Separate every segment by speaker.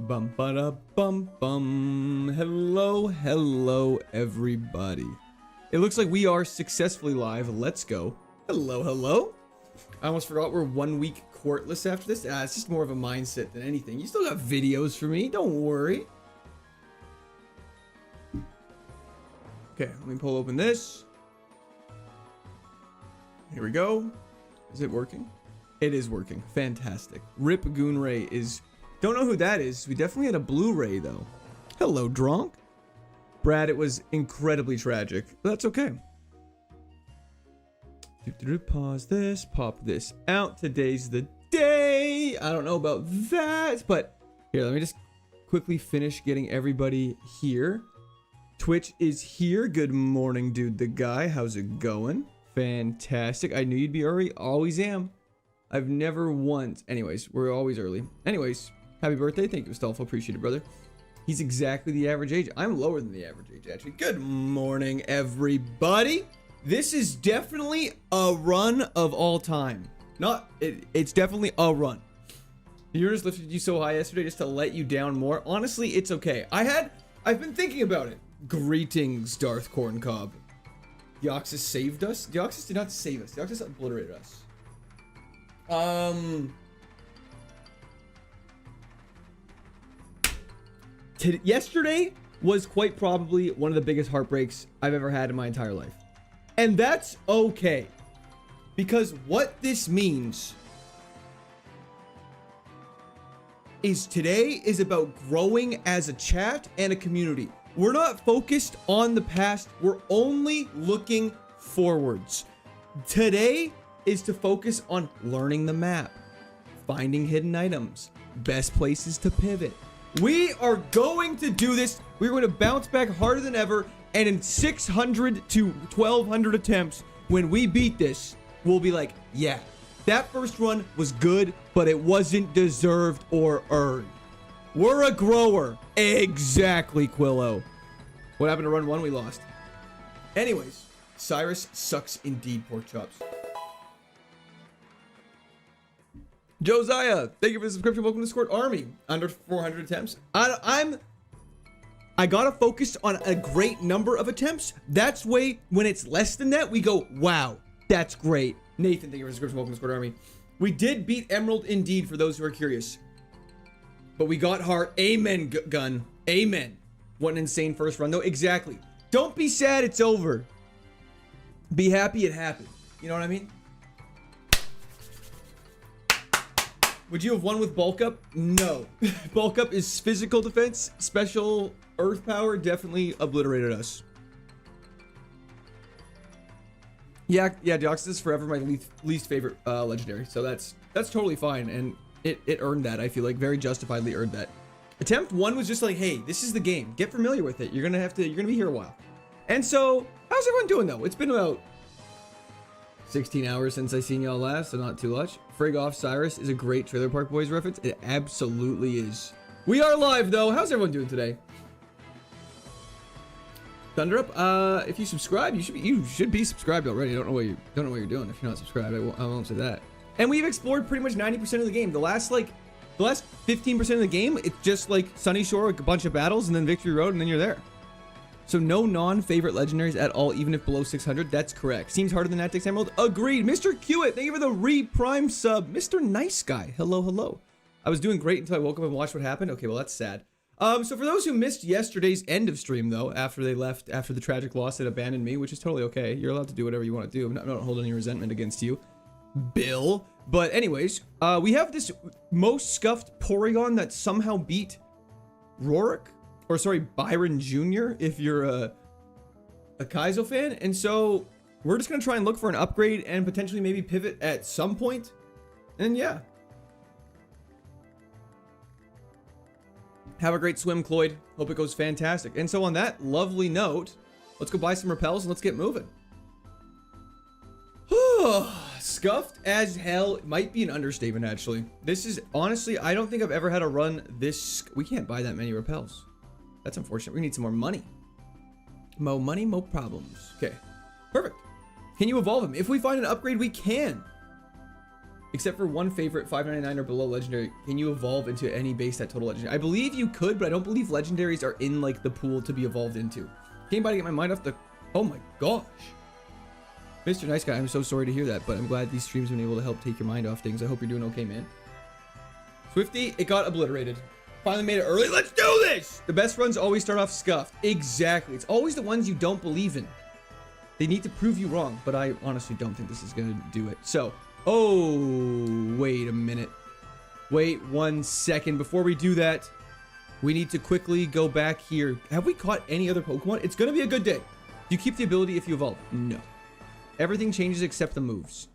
Speaker 1: Bum ba da bum bum. Hello, everybody. It looks like we are successfully live. Let's go. Hello. I almost forgot we're 1 week courtless after this. It's just more of a mindset than anything. You still got videos for me. Don't worry. Okay, let me pull open this. Here we go. Is it working? It is working. Fantastic. Rip Goon Ray is... Don't know who that is. We definitely had a Blu-ray though. Hello, Dronk. Brad, it was incredibly tragic, but that's okay. Pause this, pop this out. Today's the day. I don't know about that, but here, let me just quickly finish getting everybody here. Twitch is here. Good morning, dude the guy. How's it going? Fantastic. I knew you'd be early. Always am. I've never once. Anyways, we're always early. Anyways, happy birthday. Thank you, Stolfo. Appreciate it, brother. He's exactly the average age. I'm lower than the average age, actually. Good morning, everybody. This is definitely a run of all time. It's definitely a run. Yours lifted you so high yesterday just to let you down more. Honestly, it's okay. I've been thinking about it. Greetings, Darth Corncob. Deoxys saved us? Deoxys did not save us. Deoxys obliterated us. Yesterday was quite probably one of the biggest heartbreaks I've ever had in my entire life. And that's okay. Because what this means is today is about growing as a chat and a community. We're not focused on the past. We're only looking forwards. Today is to focus on learning the map, finding hidden items, best places to pivot. We are going to do this. We're going to bounce back harder than ever. And in 600 to 1200 attempts, when we beat this, we'll be like, yeah, that first run was good, but it wasn't deserved or earned. We're a grower. Exactly, Quillo. What happened to run one? We lost. Anyways, Cyrus sucks indeed, pork chops. Josiah, thank you for the subscription. Welcome to Discord Army. Under 400 attempts. I gotta focus on a great number of attempts. That's way when it's less than that, we go, wow, that's great. Nathan, thank you for the subscription. Welcome to Discord Army. We did beat Emerald indeed, for those who are curious. But we got heart. Amen, gun. Amen. What an insane first run, though. Exactly. Don't be sad it's over. Be happy it happened. You know what I mean? Would you have won with bulk up? No. Bulk up is physical defense. Special earth power definitely obliterated us. Yeah, Deoxys is forever my least favorite legendary. So that's totally fine, and it earned that. I feel like very justifiably earned that. Attempt 1 was just like, hey, this is the game. Get familiar with it. You're gonna be here a while. And so, how's everyone doing though? It's been about 16 hours since I seen y'all last, so not too much. Frig off Cyrus is a great Trailer Park Boys reference. It absolutely is. We are live though. How's everyone doing today? Thunder up. If you subscribe, you should be subscribed already. I don't know what you're doing if you're not subscribed. I won't say that. And we've explored pretty much 90% of the game. The last 15% of the game, it's just like Sunny Shore, a bunch of battles, and then Victory Road, and then you're there. So no non-favorite legendaries at all, even if below 600. That's correct. Seems harder than Natix Emerald. Agreed. Mr. Hewitt, thank you for the re-prime sub. Mr. Nice Guy, hello. I was doing great until I woke up and watched what happened. Okay, well, that's sad. So for those who missed yesterday's end of stream, though, after they left, after the tragic loss that abandoned me, which is totally okay. You're allowed to do whatever you want to do. I'm not holding any resentment against you, Bill. But anyways, we have this most scuffed Porygon that somehow beat Rorik. Or sorry, Byron Jr. if you're a KAIZO fan. And so we're just going to try and look for an upgrade and potentially maybe pivot at some point. And yeah. Have a great swim, Cloyd. Hope it goes fantastic. And so on that lovely note, let's go buy some repels and let's get moving. Scuffed as hell. It might be an understatement, actually. This is, honestly, I don't think I've ever had a run this... We can't buy that many repels. That's unfortunate. We need some more money. Mo money, mo problems. Okay. Perfect. Can you evolve him? If we find an upgrade, we can. Except for one favorite, 599 or below legendary, can you evolve into any base at total legendary? I believe you could, but I don't believe legendaries are in like the pool to be evolved into. Came by to get my mind off the... Oh my gosh. Mr. Nice Guy, I'm so sorry to hear that, but I'm glad these streams have been able to help take your mind off things. I hope you're doing okay, man. Swifty, it got obliterated. Finally made it early. Let's do this! The best runs always start off scuffed. Exactly. It's always the ones you don't believe in. They need to prove you wrong, but I honestly don't think this is going to do it. So, oh, wait a minute. Wait 1 second. Before we do that, we need to quickly go back here. Have we caught any other Pokemon? It's going to be a good day. Do you keep the ability if you evolve? No. Everything changes except the moves.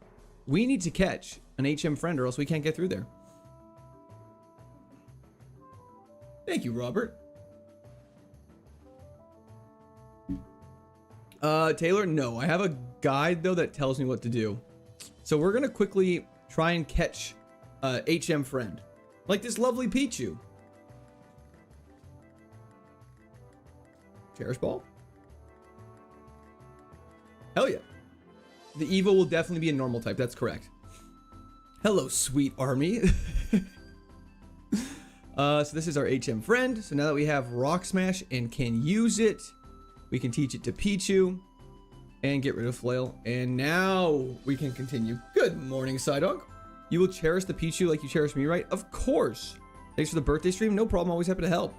Speaker 1: We need to catch an HM friend or else we can't get through there. Thank you, Robert. Taylor, no. I have a guide, though, that tells me what to do. So we're going to quickly try and catch HM friend. Like this lovely Pichu. Cherish Ball? Hell yeah. The Evo will definitely be a normal type. That's correct. Hello, sweet army. So this is our HM friend. So now that we have Rock Smash and can use it, we can teach it to Pichu and get rid of Flail. And now we can continue. Good morning, Psydog. You will cherish the Pichu like you cherish me, right? Of course. Thanks for the birthday stream. No problem. Always happy to help.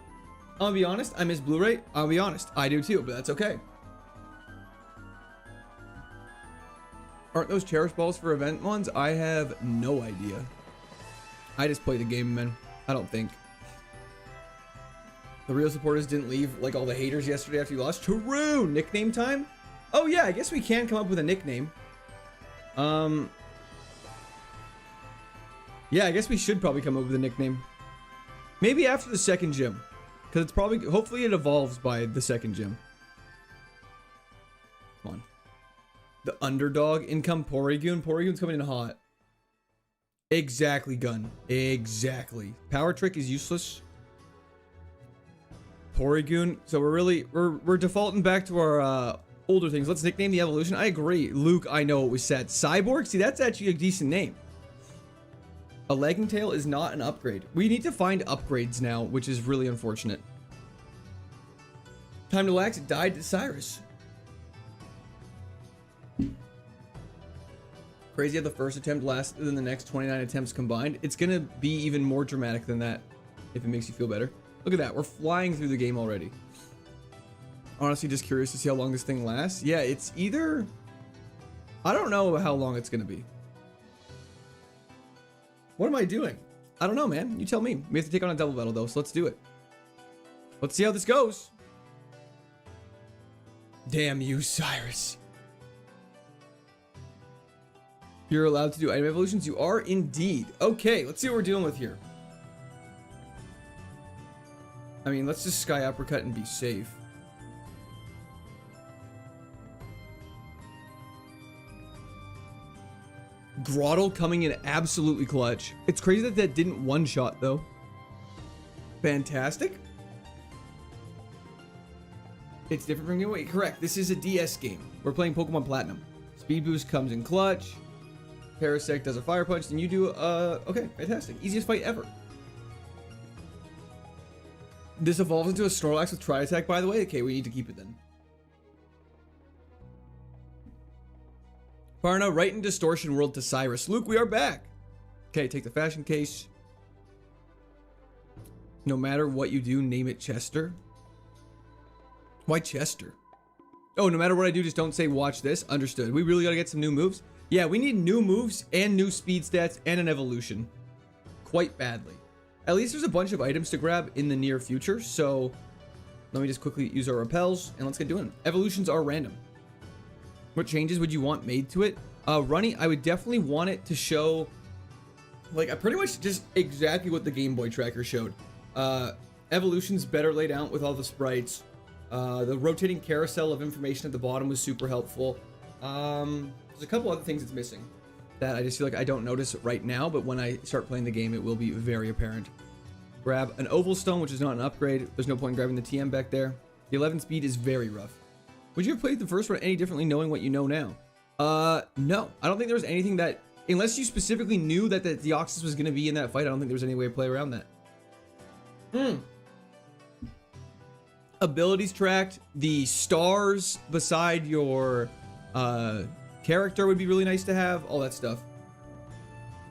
Speaker 1: I'll be honest. I miss Blu-ray. I'll be honest. I do too, but that's okay. Aren't those Cherish Balls for event ones? I have no idea. I just play the game, man. I don't think. The real supporters didn't leave like all the haters yesterday after you lost. True. Nickname time? Oh yeah, I guess we can come up with a nickname. Yeah, I guess we should probably come up with a nickname. Maybe after the second gym. Because it's probably, hopefully it evolves by the second gym. Come on. The underdog income Porygon. Porygon's coming in hot. Exactly, Gun. Exactly. Power Trick is useless. Porygon. So we're defaulting back to our older things. Let's nickname the evolution. I agree. Luke, I know what we said. Cyborg? See, that's actually a decent name. A Legging Tail is not an upgrade. We need to find upgrades now, which is really unfortunate. Time to relax. It died to Cyrus. Crazy how the first attempt lasted than the next 29 attempts combined. It's gonna be even more dramatic than that, if it makes you feel better. Look at that. We're flying through the game already. Honestly, just curious to see how long this thing lasts. Yeah, it's either... I don't know how long it's gonna be. What am I doing? I don't know, man. You tell me. We have to take on a double battle, though, so let's do it. Let's see how this goes. Damn you, Cyrus. You're allowed to do item evolutions? You are indeed. Okay, let's see what we're dealing with here. I mean, let's just Sky Uppercut and be safe. Grottle coming in absolutely clutch. It's crazy that that didn't one-shot, though. Fantastic. It's different from Game Boy. Correct. This is a DS game. We're playing Pokemon Platinum. Speed Boost comes in clutch. Parasect does a Fire Punch, then you do, okay, fantastic. Easiest fight ever. This evolves into a Snorlax with Tri-Attack, by the way. Okay, we need to keep it then. Parna, right in Distortion World to Cyrus. Luke, we are back. Okay, take the fashion case. No matter what you do, name it Chester. Why Chester? Oh, no matter what I do, just don't say watch this. Understood. We really gotta get some new moves. Yeah, we need new moves and new speed stats and an evolution. Quite badly. At least there's a bunch of items to grab in the near future, so let me just quickly use our repels and let's get doing it. Evolutions are random. What changes would you want made to it? Runny, I would definitely want it to show, like, pretty much just exactly what the Game Boy tracker showed. Evolutions better laid out with all the sprites. The rotating carousel of information at the bottom was super helpful. There's a couple other things it's missing that I just feel like I don't notice right now, but when I start playing the game, it will be very apparent. Grab an Oval Stone, which is not an upgrade. There's no point in grabbing the TM back there. The 11 speed is very rough. Would you have played the first one any differently knowing what you know now? No. I don't think there was anything that unless you specifically knew that the Deoxys was going to be in that fight, I don't think there was any way to play around that. Abilities tracked, the stars beside your character would be really nice to have, all that stuff.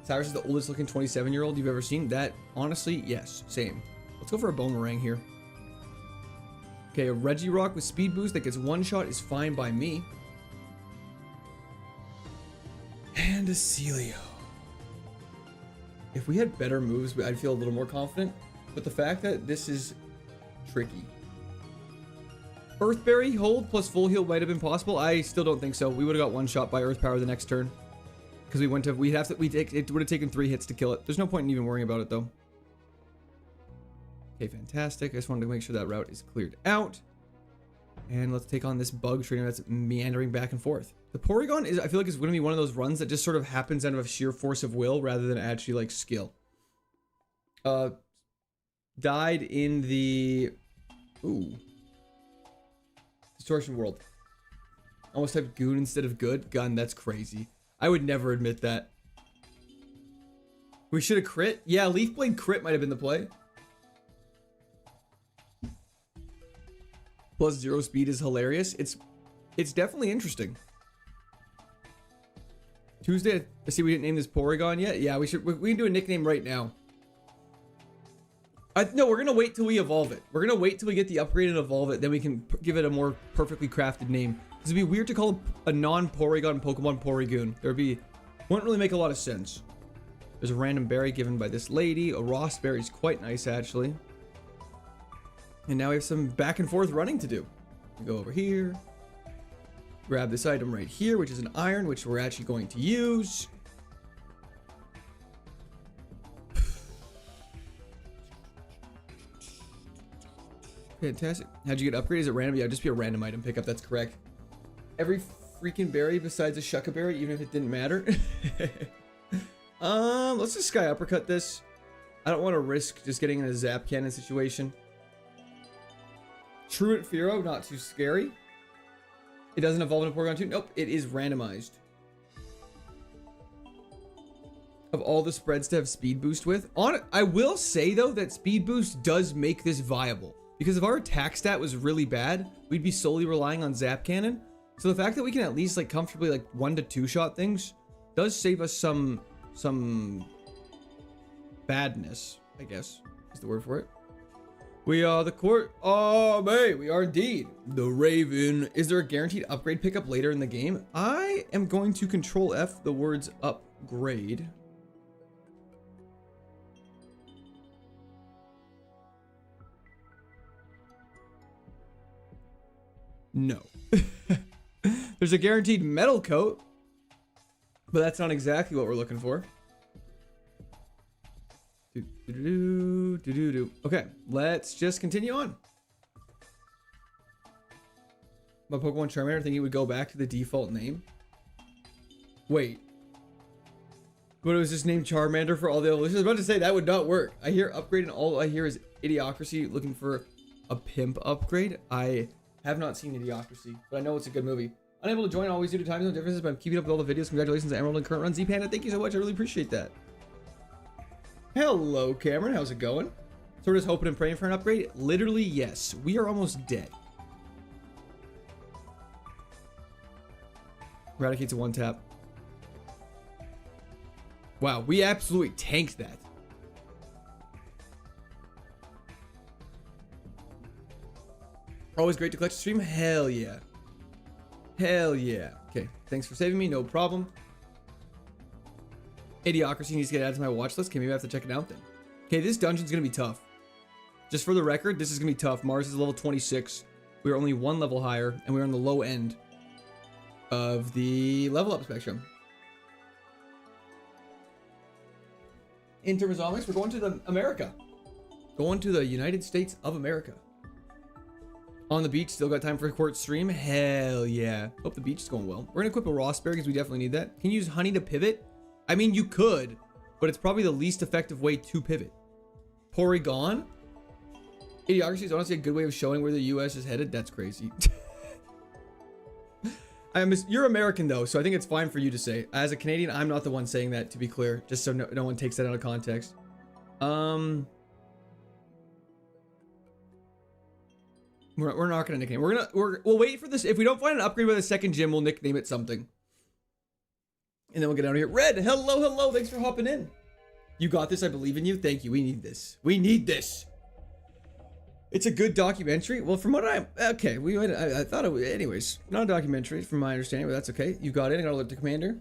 Speaker 1: Cyrus is the oldest looking 27-year-old you've ever seen. That, honestly, yes, same. Let's go for a boomerang here. Okay, a Regirock with speed boost that gets one shot is fine by me. And a Celio. If we had better moves, I'd feel a little more confident. But the fact that this is tricky. Earthberry hold plus full heal might have been possible. I still don't think so. We would have got one shot by Earth Power the next turn. Because it would have taken 3 hits to kill it. There's no point in even worrying about it though. Okay, fantastic. I just wanted to make sure that route is cleared out. And let's take on this bug trainer that's meandering back and forth. The Porygon is, I feel like, is going to be one of those runs that just sort of happens out of sheer force of will rather than actually like skill. Died in the Distortion World. Almost typed goon instead of good. Gun, that's crazy. I would never admit that. We should have crit. Yeah, Leaf Blade crit might have been the play. Plus 0 speed is hilarious. It's definitely interesting. Tuesday, I see we didn't name this Porygon yet. Yeah, we can do a nickname right now. No, we're gonna wait till we evolve it. We're gonna wait till we get the upgrade and evolve it, then we can give it a more perfectly crafted name. Because it'd be weird to call a non-Porygon Pokemon Porygoon. Wouldn't really make a lot of sense. There's a random berry given by this lady. A Ross berry is quite nice, actually. And now we have some back and forth running to do. We go over here. Grab this item right here, which is an iron, which we're actually going to use. Fantastic. How'd you get upgraded? Is it random? Yeah, just be a random item pickup. That's correct. Every freaking berry besides a Shucka berry, even if it didn't matter. Let's just Sky Uppercut this. I don't want to risk just getting in a Zap Cannon situation. Truant Fearow, not too scary. It doesn't evolve into Porygon 2. Nope, it is randomized. Of all the spreads to have speed boost with. I will say though that speed boost does make this viable. Because if our attack stat was really bad, we'd be solely relying on Zap Cannon. So the fact that we can at least like comfortably like 1 to 2 shot things does save us some badness, I guess is the word for it. We are the court. Oh, man, we are indeed the Raven. Is there a guaranteed upgrade pickup later in the game? I am going to Control F the words upgrade. No. There's a guaranteed metal coat, but that's not exactly what we're looking for. Okay, let's just continue on. My Pokemon Charmander, thinking it would go back to the default name. Wait. But it was just named Charmander for all the evolutions? I was about to say that would not work. I hear upgrade and all I hear is Idiocracy looking for a pimp upgrade. I have not seen Idiocracy, but I know it's a good movie. Unable to join, always due to time zone differences, but I'm keeping up with all the videos. Congratulations to Emerald and Current Run. Z-Panda, thank you so much. I really appreciate that. Hello, Cameron. How's it going? So we're just hoping and praying for an upgrade? Literally, yes. We are almost dead. Eradicate's a 1-tap. Wow, we absolutely tanked that. Always great to clutch the stream. Hell yeah. Hell yeah. Okay, thanks for saving me. No problem. Idiocracy needs to get added to my watch list. Okay, maybe I have to check it out then. Okay, this dungeon's gonna be tough. Just for the record, this is gonna be tough. Mars is level 26. We are only 1 level higher, and we're on the low end of the level up spectrum. In terms of Onyx, we're going to America. Going to the United States of America. On the beach, still got time for a court stream? Hell yeah. Hope the beach is going well. We're gonna equip a Ross Berry because we definitely need that. Can you use honey to pivot? I mean, you could, but it's probably the least effective way to pivot. Porygon? Idiocracy is honestly a good way of showing where the US is headed. That's crazy. You're American though, so I think it's fine for you to say. As a Canadian, I'm not the one saying that, to be clear, just so no one takes that out of context. We're not gonna nickname. We'll wait for this. If we don't find an upgrade by the second gym, we'll nickname it something. And then we'll get out of here. Red, hello. Thanks for hopping in. You got this. I believe in you. Thank you. We need this. We need this. It's a good documentary. Well, from what I thought it was, anyways, not a documentary from my understanding, but that's okay. You got it. I got to alert the commander.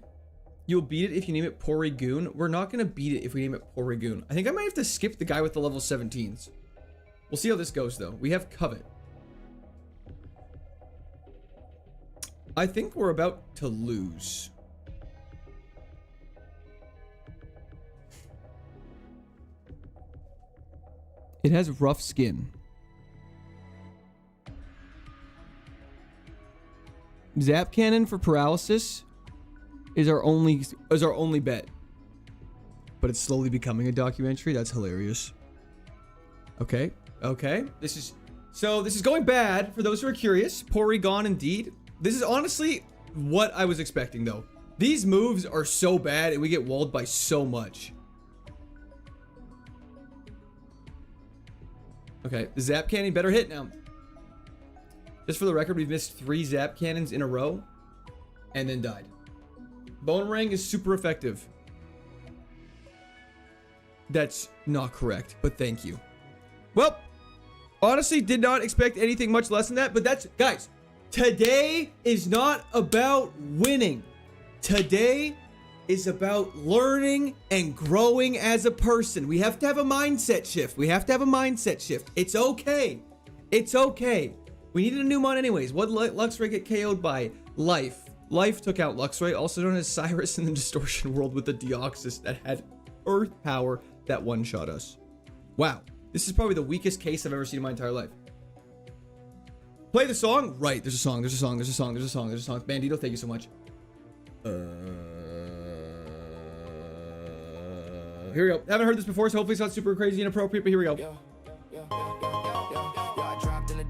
Speaker 1: You'll beat it if you name it Porygoon. We're not gonna beat it if we name it Porygoon. I think I might have to skip the guy with the level 17s. We'll see how this goes though. We have Covet. I think we're about to lose. It has rough skin. Zap Cannon for paralysis is our only bet. But it's slowly becoming a documentary. That's hilarious. Okay. This is going bad for those who are curious. Porygon indeed. This is honestly what I was expecting though. These moves are so bad and we get walled by so much. Okay, the Zap Cannon better hit now. Just for the record, we've missed 3 Zap Cannons in a row and then died. Bone Ring is super effective. That's not correct, but thank you. Well, honestly, did not expect anything much less than that, but that's, guys, today is not about winning. Today is about learning and growing as a person. We have to have a mindset shift. It's okay. It's okay. We needed a new mon anyways. What Luxray get KO'd by? Life. Life took out Luxray, also known as Cyrus in the Distortion World with the Deoxys that had Earth power that one-shot us. Wow. This is probably the weakest case I've ever seen in my entire life. Play the song? Right, there's a song. Bandito, thank you so much. Here we go. Haven't heard this before, so hopefully it's not super crazy inappropriate, but here we go.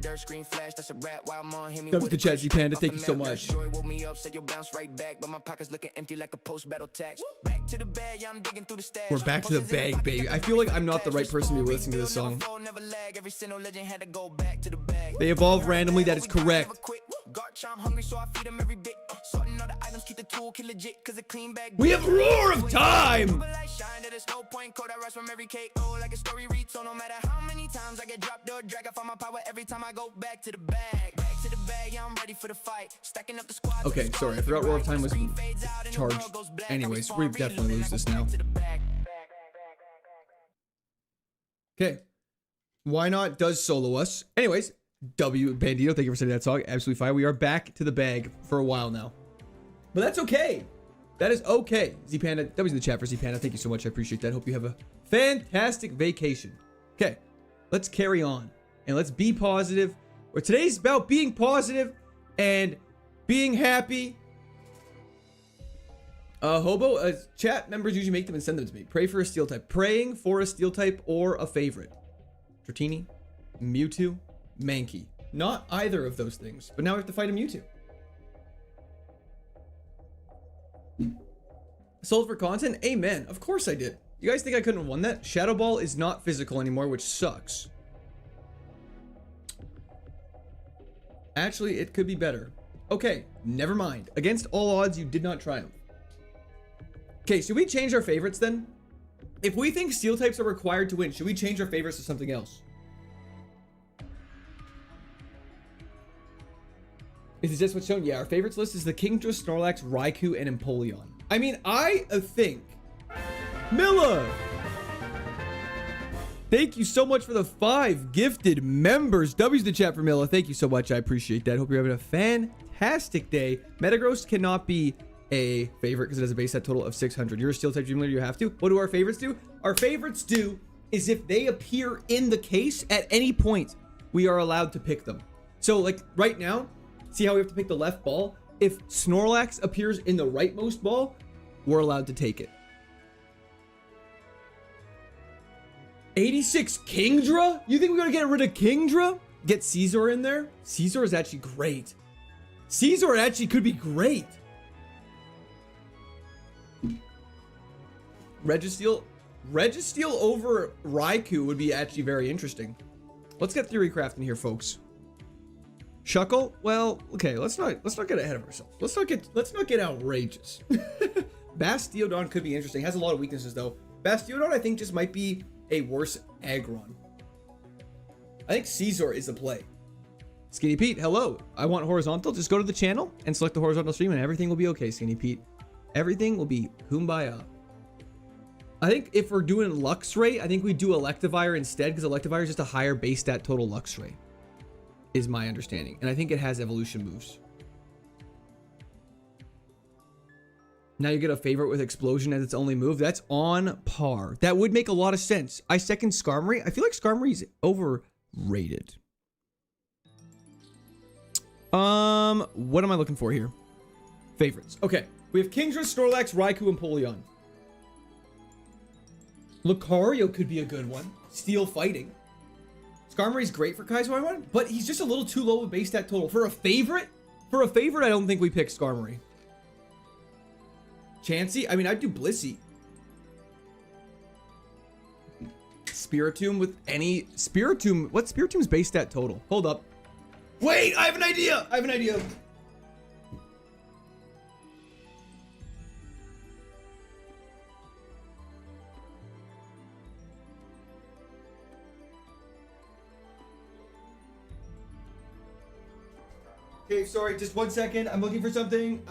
Speaker 1: That was the Chazzy Panda, thank you so much. We're back to the bag, baby. I feel like I'm not the right person to be listening to this song. They evolve randomly, that is correct. We have Roar of Time! Okay, sorry, I forgot Roar of Time was charged. Anyways, we definitely lose this now. Okay. Why not does solo us? Anyways, Bandito, thank you for sending that song. Absolutely fine. We are back to the bag for a while now. But that's okay. That is okay. Z-Panda, that was in the chat for Z-Panda. Thank you so much. I appreciate that. Hope you have a fantastic vacation. Okay, let's carry on. And let's be positive. Or today's about being positive and being happy. Hobo, chat members usually make them and send them to me. Pray for a steel type. Praying for a steel type or a favorite. Dratini, Mewtwo, Mankey. Not either of those things. But now we have to fight a Mewtwo. Sold for content? Amen. Of course I did. You guys think I couldn't have won that? Shadow Ball is not physical anymore, which sucks. Actually, it could be better. Okay, never mind. Against all odds, you did not triumph. Okay, should we change our favorites then? If we think steel types are required to win, should we change our favorites to something else? Is it just what's shown? Yeah, our favorites list is the Kingdra, Snorlax, Raikou, and Empoleon. I mean, I think... Milla! Thank you so much for the 5 gifted members. W's the chat for Milla. Thank you so much. I appreciate that. Hope you're having a fantastic day. Metagross cannot be a favorite because it has a base set total of 600. You're a steel type gym leader, you have to. What do our favorites do? Our favorites do is if they appear in the case at any point, we are allowed to pick them. So like right now, see how we have to pick the left ball? If Snorlax appears in the rightmost ball, we're allowed to take it. 86 Kingdra? You think we're gonna get rid of Kingdra? Get Caesar in there? Caesar is actually great. Caesar actually could be great. Registeel over Raikou would be actually very interesting. Let's get theory craft in here, folks. Shuckle? Well, okay, let's not get ahead of ourselves. Let's not get outrageous. Bastiodon could be interesting. Has a lot of weaknesses though. Bastiodon I think just might be a worse Aggron. I think Caesar is the play. Skinny Pete, hello. I want horizontal. Just go to the channel and select the horizontal stream and everything will be okay, Skinny Pete. Everything will be kumbaya. I think if we're doing Luxray, I think we do Electivire instead because Electivire is just a higher base stat total Luxray, is my understanding. And I think it has evolution moves. Now you get a favorite with Explosion as its only move. That's on par. That would make a lot of sense. I second Skarmory. I feel like Skarmory is overrated. What am I looking for here? Favorites. Okay. We have Kingdra, Snorlax, Raikou, and Polion. Lucario could be a good one. Steel Fighting. Skarmory's great for KAIZO IRONMON, but he's just a little too low of base stat total. For a favorite, I don't think we pick Skarmory. Chansey? I mean, I'd do Blissey. Spiritomb with any... Spiritomb... What's Spiritomb's base stat total? Hold up. Wait, I have an idea! Okay, sorry, just 1 second. I'm looking for something.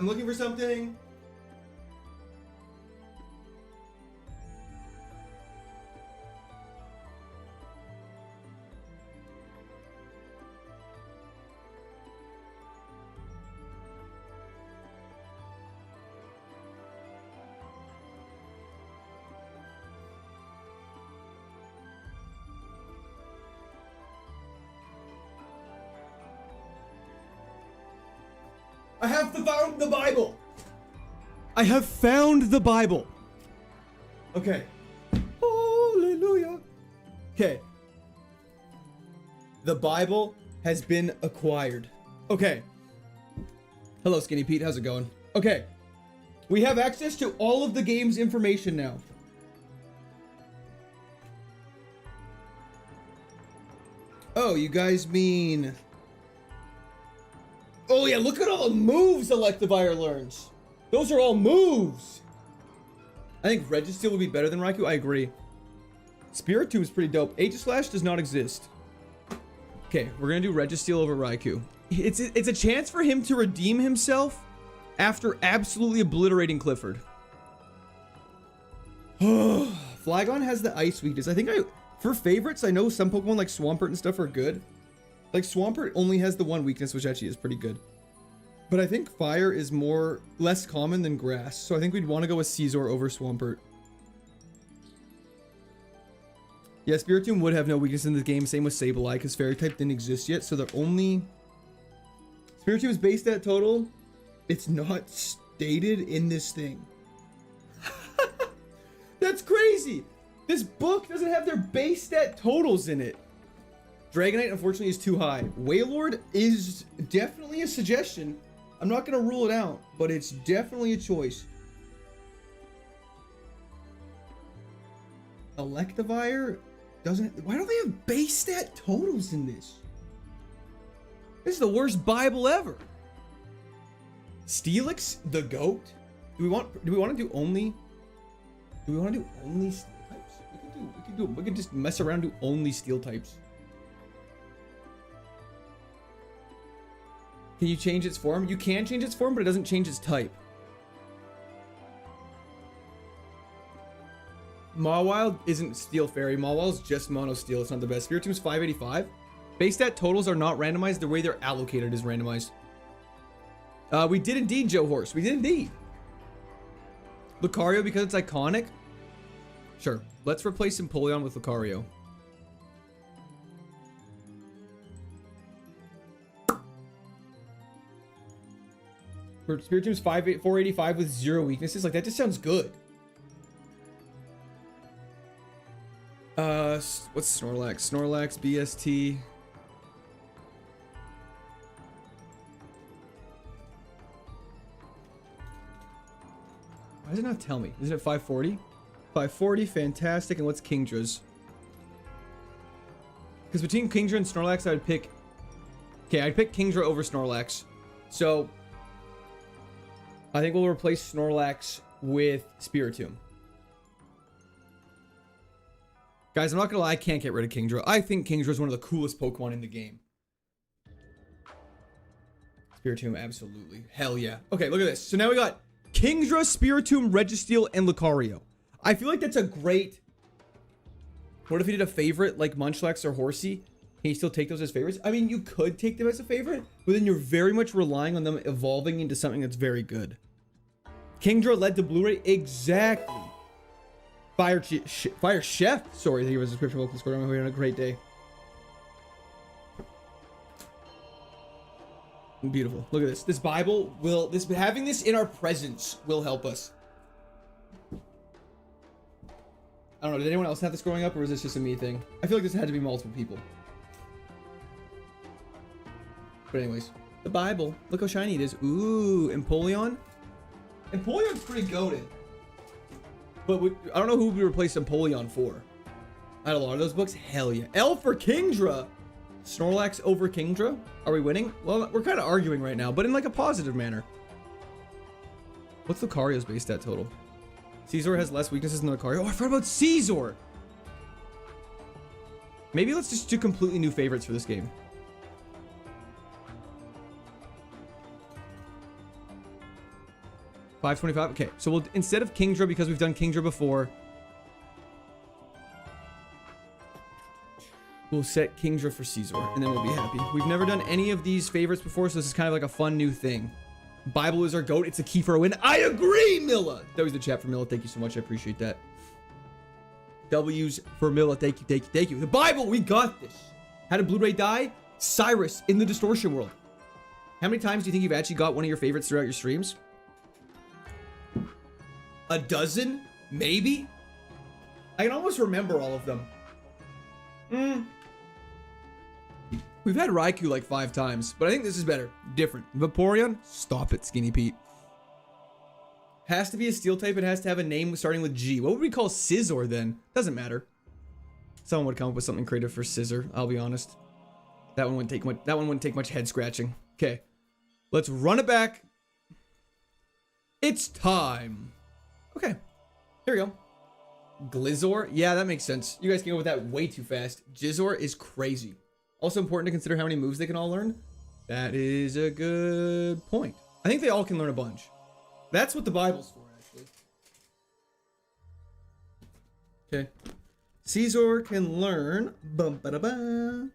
Speaker 1: I have found the Bible. I have found the Bible. Okay. Hallelujah. Okay. The Bible has been acquired. Okay. Hello, Skinny Pete. How's it going? Okay. We have access to all of the game's information now. Oh, you guys mean... Oh yeah, look at all the moves Electivire learns. Those are all moves. I think Registeel would be better than Raikou. I agree. Spiritomb is pretty dope. Aegislash does not exist. Okay, we're gonna do Registeel over Raikou. It's a chance for him to redeem himself after absolutely obliterating Clifford. Flygon has the ice weakness. I think for favorites, I know some Pokemon like Swampert and stuff are good. Like Swampert only has the one weakness, which actually is pretty good. But I think fire is less common than grass. So I think we'd want to go with Caesar over Swampert. Yeah, Spiritomb would have no weakness in the game. Same with Sableye, because Fairy type didn't exist yet. So the only... Spiritomb's base stat total, it's not stated in this thing. That's crazy. This book doesn't have their base stat totals in it. Dragonite, unfortunately, is too high. Wailord is definitely a suggestion. I'm not going to rule it out, but it's definitely a choice. Electivire doesn't... Why don't they have base stat totals in this? This is the worst Bible ever. Steelix, the GOAT? Do we want to do only... Do we want to do only steel types? We could just mess around and do only steel types. Can you change its form? You can change its form, but it doesn't change its type. Mawile isn't Steel Fairy. Mawile's just Mono Steel. It's not the best. Spiritomb's 585. Base stat totals are not randomized. The way they're allocated is randomized. We did indeed, Joe Horse. We did indeed. Lucario because it's iconic? Sure. Let's replace Empoleon with Lucario. Spiritomb's 485 with 0 weaknesses. Like, that just sounds good. What's Snorlax? Snorlax, BST. does it not tell me? Isn't it 540? 540, fantastic. And what's Kingdra's? Because between Kingdra and Snorlax, I would pick... Okay, I'd pick Kingdra over Snorlax. So, I think we'll replace Snorlax with Spiritomb. Guys, I'm not gonna lie, I can't get rid of Kingdra. I think Kingdra is one of the coolest Pokemon in the game. Spiritomb, absolutely. Hell yeah. Okay, look at this. So now we got Kingdra, Spiritomb, Registeel, and Lucario. I feel like that's a great... What if you did a favorite like Munchlax or Horsey? Can you still take those as favorites? I mean, you could take them as a favorite, but then you're very much relying on them evolving into something that's very good. Kingdra led to Blu-ray. Exactly. Fire Chef. Sorry, thank you for the subscription. Welcome to Square. I'm having a great day. Beautiful. Look at this. This Bible will... having this in our presence will help us. I don't know, did anyone else have this growing up, or was this just a me thing? I feel like this had to be multiple people. But anyways, the Bible. Look how shiny it is. Ooh, Empoleon. Empoleon's pretty goated. But I don't know who we replaced Empoleon for. I had a lot of those books. Hell yeah. L for Kingdra. Snorlax over Kingdra. Are we winning? Well, we're kind of arguing right now, but in like a positive manner. What's Lucario's base stat total? Caesar has less weaknesses than Lucario. Oh, I forgot about Caesar. Maybe let's just do completely new favorites for this game. $525. Okay, so we'll instead of Kingdra, because we've done Kingdra before, we'll set Kingdra for Caesar, and then we'll be happy. We've never done any of these favorites before, so this is kind of like a fun new thing. Bible is our GOAT. It's a key for a win. I agree, Milla. That was the chat for Milla. Thank you so much. I appreciate that. W's for Milla. Thank you, thank you, thank you. The Bible, we got this. How did Blu-ray die? Cyrus in the distortion world. How many times do you think you've actually got one of your favorites throughout your streams? A dozen? Maybe? I can almost remember all of them. We've had Raikou like 5 times, but I think this is better. Different. Vaporeon? Stop it, Skinny Pete. Has to be a steel type. It has to have a name starting with G. What would we call Scizor then? Doesn't matter. Someone would come up with something creative for Scizor, I'll be honest. That one wouldn't take much head scratching. Okay. Let's run it back. It's time. Okay. Here we go. Glizzor? Yeah, that makes sense. You guys came up with that way too fast. Jizzor is crazy. Also important to consider how many moves they can all learn. That is a good point. I think they all can learn a bunch. That's what the Bible's for, actually. Okay. Caesar can learn... Bum, ba, da, ba.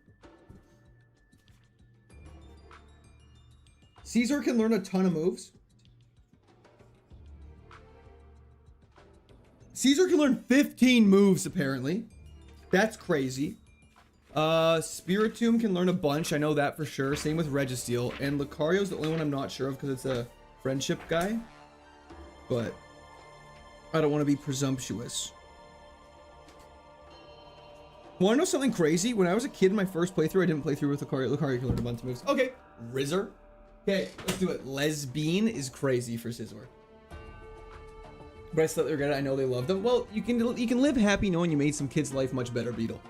Speaker 1: Caesar can learn a ton of moves. Caesar can learn 15 moves, apparently. That's crazy. Spiritomb can learn a bunch. I know that for sure. Same with Registeel. And Lucario's the only one I'm not sure of because it's a friendship guy. But I don't want to be presumptuous. Want to know something crazy? When I was a kid in my first playthrough, I didn't play through with Lucario. Lucario can learn a bunch of moves. Okay. Rizzer. Okay, let's do it. Lesbian is crazy for Scizor. But I still regret it. I know they love them. Well, you can live happy knowing you made some kid's life much better, Beetle.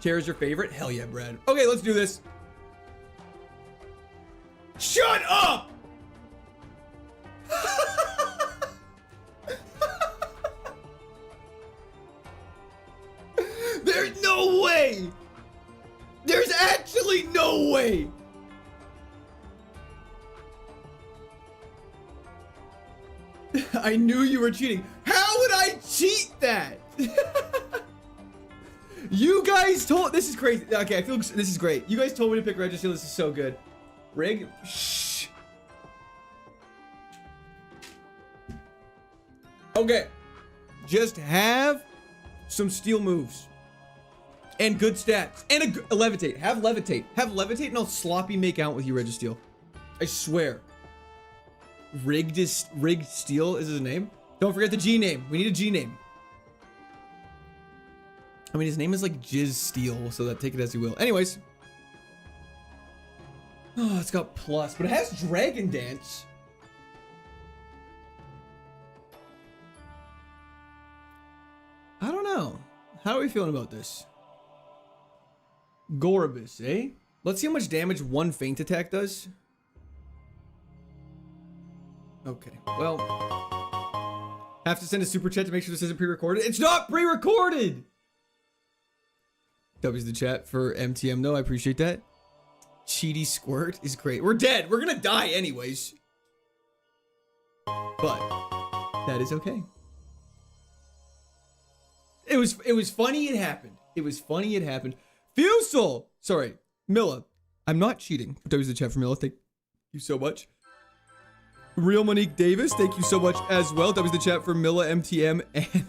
Speaker 1: Chair is your favorite? Hell yeah, Brad. Okay, let's do this. Shut up! There's no way! There's actually no way! I knew you were cheating. How would I cheat that? You guys told... This is crazy. Okay, I feel this is great. You guys told me to pick Registeel. This is so good. Rig? Shh. Okay. Just have some steel moves. And good stats. And a levitate. Have levitate. Have levitate and I'll sloppy make out with you, Registeel. I swear. Rigged Steel is his name. Don't forget the G name. We need a G name. I mean, his name is like Jizz Steel, so that take it as you will. Anyways. Oh, it's got plus, but it has Dragon Dance. I don't know. How are we feeling about this? Goribus, eh? Let's see how much damage one feint attack does. Okay, well. Have to send a super chat to make sure this isn't pre-recorded. It's not pre-recorded! W's the chat for MTM though, I appreciate that. Cheaty Squirt is great. We're dead. We're gonna die anyways. But that is okay. It was funny it happened. It was funny it happened. Fusel! Sorry, Milla. I'm not cheating. W's the chat for Milla. Thank you so much. Real Monique Davis, thank you so much as well. W's the chat for Milla, MTM, and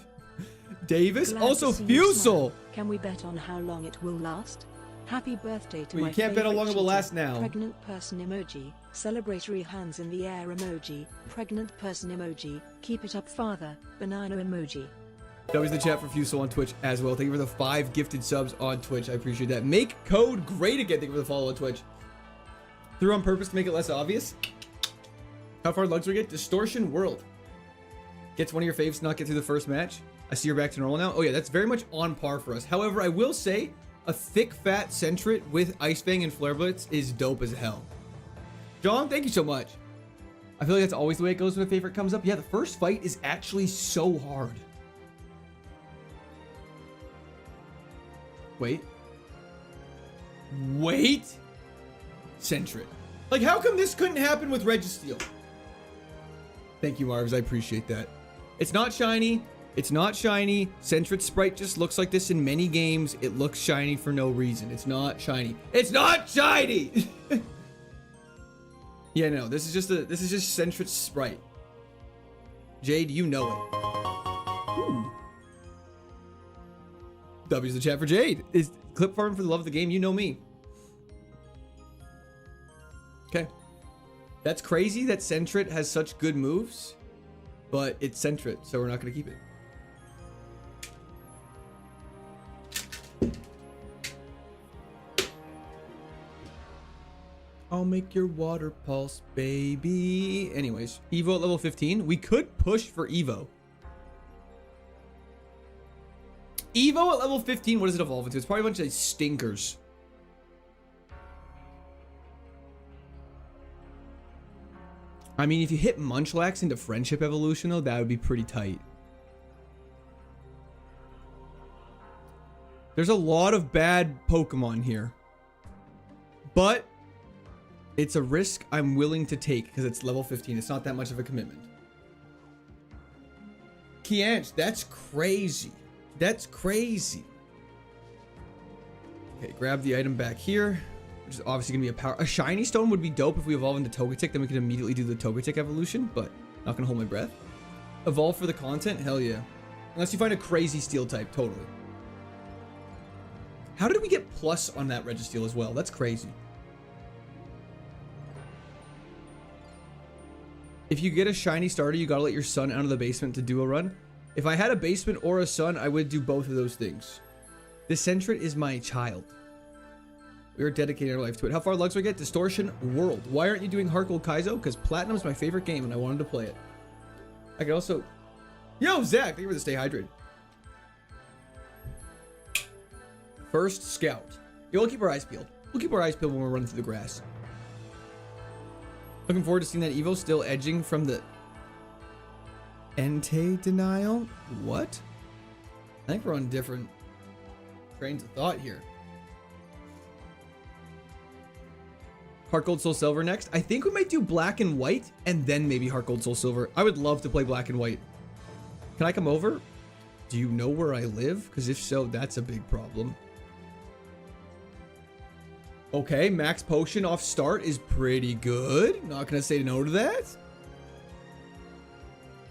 Speaker 1: Davis.
Speaker 2: Glad
Speaker 1: also Fusel.
Speaker 2: Can we bet on how long it will last? Happy birthday to
Speaker 1: Well,
Speaker 2: my
Speaker 1: you can't bet how long it will
Speaker 2: cheater.
Speaker 1: last now.
Speaker 2: Pregnant person emoji, celebratory hands in the air emoji, pregnant person emoji, keep it up father, banana emoji.
Speaker 1: W's the chat for Fusel on Twitch as well. Thank you for the 5 gifted subs on Twitch. I appreciate that. Make code great again. Thank you for the follow on Twitch. Threw on purpose to make it less obvious. How far lugs we get? Distortion World. Gets one of your faves to not get through the first match. I see you're back to normal now. Oh yeah, that's very much on par for us. However, I will say a thick fat Sentret with Ice Fang and Flare Blitz is dope as hell. John, thank you so much. I feel like that's always the way it goes when a favorite comes up. Yeah, the first fight is actually so hard. Wait. Sentret. Like, how come this couldn't happen with Registeel? Thank you, Marvs. I appreciate that. It's not shiny. It's not shiny. Sentret's sprite just looks like this in many games. It looks shiny for no reason. It's not shiny. It's not shiny! Yeah, no. This is just Sentret's sprite. Jade, you know it. Ooh. W's the chat for Jade. Is clip farming for the love of the game. You know me. Okay. That's crazy that Sentret has such good moves, but it's Sentret, so we're not going to keep it. I'll make your water pulse, baby. Anyways, Evo at level 15. We could push for Evo. Evo at level 15, what does it evolve into? It's probably a bunch of stinkers. I mean, if you hit Munchlax into Friendship Evolution, though, that would be pretty tight. There's a lot of bad Pokemon here. But it's a risk I'm willing to take because it's level 15. It's not that much of a commitment. Kianch, that's crazy. That's crazy. Okay, grab the item back here, which is obviously gonna be a power. A shiny stone would be dope if we evolve into Togetic, then we can immediately do the Togetic evolution, but not gonna hold my breath. Evolve for the content? Hell yeah. Unless you find a crazy steel type, totally. How did we get plus on that Registeel as well? That's crazy. If you get a shiny starter, you gotta let your son out of the basement to do a run. If I had a basement or a son, I would do both of those things. This Sentret is my child. We are dedicating our life to it. How far lugs do I get? Distortion World. Why aren't you doing Heart Gold Kaizo? Because Platinum is my favorite game and I wanted to play it. I could also... Yo, Zach, thank you for the stay hydrated. First Scout. Yo, we'll keep our eyes peeled. We'll keep our eyes peeled when we're running through the grass. Looking forward to seeing that Evo still edging from the... Entei denial? What? I think we're on different trains of thought here. Heart Gold Soul Silver next. I think we might do Black and White and then maybe Heart Gold Soul Silver. I would love to play Black and White. Can I come over? Do you know where I live? Because if so, that's a big problem. Okay, Max Potion off start is pretty good. Not gonna say no to that.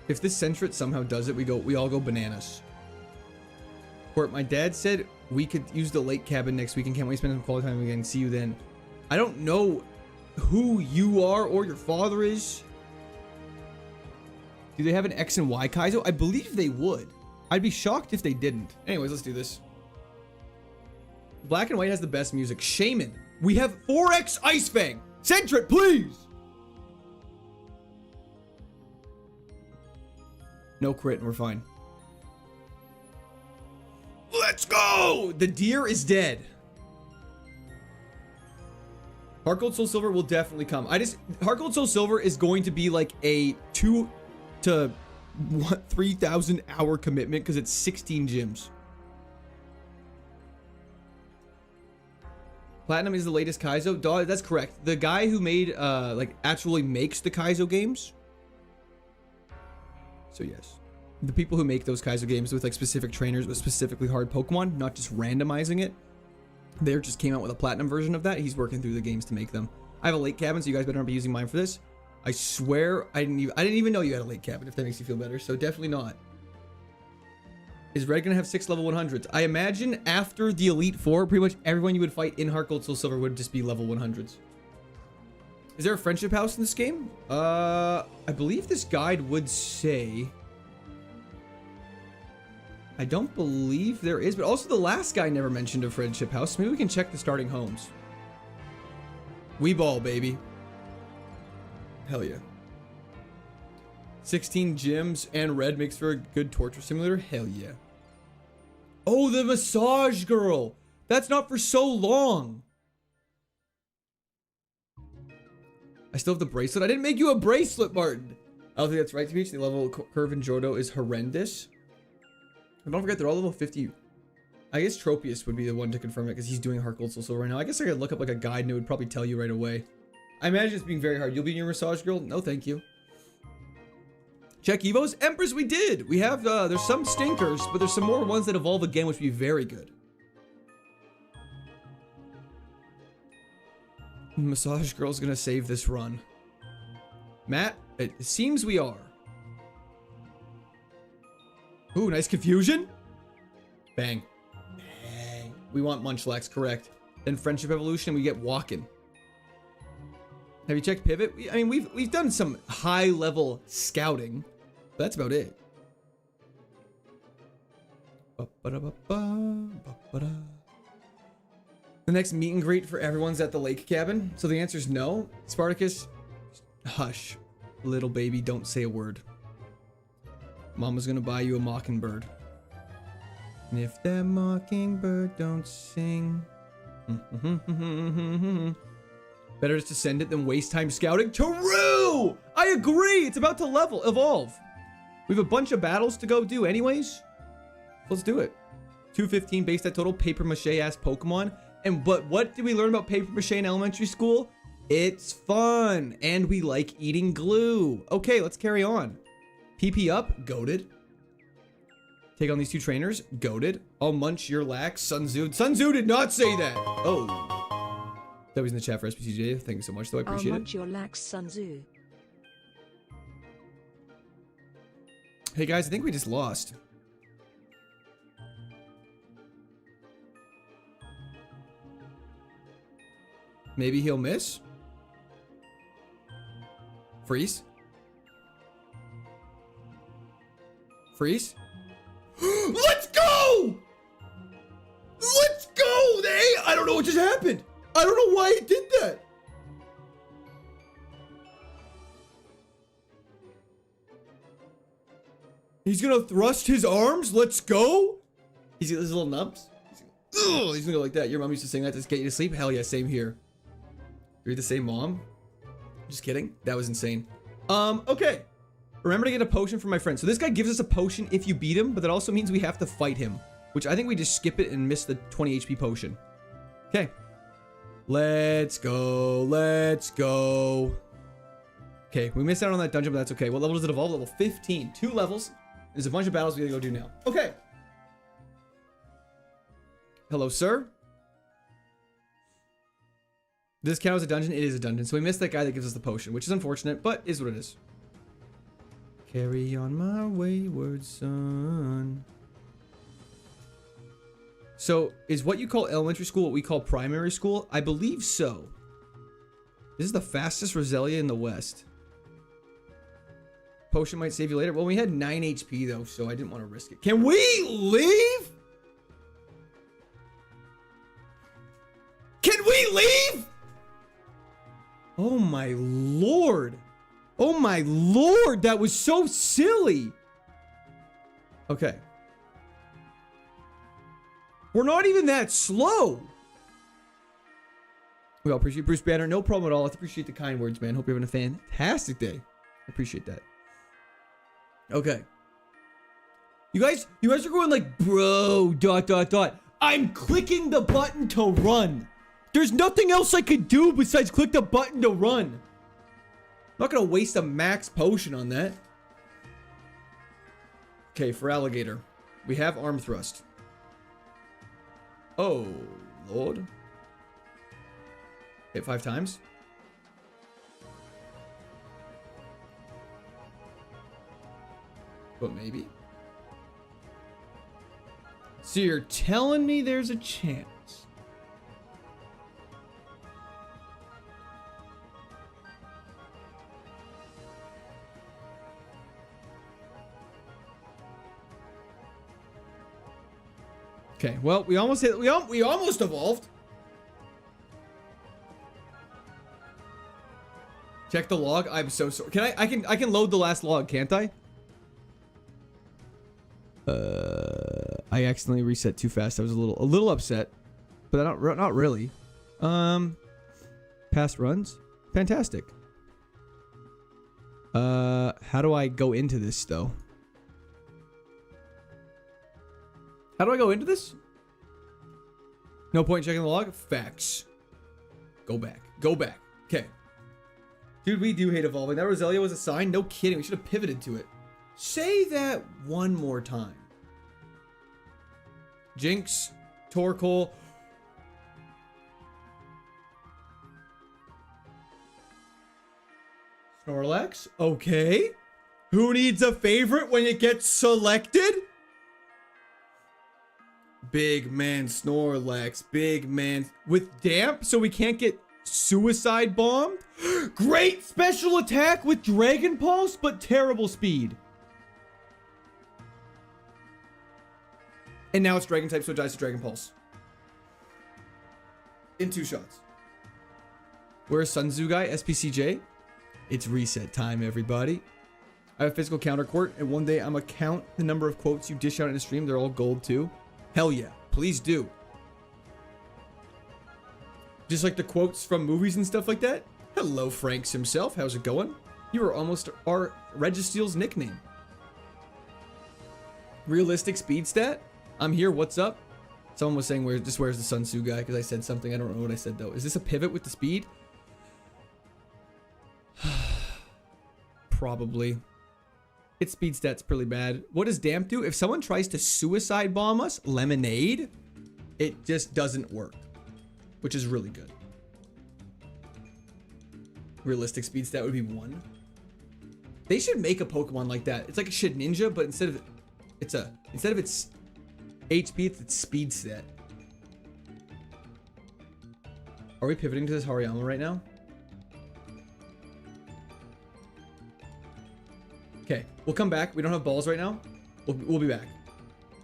Speaker 1: If this Sentret somehow does it, we all go bananas. Court, my dad said we could use the lake cabin next week and can't wait to spend some quality time again. See you then. I don't know who you are or your father is. Do they have an X and Y Kaizo? I believe they would. I'd be shocked if they didn't. Anyways, let's do this. Black and White has the best music. Shaman. We have 4X Ice Fang. Center it, please. No crit, and we're fine. Let's go! The deer is dead. Heart Gold Soul Silver will definitely come. Heart Gold Soul Silver is going to be like a 2 to 3,000 hour commitment because it's 16 gyms. Platinum is the latest Kaizo. Dog, that's correct. The guy who made like actually makes the Kaizo games. So yes, the people who make those Kaizo games with like specific trainers with specifically hard Pokemon, not just randomizing it. They just came out with a platinum version of that. He's working through the games to make them. I have a lake cabin, so you guys better not be using mine for this. I swear I didn't even know you had a lake cabin, if that makes you feel better. So definitely not. Is Red gonna have 6 level 100s? I imagine after the Elite Four, pretty much everyone you would fight in Heart Gold Soul Silver would just be level 100s. Is there a friendship house in this game? I believe this guide would say. I don't believe there is, but also the last guy never mentioned a friendship house. Maybe we can check the starting homes. Weeball, baby. Hell yeah. 16 gyms and red makes for a good torture simulator. Hell yeah. Oh, the massage girl. That's not for so long. I still have the bracelet. I didn't make you a bracelet, Martin. I don't think that's right to me. The level curve in Johto is horrendous. And don't forget, they're all level 50. I guess Tropius would be the one to confirm it because he's doing Heart Gold Soul Silver right now. I guess I could look up like a guide and it would probably tell you right away. I imagine it's being very hard. You'll be in your massage girl? No, thank you. Check Evos. Empress, we did. We have, there's some stinkers, but there's some more ones that evolve again, which would be very good. Massage girl's gonna save this run. Matt, it seems we are. Ooh, nice confusion. Bang. Bang. We want Munchlax, correct. Then Friendship Evolution, we get Walkin'. Have you checked Pivot? I mean, we've done some high level scouting. But that's about it. The next meet and greet for everyone's at the lake cabin. So the answer is no. Spartacus, hush. Little baby, don't say a word. Mama's gonna buy you a mockingbird. And if that mockingbird don't sing. Better just to send it than waste time scouting. True! I agree! It's about to evolve. We have a bunch of battles to go do anyways. Let's do it. 215 base that total paper mache ass Pokemon. But what did we learn about paper mache in elementary school? It's fun. And we like eating glue. Okay, let's carry on. PP up, goated. Take on these two trainers, goated. I'll munch your lax, Sun Tzu. Sun Tzu did not say that. Oh. That was in the chat for SPCJ. Thank you so much, though. I appreciate it.
Speaker 2: I'll munch your lax, Sun Tzu.
Speaker 1: Hey guys, I think we just lost. Maybe he'll miss. Freeze. Freeze. Let's go! Let's go! I don't know what just happened. I don't know why it did that. He's gonna thrust his arms. Let's go. He's got his little nubs. He's gonna go like that. Your mom used to sing that to get you to sleep. Hell yeah, same here. You're the same mom. Just kidding. That was insane. Okay. Remember to get a potion from my friend. So this guy gives us a potion if you beat him, but that also means we have to fight him, which I think we just skip it and miss the 20 HP potion. Okay. Let's go. Let's go. Okay, we missed out on that dungeon, but that's okay. What level does it evolve? Level 15. 2 levels. There's a bunch of battles we gotta go do now. Okay. Hello, sir. Does this count as a dungeon? It is a dungeon. So we missed that guy that gives us the potion, which is unfortunate, but is what it is. Carry on my wayward son. So is what you call elementary school what we call primary school? I believe so. This is the fastest Roselia in the West. Potion might save you later. Well, we had 9 HP though, so I didn't want to risk it. Can we leave? Can we leave? Oh my lord. Oh my lord, that was so silly. Okay. We're not even that slow. We all appreciate Bruce Banner. No problem at all. I appreciate the kind words, man. Hope you're having a fantastic day. I appreciate that. Okay. You guys are going like, bro, ... I'm clicking the button to run. There's nothing else I could do besides click the button to run. I'm not gonna waste a max potion on that. Okay, for alligator, we have arm thrust. Oh, Lord. Hit 5 times. But maybe. So you're telling me there's a chance. Okay, well, we almost hit, we almost evolved. Check the log. I'm so sorry. Can I can load the last log, can't I? I accidentally reset too fast. I was a little upset, but not really. Past runs, fantastic. How do I go into this though? How do I go into this? No point checking the log. Facts. Go back. Go back. Okay. Dude, we do hate evolving. That Roselia was a sign. No kidding. We should have pivoted to it. Say that one more time. Jinx, Torkoal. Snorlax. Okay. Who needs a favorite when it gets selected? Big man Snorlax. Big man with damp, so we can't get suicide bombed. Great special attack with Dragon Pulse, but terrible speed. And now it's Dragon type, so it dies to Dragon Pulse. In 2 shots. Where's Sun Tzu guy? SPCJ? It's reset time, everybody. I have a physical counter quote, and one day I'm gonna count the number of quotes you dish out in a stream. They're all gold too. Hell yeah, please do. Just like the quotes from movies and stuff like that. Hello, Franks himself. How's it going? You are almost our Registeel's nickname. Realistic speed stat? I'm here. What's up? Someone was saying, where's the Sun Tzu guy? Because I said something. I don't know what I said though. Is this a pivot with the speed? Probably. Its speed stat's pretty bad. What does damp do? If someone tries to suicide bomb us, lemonade, it just doesn't work, which is really good. Realistic speed stat would be 1. They should make a Pokemon like that. It's like a shit ninja, but instead of its HP, it's its speed stat. Are we pivoting to this Hariyama right now? Okay, we'll come back. We don't have balls right now. We'll be back.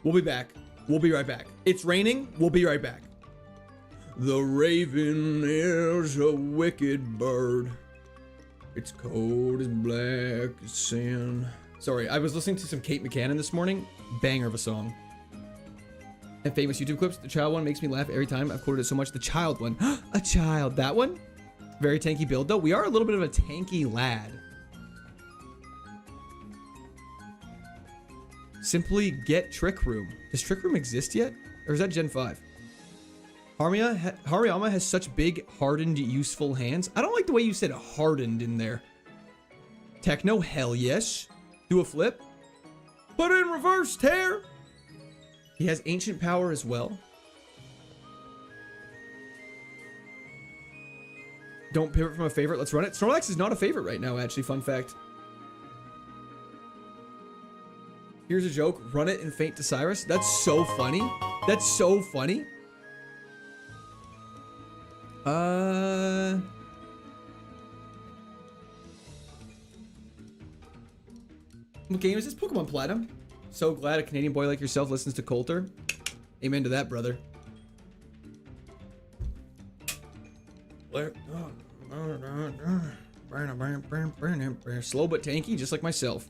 Speaker 1: We'll be back. We'll be right back. It's raining. We'll be right back. The raven is a wicked bird. It's cold as black as sin. Sorry, I was listening to some Kate McCannon this morning. Banger of a song. And famous YouTube clips. The child one makes me laugh every time. I've quoted it so much. The child one. A child. That one? Very tanky build though. We are a little bit of a tanky lad. Simply get Trick Room. Does Trick Room exist yet? Or is that Gen 5? Hariyama has such big, hardened, useful hands. I don't like the way you said hardened in there. Techno, hell yes. Do a flip. Put it in reverse, tear. He has ancient power as well. Don't pivot from a favorite. Let's run it. Snorlax is not a favorite right now, actually. Fun fact. Here's a joke. Run it and faint to Cyrus. That's so funny. That's so funny. What game is this? Pokemon Platinum. So glad a Canadian boy like yourself listens to Coulter. Amen to that, brother. Where? Oh, Slow but tanky, just like myself.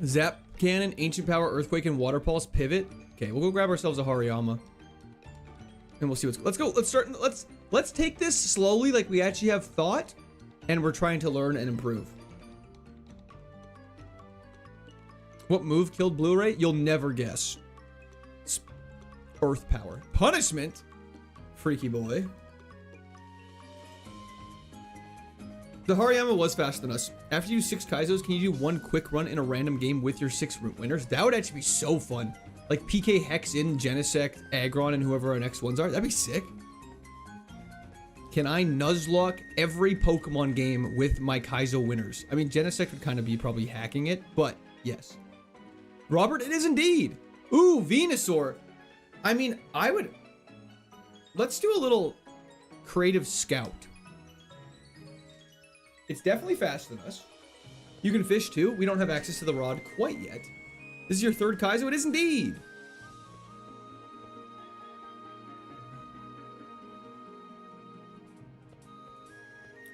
Speaker 1: Zap Cannon, Ancient Power, Earthquake, and Water Pulse, Pivot. Okay, we'll go grab ourselves a Hariyama. And we'll see what's... Let's go. Let's take this slowly, like we actually have thought. And we're trying to learn and improve. What move killed Blu-ray? You'll never guess. Earth Power. Punishment? Freaky boy. The Hariyama was faster than us. After you use 6 Kaizos, can you do one quick run in a random game with your 6 winners? That would actually be so fun. Like PK Hex in, Genesect, Aggron, and whoever our next ones are. That'd be sick. Can I Nuzlocke every Pokemon game with my Kaizo winners? I mean, Genesect would kind of be probably hacking it, but yes. Robert, it is indeed. Ooh, Venusaur. I mean, I would... Let's do a little creative scout. It's definitely faster than us. You can fish too. We don't have access to the rod quite yet. This is your 3rd Kaizo? It is indeed.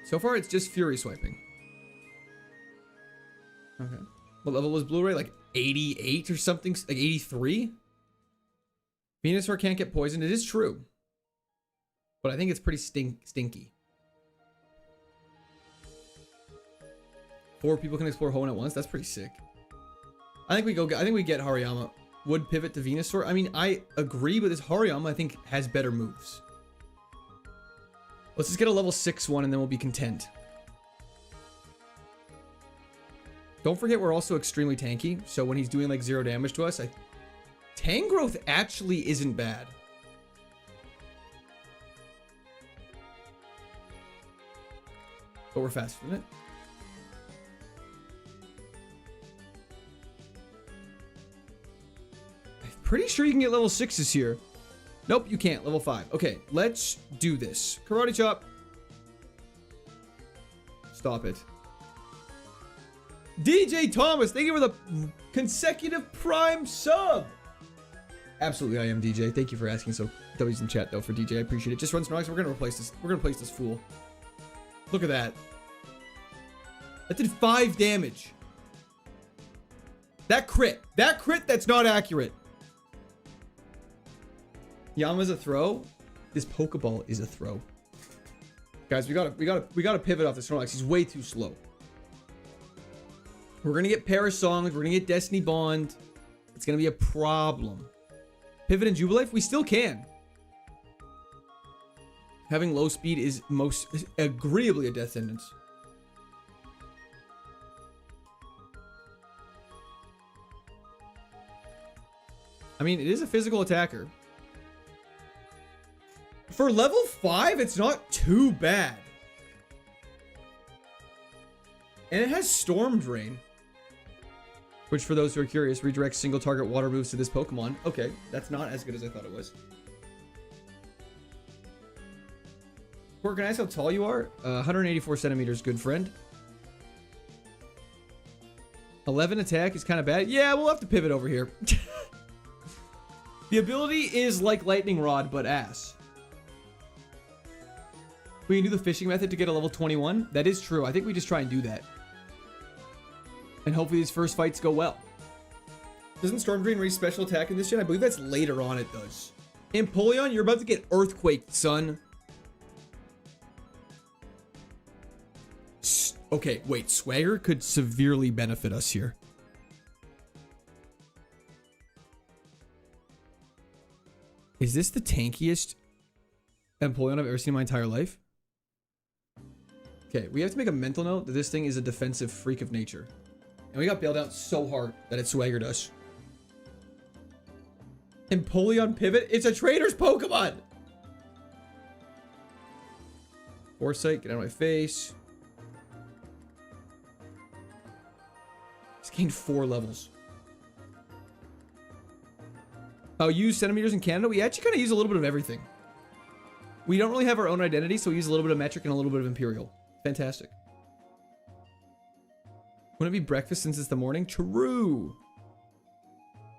Speaker 1: So far, it's just Fury Swiping. Okay. What level was Blu-ray? Like 88 or something? Like 83? Venusaur can't get poisoned. It is true. But I think it's pretty stinky. 4 people can explore Hoenn at once. That's pretty sick. I think we get Hariyama. Would pivot to Venusaur. I mean, I agree, but this Hariyama I think has better moves. Let's just get a level 6 one and then we'll be content. Don't forget we're also extremely tanky. So when he's doing like 0 damage to us, Tangrowth actually isn't bad. But we're faster than it. I'm pretty sure you can get level 6s here. Nope, you can't. Level 5. Okay, let's do this. Karate chop. Stop it. DJ Thomas, thank you for the consecutive prime sub. Absolutely, I am DJ. Thank you for asking. So W's in chat though for DJ. I appreciate it. Just run Snorlax. We're gonna replace this. We're gonna replace this fool. Look at that. That did 5 damage. That crit. That's not accurate. Yama's a throw. This Pokeball is a throw. Guys, we gotta pivot off the Snorlax. He's way too slow. We're gonna get Parasongs. We're gonna get Destiny Bond. It's gonna be a problem. Pivot and Jubilife, we still can. Having low speed is most agreeably a death sentence. I mean, it is a physical attacker. For level 5, it's not too bad. And it has Storm Drain. Which, for those who are curious, redirects single target water moves to this Pokemon. Okay, that's not as good as I thought it was. Recognize how tall you are? 184 centimeters, good friend. 11 attack is kind of bad. Yeah, we'll have to pivot over here. The ability is like Lightning Rod, but ass. We can do the fishing method to get a level 21. That is true. I think we just try and do that. And hopefully these first fights go well. Doesn't Storm Drain raise special attack in this gen? I believe that's later on it does. Empoleon, you're about to get earthquaked, son. Okay, wait. Swagger could severely benefit us here. Is this the tankiest Empoleon I've ever seen in my entire life? Okay, we have to make a mental note that this thing is a defensive freak of nature. And we got bailed out so hard that it swaggered us. Empoleon pivot? It's a trader's Pokemon! Foresight, get out of my face. It's gained 4 levels. Oh, use centimeters in Canada? We actually kind of use a little bit of everything. We don't really have our own identity, so we use a little bit of metric and a little bit of imperial. Fantastic. Wouldn't it be breakfast since it's the morning? True.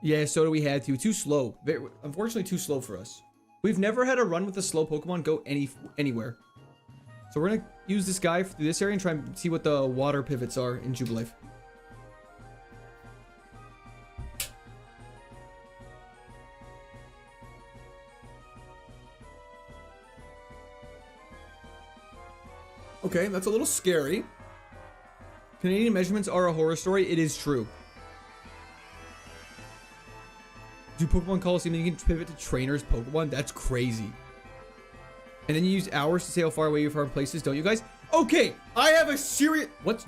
Speaker 1: Yeah, so do we had to. Too slow. Unfortunately, too slow for us. We've never had a run with a slow Pokemon go anywhere. So we're gonna use this guy through this area and try and see what the water pivots are in Jubilife. Okay, that's a little scary. Canadian measurements are a horror story. It is true. Do Pokemon Coliseum and you can pivot to trainers Pokemon? That's crazy. And then you use hours to say how far away you are from places, don't you guys? Okay, I have a serious... What's...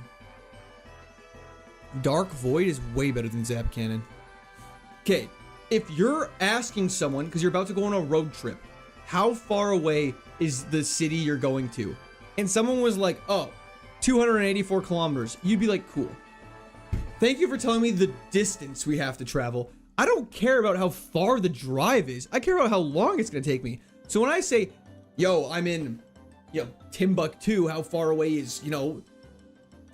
Speaker 1: Dark Void is way better than Zap Cannon. Okay, if you're asking someone, because you're about to go on a road trip, how far away is the city you're going to? And someone was like, oh, 284 kilometers. You'd be like, cool. Thank you for telling me the distance we have to travel. I don't care about how far the drive is. I care about how long it's going to take me. So when I say, yo, I'm in, Timbuktu, how far away is,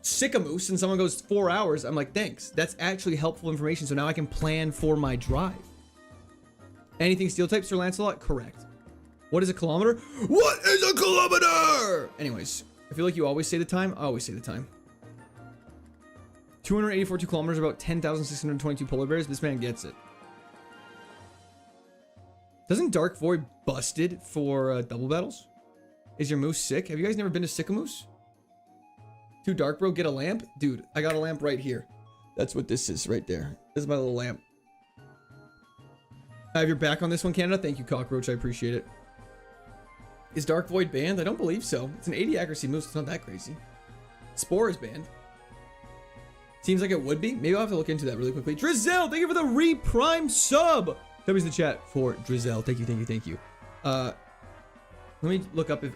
Speaker 1: Sycamoose, and someone goes 4 hours, I'm like, thanks. That's actually helpful information. So now I can plan for my drive. Anything steel type, Sir Lancelot? Correct. What is a kilometer? What is a kilometer? Anyways, I feel like you always say the time. I always say the time. 284 kilometers, about 10,622 polar bears. This man gets it. Doesn't Dark Void busted for double battles? Is your moose sick? Have you guys never been to Sycamoose? Two Dark Bro, get a lamp? Dude, I got a lamp right here. That's what this is right there. This is my little lamp. I have your back on this one, Canada. Thank you, Cockroach. I appreciate it. Is Dark Void banned? I don't believe so. It's an 80 accuracy moose. It's not that crazy. Spore is banned. Seems like it would be. Maybe I'll have to look into that really quickly. Drizzle, thank you for the re-prime sub. W's the chat for Drizzle. Thank you, thank you, thank you. Let me look up if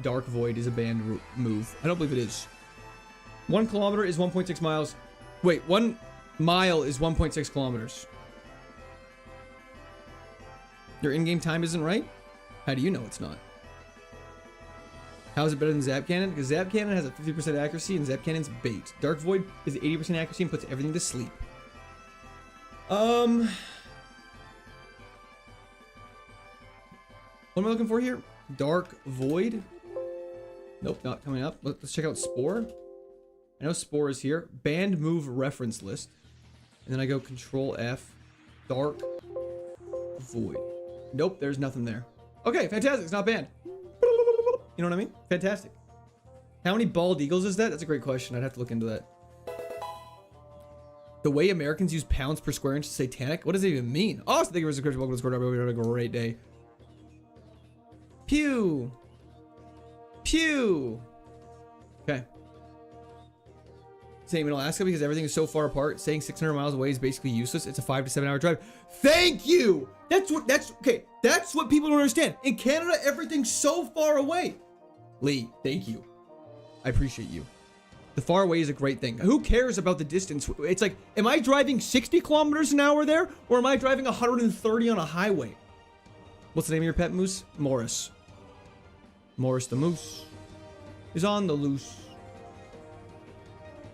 Speaker 1: Dark Void is a banned move. I don't believe it is. 1 kilometer is 1.6 miles. Wait, 1 mile is 1.6 kilometers. Your in-game time isn't right? How do you know it's not? How is it better than Zap Cannon? Because Zap Cannon has a 50% accuracy and Zap Cannon's bait. Dark Void is 80% accuracy and puts everything to sleep. What am I looking for here? Dark Void? Nope, not coming up. Let's check out Spore. I know Spore is here. Banned move reference list. And then I go Control F. Dark Void. Nope, there's nothing there. Okay, fantastic. It's not banned. You know what I mean? Fantastic. How many bald eagles is that? That's a great question. I'd have to look into that. The way Americans use pounds per square inch is satanic? What does it even mean? Oh, so thank you for the subscription. Welcome to Discord. We're having a great day. Pew. Pew. Okay. Same in Alaska because everything is so far apart. Staying 600 miles away is basically useless. It's a 5 to 7 hour drive. Thank you. That's what people don't understand. In Canada, everything's so far away. Lee, thank you. I appreciate you. The far away is a great thing. Who cares about the distance? It's like, am I driving 60 kilometers an hour there? Or am I driving 130 on a highway? What's the name of your pet moose? Morris. Morris the moose is on the loose.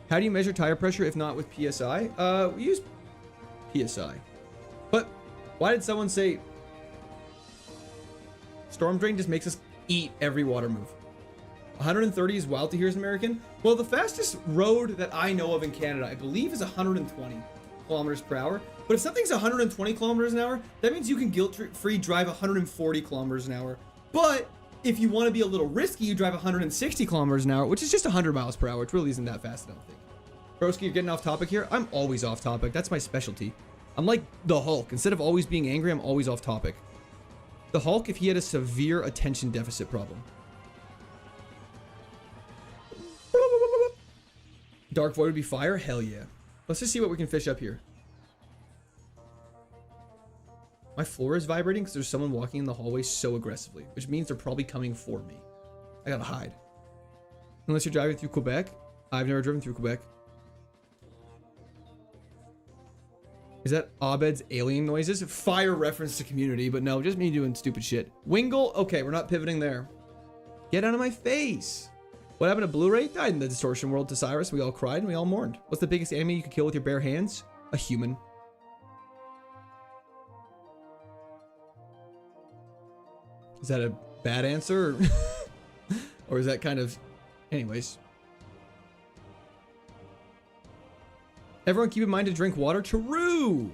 Speaker 1: How do you measure tire pressure if not with PSI? We use PSI. But why did someone say Storm Drain just makes us eat every water move? 130 is wild to hear as an American. Well, the fastest road that I know of in Canada, I believe, is 120 kilometers per hour. But if something's 120 kilometers an hour, that means you can guilt-free drive 140 kilometers an hour. But if you want to be a little risky, you drive 160 kilometers an hour, which is just 100 miles per hour. It really isn't that fast, I don't think. Broski, you're getting off topic here. I'm always off topic. That's my specialty. I'm like the Hulk. Instead of always being angry, I'm always off topic. The Hulk if he had a severe attention deficit problem. Dark Void would be fire? Hell yeah. Let's just see what we can fish up here. My floor is vibrating because there's someone walking in the hallway so aggressively, which means they're probably coming for me. I gotta hide. Unless you're driving through Quebec. I've never driven through Quebec. Is that Abed's alien noises? Fire reference to Community, but no, just me doing stupid shit. Wingle? Okay, we're not pivoting there. Get out of my face. What happened to Blu-ray? Died in the distortion world to Cyrus. We all cried and we all mourned. What's the biggest enemy you could kill with your bare hands? A human. Is that a bad answer? Or is that kind of... Anyways. Everyone keep in mind to drink water. True!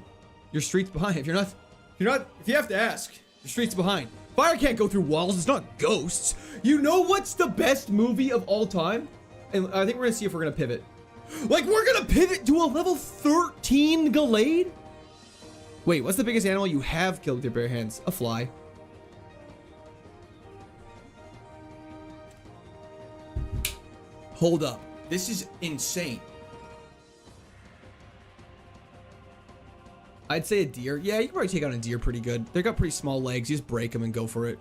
Speaker 1: Your street's behind. If you have to ask, your street's behind. Fire can't go through walls. It's not ghosts. You know what's the best movie of all time? And I think we're gonna see if we're gonna pivot. Like, we're gonna pivot to a level 13 Gallade? Wait, what's the biggest animal you have killed with your bare hands? A fly. Hold up. This is insane. I'd say a deer. Yeah, you can probably take out a deer pretty good. They've got pretty small legs. You just break them and go for it.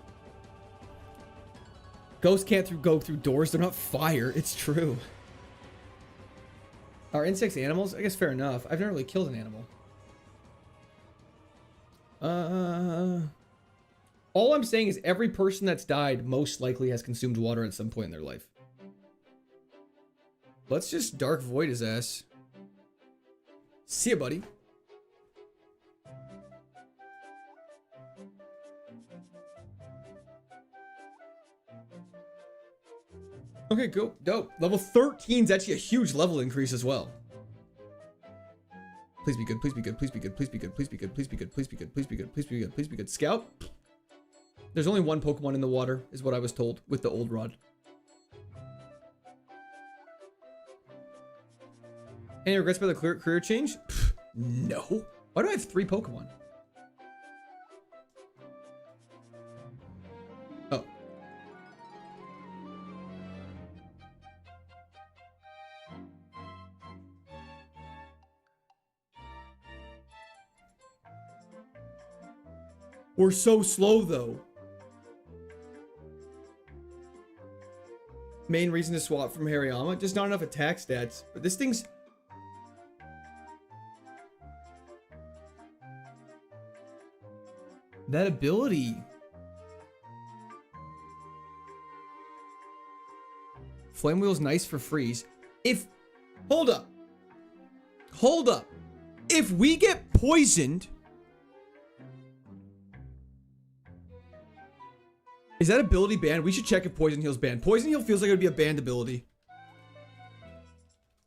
Speaker 1: Ghosts can't go through doors. They're not fire. It's true. Are insects animals? I guess fair enough. I've never really killed an animal. All I'm saying is every person that's died most likely has consumed water at some point in their life. Let's just Dark Void his ass. See ya, buddy. Okay, go. Dope. Level 13 is actually a huge level increase as well. Please be good. Please be good. Please be good. Please be good. Please be good. Please be good. Please be good. Please be good. Please be good. Please be good. Scout. There's only one Pokemon in the water, is what I was told with the old rod. Any regrets by the career change? Pfft, no. Why do I have 3 Pokemon? Oh. We're so slow, though. Main reason to swap from Hariyama? Just not enough attack stats. But this thing's... That ability. Flame Wheel's nice for freeze. If... Hold up. Hold up. If we get poisoned... Is that ability banned? We should check if Poison Heal's banned. Poison Heal feels like it would be a banned ability.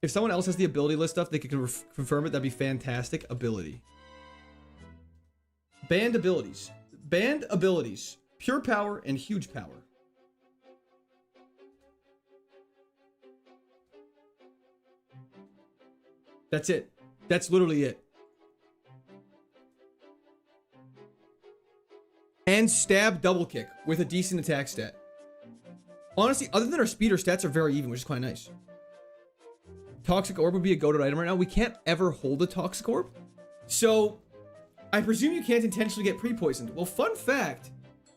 Speaker 1: If someone else has the ability list stuff, they could confirm it. That'd be fantastic. Ability. Banned abilities. Banned abilities. Pure power and huge power. That's it. That's literally it. And stab double kick with a decent attack stat. Honestly, other than our speed, our stats are very even, which is quite nice. Toxic Orb would be a goated item right now. We can't ever hold a Toxic Orb. So, I presume you can't intentionally get pre-poisoned. Well, fun fact,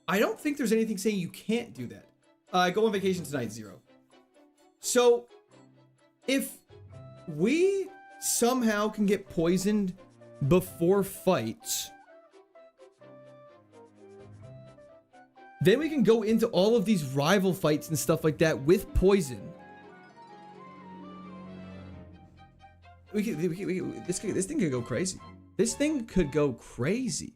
Speaker 1: I don't think there's anything saying you can't do that. I go on vacation tonight, 0. So, if we somehow can get poisoned before fights... Then we can go into all of these rival fights and stuff like that with poison. This thing could go crazy. This thing could go crazy.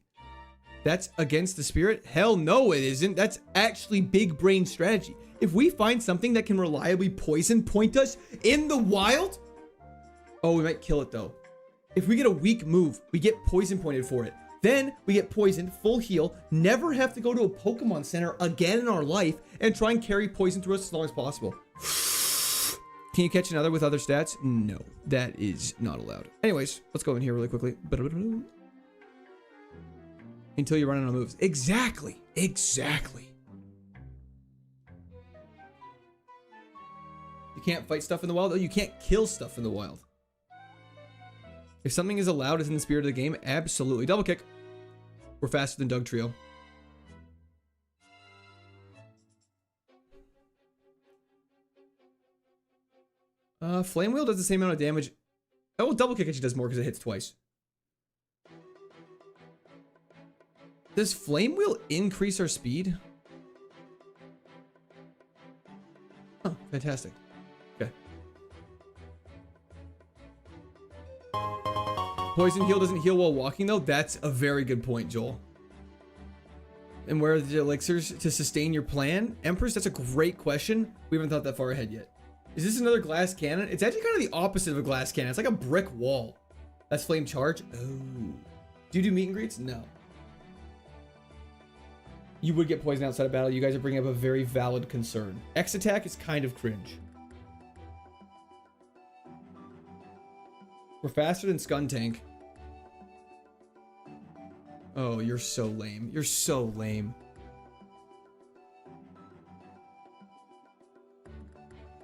Speaker 1: That's against the spirit? Hell no, it isn't. That's actually big brain strategy. If we find something that can reliably poison point us in the wild... Oh, we might kill it though. If we get a weak move, we get poison pointed for it. Then we get poisoned, full heal, never have to go to a Pokemon Center again in our life, and try and carry poison through us as long as possible. Can you catch another with other stats? No, that is not allowed. Anyways, let's go in here really quickly. Until you run out of moves. Exactly. Exactly. You can't fight stuff in the wild. Oh, you can't kill stuff in the wild. If something is allowed as in the spirit of the game, absolutely. Double kick. We're faster than Doug Trio. Flame Wheel does the same amount of damage. Oh, double kick actually does more because it hits twice. Does Flame Wheel increase our speed? Oh, fantastic. Okay. Poison Heal doesn't heal while walking, though? That's a very good point, Joel. And where are the elixirs to sustain your plan? Empress, that's a great question. We haven't thought that far ahead yet. Is this another glass cannon? It's actually kind of the opposite of a glass cannon. It's like a brick wall. That's flame charge. Oh. Do you do meet and greets? No. You would get poisoned outside of battle. You guys are bringing up a very valid concern. X attack is kind of cringe. We're faster than Scun Tank. Oh, you're so lame. You're so lame.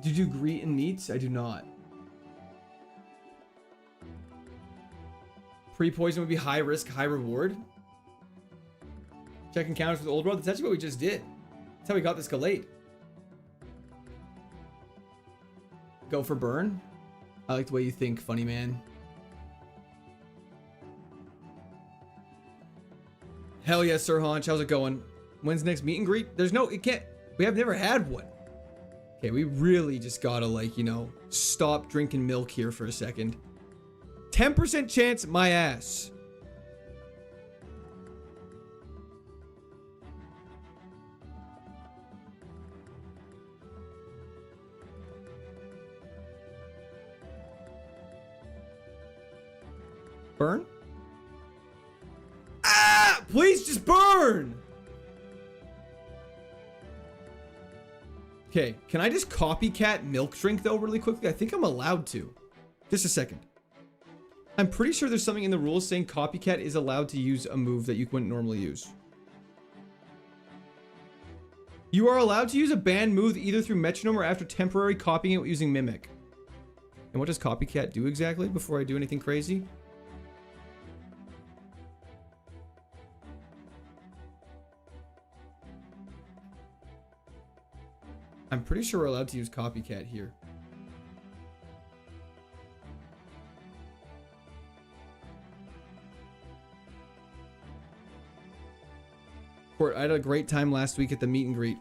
Speaker 1: Do you do greet and meets? I do not. Pre-poison would be high risk, high reward. Check encounters with old world. That's actually what we just did. That's how we got this Galate. Go for burn. I like the way you think, funny man. Hell yes, Sir Haunch. How's it going? When's the next meet and greet? There's no, it can't, we have never had one. Okay, we really just gotta, like, you know, stop drinking milk here for a second. 10% chance, my ass. Burn? Ah! Please just burn! Okay, can I just copycat milk drink though really quickly? I think I'm allowed to. Just a second. I'm pretty sure there's something in the rules saying copycat is allowed to use a move that you wouldn't normally use. You are allowed to use a banned move either through metronome or after temporary copying it using mimic. And what does copycat do exactly before I do anything crazy? I'm pretty sure we're allowed to use copycat here. I had a great time last week at the meet and greet.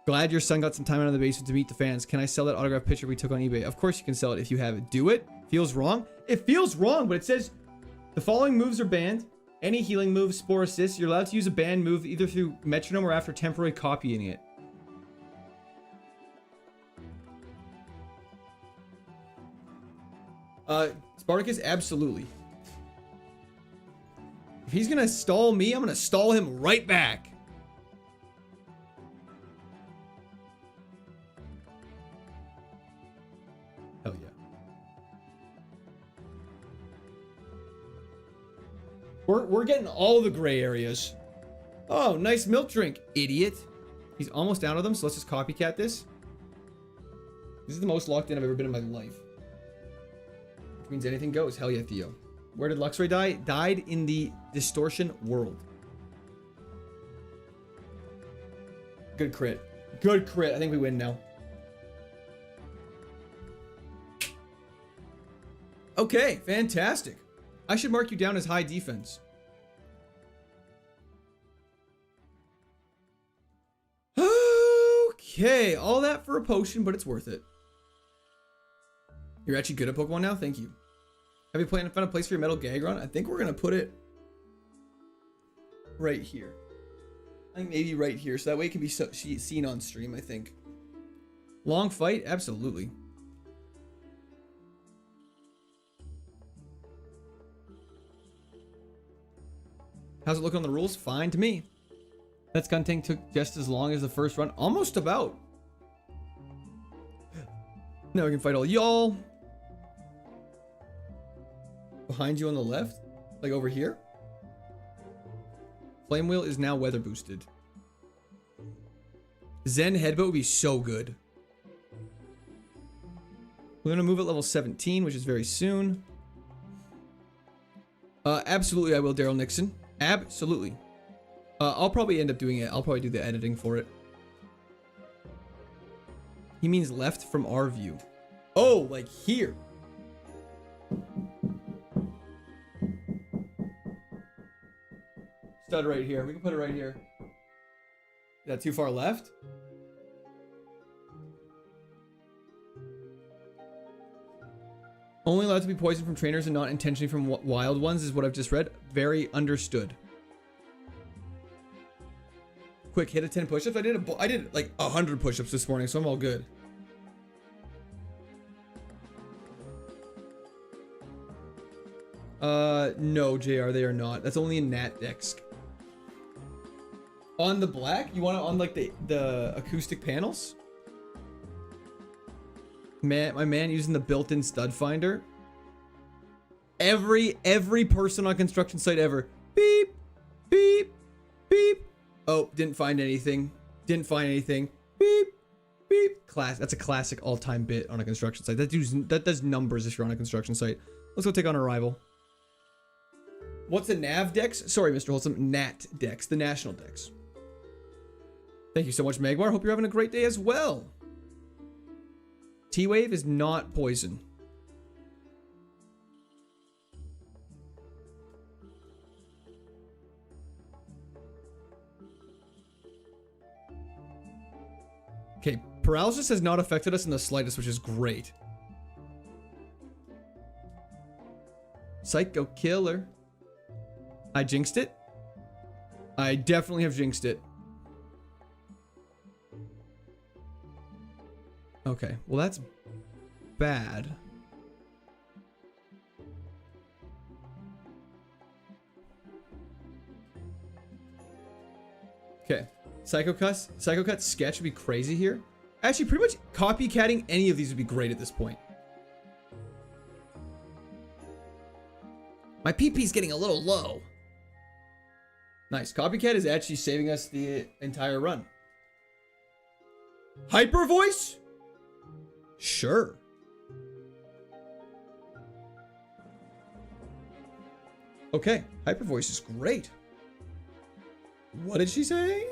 Speaker 1: Glad your son got some time out of the basement to meet the fans. Can I sell that autograph picture we took on eBay? Of course you can sell it if you have it. Do it. Feels wrong. It feels wrong, but it says the following moves are banned. Any healing move, spore assist. You're allowed to use a banned move either through metronome or after temporary copying it. Spartacus, absolutely. If he's gonna stall me, I'm gonna stall him right back. Hell yeah. We're getting all the gray areas. Oh, nice milk drink, idiot. He's almost out of them, so let's just copycat this. This is the most locked in I've ever been in my life. Which means anything goes. Hell yeah, Theo. Where did Luxray die? Died in the distortion world. Good crit. Good crit. I think we win now. Okay, fantastic. I should mark you down as high defense. Okay, all that for a potion, but it's worth it. You're actually good at Pokemon now? Thank you. Have you found a place for your metal Gagron? I think we're going to put it right here. I think maybe right here, so that way it can be seen on stream, I think. Long fight? Absolutely. How's it look on the rules? Fine to me. That Scun Tank took just as long as the first run. Almost about. Now we can fight all y'all. Behind you on the left? Like over here? Flame Wheel is now weather boosted. Zen Headbutt would be so good. We're going to move at level 17, which is very soon. Absolutely, I will, Daryl Nixon. Absolutely. I'll probably end up doing it. I'll probably do the editing for it. He means left from our view. Oh, like here. Stud right here. We can put it right here. Is that too far left? Only allowed to be poisoned from trainers and not intentionally from wild ones is what I've just read. Very understood. Quick, hit a 10 push-ups. I did like 100 push-ups this morning, so I'm all good. No, JR, they are not. That's only in Nat decks. On the black? You want it on like the acoustic panels? Man, my man using the built-in stud finder. Every person on construction site ever. Beep, beep, beep. Oh, didn't find anything. Didn't find anything. Beep, beep. That's a classic all-time bit on a construction site. That does numbers if you're on a construction site. Let's go take on a rival. What's the nav dex? Sorry, Mr. Wholesome. Nat dex, the national dex. Thank you so much, Magmar. Hope you're having a great day as well. T-Wave is not poison. Okay, paralysis has not affected us in the slightest, which is great. Psycho killer. I jinxed it. I definitely have jinxed it. Okay, well that's bad. Okay, Psycho Cut sketch would be crazy here. Actually, pretty much copycatting any of these would be great at this point. My PP's getting a little low. Nice, copycat is actually saving us the entire run. Hyper voice? Sure. Okay, hyper voice is great. What did she say?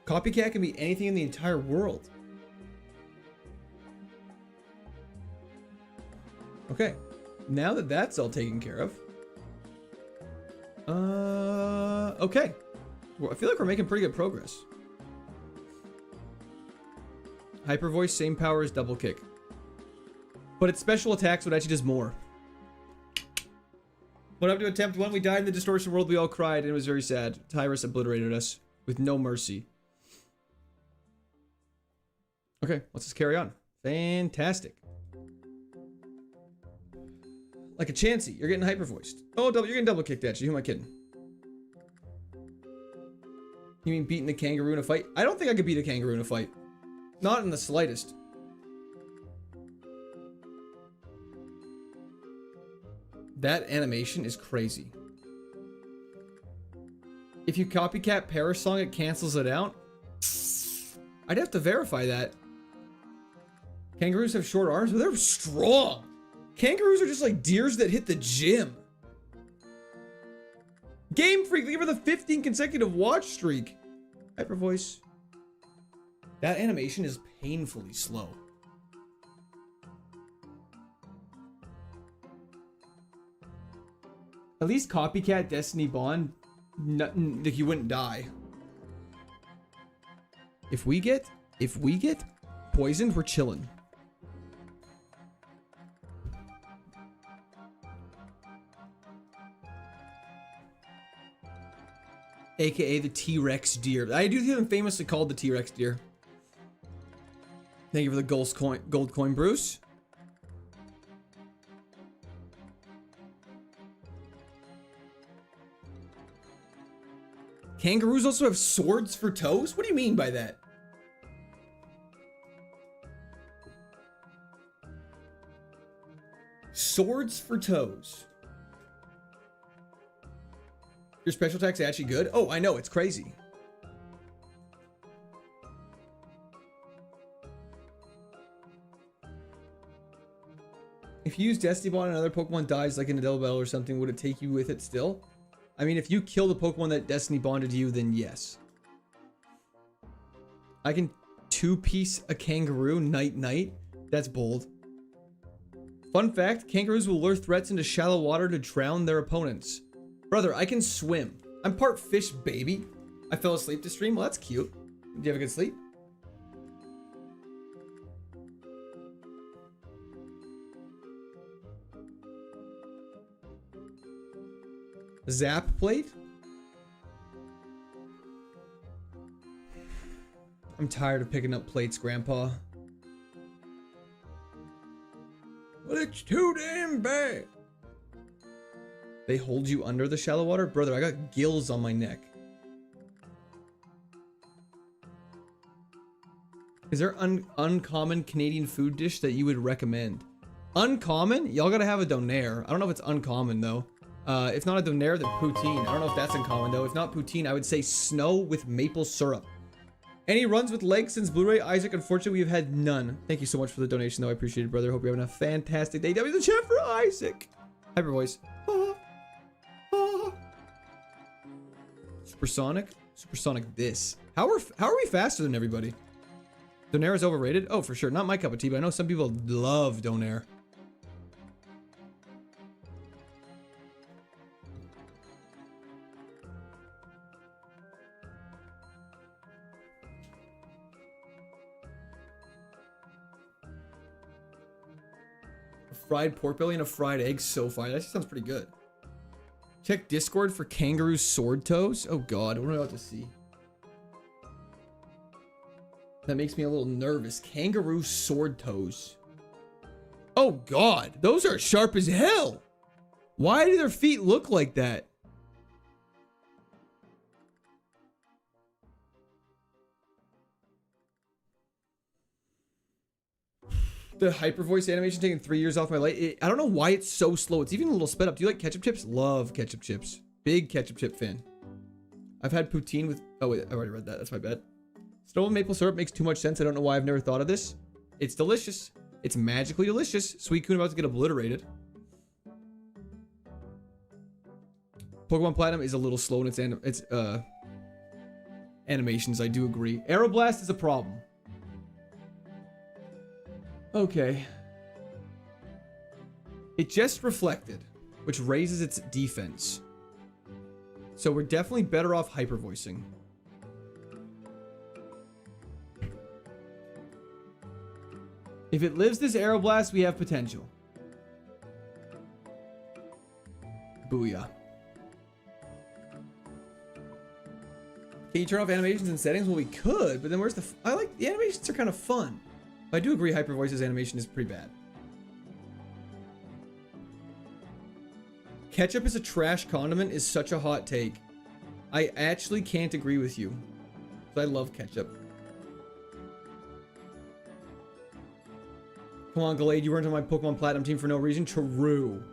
Speaker 1: Copycat can be anything in the entire world. Okay, now that that's all taken care of. Okay. Well, I feel like we're making pretty good progress. Hyper voice, same power as double kick. But its special attacks would actually does more. What up to attempt 1? We died in the distortion world, we all cried, and it was very sad. Tyrus obliterated us with no mercy. Okay, let's just carry on. Fantastic. Like a Chansey, you're getting hyper voiced. Oh, you're getting double kicked actually. Who am I kidding? You mean beating a kangaroo in a fight? I don't think I could beat a kangaroo in a fight. Not in the slightest. That animation is crazy. If you copycat Parasong, it cancels it out. I'd have to verify that. Kangaroos have short arms, but they're strong. Kangaroos are just like deers that hit the gym. Game Freak, looking for the 15 consecutive watch streak. Hyper voice. That animation is painfully slow. At least copycat Destiny Bond, like you wouldn't die. If we get poisoned, we're chilling. AKA the T-Rex deer. I do hear them famously called the T-Rex deer. Thank you for the gold coin, Bruce. Kangaroos also have swords for toes? What do you mean by that? Swords for toes. Your special attack's actually good? Oh, I know, it's crazy. If you use Destiny Bond and another Pokemon dies like in a double battle or something, would it take you with it still? I mean, if you kill the Pokemon that Destiny bonded you, then yes. I can two-piece a kangaroo night. That's bold. Fun fact, kangaroos will lure threats into shallow water to drown their opponents. Brother, I can swim. I'm part fish, baby. I fell asleep to stream. Well, that's cute. Did you have a good sleep? Zap plate? I'm tired of picking up plates, Grandpa. Well, it's too damn bad. They hold you under the shallow water? Brother, I got gills on my neck. Is there uncommon Canadian food dish that you would recommend? Uncommon? Y'all gotta have a donair. I don't know if it's uncommon though. If not a donair, then poutine. I don't know if that's uncommon though. If not poutine, I would say snow with maple syrup. Any runs with legs since Blu-ray? Isaac, unfortunately, we've had none. Thank you so much for the donation though. I appreciate it, brother. Hope you're having a fantastic day. W the chat for Isaac. Hyper voice. Supersonic? Supersonic this. How are we faster than everybody? Donair is overrated? Oh, for sure. Not my cup of tea, but I know some people love Donair. A fried pork belly and a fried egg, so fire. That sounds pretty good. Check Discord for kangaroo sword toes. Oh god, what am I about to see? That makes me a little nervous. Kangaroo sword toes. Oh god, those are sharp as hell. Why do their feet look like that? The hyper voice animation taking 3 years off my life. I don't know why it's so slow. It's even a little sped up. Do you like ketchup chips? Love ketchup chips. Big ketchup chip fan. I've had poutine with... Oh wait, I already read that. That's my bad. Snow with maple syrup makes too much sense. I don't know why I've never thought of this. It's delicious. It's magically delicious. Sweet Coon about to get obliterated. Pokemon Platinum is a little slow in its animations. I do agree. Aeroblast is a problem. Okay. It just reflected, which raises its defense. So we're definitely better off hyper voicing. If it lives this Aeroblast, we have potential. Booyah. Can you turn off animations and settings? Well, we could, but then where's the... the animations are kind of fun. But I do agree Hyper Voice's animation is pretty bad. Ketchup is a trash condiment is such a hot take. I actually can't agree with you. I love ketchup. Come on, Gallade, you weren't on my Pokemon Platinum team for no reason. True.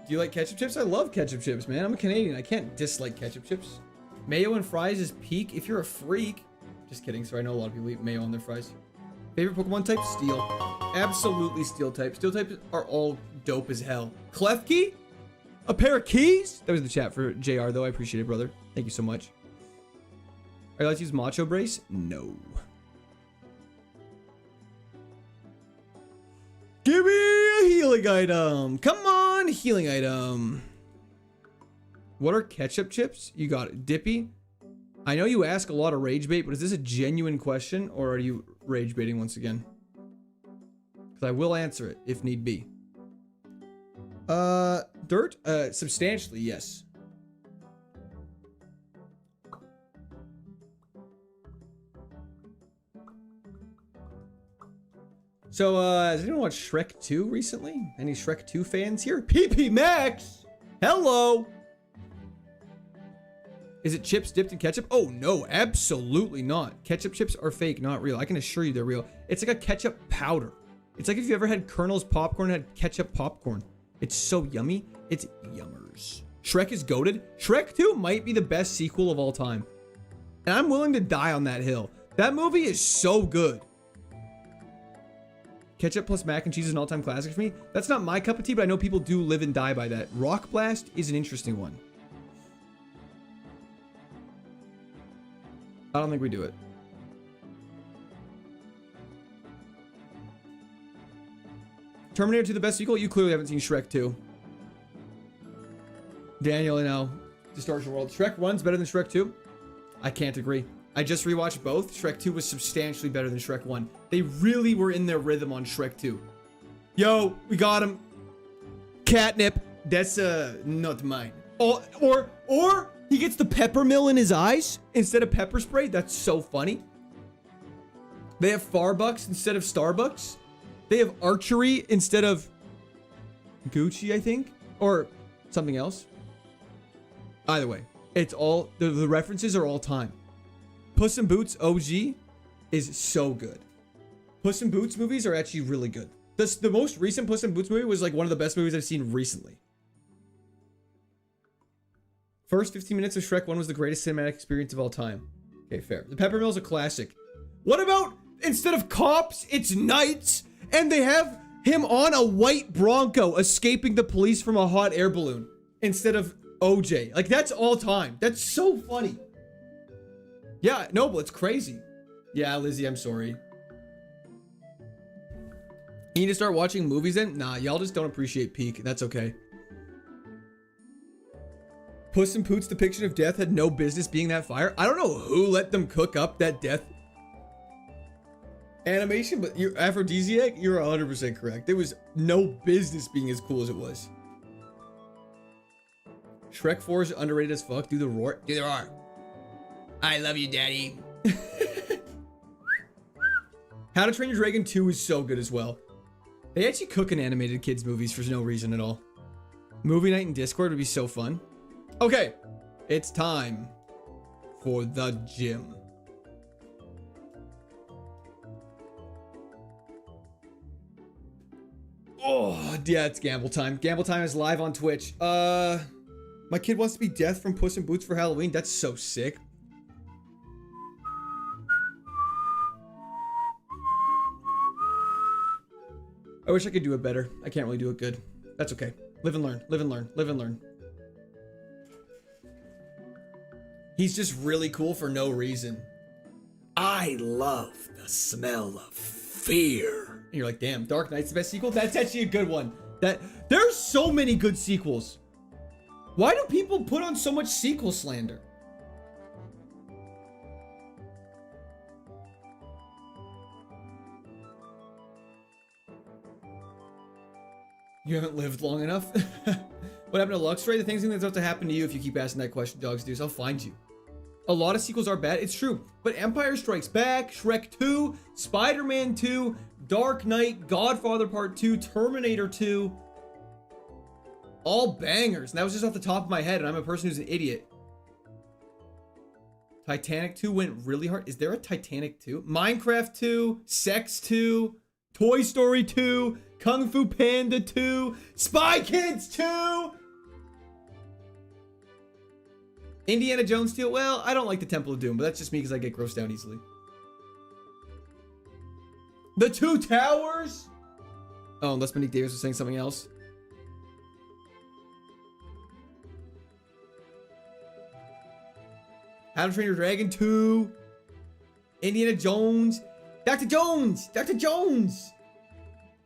Speaker 1: Do you like ketchup chips? I love ketchup chips, man. I'm a Canadian. I can't dislike ketchup chips. Mayo and fries is peak if you're a freak. Just kidding. Sorry, I know a lot of people eat mayo on their fries. Favorite Pokemon type? Steel. Absolutely steel type. Steel types are all dope as hell. Klefki? A pair of keys? That was the chat for JR, though. I appreciate it, brother. Thank you so much. Are you allowed to use Macho Brace? No. Give me a healing item. Come on, healing item. What are ketchup chips? You got it. Dippy? I know you ask a lot of rage bait, but is this a genuine question or are you rage baiting once again? Because I will answer it if need be. Dirt? Substantially, yes. So, has anyone watched Shrek 2 recently? Any Shrek 2 fans here? PP Max! Hello! Is it chips dipped in ketchup? Oh, no, absolutely not. Ketchup chips are fake, not real. I can assure you they're real. It's like a ketchup powder. It's like if you ever had Colonel's popcorn and had ketchup popcorn. It's so yummy. It's yummers. Shrek is goated. Shrek 2 might be the best sequel of all time. And I'm willing to die on that hill. That movie is so good. Ketchup plus mac and cheese is an all-time classic for me. That's not my cup of tea, but I know people do live and die by that. Rock Blast is an interesting one. I don't think we do it. Terminator 2 the best sequel? You clearly haven't seen Shrek 2. Daniel, I know. Distortion World. Shrek 1's better than Shrek 2? I can't agree. I just rewatched both. Shrek 2 was substantially better than Shrek 1. They really were in their rhythm on Shrek 2. Yo, we got him. Catnip. That's not mine. Or he gets the pepper mill in his eyes instead of pepper spray. That's so funny. They have Farbucks instead of Starbucks. They have archery instead of Gucci, I think, or something else. Either way, it's all the references are all time. Puss in Boots OG is so good. Puss in Boots movies are actually really good. The most recent Puss in Boots movie was like one of the best movies I've seen recently. First 15 minutes of Shrek 1 was the greatest cinematic experience of all time. Okay, fair. The Pepper Mill's a classic. What about instead of cops, it's knights, and they have him on a white Bronco escaping the police from a hot air balloon instead of OJ? Like, that's all time. That's so funny. Yeah, Noble, it's crazy. Yeah, Lizzie, I'm sorry. You need to start watching movies then? Nah, y'all just don't appreciate Peak. That's okay. Puss in Boots' depiction of death had no business being that fire. I don't know who let them cook up that death animation, but your aphrodisiac, you're 100% correct. There was no business being as cool as it was. Shrek 4 is underrated as fuck. Do the roar. Do the roar. I love you, daddy. How to Train Your Dragon 2 is so good as well. They actually cook in animated kids movies for no reason at all. Movie night in Discord would be so fun. Okay, it's time for the gym. Oh, yeah, it's Gamble Time. Gamble Time is live on Twitch. My kid wants to be Death from Puss in Boots for Halloween. That's so sick. I wish I could do it better. I can't really do it good. That's okay. Live and learn. Live and learn. Live and learn. He's just really cool for no reason. I love the smell of fear. And you're like, damn, Dark Knight's the best sequel? That's actually a good one. There's so many good sequels. Why do people put on so much sequel slander? You haven't lived long enough? What happened to Luxray? The thing's that's about to happen to you if you keep asking that question, Dogs Deuce. I'll find you. A lot of sequels are bad. It's true. But Empire Strikes Back, Shrek 2, Spider-Man 2, Dark Knight, Godfather Part 2, Terminator 2. All bangers. And that was just off the top of my head, and I'm a person who's an idiot. Titanic 2 went really hard. Is there a Titanic 2? Minecraft 2, Sex 2, Toy Story 2, Kung Fu Panda 2, Spy Kids 2! Indiana Jones 2? Well, I don't like the Temple of Doom, but that's just me because I get grossed out easily. The Two Towers? Oh, unless Monique Davis was saying something else. How to Train Your Dragon 2. Indiana Jones. Dr. Jones! Dr. Jones!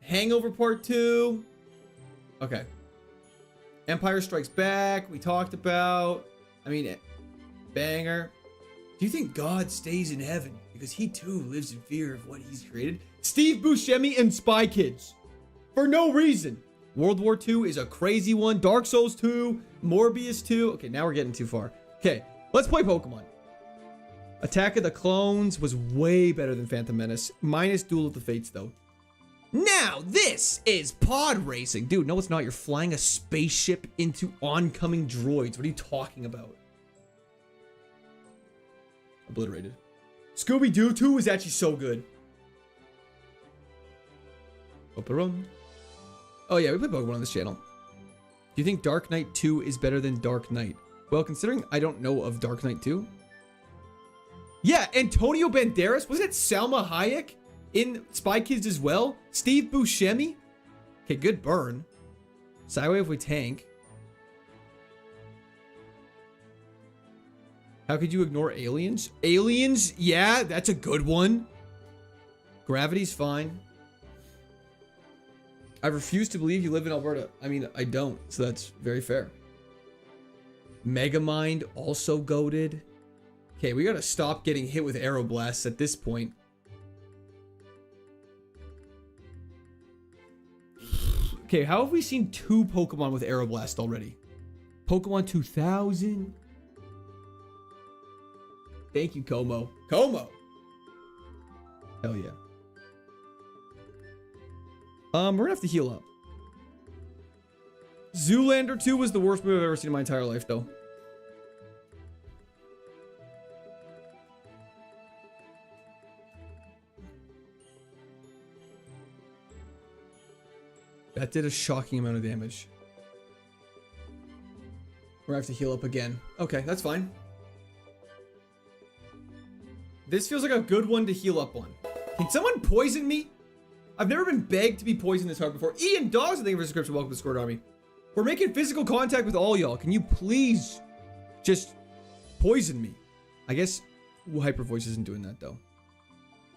Speaker 1: Hangover Part 2. Okay. Empire Strikes Back, we talked about. I mean, banger. Do you think God stays in heaven? Because he too lives in fear of what he's created. Steve Buscemi and Spy Kids. For no reason. World War II is a crazy one. Dark Souls 2. Morbius 2. Okay, now we're getting too far. Okay, let's play Pokemon. Attack of the Clones was way better than Phantom Menace. Minus Duel of the Fates, though. Now, this is pod racing. Dude, no, it's not. You're flying a spaceship into oncoming droids. What are you talking about? Obliterated. Scooby-Doo 2 is actually so good. Oh, yeah, we play Pokemon on this channel. Do you think Dark Knight 2 is better than Dark Knight? Well, considering I don't know of Dark Knight 2. Yeah, Antonio Banderas. Was it Salma Hayek in Spy Kids as well? Steve Buscemi? Okay, good burn. Sideway if we tank. How could you ignore aliens? Aliens? Yeah, that's a good one. Gravity's fine. I refuse to believe you live in Alberta. I mean, I don't, so that's very fair. Megamind also goated. Okay, we gotta stop getting hit with Aeroblasts at this point. Okay, how have we seen 2 Pokemon with Aeroblast already? Pokemon 2000. Thank you, Como. Como! Hell yeah. We're gonna have to heal up. Zoolander 2 was the worst movie I've ever seen in my entire life, though. That did a shocking amount of damage. We're gonna have to heal up again. Okay, that's fine. This feels like a good one to heal up on. Can someone poison me? I've never been begged to be poisoned this hard before. Ian Dogs, thank you for the subscription. Welcome to the Discord Army. We're making physical contact with all y'all. Can you please just poison me? I guess Hyper Voice isn't doing that, though.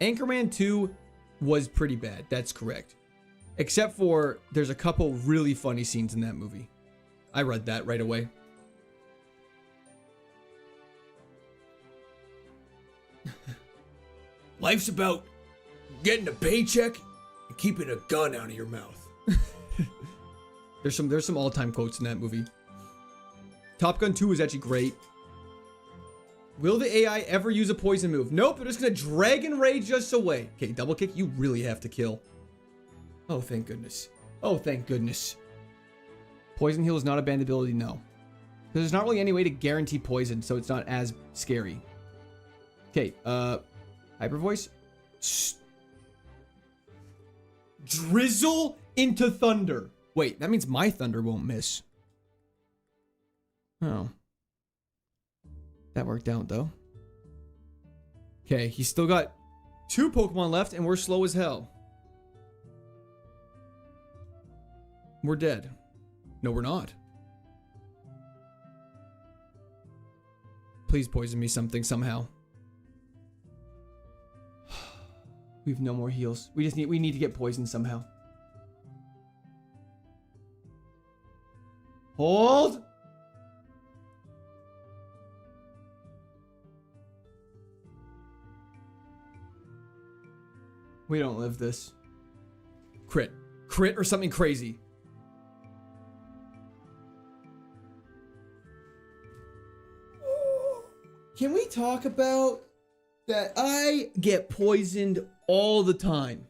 Speaker 1: Anchorman 2 was pretty bad. That's correct. Except for there's a couple really funny scenes in that movie. I read that right away. Life's about getting a paycheck and keeping a gun out of your mouth. There's some all-time quotes in that movie. Top Gun 2 is actually great. Will the AI ever use a poison move? Nope, they're just gonna Dragon Rage us away. Okay, double kick, you really have to kill. Oh, thank goodness. Oh, thank goodness. Poison heal is not a banned ability, no. There's not really any way to guarantee poison, so it's not as scary. Okay, Hyper Voice. Drizzle into thunder. Wait, that means my thunder won't miss. Oh. That worked out, though. Okay, he's still got 2 Pokemon left, and we're slow as hell. We're dead. No, we're not. Please poison me something somehow. We have no more heals. We need to get poisoned somehow. Hold. We don't live this. Crit. Crit or something crazy. Can we talk about that? I get poisoned all the time.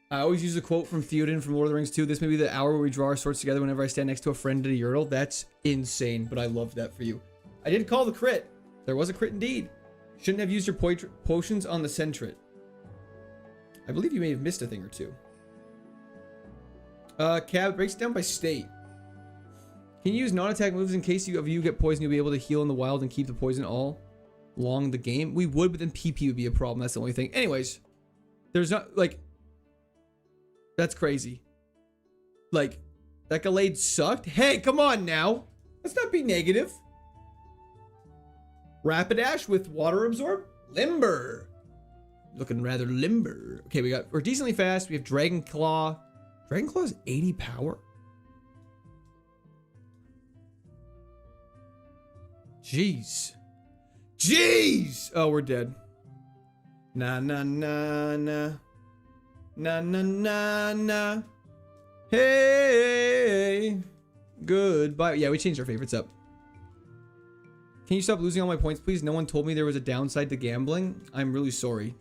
Speaker 1: I always use a quote from Theoden from Lord of the Rings 2. This may be the hour where we draw our swords together whenever I stand next to a friend at a Ural. That's insane, but I love that for you. I did call the crit. There was a crit indeed. Shouldn't have used your potions on the Sentret. I believe you may have missed a thing or two. Cab breaks it down by state. Can you use non-attack moves in case you get poisoned? You'll be able to heal in the wild and keep the poison all along the game. We would, but then PP would be a problem. That's the only thing. Anyways, there's not like that's crazy. Like that Gallade sucked. Hey, come on now. Let's not be negative. Rapidash with water absorb. Limber. Looking rather limber. Okay, we're decently fast. We have Dragon Claw. Dragon Claw is 80 power. Jeez. Jeez! Oh, we're dead. Na na na na. Na na na na. Hey! Goodbye. Yeah, we changed our favorites up. Can you stop losing all my points, please? No one told me there was a downside to gambling. I'm really sorry.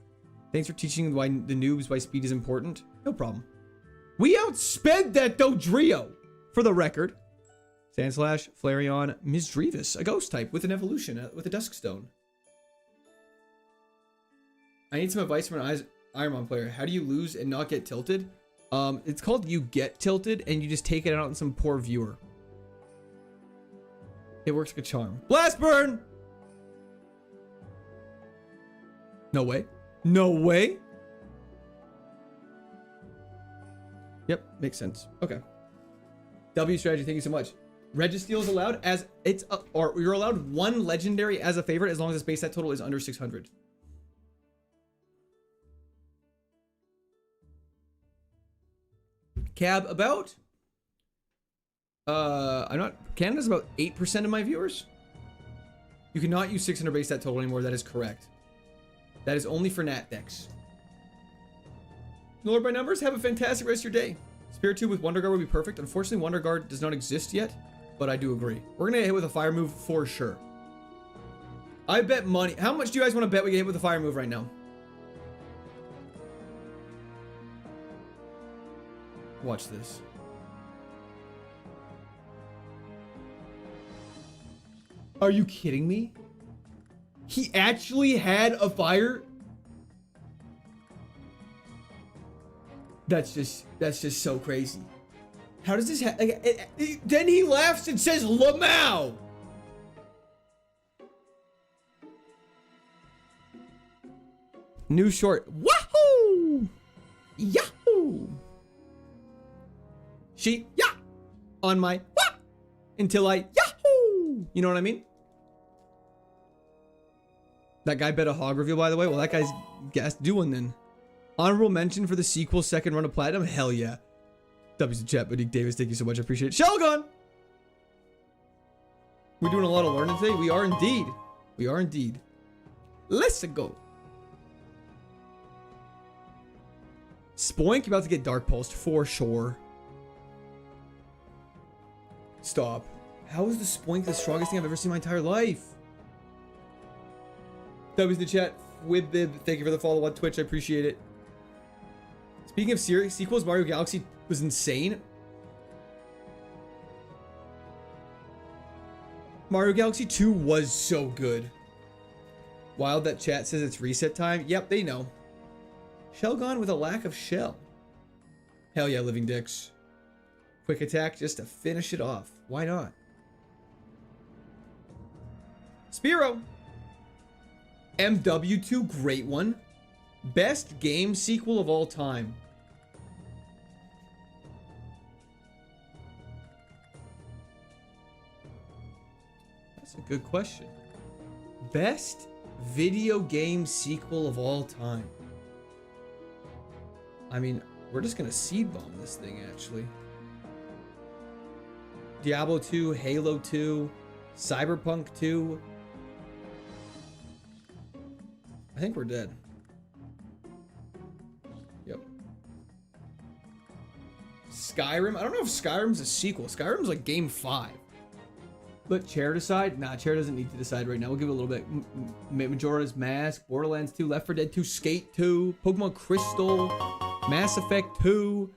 Speaker 1: Thanks for teaching why the noobs why speed is important. No problem. We outsped that Dodrio, for the record. Sandslash, Flareon, Misdreavus, a ghost type with an evolution, with a Duskstone. I need some advice from an Ironmon player. How do you lose and not get tilted? It's called you get tilted, and you just take it out on some poor viewer. It works like a charm. Blast burn! No way. No way. Yep, makes sense. Okay. W strategy, thank you so much. Registeel is allowed as it's or you're allowed 1 legendary as a favorite as long as the space set total is under 600. Cab about Canada's about 8% of my viewers. You cannot use 600 base set total anymore. That is correct. That is only for Nat decks. Lord by numbers, have a fantastic rest of your day. Spirit 2 with Wonder Guard would be perfect. Unfortunately, Wonder Guard does not exist yet, but I do agree. We're gonna get hit with a fire move for sure. I bet money. How much do you guys want to bet we get hit with a fire move right now? Watch this. Are you kidding me? He actually had a fire? That's just so crazy. How does this happen? Then he laughs and says, Lamau! New short. Wahoo! Yahoo! She, yeah! On my, wah! Until I, yahoo! You know what I mean? That guy bet a hog reveal, by the way. Well, that guy's guess doing then. Honorable mention for the sequel, second run of platinum. Hell yeah. W's in chat, Monique Davis. Thank you so much. I appreciate it. Shelgon! We're doing a lot of learning today. We are indeed. We are indeed. Let's go. Spoink, you're about to get Dark Pulsed for sure. Stop. How is the Spoink the strongest thing I've ever seen in my entire life? W's in the chat. Wibbib, thank you for the follow on Twitch. I appreciate it. Speaking of series sequels, Mario Galaxy was insane. Mario Galaxy 2 was so good. Wild that chat says it's reset time. Yep, they know. Shelgon with a lack of shell. Hell yeah, Living Dicks. Quick attack just to finish it off. Why not? Spiro. MW2, great one. Best game sequel of all time. That's a good question. Best video game sequel of all time. I mean, we're just gonna seed bomb this thing actually. Diablo 2, Halo 2, Cyberpunk 2. I think we're dead. Yep. Skyrim. I don't know if Skyrim's a sequel. Skyrim's like game 5. Let Chair decide. Nah, Chair doesn't need to decide right now. We'll give it a little bit. Majora's Mask, Borderlands 2, Left 4 Dead 2, Skate 2, Pokemon Crystal, Mass Effect 2,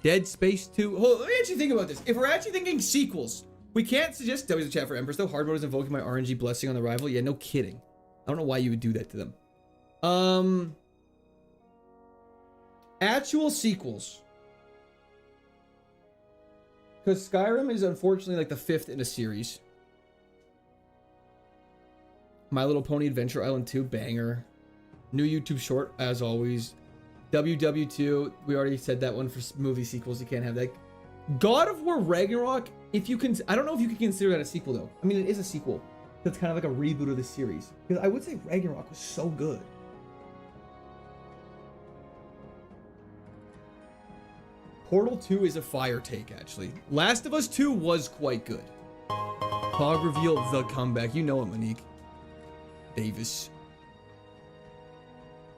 Speaker 1: Dead Space 2. Hold on, let me actually think about this. If we're actually thinking sequels, we can't suggest W's in chat for Empress though. Hard mode is invoking my RNG blessing on the rival. Yeah, no kidding. I don't know why you would do that to them. Actual sequels. Because Skyrim is unfortunately like the 5th in a series. My Little Pony Adventure Island 2, banger. New YouTube short, as always. WW2, we already said that one for movie sequels. You can't have that. God of War Ragnarok, if you can, I don't know if you can consider that a sequel though. I mean, it is a sequel. That's kind of like a reboot of the series. Because I would say Ragnarok was so good. Portal 2 is a fire take, actually. Last of Us 2 was quite good. Pog reveal, the comeback. You know it, Monique Davis.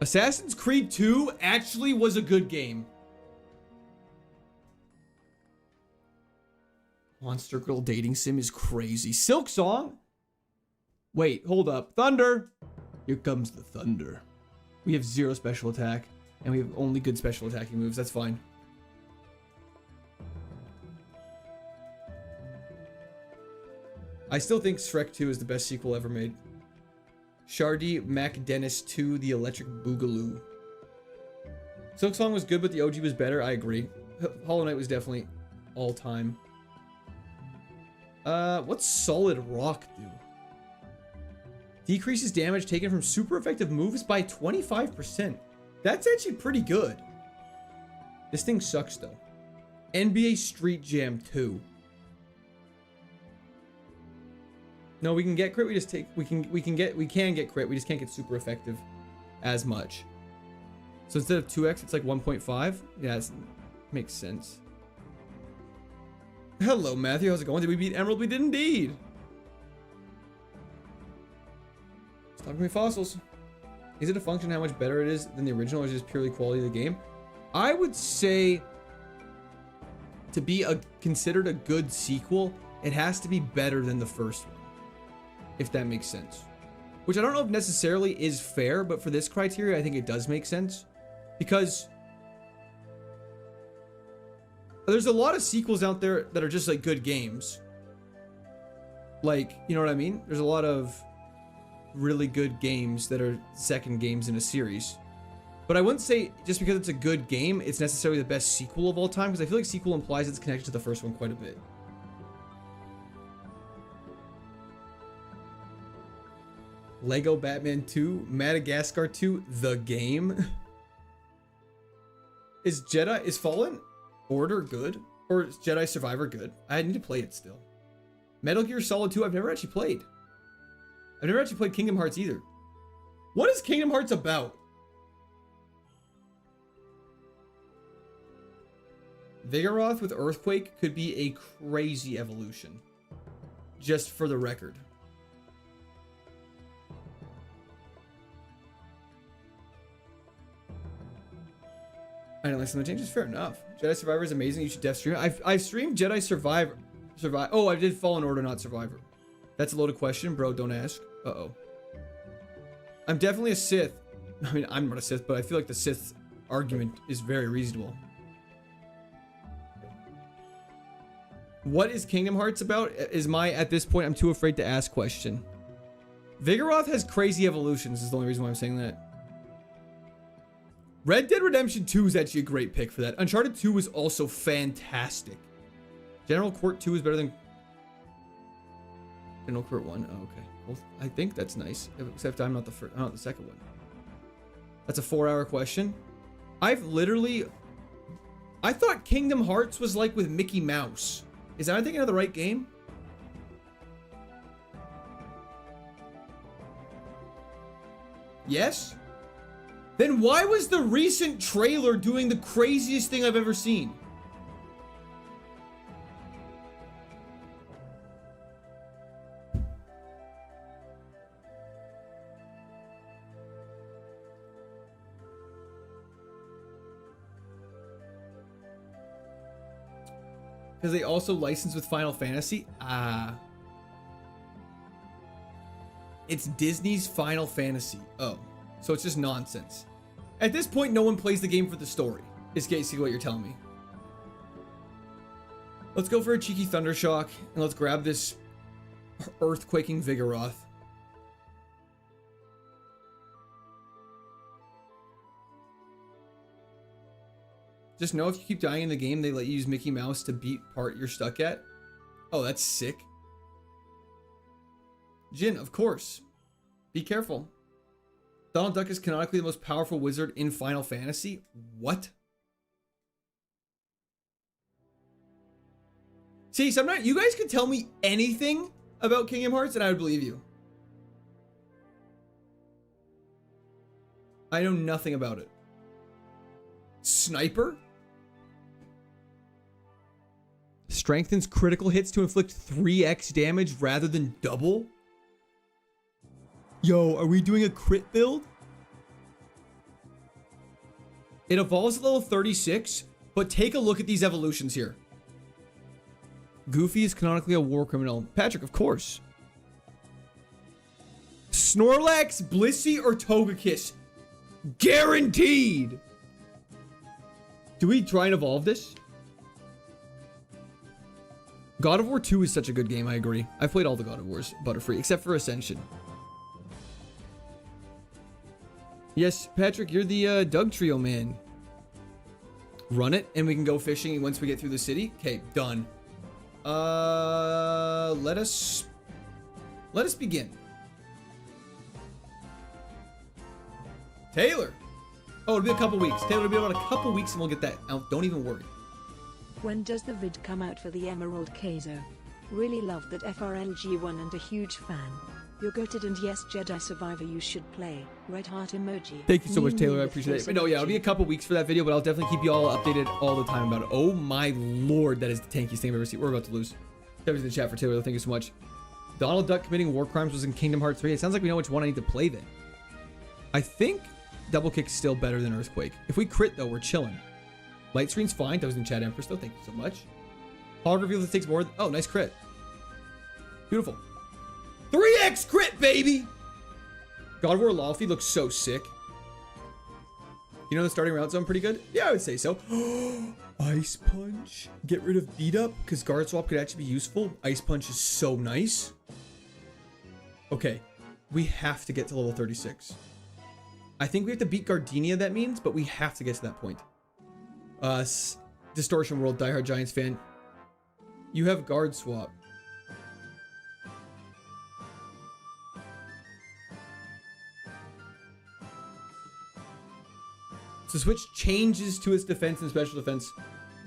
Speaker 1: Assassin's Creed 2 actually was a good game. Monster Girl dating sim is crazy. Silk Song? Wait, hold up. Thunder! Here comes the thunder. We have 0 special attack, and we have only good special attacking moves. That's fine. I still think Shrek 2 is the best sequel ever made. Shardy MacDennis 2, The Electric Boogaloo. Silk Song was good, but the OG was better. I agree. Hollow Knight was definitely all time. What's Solid Rock do? Decreases damage taken from super effective moves by 25%. That's actually pretty good. This thing sucks though. NBA Street Jam 2. No, we can get crit. We just take. We can get crit. We just can't get super effective as much. So instead of 2x, it's like 1.5. Yeah, it makes sense. Hello, Matthew. How's it going? Did we beat Emerald? We did indeed. Stop giving me fossils. Is it a function of how much better it is than the original, or is it just purely quality of the game? I would say to be considered a good sequel, it has to be better than the first one, if that makes sense. Which I don't know if necessarily is fair, but for this criteria, I think it does make sense. Because there's a lot of sequels out there that are just like good games. Like, you know what I mean? There's a lot of really good games that are second games in a series. But I wouldn't say just because it's a good game, it's necessarily the best sequel of all time, because I feel like sequel implies it's connected to the first one quite a bit. Lego Batman 2, Madagascar 2, the game. Is Fallen Order good? Or is Jedi Survivor good? I need to play it still. Metal Gear Solid 2, I've never actually played. I've never actually played Kingdom Hearts either. What is Kingdom Hearts about? Vigoroth with Earthquake could be a crazy evolution. Just for the record. I don't like some of the changes. Fair enough. Jedi Survivor is amazing. You should def stream it. I've streamed Jedi Survivor. Oh, I did Fallen Order, not Survivor. That's a loaded question, bro. Don't ask. Uh-oh. I'm definitely a Sith. I mean, I'm not a Sith, but I feel like the Sith argument is very reasonable. What is Kingdom Hearts about? Is my, at this point, I'm too afraid to ask question. Vigoroth has crazy evolutions is the only reason why I'm saying that. Red Dead Redemption 2 is actually a great pick for that. Uncharted 2 is also fantastic. General Court 2 is better than General Court 1. Oh, okay. Well, I think that's nice. Except I'm not the first, I'm not the second one. That's a 4-hour question. I thought Kingdom Hearts was like with Mickey Mouse. Is that I thinking of the right game? Yes? Then why was the recent trailer doing the craziest thing I've ever seen? Because they also licensed with Final Fantasy? It's Disney's Final Fantasy. Oh. So it's just nonsense. At this point, no one plays the game for the story, is basically what you're telling me. Let's go for a cheeky Thundershock, and let's grab this earthquaking Vigoroth. Just know if you keep dying in the game, they let you use Mickey Mouse to beat part you're stuck at. Oh, that's sick. Jin, of course. Be careful. Donald Duck is canonically the most powerful wizard in Final Fantasy. What? See, so I'm not. You guys could tell me anything about Kingdom Hearts, and I would believe you. I know nothing about it. Sniper? Strengthens critical hits to inflict 3x damage rather than double? Yo, are we doing a crit build? It evolves at level 36, but take a look at these evolutions here. Goofy is canonically a war criminal. Patrick, of course. Snorlax, Blissey, or Togekiss? Guaranteed! Do we try and evolve this? God of War 2 is such a good game, I agree. I've played all the God of Wars Butterfree, except for Ascension. Yes, Patrick, you're the Doug Trio man. Run it, and we can go fishing once we get through the city. Okay, done. Let us begin. Taylor. Oh, it'll be a couple weeks. Taylor, it'll be about a couple weeks, and we'll get that out. Don't even worry.
Speaker 2: When does the vid come out for the Emerald KAIZO? Really loved that FRLG1 and a huge fan. You're goated, and yes, Jedi Survivor you should play. Red heart emoji.
Speaker 1: Thank you so much, Taylor. I appreciate it. But no, yeah, it'll be a couple weeks for that video, but I'll definitely keep you all updated all the time about it. Oh my lord, that is the tankiest thing I've ever seen. We're about to lose. Everything in the chat for Taylor. Thank you so much. Donald Duck committing war crimes was in Kingdom Hearts 3. It sounds like we know which one I need to play then. I think double kick's still better than earthquake. If we crit though, we're chilling. Light screen's fine. That was in chat Empress though. Thank you so much. Hog reveal that takes more. Oh, nice crit. Beautiful. 3x crit, baby! God of War Lofty looks so sick. You know the starting route zone pretty good? Yeah, I would say so. Ice Punch. Get rid of beat up because guard swap could actually be useful. Ice Punch is so nice. Okay, we have to get to level 36. I think we have to beat Gardenia, that means, but we have to get to that point. Distortion World, diehard Giants fan. You have guard swap. So Switch changes to its defense and special defense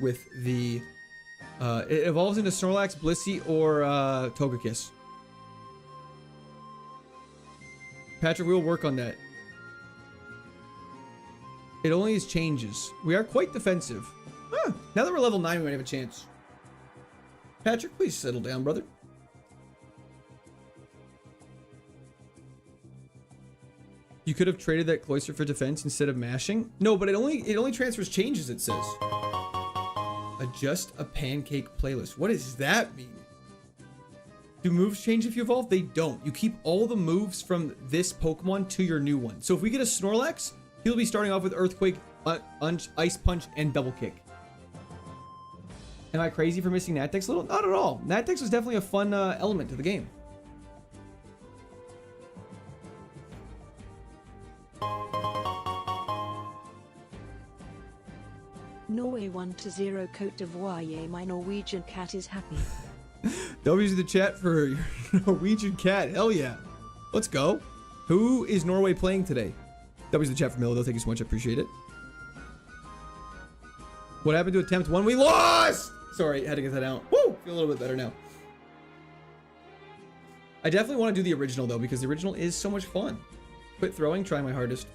Speaker 1: with the... it evolves into Snorlax, Blissey, or Togekiss. Patrick, we'll work on that. It only is changes. We are quite defensive. Now that we're level 9, we might have a chance. Patrick, please settle down, brother. You could have traded that Cloyster for defense instead of mashing. No, but it only transfers changes, it says. Adjust a pancake playlist. What does that mean? Do moves change if you evolve? They don't. You keep all the moves from this Pokemon to your new one. So if we get a Snorlax, he'll be starting off with Earthquake, Ice Punch, and Double Kick. Am I crazy for missing Natdex a little? Not at all. Natdex was definitely a fun element to the game.
Speaker 2: Norway 1-0 Cote d'Ivoire. Yay, my Norwegian cat is happy.
Speaker 1: W's in the chat for your Norwegian cat. Hell yeah. Let's go. Who is Norway playing today? W's in the chat for Milo. Thank you so much. I appreciate it. What happened to attempt 1? We lost! Sorry, had to get that out. Woo! Feel a little bit better now. I definitely want to do the original though, because the original is so much fun. Quit throwing, trying my hardest.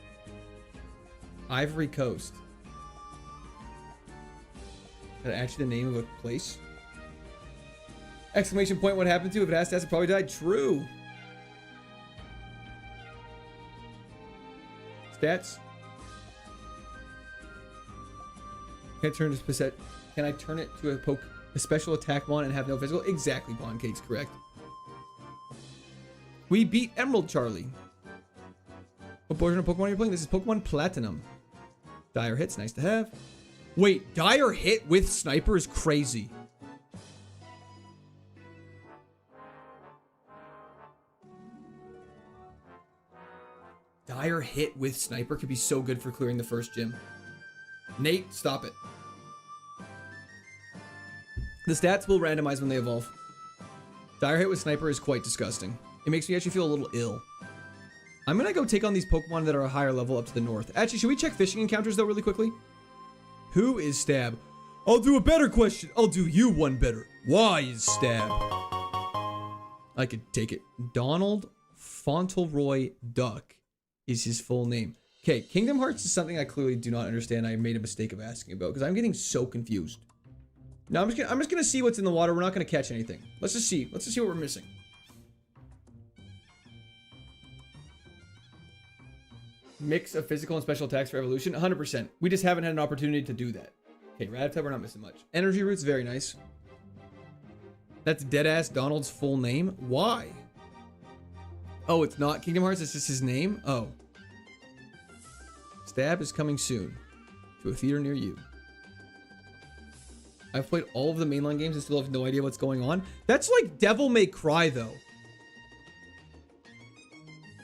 Speaker 1: Ivory Coast. Is that actually the name of a place? Exclamation point, what happened to? If it has to, it probably died. True. Stats. Can I turn it to a special attack one and have no physical? Exactly, Bond Cake's correct. We beat Emerald Charlie. What version of Pokemon are you playing? This is Pokemon Platinum. Dire Hit's nice to have. Wait, Dire Hit with Sniper is crazy. Dire Hit with Sniper could be so good for clearing the first gym. Nate, stop it. The stats will randomize when they evolve. Dire Hit with Sniper is quite disgusting. It makes me actually feel a little ill. I'm gonna go take on these Pokemon that are a higher level up to the north. Actually, should we check fishing encounters though really quickly? Who is Stab? I'll do a better question. I'll do you one better. Why is Stab? I could take it. Donald Fauntleroy Duck is his full name. Okay, Kingdom Hearts is something I clearly do not understand. I made a mistake of asking about because I'm getting so confused. No, I'm just gonna see what's in the water. We're not gonna catch anything. Let's just see. Let's just see what we're missing. Mix of physical and special attacks for evolution. 100%. We just haven't had an opportunity to do that. Okay, Rattata, we're not missing much. Energy Root's very nice. That's deadass Donald's full name. Why? Oh, it's not Kingdom Hearts. It's just his name. Oh. Stab is coming soon to a theater near you. I've played all of the mainline games and still have no idea what's going on. That's like Devil May Cry, though.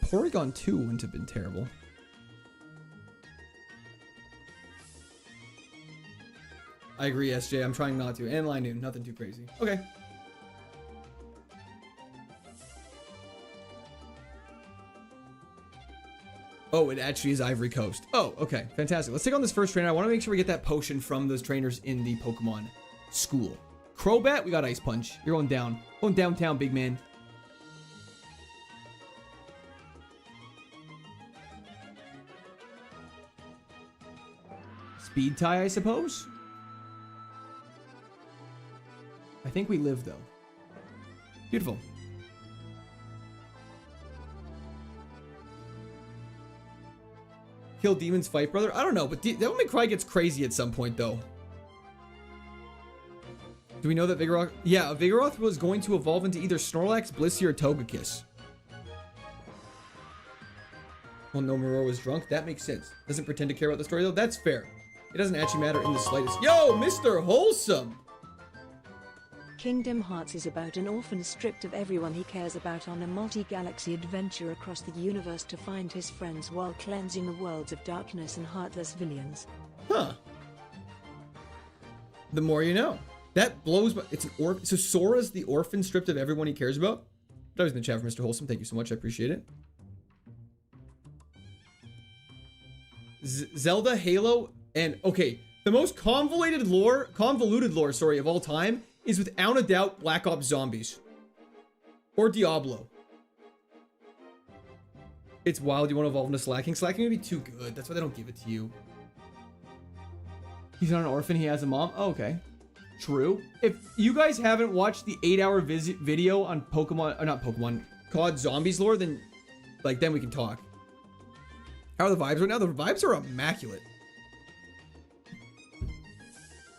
Speaker 1: Porygon 2 wouldn't have been terrible. I agree, SJ. I'm trying not to. And Line nothing too crazy. Okay. Oh, it actually is Ivory Coast. Oh, okay. Fantastic. Let's take on this first trainer. I want to make sure we get that potion from those trainers in the Pokemon school. Crobat, we got Ice Punch. You're going down. Going downtown, big man. Speed tie, I suppose? I think we live, though. Beautiful. Kill demons, fight brother. I don't know, but Devil May Cry gets crazy at some point though. Do we know that Vigoroth? Yeah, Vigoroth was going to evolve into either Snorlax, Blissey, or Togekiss. Well, no, Moro was drunk. That makes sense. Doesn't pretend to care about the story though. That's fair. It doesn't actually matter in the slightest. Yo, Mr. Wholesome.
Speaker 2: Kingdom Hearts is about an orphan stripped of everyone he cares about on a multi-galaxy adventure across the universe to find his friends while cleansing the worlds of darkness and heartless villains.
Speaker 1: Huh. The more you know. That blows my... It's an orphan... So Sora's the orphan stripped of everyone he cares about? That was in the chat for Mr. Wholesome. Thank you so much. I appreciate it. Zelda, Halo, and... Okay. The most convoluted lore, sorry, of all time is without a doubt Black Ops Zombies. Or Diablo. It's wild you want to evolve into Slacking. Slacking would be too good. That's why they don't give it to you. He's not an orphan. He has a mom. Oh, okay. True. If you guys haven't watched the 8-hour video on Pokemon, or not Pokemon, COD Zombies lore, then like then we can talk. How are the vibes right now? The vibes are immaculate.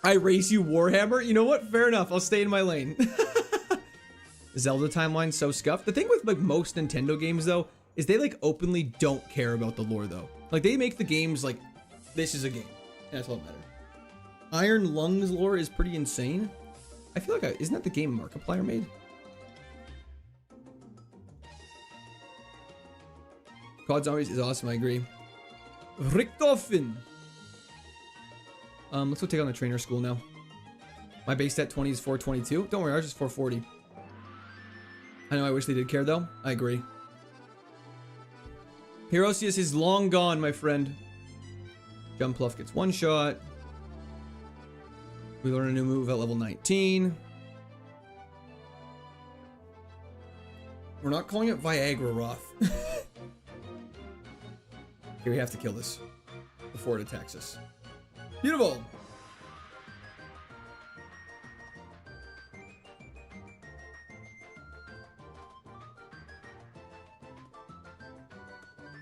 Speaker 1: I race you, Warhammer. You know what? Fair enough. I'll stay in my lane. Zelda timeline's so scuffed. The thing with like most Nintendo games though is they like openly don't care about the lore though. Like they make the games like this is a game. And that's all that matters. Iron Lungs lore is pretty insane. I feel like isn't that the game Markiplier made? COD Zombies is awesome, I agree. Richtofen. Let's go take on the trainer school now. My base stat 20 is 422. Don't worry, ours is 440. I know, I wish they did care though. I agree. Herosius is long gone, my friend. Jumpluff gets one shot. We learn a new move at level 19. We're not calling it Viagra Roth. Okay, we have to kill this before it attacks us. Beautiful.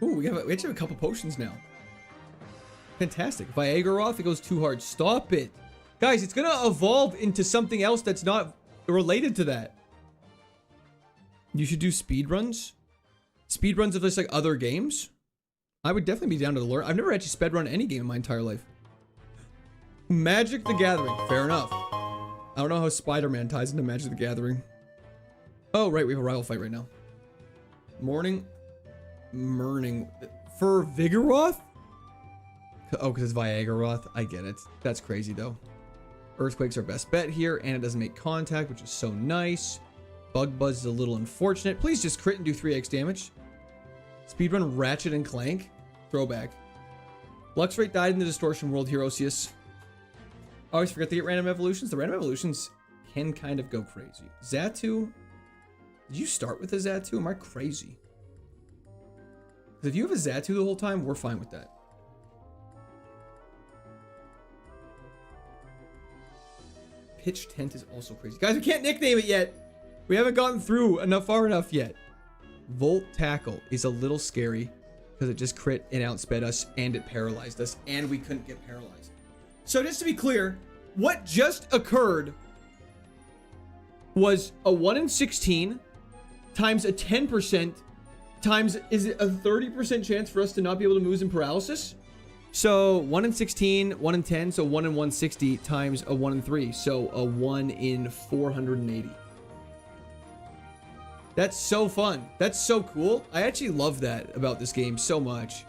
Speaker 1: Ooh, we actually have a couple potions now. Fantastic. Viagra Roth, it goes too hard. Stop it. Guys, it's gonna evolve into something else that's not related to that. You should do speedruns. Speedruns of this like other games. I would definitely be down to the lore. I've never actually speedrun any game in my entire life. Magic the Gathering. Fair enough. I don't know how Spider-Man ties into Magic the Gathering. Oh, right. We have a rival fight right now. Morning. For Vigoroth? Oh, because it's Viagra-Roth. I get it. That's crazy, though. Earthquake's our best bet here, and it doesn't make contact, which is so nice. Bug Buzz is a little unfortunate. Please just crit and do 3x damage. Speedrun Ratchet and Clank. Throwback. Luxray died in the Distortion World, Herosius. I always forget to get random evolutions. The random evolutions can kind of go crazy. Xatu. Did you start with a Xatu? Am I crazy? Because if you have a Xatu the whole time, we're fine with that. Pitch Tent is also crazy. Guys, we can't nickname it yet. We haven't gotten through far enough yet. Volt Tackle is a little scary because it just crit and outsped us and it paralyzed us and we couldn't get paralyzed. So just to be clear, what just occurred was a 1 in 16 times a 10% times, is it a 30% chance for us to not be able to move in paralysis? So 1 in 16, 1 in 10, so 1 in 160 times a 1 in 3, so a 1 in 480. That's so fun. That's so cool. I actually love that about this game so much.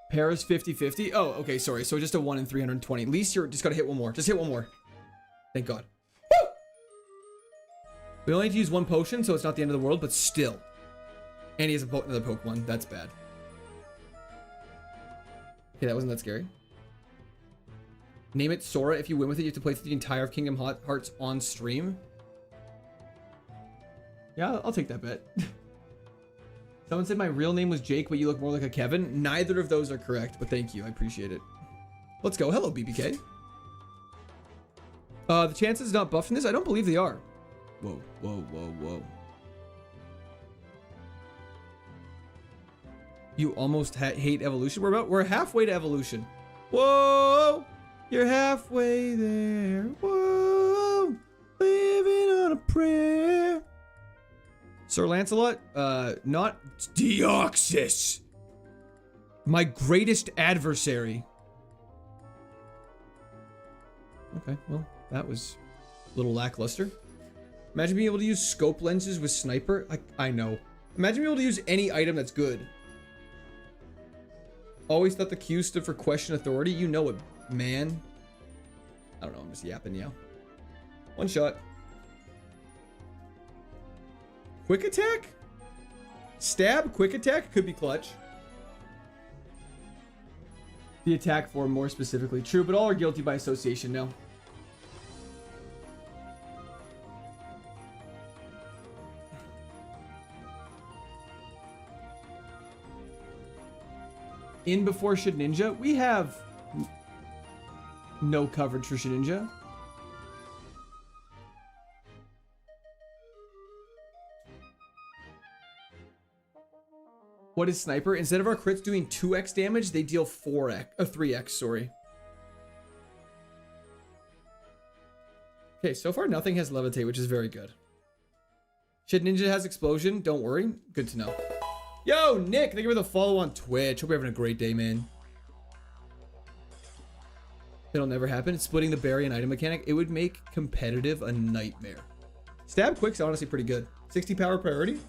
Speaker 1: Paris 50-50. Oh, okay, sorry. So just a 1 in 320. At least you're just gotta hit one more. Just hit one more. Thank God. Woo! We only need to use one potion, so it's not the end of the world, but still. And he has another Pokemon. That's bad. Okay, that wasn't that scary. Name it Sora. If you win with it, you have to play through the entire of Kingdom Hearts on stream. Yeah, I'll take that bet. Someone said my real name was Jake, but you look more like a Kevin. Neither of those are correct, but thank you. I appreciate it. Let's go. Hello, BBK. The chances not buffing this? I don't believe they are. Whoa, whoa, whoa, whoa. You almost hate evolution? We're halfway to evolution. Whoa! You're halfway there. Whoa! Living on a prayer. Sir Lancelot? Not Deoxys. My greatest adversary. Okay, well, that was a little lackluster. Imagine being able to use scope lenses with sniper. I know. Imagine being able to use any item that's good. Always thought the Q stood for question authority. You know it, man. I don't know, I'm just yapping, yeah. One shot. Quick attack? Stab, quick attack could be clutch. The attack form more specifically. True, but all are guilty by association now. In before Shedinja, we have no coverage for Shedinja. What is sniper? Instead of our crits doing 2x damage, they deal 3x, sorry. Okay, so far nothing has levitate, which is very good. Shedinja has explosion, don't worry. Good to know. Yo, Nick, thank you for the follow on Twitch. Hope you're having a great day, man. It'll never happen. Splitting the berry and item mechanic, it would make competitive a nightmare. Stab quick's honestly pretty good. 60 power priority.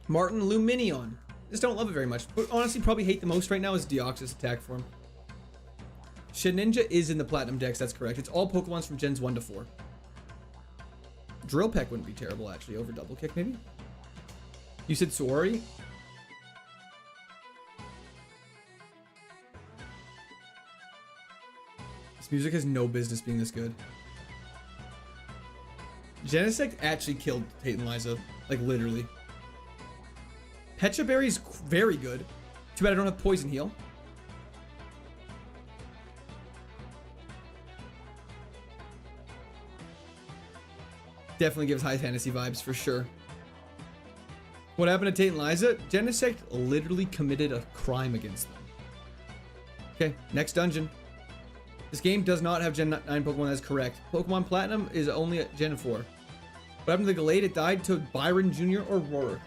Speaker 1: Martin Luminion. Just don't love it very much. But honestly, probably hate the most right now is Deoxys attack form. Shedinja is in the platinum decks, that's correct. It's all Pokemons from gens 1 to 4. Drill Peck wouldn't be terrible, actually, over double kick, maybe? You said Sorry? This music has no business being this good. Genesect actually killed Tate and Liza. Like, literally. Pecha Berry's very good. Too bad I don't have Poison Heal. Definitely gives high fantasy vibes for sure. What happened to Tate and Liza? Genesect literally committed a crime against them. Okay, next dungeon. This game does not have Gen 9 Pokemon, that's correct. Pokemon Platinum is only at Gen 4. What happened to the Gallade? It died to Byron Jr. or Roar.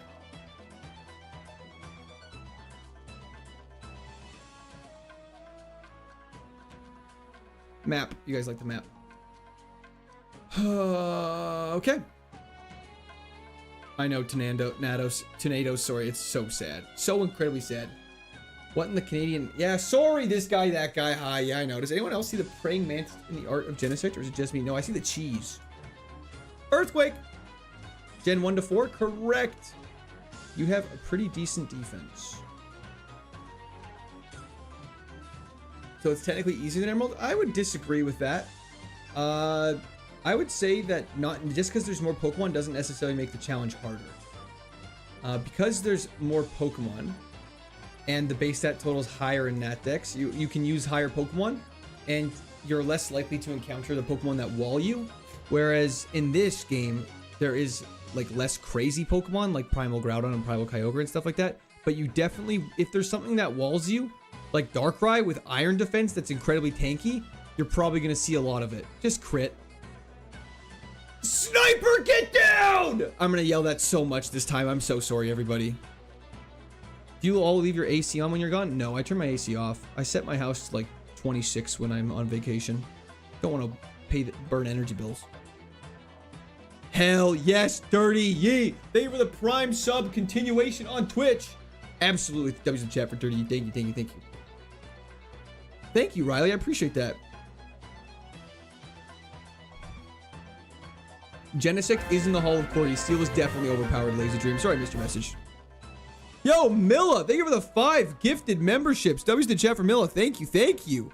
Speaker 1: Map. You guys like the map. Okay. I know, Tornadoes, sorry, it's so sad. So incredibly sad. What in the Canadian? Yeah, sorry, this guy, that guy. Hi, yeah, I know. Does anyone else see the praying mantis in the art of Genesect, or is it just me? No, I see the cheese. Earthquake! Gen 1 to 4? Correct. You have a pretty decent defense. So it's technically easier than Emerald? I would disagree with that. I would say that not just because there's more Pokemon doesn't necessarily make the challenge harder. Because there's more Pokemon and the base stat total is higher in Nat Dex, you can use higher Pokemon and you're less likely to encounter the Pokemon that wall you. Whereas in this game, there is like less crazy Pokemon like Primal Groudon and Primal Kyogre and stuff like that. But you definitely, if there's something that walls you, like Darkrai with Iron Defense that's incredibly tanky, you're probably going to see a lot of it. Just crit. Sniper, get down! I'm going to yell that so much this time. I'm so sorry, everybody. Do you all leave your AC on when you're gone? No, I turn my AC off. I set my house to like 26 when I'm on vacation. Don't want to burn energy bills. Hell yes, Dirty Yee. Thank you for the Prime sub continuation on Twitch. Absolutely. W's in chat for Dirty Yee. Thank you, thank you, thank you. Thank you, Riley. I appreciate that. Genesect is in the Hall of Cordy. Steel is definitely overpowered, Lazy Dream. Sorry, I missed your message. Yo, Milla, thank you for the 5 gifted memberships. W's in the chat for Milla. Thank you, thank you.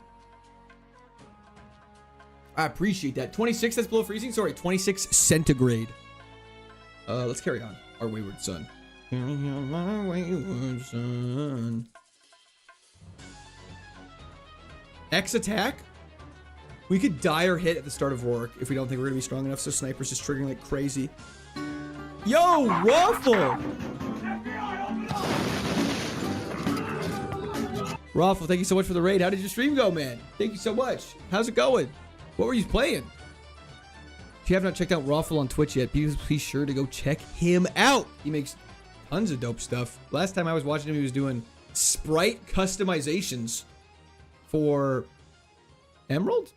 Speaker 1: I appreciate that. 26, that's below freezing. Sorry, 26 centigrade. Let's carry on. Our wayward son. My wayward son. X attack? We could dire hit at the start of Rourke if we don't think we're gonna be strong enough, so Sniper's just triggering like crazy. Yo, Waffle! Raffle, thank you so much for the raid. How did your stream go, man? Thank you so much. How's it going? What were you playing? If you have not checked out Raffle on Twitch yet, please sure to go check him out. He makes tons of dope stuff. Last time I was watching him, he was doing sprite customizations for Emerald?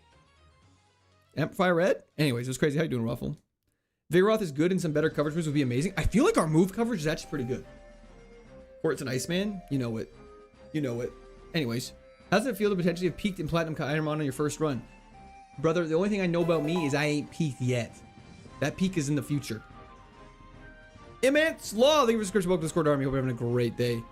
Speaker 1: Amplifier Red? Anyways, it was crazy. How you doing, Raffle? Vigoroth is good and some better coverage moves would be amazing. I feel like our move coverage is actually pretty good. Quartz and Iceman? You know it. You know it. Anyways, how does it feel to potentially have peaked in Platinum Ironmon on your first run? Brother, the only thing I know about me is I ain't peaked yet. That peak is in the future. Immense Law, thank you for the subscription. Welcome to Discord Army. Hope you're having a great day.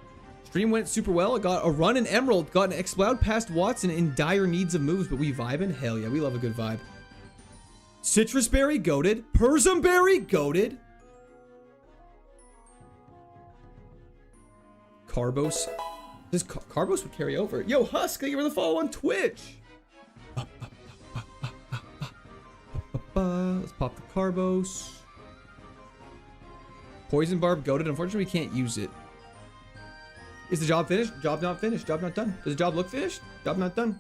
Speaker 1: Stream went super well. I got a run in Emerald, got an Exploud past Watson in dire needs of moves, but we vibing? Hell yeah, we love a good vibe. Citrus Berry, goated. Persim Berry, goated. Carbos. This Carbos would carry over. Yo, Husk, thank you for the follow on Twitch. Let's pop the Carbos. Poison Barb, goated. Unfortunately, we can't use it. Is the job finished? Job not finished. Job not done. Does the job look finished? Job not done.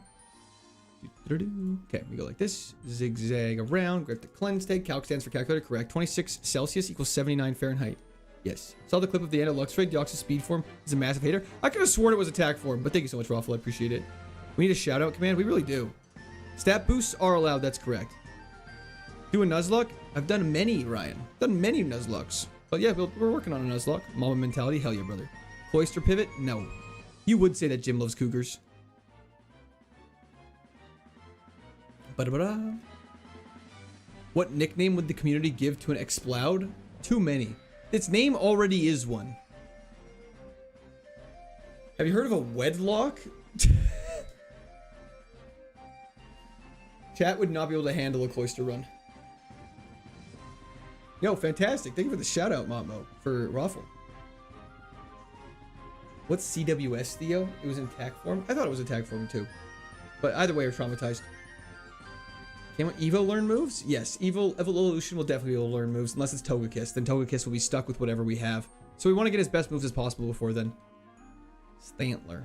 Speaker 1: Okay, we go like this. Zigzag around. Grab the cleanse take. Calc stands for calculator. Correct. 26 Celsius equals 79 Fahrenheit. Yes. Saw the clip of the end of Luxray. Deoxys speed form is a massive hater. I could have sworn it was attack form, but thank you so much, Raffle. I appreciate it. We need a shout out command. We really do. Stat boosts are allowed. That's correct. Do a Nuzlocke? I've done many, Ryan. Done many Nuzlocks. But yeah, we're working on a Nuzlocke. Mama mentality. Hell yeah, brother. Cloister pivot? No. You would say that Jim loves cougars. Ba-da-ba-da. What nickname would the community give to an Exploud? Too many. Its name already is one. Have you heard of a wedlock? Chat would not be able to handle a Cloister run. Yo, fantastic. Thank you for the shout out, Motmo, for Raffle. What's CWS, Theo? It was in attack form? I thought it was attack form too. But either way, we're traumatized. Can Evo learn moves? Yes, Evolution will definitely be able to learn moves, unless it's Togekiss. Then Togekiss will be stuck with whatever we have. So we want to get as best moves as possible before then. Stantler.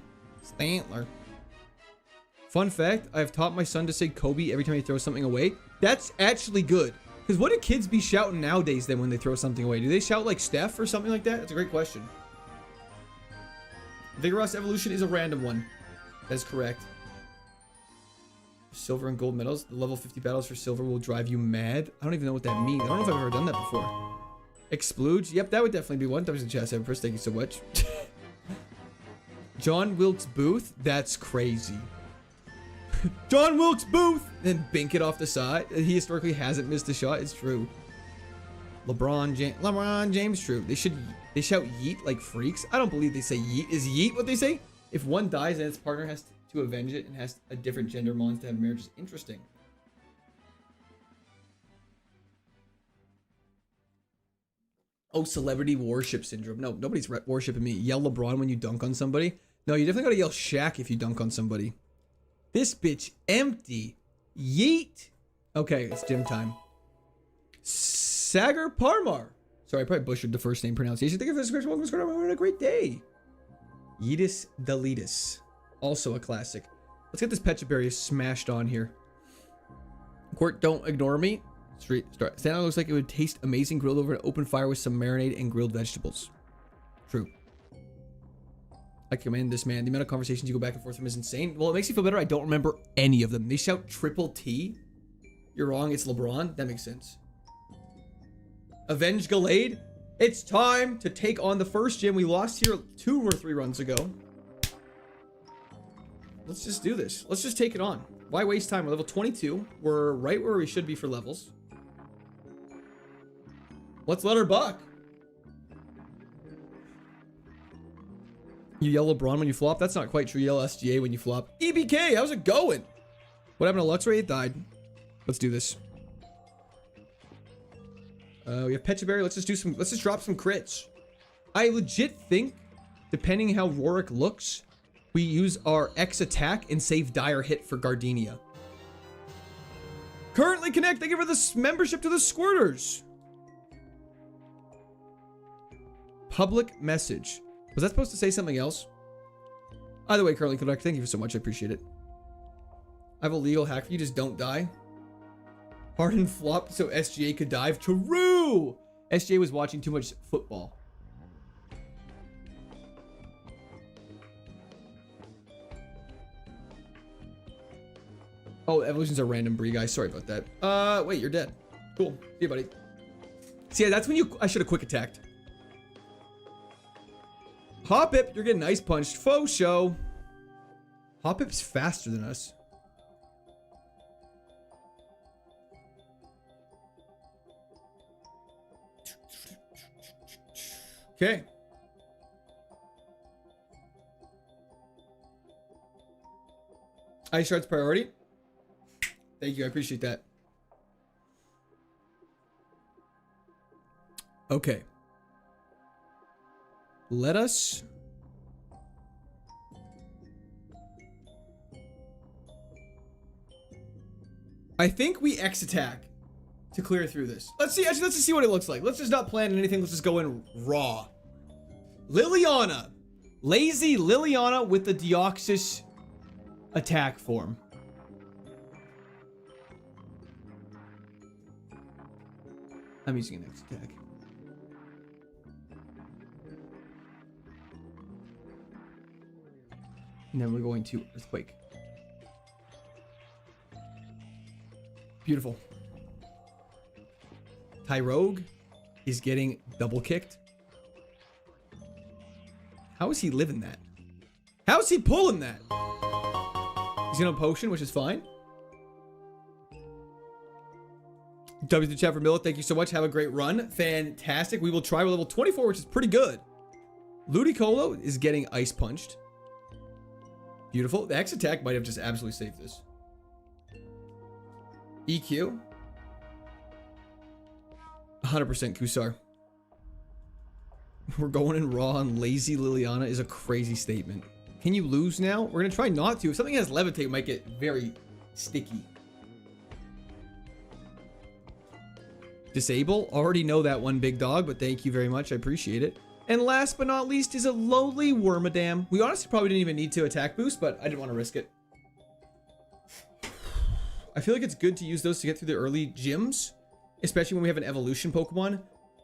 Speaker 1: Fun fact, I've taught my son to say Kobe every time he throws something away. That's actually good. Because what do kids be shouting nowadays then when they throw something away? Do they shout like Steph or something like that? That's a great question. Vigoroth Evolution is a random one. That's correct. Silver and gold medals. The level 50 battles for silver will drive you mad. I don't even know what that means. I don't know if I've ever done that before. Explodes. Yep, that would definitely be one. That was a chest Empress. Thank you so much. John Wilkes Booth. That's crazy. John Wilkes Booth. Then bink it off the side. He historically hasn't missed a shot. It's true. LeBron James. True. They shout yeet like freaks. I don't believe they say yeet. Is yeet what they say? If one dies and its partner has to avenge it and has a different gender mons to have marriage is interesting. Oh, celebrity worship syndrome. No, nobody's worshiping me. Yell LeBron when you dunk on somebody. No, you definitely gotta yell Shaq if you dunk on somebody. This bitch empty. Yeet. Okay, it's gym time. Sagar Parmar. Sorry, I probably butchered the first name pronunciation. Thank you for the subscription. Welcome to Discord. We're having a great day. Yeetus Deletus. Also a classic. Let's get this Pechaberry smashed on here. Court, don't ignore me. Start. Santa looks like it would taste amazing grilled over an open fire with some marinade and grilled vegetables. True. I commend this man. The amount of conversations you go back and forth from is insane. Well, it makes you feel better. I don't remember any of them. They shout triple T. You're wrong. It's LeBron. That makes sense. Avenge Gallade. It's time to take on the first gym. We lost here 2 or 3 runs ago. Let's just do this. Let's just take it on. Why waste time? We're level 22. We're right where we should be for levels. Let's let her buck. You yell LeBron when you flop? That's not quite true. You yell SGA when you flop. EBK, how's it going? What happened to Luxray? It died. Let's do this. We have Pechaberry. Let's just drop some crits. I legit think, depending how Rorik looks, we use our X attack and save dire hit for Gardenia. Currently Connect, thank you for this membership to the Squirters. Public message. Was that supposed to say something else? Either way, Currently Connect, thank you so much. I appreciate it. I have a legal hack for you. Just don't die. Harden flopped so SGA could dive. True! SGA was watching too much football. Oh, Evolution's a random breed, guys. Sorry about that. Wait, you're dead. Cool. See you, buddy. See, yeah, that's when I should have quick attacked. Hoppip, you're getting ice punched. Faux show. Hoppip's faster than us. Okay. Ice Shard's priority. Thank you. I appreciate that. Okay. Let us... I think we X attack to clear through this. Let's see. Actually, let's just see what it looks like. Let's just not plan anything. Let's just go in raw. Liliana. Lazy Liliana with the Deoxys attack form. I'm using an X attack. And then we're going to Earthquake. Beautiful. Tyrogue is getting double kicked. How is he living that? How is he pulling that? He's in a potion, which is fine. W to chat for Miller. Thank you so much. Have a great run. Fantastic. We will try with level 24, which is pretty good. Ludicolo is getting ice punched. Beautiful. The X attack might have just absolutely saved this. EQ. 100% Kusar. We're going in raw on Lazy Liliana is a crazy statement. Can you lose now? We're going to try not to. If something has Levitate, it might get very sticky. Disable. Already know that one, big dog, but thank you very much. I appreciate it. And last but not least is a lowly Wormadam. We honestly probably didn't even need to attack boost, but I didn't want to risk it. I feel like it's good to use those to get through the early gyms, especially when we have an evolution Pokemon,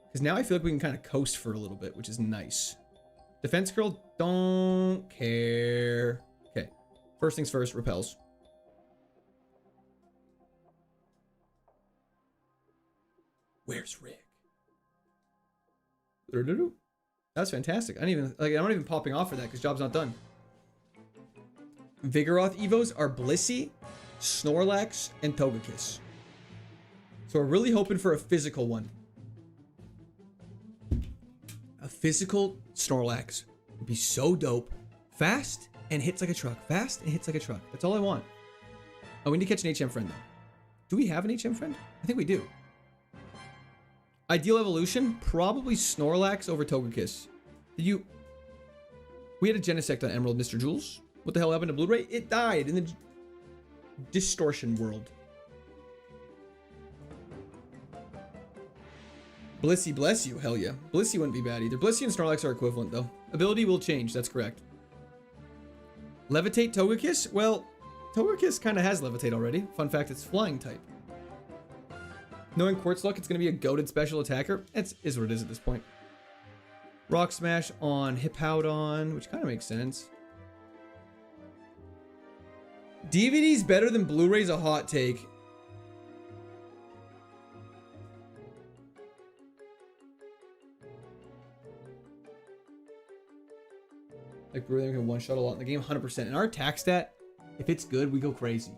Speaker 1: because now I feel like we can kind of coast for a little bit, which is nice. Defense Curl, don't care. Okay, first things first, repels. Where's Rick? That's fantastic. I'm not even popping off for that because job's not done. Vigoroth Evos are Blissey, Snorlax, and Togekiss. So we're really hoping for a physical one. A physical Snorlax would be so dope. Fast and hits like a truck. Fast and hits like a truck. That's all I want. Oh, we need to catch an HM friend though. Do we have an HM friend? I think we do. Ideal evolution, probably Snorlax over Togekiss. We had a Genesect on Emerald, Mr. Jules. What the hell happened to Blu-ray? It died in the distortion world. Blissey, bless you. Hell yeah. Blissey wouldn't be bad either. Blissey and Snorlax are equivalent though. Ability will change. That's correct. Levitate Togekiss? Well, Togekiss kind of has Levitate already. Fun fact, it's flying type. Knowing Quartz Luck, it's going to be a goated special attacker. It is what it is at this point. Rock Smash on Hippowdon, which kind of makes sense. DVD's better than Blu-ray's a hot take. Like, Blu-ray can one-shot a lot in the game, 100%. And our attack stat, if it's good, we go crazy.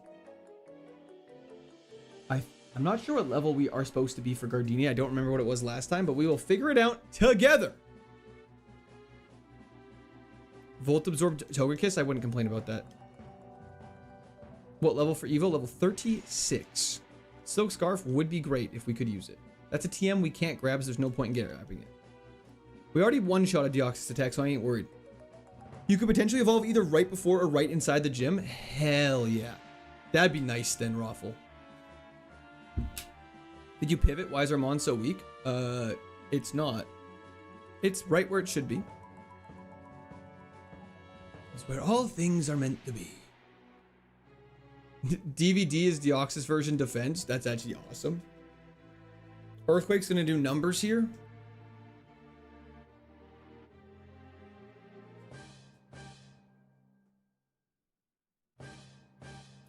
Speaker 1: I'm not sure what level we are supposed to be for Gardenia. I don't remember what it was last time, but we will figure it out together. Volt Absorbed Togekiss, I wouldn't complain about that. What level for Evo? Level 36. Silk Scarf would be great if we could use it. That's a TM we can't grab, so there's no point in grabbing it. We already one-shot a Deoxys attack, so I ain't worried. You could potentially evolve either right before or right inside the gym. Hell yeah. That'd be nice then, Raffle. Did you pivot? Why is Armand so weak? It's not. It's right where it should be. It's where all things are meant to be. DVD is Deoxys version defense. That's actually awesome. Earthquake's gonna do numbers here.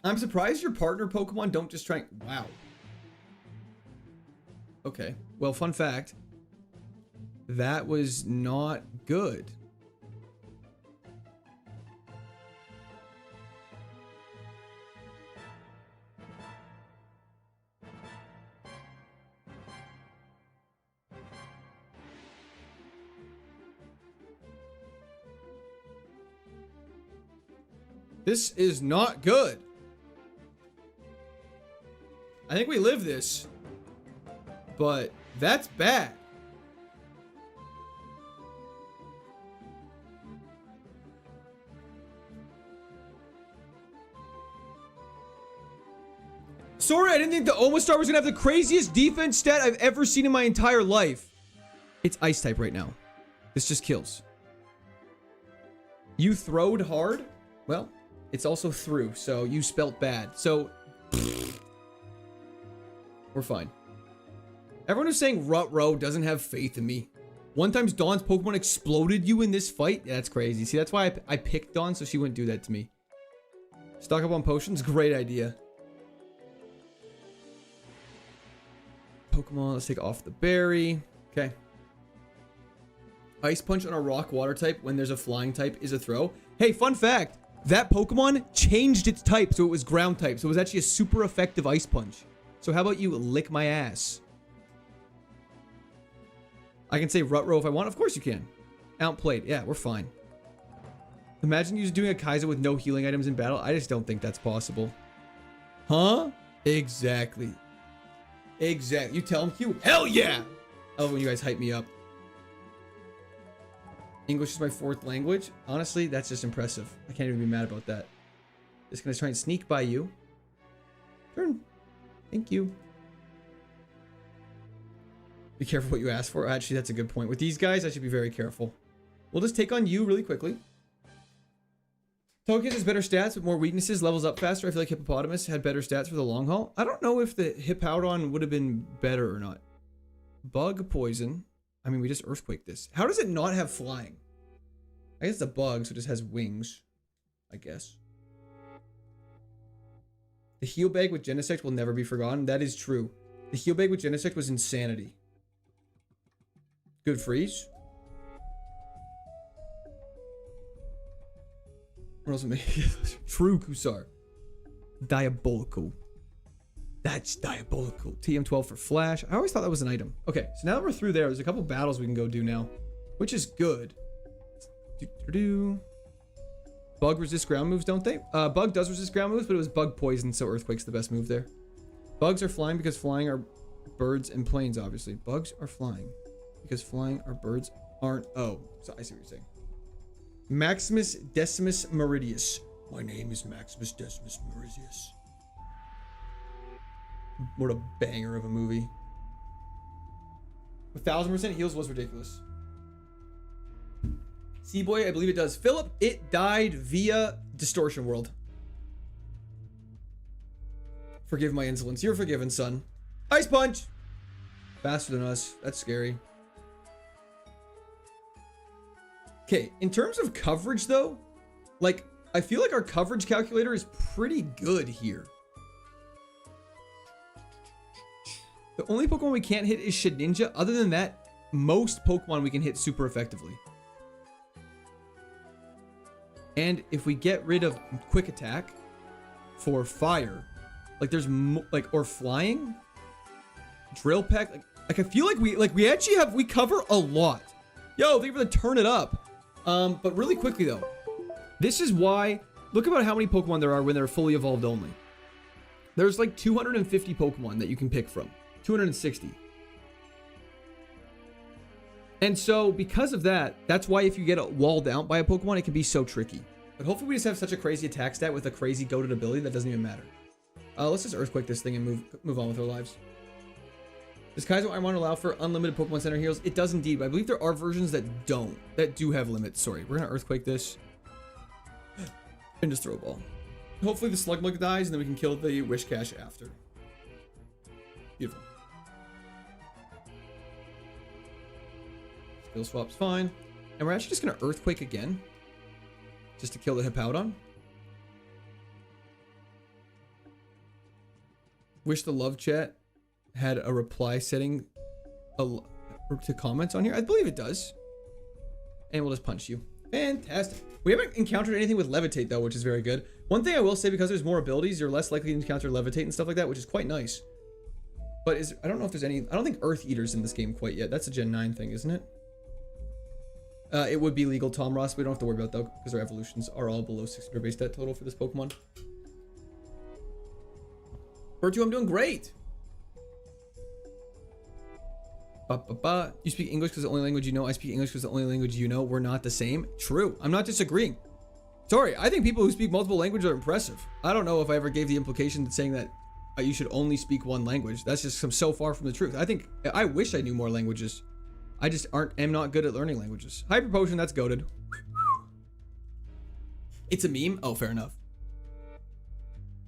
Speaker 1: I'm surprised your partner Pokemon don't just try. Wow. Okay. Well, fun fact. That was not good. This is not good. I think we live this, but that's bad. Sorry, I didn't think the Omastar was gonna have the craziest defense stat I've ever seen in my entire life. It's ice type right now. This just kills. You throwed hard? Well, it's also through, so you spelt bad. So we're fine. Everyone who's saying Rut-Row doesn't have faith in me. One time Dawn's Pokemon exploded you in this fight? Yeah, that's crazy. See, that's why I picked Dawn, so she wouldn't do that to me. Stock up on potions? Great idea. Pokemon, let's take off the berry. Okay. Ice Punch on a rock water type when there's a flying type is a throw. Hey, fun fact. That Pokemon changed its type, so it was ground type. So it was actually a super effective Ice Punch. So how about you lick my ass? I can say Rut-Row if I want. Of course you can. Outplayed. Yeah, we're fine. Imagine you just doing a Kaizo with no healing items in battle. I just don't think that's possible. Huh? Exactly. Exactly. You tell him Q. Hell yeah! I love when you guys hype me up. English is my fourth language. Honestly, that's just impressive. I can't even be mad about that. Just gonna try and sneak by you. Turn. Thank you. Be careful what you ask for. Actually, that's a good point. With these guys, I should be very careful. We'll just take on you really quickly. Togekiss has better stats but more weaknesses, levels up faster. I feel like Hippopotamus had better stats for the long haul. I don't know if the Hippowdon would have been better or not. Bug poison. I mean, we just Earthquake this. How does it not have flying? I guess it's a bug, so it just has wings. I guess. The heal bag with Genesect will never be forgotten. That is true. The heal bag with Genesect was insanity. Good freeze. What else am I? True Kusar. Diabolical. That's diabolical. TM12 for flash. I always thought that was an item. Okay, so now that we're through there's a couple battles we can go do now, which is good. Bug resist ground moves, don't they? Bug does resist ground moves, but it was bug poison, so Earthquake's the best move there. Bugs are flying because flying are birds and planes, obviously. Bugs are flying because flying are birds aren't. Oh, so I see what you're saying. Maximus Decimus Meridius. My name is Maximus Decimus Meridius. What a banger of a movie. 1000% heals was ridiculous. Seaboy, I believe it does. Philip, it died via Distortion World. Forgive my insolence. You're forgiven, son. Ice Punch! Faster than us. That's scary. Okay, in terms of coverage, though, like, I feel like our coverage calculator is pretty good here. The only Pokemon we can't hit is Shedinja. Other than that, most Pokemon we can hit super effectively. And if we get rid of Quick Attack for Fire, like there's or Flying, Drill Peck, like I feel like we actually we cover a lot. Yo, thank you for the turn it up. But really quickly though, this is why, look about how many Pokemon there are when they're fully evolved only. There's like 250 Pokemon that you can pick from. 260. And so because of that, that's why if you get walled out by a Pokemon, it can be so tricky. But hopefully we just have such a crazy attack stat with a crazy goated ability that doesn't even matter. Let's just Earthquake this thing and move on with our lives. Does KAIZO IRONMON allow for unlimited Pokemon Center heals? It does indeed, but I believe there are versions that do have limits. Sorry, we're gonna Earthquake this. And just throw a ball. Hopefully the Slugmug dies and then we can kill the Wishcash after. Beautiful. Skill swap's fine. And we're actually just gonna Earthquake again. Just to kill the Hippowdon. Wish the love chat had a reply setting to comments on here. I believe it does. And we'll just punch you. Fantastic. We haven't encountered anything with Levitate though, which is very good. One thing I will say, because there's more abilities, you're less likely to encounter Levitate and stuff like that, which is quite nice. But I don't know if there's any, I don't think Earth Eater's in this game quite yet. That's a Gen 9 thing, isn't it? It would be legal, Tom Ross. We don't have to worry about though, because our evolutions are all below 600 base stat total for this Pokemon. Virtue, I'm doing great. You speak English because the only language you know. I speak English because the only language you know. We're not the same. True. I'm not disagreeing. Sorry, I think people who speak multiple languages are impressive. I don't know if I ever gave the implication that saying that you should only speak one language. That's just so far from the truth. I wish I knew more languages. I just am not good at learning languages. Hyper Potion, that's goated. It's a meme? Oh, fair enough.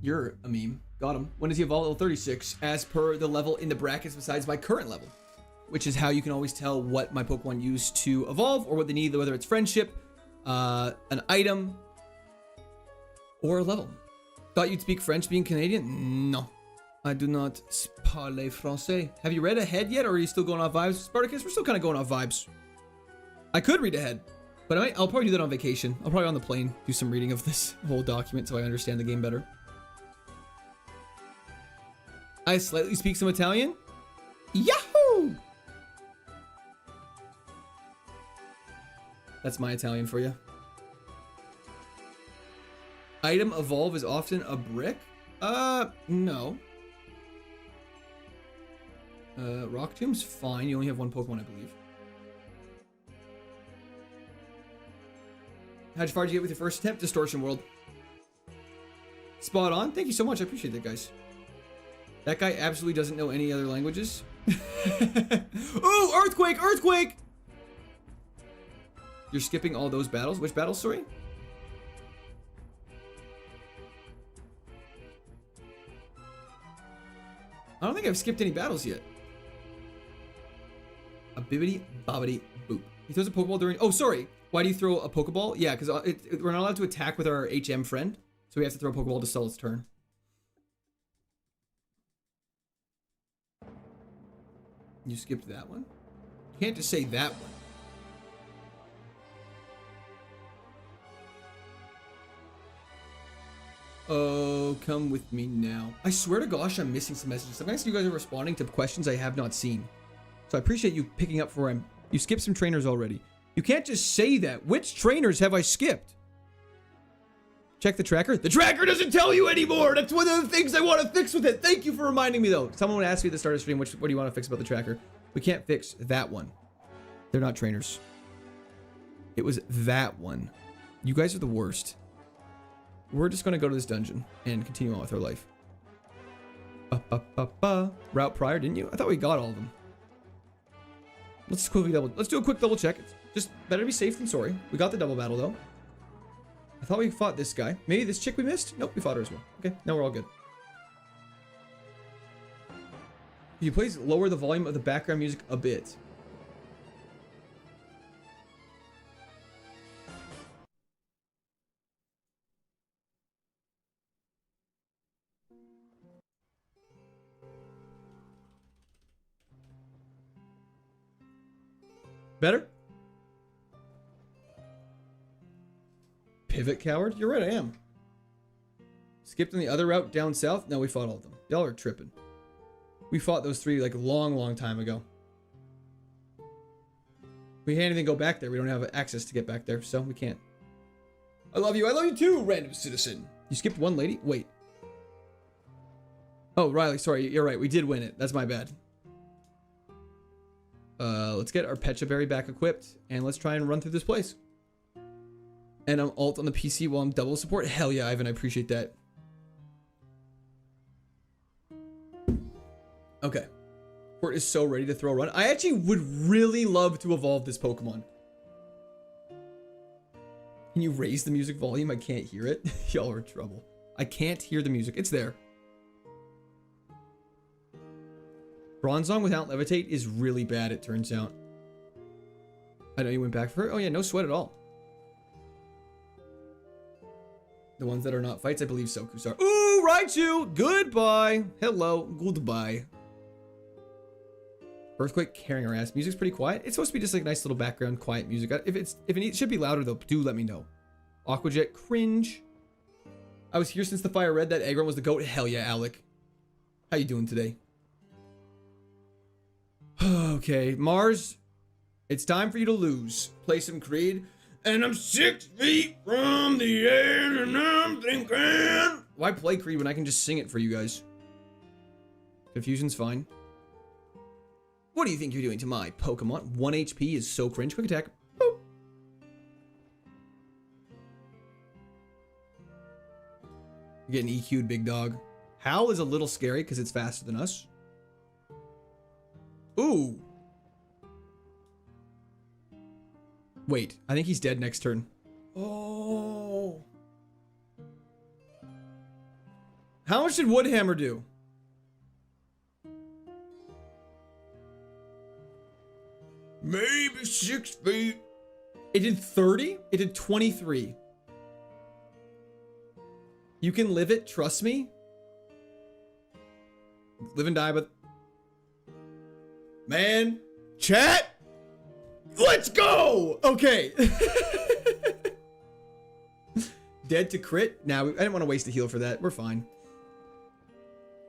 Speaker 1: You're a meme. Got him. When does he evolve? Level 36, as per the level in the brackets besides my current level. Which is how you can always tell what my Pokemon use to evolve or what they need, whether it's friendship, an item, or a level. Thought you'd speak French being Canadian? No. I do not parler français. Have you read ahead yet, or are you still going off vibes? Spartacus, we're still kind of going off vibes. I could read ahead, but I'll probably do that on vacation. I'll probably on the plane do some reading of this whole document so I understand the game better. I slightly speak some Italian. Yahoo! That's my Italian for you. Item evolve is often a brick? No. Rock Tomb's fine. You only have one Pokemon, I believe. How far did you get with your first attempt? Distortion World. Spot on. Thank you so much. I appreciate that, guys. That guy absolutely doesn't know any other languages. Ooh, Earthquake! Earthquake! You're skipping all those battles? Which battles, sorry? I don't think I've skipped any battles yet. A bibbity bobbity boop. He throws a Pokeball during... Oh, sorry. Why do you throw a Pokeball? Yeah, because we're not allowed to attack with our HM friend. So we have to throw a Pokeball to stall its turn. You skipped that one? You can't just say that one. Oh, come with me now. I swear to gosh, I'm missing some messages. Sometimes you guys are responding to questions I have not seen. So I appreciate you picking up for him. You skipped some trainers already. You can't just say that. Which trainers have I skipped? Check the tracker. The tracker doesn't tell you anymore. That's one of the things I want to fix with it. Thank you for reminding me, though. Someone would ask me at the start of the stream, what do you want to fix about the tracker? We can't fix that one. They're not trainers. It was that one. You guys are the worst. We're just going to go to this dungeon and continue on with our life. Route prior, didn't you? I thought we got all of them. Let's do a quick double check. It's just better to be safe than sorry. We got the double battle, though. I thought we fought this guy. Maybe this chick we missed? Nope, we fought her as well. Okay, now we're all good. Can you please lower the volume of the background music a bit? Better? Pivot coward? You're right, I am. Skipped on the other route down south? No, we fought all of them. Y'all are tripping. We fought those three like a long time ago. We can't even go back there. We don't have access to get back there, so we can't. I love you. I love you too, random citizen. You skipped one lady? Wait. Oh, Riley, sorry. You're right. We did win it. That's my bad. Let's get our Pecha Berry back equipped, and let's try and run through this place. And I'm alt on the PC while I'm double support. Hell yeah, Ivan, I appreciate that. Okay. Court is so ready to throw a run. I actually would really love to evolve this Pokemon. Can you raise the music volume? I can't hear it. Y'all are in trouble. I can't hear the music. It's there. Bronzong without Levitate is really bad, it turns out. I know you went back for it. Oh yeah, no sweat at all. The ones that are not fights, I believe so, Kusar. Ooh, Raichu! Goodbye! Hello, goodbye. Earthquake carrying our ass. Music's pretty quiet. It's supposed to be just like nice little background, quiet music. If it should be louder though, do let me know. Aquajet, cringe. I was here since the fire red. That Aggron was the goat. Hell yeah, Alec. How you doing today? Okay, Mars. It's time for you to lose. Play some Creed. And I'm 6 feet from the edge, and I'm thinking. Why play Creed when I can just sing it for you guys? Confusion's fine. What do you think you're doing to my Pokemon? 1 HP is so cringe. Quick attack. Boop. You're getting EQ'd, big dog. Howl is a little scary because it's faster than us. Ooh. Wait, I think he's dead next turn. Oh. How much did Woodhammer do? Maybe 6 feet. It did 30? It did 23. You can live it, trust me. Live and die, but... Man. Chat. Let's go! Okay. Dead to crit? Nah, I didn't want to waste a heal for that. We're fine.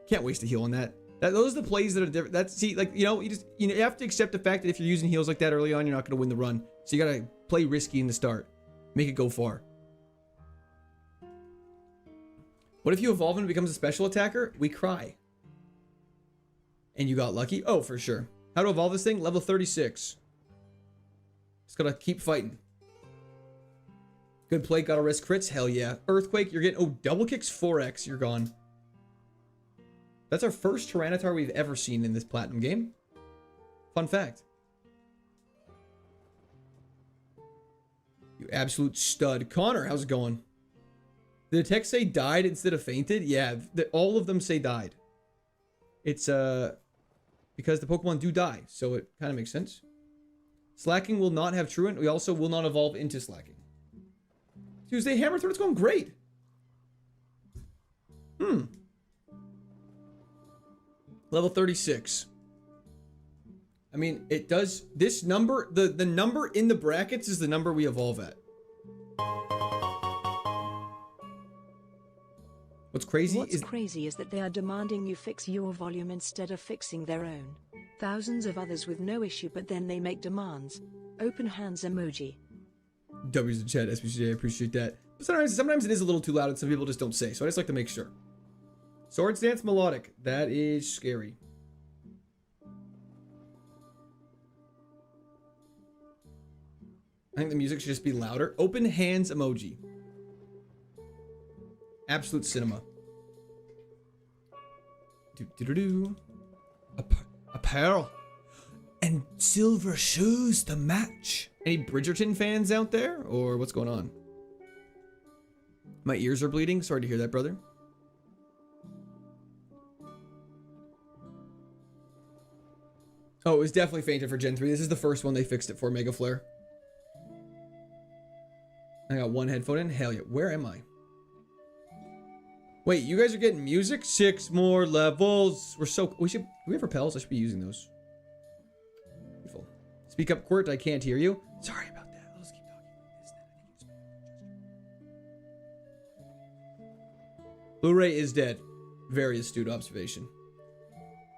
Speaker 1: Can't waste a heal on that. Those are the plays that are different. That's, see, like, you know, you have to accept the fact that if you're using heals like that early on, you're not going to win the run. So you got to play risky in the start. Make it go far. What if you evolve and it becomes a special attacker? We cry. And you got lucky? Oh, for sure. How to evolve this thing? Level 36. Just gotta keep fighting. Good play, gotta risk crits? Hell yeah. Earthquake, you're getting... Oh, double kicks 4x, you're gone. That's our first Tyranitar we've ever seen in this Platinum game. Fun fact. You absolute stud. Connor, how's it going? Did the text say died instead of fainted? Yeah, all of them say died. It's, because the Pokemon do die, so it kind of makes sense. Slacking will not have Truant. We also will not evolve into Slacking. Tuesday Hammer Throw, it's going great. Level 36. I mean, it does... This number... The number in the brackets is the number we evolve at. What's crazy
Speaker 2: is that they are demanding you fix your volume instead of fixing their own. Thousands of others with no issue, but then they make demands. Open hands emoji.
Speaker 1: W's in chat, SPCJ, I appreciate that. But sometimes it is a little too loud and some people just don't say, so I just like to make sure. Swords Dance Melodic. That is scary. I think the music should just be louder. Open hands emoji. Absolute cinema. Do-do-do-do. Apparel. And silver shoes to match. Any Bridgerton fans out there? Or what's going on? My ears are bleeding. Sorry to hear that, brother. Oh, it was definitely fainted for Gen 3. This is the first one they fixed it for, Mega Flare. I got one headphone in. Hell yeah. Where am I? Wait, you guys are getting music? 6 more levels. We're so... do we have repels? I should be using those. Beautiful. Speak up, Quirt. I can't hear you. Sorry about that. Let's keep talking. Blu-ray is dead. Very astute observation.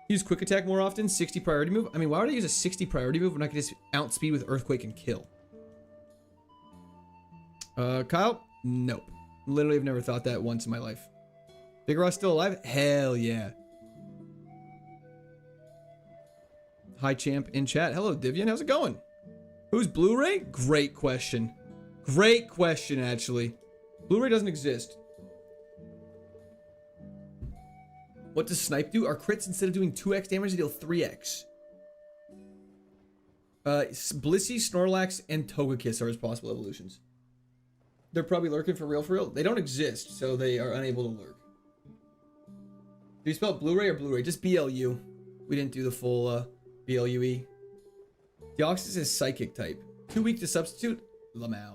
Speaker 1: Use quick attack more often. 60 priority move. I mean, why would I use a 60 priority move when I can just outspeed with earthquake and kill? Kyle? Nope. Literally, I've never thought that once in my life. Big Ross still alive? Hell yeah. Hi, champ in chat. Hello, Divian. How's it going? Who's Blu-ray? Great question. Great question, actually. Blu-ray doesn't exist. What does Snipe do? Our crits, instead of doing 2x damage, they deal 3x. Blissey, Snorlax, and Togekiss are his possible evolutions. They're probably lurking for real. They don't exist, so they are unable to lurk. Do you spell it Blu-ray or Blu-ray? Just BLU. We didn't do the full BLUE. Deoxys is Psychic type. Too weak to substitute? Lamau.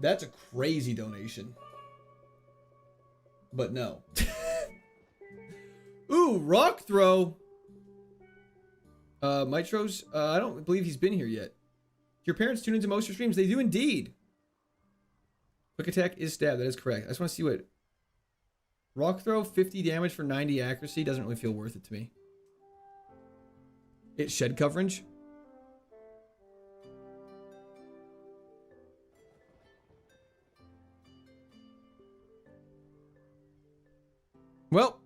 Speaker 1: That's a crazy donation. But no. Ooh, Rock Throw. Mitros, I don't believe he's been here yet. Do your parents tune into most of your streams? They do indeed. Quick attack is stab. That is correct. I just want to see what... Rock Throw, 50 damage for 90 accuracy. Doesn't really feel worth it to me. It's shed coverage. Well.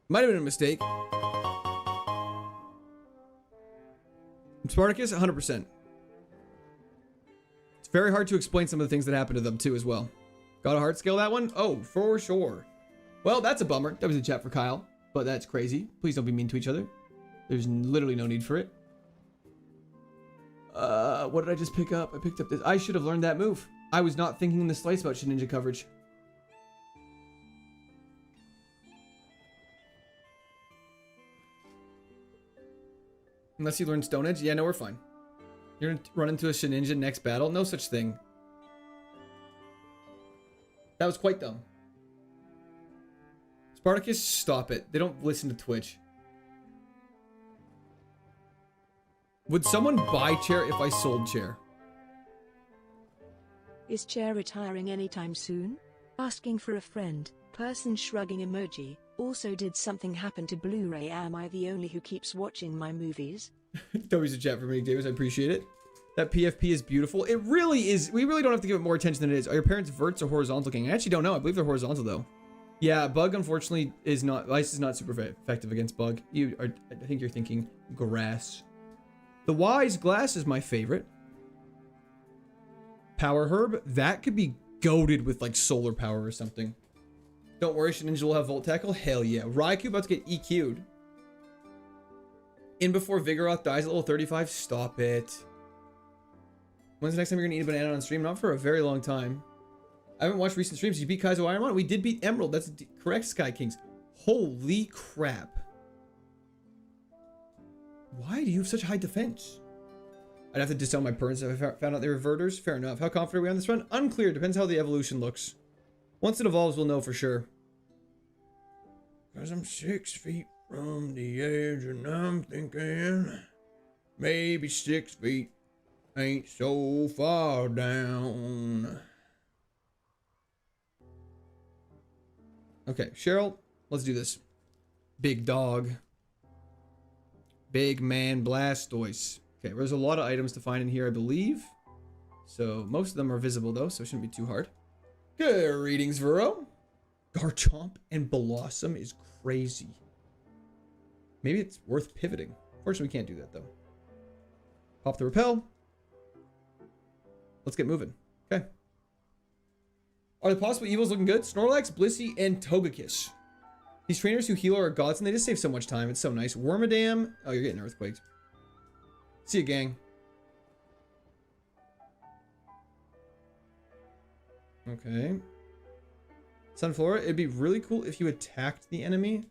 Speaker 1: Might have been a mistake. Spartacus, 100%. It's very hard to explain some of the things that happen to them too as well. Got a hard scale that one? Oh, for sure. Well, that's a bummer. That was a chat for Kyle, but that's crazy. Please don't be mean to each other. There's literally no need for it. What did I just pick up? I picked up this. I should have learned that move. I was not thinking in the slice about Shedinja coverage. Unless you learn Stone Edge. Yeah, no, we're fine. You're gonna run into a Shedinja next battle? No such thing. That was quite dumb. Spartacus, stop it. They don't listen to Twitch. Would someone buy chair if I sold chair?
Speaker 2: Is chair retiring anytime soon? Asking for a friend. Person shrugging emoji. Also, did something happen to Blu-ray? Am I the only who keeps watching my movies?
Speaker 1: Always a chat for me, Davis. I appreciate it. That PFP is beautiful. It really is. We really don't have to give it more attention than it is. Are your parents verts or horizontal king? I actually don't know. I believe they're horizontal though. Yeah, bug unfortunately is not. Ice is not super effective against bug. I think you're thinking grass. The wise glass is my favorite. Power herb. That could be goated with like solar power or something. Don't worry, Shedinja will have Volt Tackle. Hell yeah. Raikou about to get EQ'd. In before Vigoroth dies at level 35. Stop it. When's the next time you're gonna eat a banana on stream? Not for a very long time. I haven't watched recent streams. Did you beat KAIZO IRONMON? We did beat Emerald. That's correct, Sky Kings. Holy crap. Why do you have such high defense? I'd have to disown my parents if I found out they were verters. Fair enough. How confident are we on this run? Unclear. Depends how the evolution looks. Once it evolves, we'll know for sure. Because I'm 6 feet from the edge and I'm thinking maybe 6 feet ain't so far down. Okay, Cheryl, let's do this. Big dog. Big man Blastoise. Okay, there's a lot of items to find in here, I believe. So most of them are visible though, so it shouldn't be too hard. Good readings, Vero. Garchomp and Blossom is crazy. Maybe it's worth pivoting. Fortunately, we can't do that though. Pop the repel. Let's get moving. Okay. Are the possible evils looking good? Snorlax, Blissey, and Togekiss. These trainers who heal are gods and they just save so much time. It's so nice. Wormadam. Oh, you're getting earthquaked. See ya, gang. Okay. Sunflora, it'd be really cool if you attacked the enemy.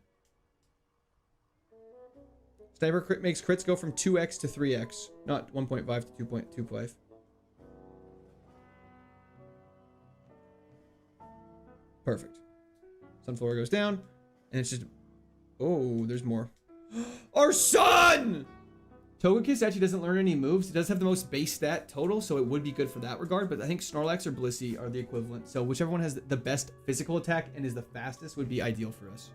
Speaker 1: Sniper crit makes crits go from 2x to 3x, not 1.5 to 2.25. Perfect. Sunflora goes down, and it's just... Oh, there's more. Our son! Togekiss actually doesn't learn any moves. It does have the most base stat total, so it would be good for that regard, but I think Snorlax or Blissey are the equivalent. So whichever one has the best physical attack and is the fastest would be ideal for us.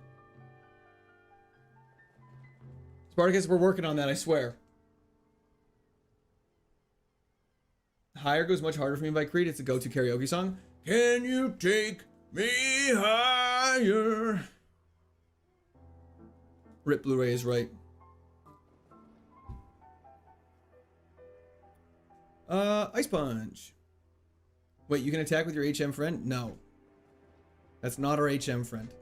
Speaker 1: Spartacus, we're working on that, I swear. Higher goes much harder for me by Creed. It's a go-to karaoke song. Can you take me higher? Rip Blu-ray is right. Ice Punch. Wait, you can attack with your HM friend? No. That's not our HM friend.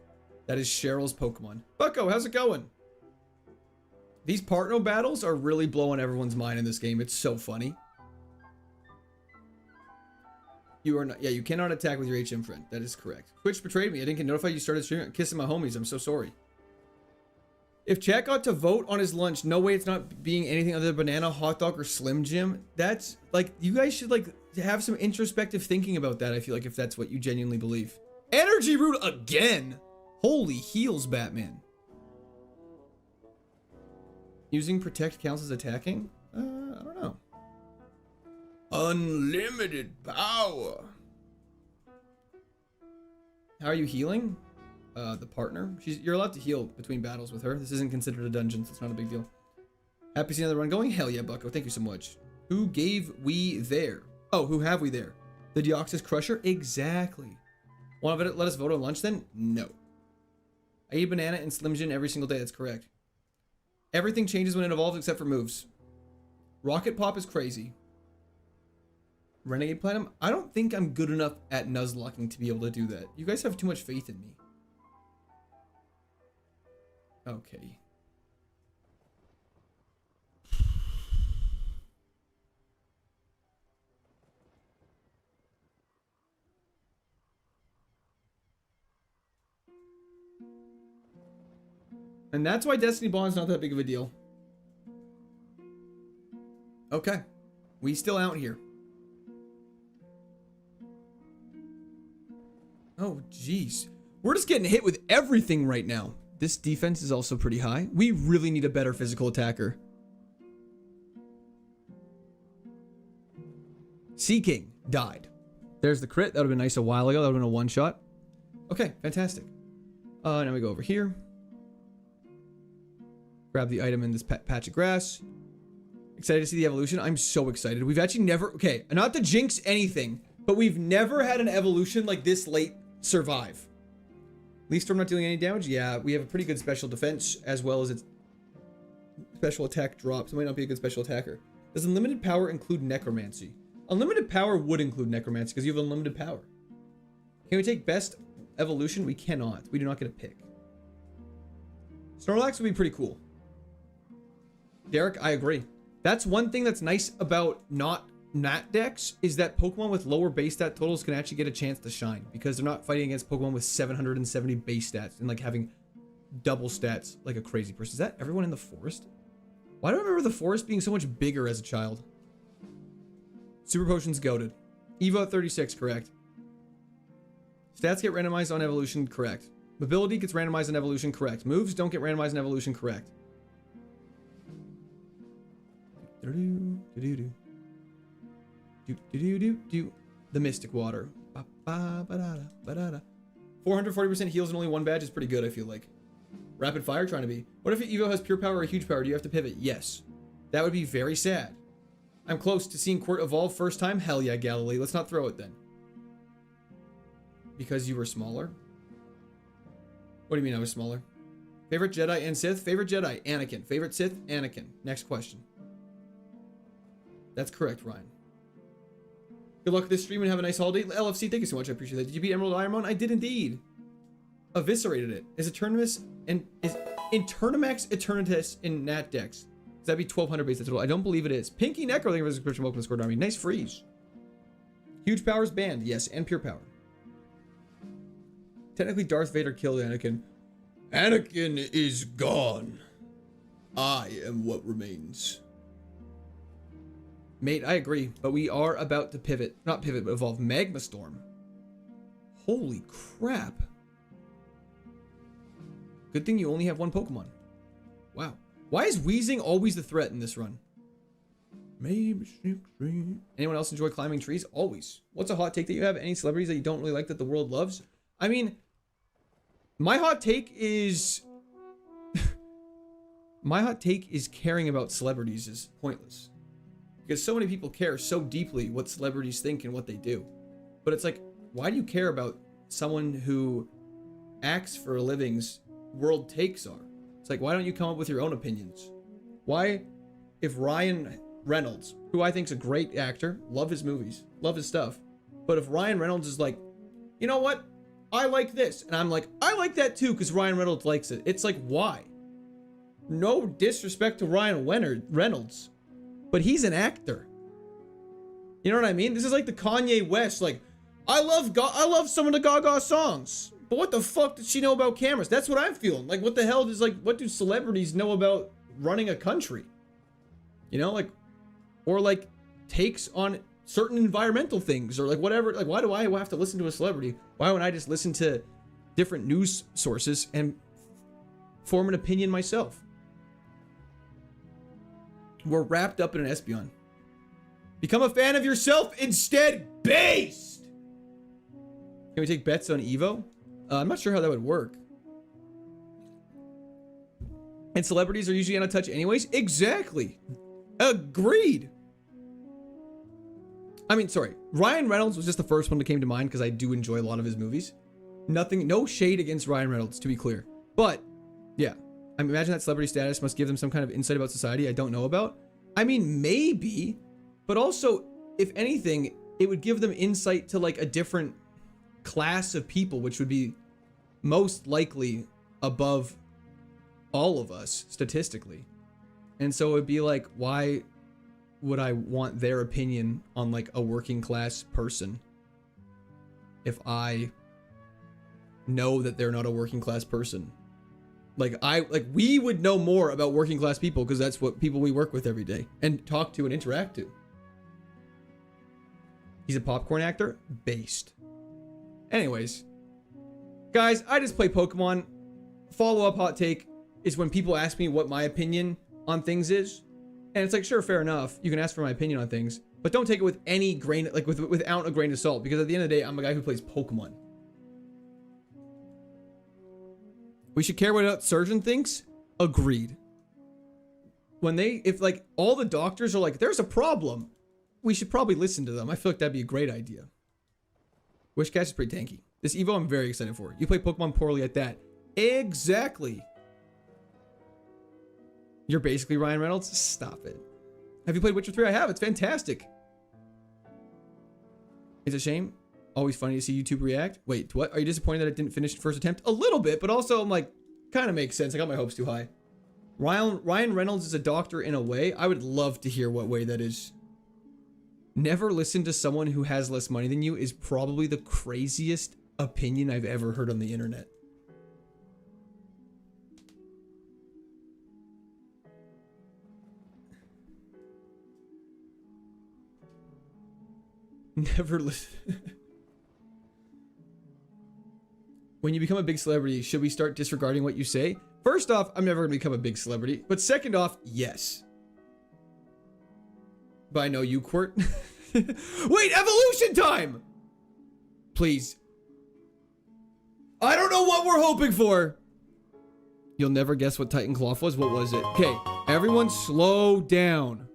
Speaker 1: That is Cheryl's Pokemon. Bucko, how's it going? These partner battles are really blowing everyone's mind in this game. It's so funny. You are not, yeah, you cannot attack with your HM friend. That is correct. Twitch betrayed me. I didn't get notified you started streaming. Kissing my homies. I'm so sorry. If chat got to vote on his lunch, no way it's not being anything other than banana, hot dog, or Slim Jim. That's like, you guys should like have some introspective thinking about that. I feel like if that's what you genuinely believe. Energy root again. Holy heels, Batman. Using protect counts as attacking? I don't know. Unlimited power. How are you healing? The partner. You're allowed to heal between battles with her. This isn't considered a dungeon, so it's not a big deal. Happy to see another run going? Hell yeah, Bucko. Thank you so much. Who gave we there? Oh, who have we there? The Deoxys Crusher? Exactly. Want to let us vote on lunch then? No. I eat banana and Slim Jim every single day. That's correct. Everything changes when it evolves except for moves. Rocket Pop is crazy. Renegade Platinum? I don't think I'm good enough at Nuzlocking to be able to do that. You guys have too much faith in me. Okay. And that's why Destiny Bond's not that big of a deal. Okay. We still out here. Oh, jeez. We're just getting hit with everything right now. This defense is also pretty high. We really need a better physical attacker. Sea King died. There's the crit. That would have been nice a while ago. That would have been a one-shot. Okay, fantastic. Now we go over here. Grab the item in this patch of grass. Excited to see the evolution. I'm so excited. We've actually never... Okay, not to jinx anything, but we've never had an evolution like this late survive. Leaf Storm not dealing any damage? Yeah, we have a pretty good special defense as well as its special attack drops. It might not be a good special attacker. Does unlimited power include necromancy? Unlimited power would include necromancy because you have unlimited power. Can we take best evolution? We cannot. We do not get a pick. Snorlax would be pretty cool. Derek, I agree. That's one thing that's nice about not Nat decks is that Pokemon with lower base stat totals can actually get a chance to shine because they're not fighting against Pokemon with 770 base stats and like having double stats like a crazy person. Is that everyone in the forest? Why do I remember the forest being so much bigger as a child? Super Potion's goated. Evo at 36, correct. Stats get randomized on evolution, correct. Mobility gets randomized on evolution, correct. Moves don't get randomized on evolution, correct. The Mystic Water. 440% heals and only one badge is pretty good, I feel like. Rapid Fire trying to be. What if Evo has pure power or huge power? Do you have to pivot? Yes. That would be very sad. I'm close to seeing Quirt evolve first time? Hell yeah, Galilee. Let's not throw it then. Because you were smaller? What do you mean I was smaller? Favorite Jedi and Sith? Favorite Jedi, Anakin. Favorite Sith, Anakin. Next question. That's correct, Ryan. Good luck with this stream and have a nice holiday. LFC, thank you so much. I appreciate that. Did you beat Emerald Ironmon? I did indeed. Eviscerated it. Is Eternatus and is Eternamax Eternatus in Nat Dex? Does that be 1200 base total? I don't believe it is. Pinky Necro, thank you for the subscription. Welcome to Squad Army. Nice freeze. Huge powers banned. Yes, and pure power. Technically, Darth Vader killed Anakin. Anakin is gone. I am what remains. Mate, I agree, but we are about to pivot. Not pivot, but evolve Magma Storm. Holy crap. Good thing you only have one Pokemon. Wow. Why is Weezing always the threat in this run? Maybe 6-3. Anyone else enjoy climbing trees? Always. What's a hot take that you have? Any celebrities that you don't really like that the world loves? I mean, my hot take is... my hot take is caring about celebrities is pointless. Because so many people care so deeply what celebrities think and what they do. But it's like, why do you care about someone who acts for a living's world takes are? It's like, why don't you come up with your own opinions? Why, if Ryan Reynolds, who I think is a great actor, love his movies, love his stuff, but if Ryan Reynolds is like, you know what? I like this. And I'm like, I like that too because Ryan Reynolds likes it. It's like, why? No disrespect to Ryan Reynolds, but he's an actor. You know what I mean? This is like the Kanye West, like, I love some of the Gaga songs, but what the fuck does she know about cameras? That's what I'm feeling. Like, what the hell does, like, what do celebrities know about running a country? You know, like, or like takes on certain environmental things or like whatever. Like, why do I have to listen to a celebrity? Why wouldn't I just listen to different news sources and form an opinion myself? We're wrapped up in an Espeon. Become a fan of yourself instead, based. Can we take bets on Evo? I'm not sure how that would work. And celebrities are usually out of touch anyways? Exactly. Agreed. I mean, sorry. Ryan Reynolds was just the first one that came to mind because I do enjoy a lot of his movies. No shade against Ryan Reynolds, to be clear. But, yeah. I imagine that celebrity status must give them some kind of insight about society I don't know about. I mean, maybe. But also, if anything, it would give them insight to like a different class of people, which would be most likely above all of us statistically. And so it would be like, why would I want their opinion on like a working class person if I know that they're not a working class person? Like we would know more about working class people because that's what people we work with every day and talk to and interact to. He's a popcorn actor? Based. Anyways, guys, I just play Pokemon. Follow-up hot take is when people ask me what my opinion on things is. And it's like, sure, fair enough. You can ask for my opinion on things, but don't take it with any grain, like without a grain of salt, because at the end of the day, I'm a guy who plays Pokemon. We should care what a surgeon thinks? Agreed. If like all the doctors are like, there's a problem, we should probably listen to them. I feel like that'd be a great idea. Wishcash is pretty tanky. This Evo I'm very excited for. You play Pokemon poorly at that. Exactly. You're basically Ryan Reynolds? Stop it. Have you played Witcher 3? I have. It's fantastic. It's a shame. Always funny to see YouTube react. Wait, what? Are you disappointed that it didn't finish first attempt? A little bit, but also I'm like, kind of makes sense. I got my hopes too high. Ryan Reynolds is a doctor in a way. I would love to hear what way that is. Never listen to someone who has less money than you is probably the craziest opinion I've ever heard on the internet. Never listen. When you become a big celebrity, should we start disregarding what you say? First off, I'm never going to become a big celebrity. But second off, yes. But I know you, Quirt. Wait, evolution time! Please. I don't know what we're hoping for. You'll never guess what Titan Cloth was. What was it? Okay, everyone slow down.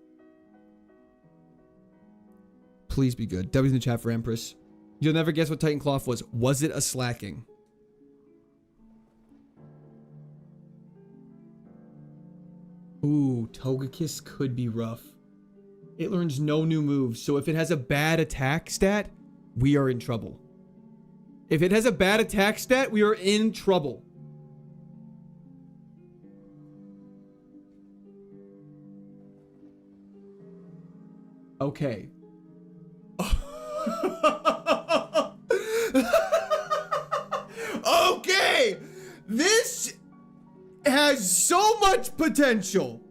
Speaker 1: Please be good. W's in the chat for Empress. You'll never guess what Titan Cloth was. Was it a slacking? Ooh, Togekiss could be rough. It learns no new moves, so if it has a bad attack stat, we are in trouble. If it has a bad attack stat, we are in trouble. Okay. Okay! This has so much potential.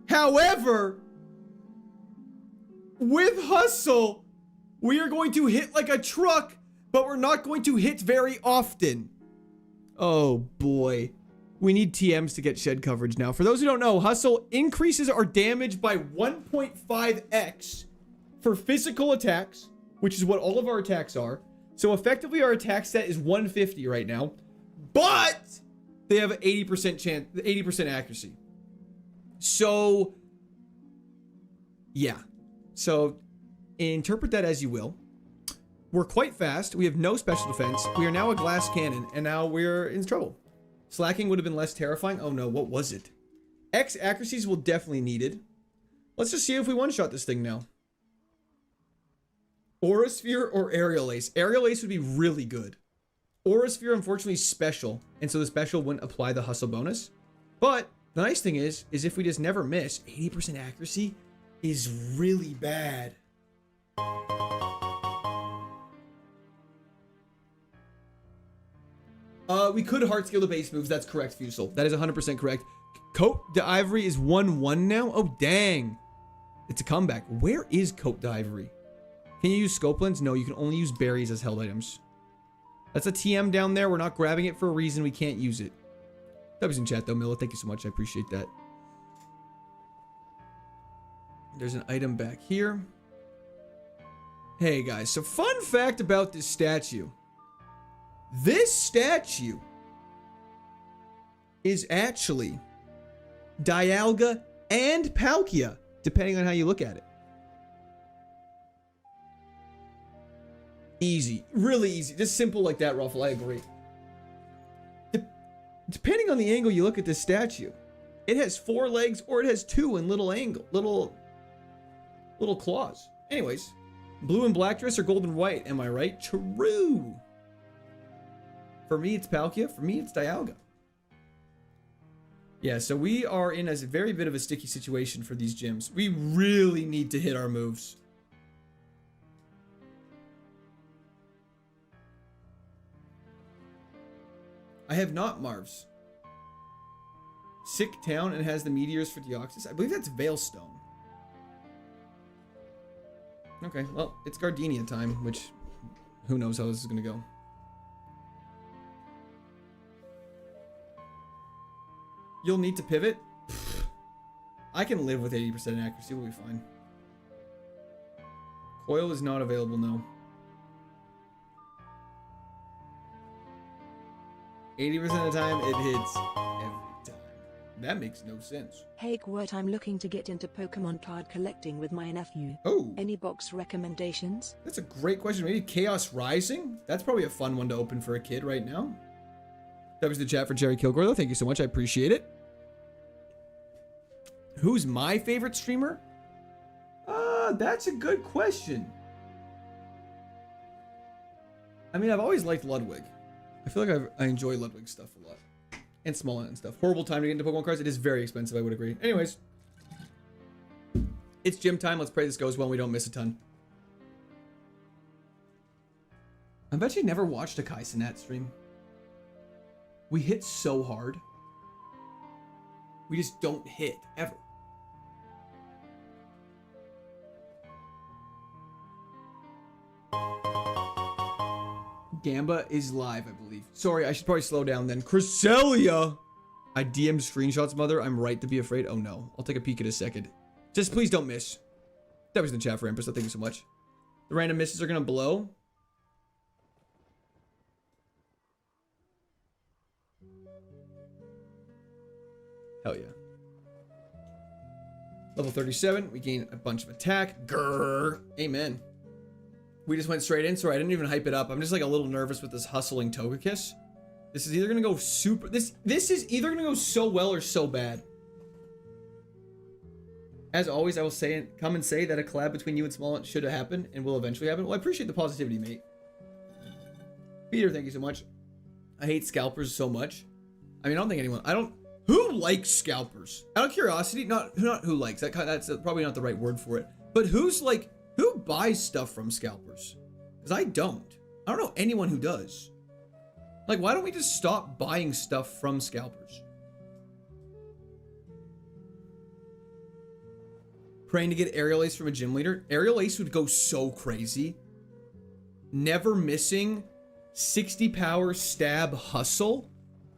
Speaker 1: However, with hustle, we are going to hit like a truck, but we're not going to hit very often. Oh boy. We need TMs to get shed coverage now. For those who don't know, hustle increases our damage by 1.5x for physical attacks, which is what all of our attacks are. So effectively our attack stat is 150 right now, but they have an 80% accuracy. So yeah. So interpret that as you will. We're quite fast. We have no special defense. We are now a glass cannon, and now we're in trouble. Slacking would have been less terrifying. Oh no, what was it? X accuracies will definitely needed. Let's just see if we one-shot this thing now. Aura Sphere or Aerial Ace? Aerial Ace would be really good. Aura Sphere, unfortunately, is special, and so the special wouldn't apply the hustle bonus. But the nice thing is if we just never miss, 80% accuracy is really bad. We could hard scale the base moves. That's correct, Fusel. That is 100% correct. Coat d'Ivory is 1-1 now. Oh, dang. It's a comeback. Where is Coat d'Ivory? Can you use Scopelands? No, you can only use berries as held items. That's a TM down there. We're not grabbing it for a reason. We can't use it. That was in chat, though, Milla. Thank you so much. I appreciate that. There's an item back here. Hey, guys. So, fun fact about this statue. This statue is actually Dialga and Palkia, depending on how you look at it. Easy. Really easy. Just simple like that, Ruffle. I agree. Depending on the angle you look at this statue, it has 4 legs or it has 2 in little claws. Anyways, blue and black dress or gold and white, am I right? True. For me, it's Palkia. For me, it's Dialga. Yeah, so we are in a very bit of a sticky situation for these gyms. We really need to hit our moves. I have not Marv's. Sick Town and has the meteors for Deoxys. I believe that's Veilstone. Okay, well, it's Gardenia time, which who knows how this is going to go. You'll need to pivot. I can live with 80% accuracy. We'll be fine. Coil is not available, no. 80% of the time, it hits every time. That makes no sense.
Speaker 2: Hey Quert, I'm looking to get into Pokemon card collecting with my nephew.
Speaker 1: Oh.
Speaker 2: Any box recommendations?
Speaker 1: That's a great question. Maybe Chaos Rising? That's probably a fun one to open for a kid right now. That was the chat for Jerry Kilgore, though. Thank you so much. I appreciate it. Who's my favorite streamer? That's a good question. I mean, I've always liked Ludwig. I feel like I enjoy Ludwig stuff a lot. And Smolin and stuff. Horrible time to get into Pokemon cards. It is very expensive, I would agree. Anyways. It's gym time. Let's pray this goes well and we don't miss a ton. I bet you never watched a Kai Cenat stream. We hit so hard. We just don't hit, ever. Gamba is live, I believe. Sorry, I should probably slow down then. Cresselia! I DM'd screenshots, mother. I'm right to be afraid. Oh no. I'll take a peek in a second. Just please don't miss. That was in the chat for Empress, so thank you so much. The random misses are gonna blow. Hell yeah. Level 37, we gain a bunch of attack. Grrr. Amen. We just went straight in. Sorry, I didn't even hype it up. I'm just like a little nervous with this hustling Togekiss. This is either gonna go super. This is either gonna go so well or so bad. As always, I will come and say that a collab between you and Smolin should have happened and will eventually happen. Well, I appreciate the positivity, mate. Peter, thank you so much. I hate scalpers so much. I mean, I don't think anyone. Who likes scalpers? Out of curiosity, not who likes. That's probably not the right word for it. But who buys stuff from scalpers? Because I don't. I don't know anyone who does. Like, why don't we just stop buying stuff from scalpers? Praying to get Aerial Ace from a gym leader. Aerial Ace would go so crazy. Never missing 60 power stab hustle.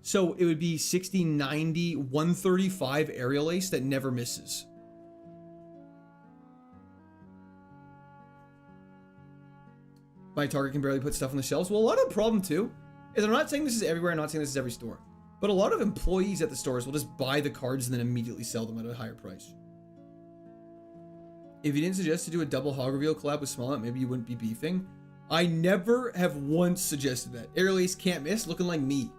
Speaker 1: So it would be 60, 90, 135 Aerial Ace that never misses. My target can barely put stuff on the shelves. Well, a lot of the problem too is I'm not saying this is everywhere. I'm not saying this is every store. But a lot of employees at the stores will just buy the cards and then immediately sell them at a higher price. If you didn't suggest to do a double hog reveal collab with Smollett, maybe you wouldn't be beefing. I never have once suggested that. Aerial Ace can't miss, looking like me.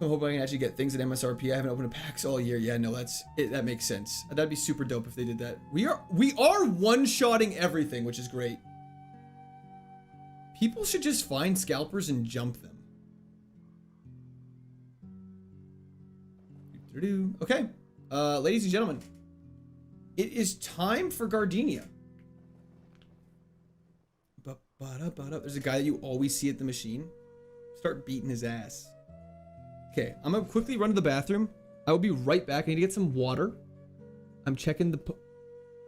Speaker 1: So I'm hoping I can actually get things at MSRP. I haven't opened a packs all year. Yeah, no, that makes sense. That'd be super dope if they did that. We are one-shotting everything, which is great. People should just find scalpers and jump them. Okay, ladies and gentlemen, it is time for Gardenia. There's a guy that you always see at the machine. Start beating his ass. Okay, I'm gonna quickly run to the bathroom. I will be right back. I need to get some water. I'm checking the...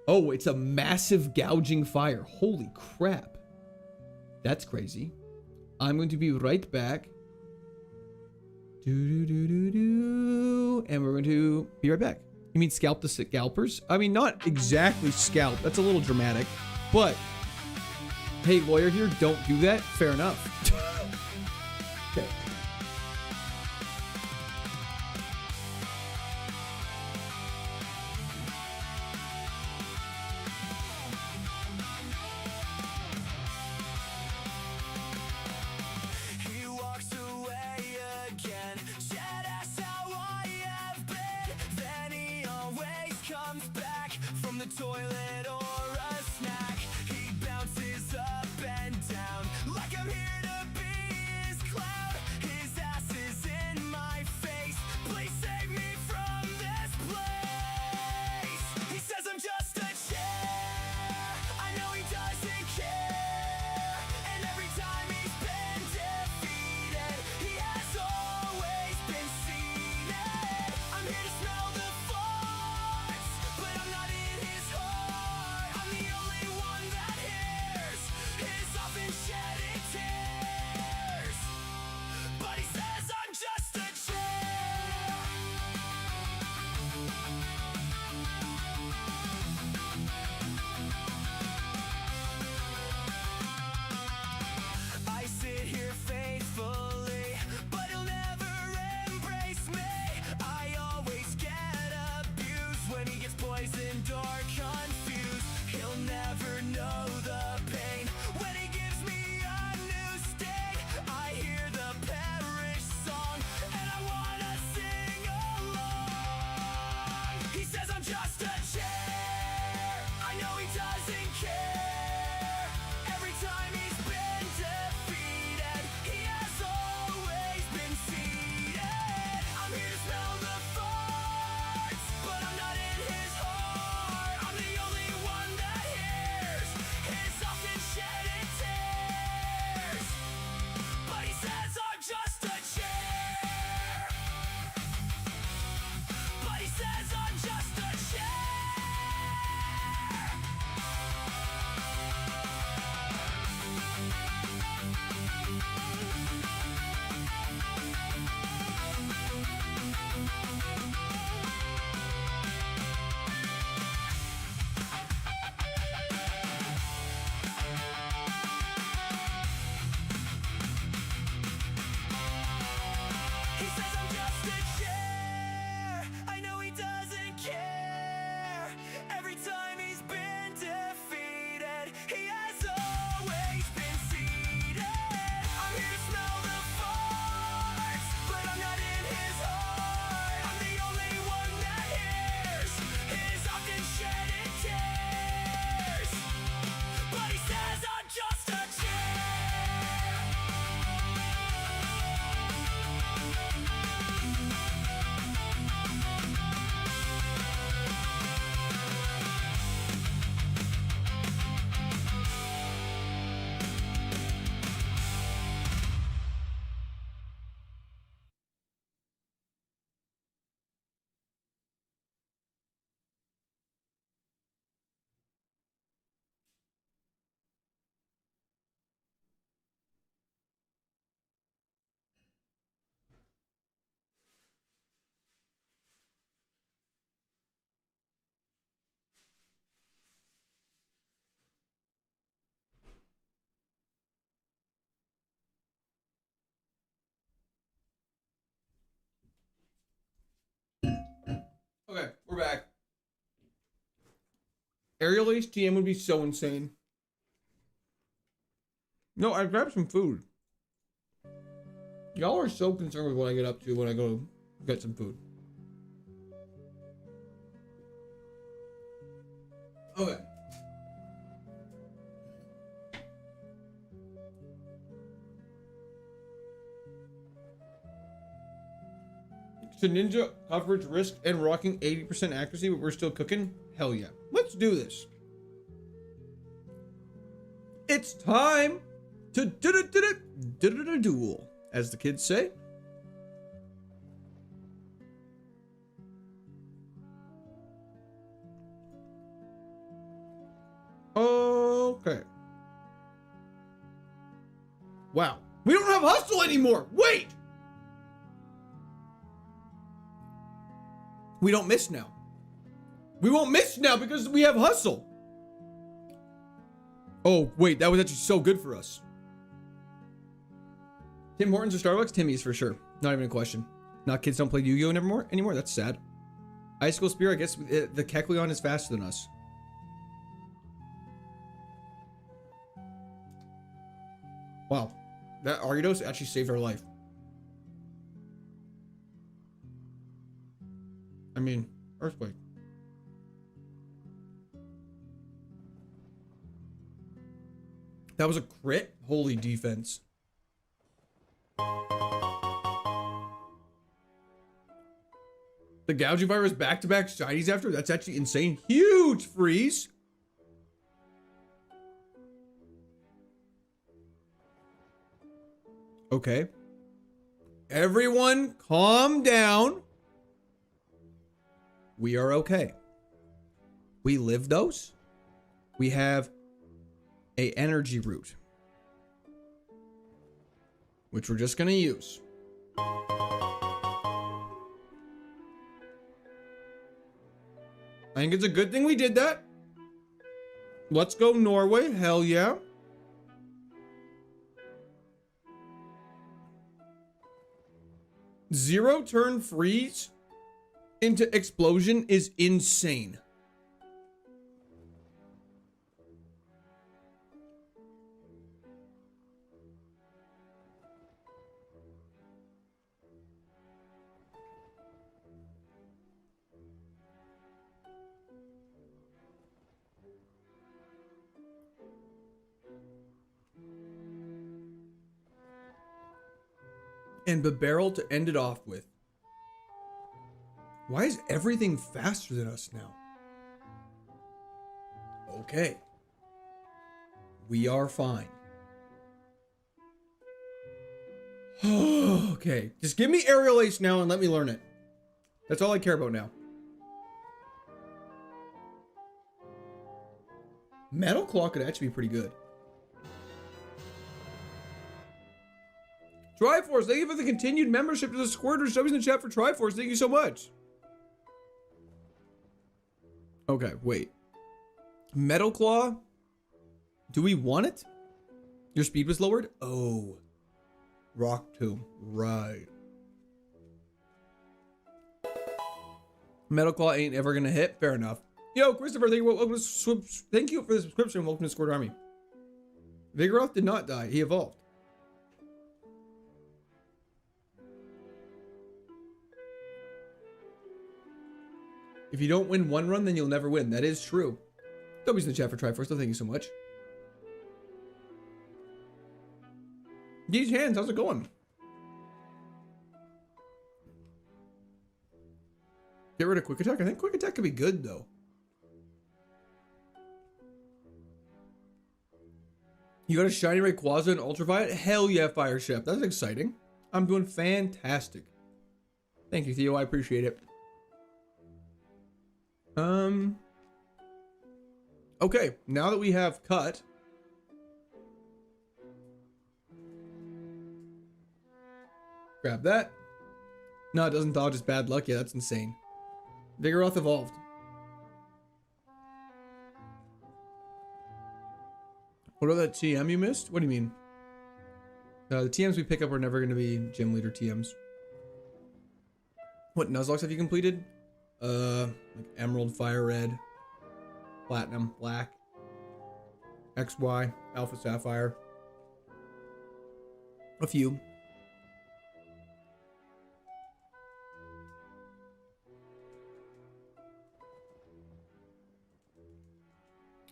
Speaker 1: Oh, it's a massive gouging fire. Holy crap. That's crazy. I'm going to be right back. And we're going to be right back. You mean scalp the scalpers? I mean, not exactly scalp. That's a little dramatic. But, hey, lawyer here, don't do that. Fair enough. Okay.
Speaker 3: Toilet or a snack, he bounces up and down like I'm here to be his clown. His ass is in my face. Please save me from this place. He says I'm just a chair. I know he doesn't care. And every time he's been defeated, he has always been seated. I'm here to smell the farts, but I'm not in his heart. I'm the only one that hears his often shedding tears. But he says I'm just a chair. I sit here faithfully, but he'll never embrace me. I always get abused when he gets poisoned or confused. He'll never know the pain when he gives me a new sting. I hear the parish song and I wanna sing along. He says I'm just a chair. I know he doesn't care. Every time he's been defeated, he has always been seated. I'm here to smell the farts, but I'm not in his heart. I'm the only one that hears his often shedding tears. But he says I'm just a chair. But he says I'm just a chair. He says I'm just a chair. I know he doesn't care. Every time he's been defeated, he has always been seated. I'm here to smell the farts, but I'm not in his heart. I'm the only one that hears his often shedding tears. But he says I'm just a chair.
Speaker 1: Okay, we're back. Aerial HTM would be so insane. No, I grabbed some food. Y'all are so concerned with what I get up to when I go get some food. Okay. ninja coverage risk and rocking 80% accuracy, but we're still cooking? Hell yeah. Let's do this. It's time to duel, as the kids say. Okay. Wow. We don't have hustle anymore. Wait. We don't miss now. We won't miss now because we have hustle. Oh, wait. That was actually so good for us. Tim Hortons or Starbucks? Timmy's for sure. Not even a question. Not kids don't play Yu-Gi-Oh! Anymore. That's sad. Icicle Spear, I guess the Kecleon is faster than us. Wow. That Ariados actually saved our life. I mean, Earthquake. That was a crit? Holy defense. The Gouging Virus back-to-back shinies after? That's actually insane. Huge freeze. Okay. Everyone calm down. We are okay. We live those. We have a energy root, which we're just gonna use. I think it's a good thing we did that. Let's go Norway. Hell yeah. Zero turn freeze into explosion is insane. And the barrel to end it off with. Why is everything faster than us now? Okay. We are fine. Okay. Just give me Aerial Ace now and let me learn it. That's all I care about now. Metal Claw could actually be pretty good. Triforce, thank you for the continued membership to the Squirters. Somebody's in the chat for Triforce. Thank you so much. Okay, wait. Metal Claw? Do we want it? Your speed was lowered? Oh. Rock Tomb. Right. Metal Claw ain't ever gonna hit. Fair enough. Yo, Christopher, thank you for the subscription. Welcome to Squirt Army. Vigoroth did not die. He evolved. If you don't win one run, then you'll never win. That is true. W's in the chat for Triforce, so thank you so much. These hands, how's it going? Get rid of Quick Attack. I think Quick Attack could be good, though. You got a Shiny Rayquaza and Ultraviolet? Hell yeah, Fire Chef. That's exciting. I'm doing fantastic. Thank you, Theo. I appreciate it. Okay, now that we have cut, grab that. No, it doesn't dodge, it's bad luck. Yeah, that's insane. Vigoroth evolved. What about that TM you missed? What do you mean? The TMs we pick up are never going to be gym leader TMs. What Nuzlocke have you completed? Like Emerald, Fire Red, Platinum, Black, XY, Alpha Sapphire. A few.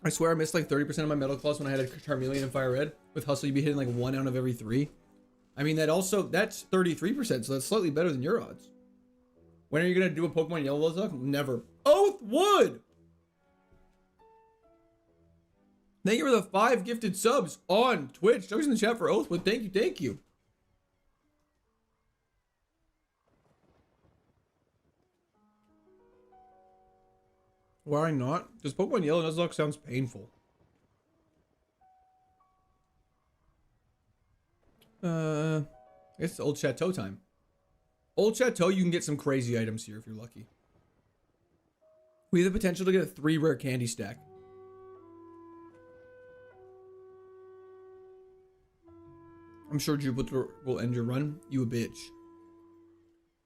Speaker 1: I swear I missed like 30% of my Metal Claws when I had a Charmeleon and Fire Red. With Hustle, you'd be hitting like 1 out of every 3. I mean, that's 33%, so that's slightly better than your odds. When are you gonna do a Pokemon Yellow Nuzlocke? Never. Oath would. Thank you for the 5 gifted subs on Twitch. I was in the chat for Oathwood. Thank you, thank you. Why not? Because Pokemon Yellow Nuzlocke sounds painful. I guess it's Old Chateau time. Old Chateau, you can get some crazy items here if you're lucky. We have the potential to get a 3 rare candy stack. I'm sure Jupiter will end your run. You a bitch.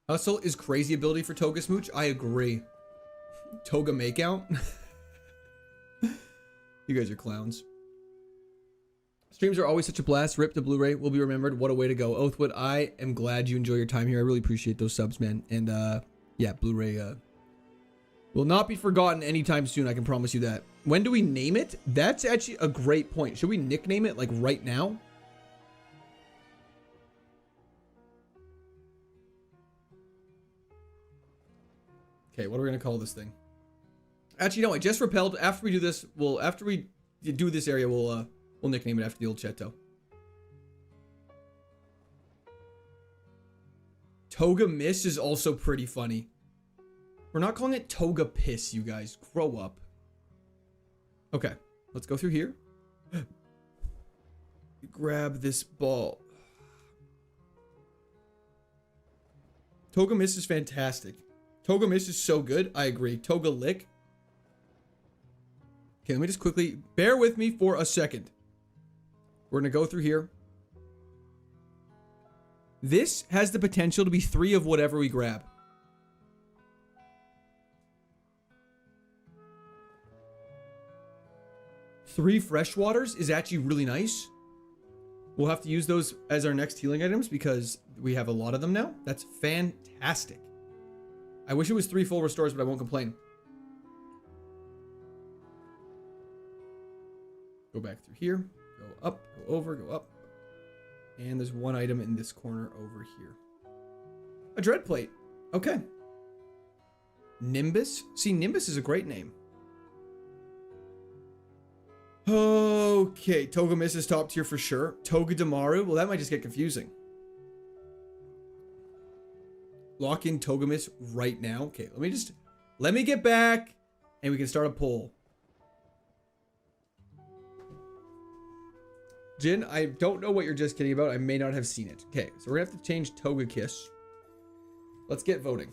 Speaker 1: Hustle is crazy ability for Toga Smooch. I agree. Toga Makeout. You guys are clowns. Streams are always such a blast. Rip to Blu-ray will be remembered. What a way to go. Oathwood, I am glad you enjoy your time here. I really appreciate those subs, man. And yeah, Blu-ray will not be forgotten anytime soon. I can promise you that. When do we name it? That's actually a great point. Should we nickname it like right now? Okay, what are we gonna call this thing? Actually, no, I just repelled. After we do this, after we do this area, we'll nickname it after the Old Chateau. Toga Miss is also pretty funny. We're not calling it Toga Piss, you guys. Grow up. Okay, let's go through here. Grab this ball. Toga Miss is fantastic. Toga Miss is so good. I agree. Toga Lick. Okay, let me just quickly bear with me for a second. We're going to go through here. This has the potential to be 3 of whatever we grab. Three freshwaters is actually really nice. We'll have to use those as our next healing items because we have a lot of them now. That's fantastic. I wish it was 3 full restores, but I won't complain. Go back through here. Go up, go over, go up. And there's one item in this corner over here. A dread plate. Okay. Nimbus. See, Nimbus is a great name. Okay, Toga Miss is top tier for sure. Toga Damaru. Well, that might just get confusing. Lock in Toga Miss right now. Okay, let me get back and we can start a poll. Jin, I don't know what you're just kidding about. I may not have seen it. Okay, so we're gonna have to change Toga Kiss. Let's get voting.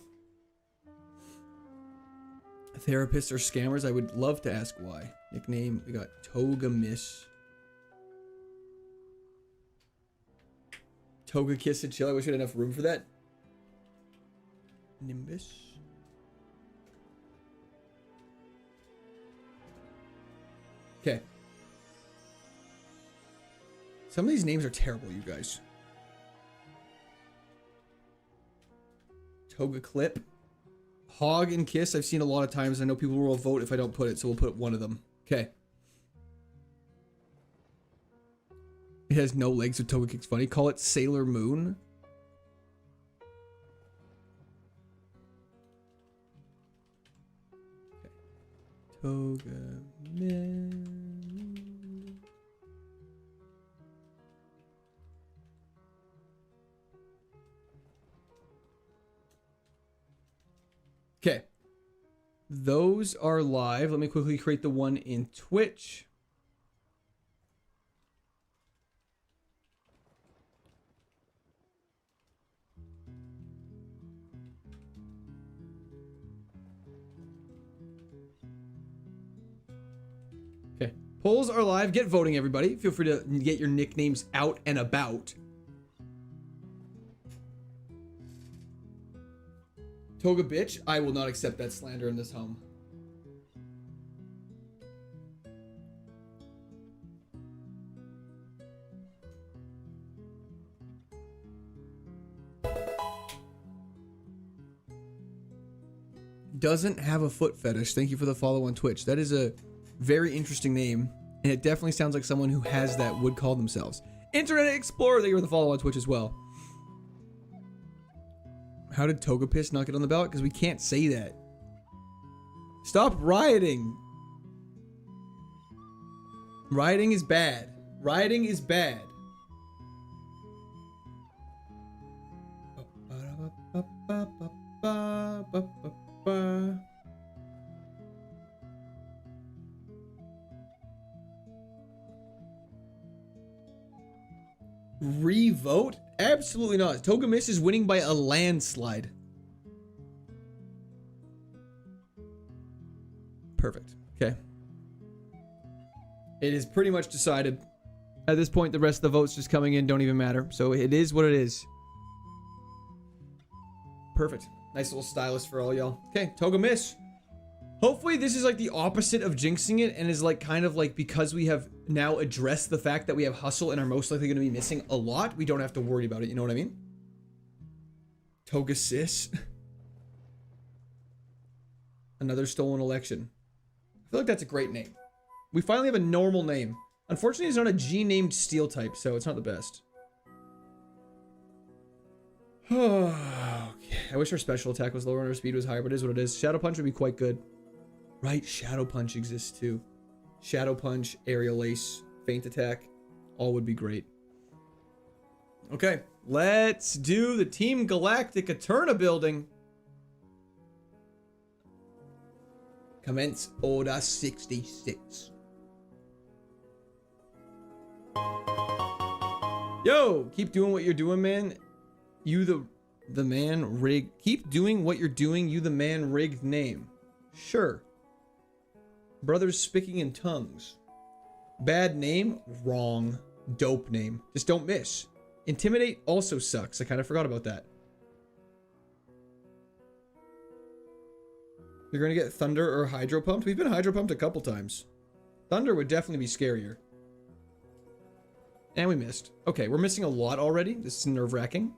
Speaker 1: Therapists are scammers. I would love to ask why. Nickname, we got Toga Miss. Toga Kiss and Chill. I wish we had enough room for that. Nimbus. Okay. Some of these names are terrible, you guys. Toga Clip. Hog and Kiss, I've seen a lot of times. I know people will vote if I don't put it, so we'll put one of them. Okay. It has no legs, so Toga Kick's funny. Call it Sailor Moon. Okay. Toga Man. Okay. Those are live. Let me quickly create the one in Twitch. Okay. Polls are live. Get voting, everybody. Feel free to get your nicknames out and about. Toga bitch, I will not accept that slander in this home. Doesn't have a foot fetish. Thank you for the follow on Twitch. That is a very interesting name, and it definitely sounds like someone who has that would call themselves. Internet Explorer, thank you for the follow on Twitch as well. How did Togepiss not get on the ballot? Because we can't say that. Stop rioting. Rioting is bad. Rioting is bad. Revote? Absolutely not. Togemiss is winning by a landslide. Perfect. Okay. It is pretty much decided. At this point, the rest of the votes just coming in don't even matter. So it is what it is. Perfect. Nice little stylus for all y'all. Okay, Togemiss. Hopefully this is like the opposite of jinxing it and is like kind of like because we have now addressed the fact that we have hustle and are most likely going to be missing a lot, we don't have to worry about it. You know what I mean? Togesis. Another stolen election. I feel like that's a great name. We finally have a normal name. Unfortunately, it's not a G-named steel type, so it's not the best. Okay. I wish our special attack was lower and our speed was higher, but it is what it is. Shadow Punch would be quite good. Right, Shadow Punch exists too. Shadow Punch, Aerial Ace, Feint Attack, all would be great. Okay, let's do the Team Galactic Eterna building. Commence Order 66. Yo, keep doing what you're doing, man. You the man rigged. Keep doing what you're doing. You the man rigged name. Sure. Brothers speaking in tongues. Bad name? Wrong. Dope name. Just don't miss. Intimidate also sucks. I kind of forgot about that. You're gonna get Thunder or Hydro Pumped? We've been Hydro Pumped a couple times. Thunder would definitely be scarier. And we missed. Okay, we're missing a lot already. This is nerve-wracking.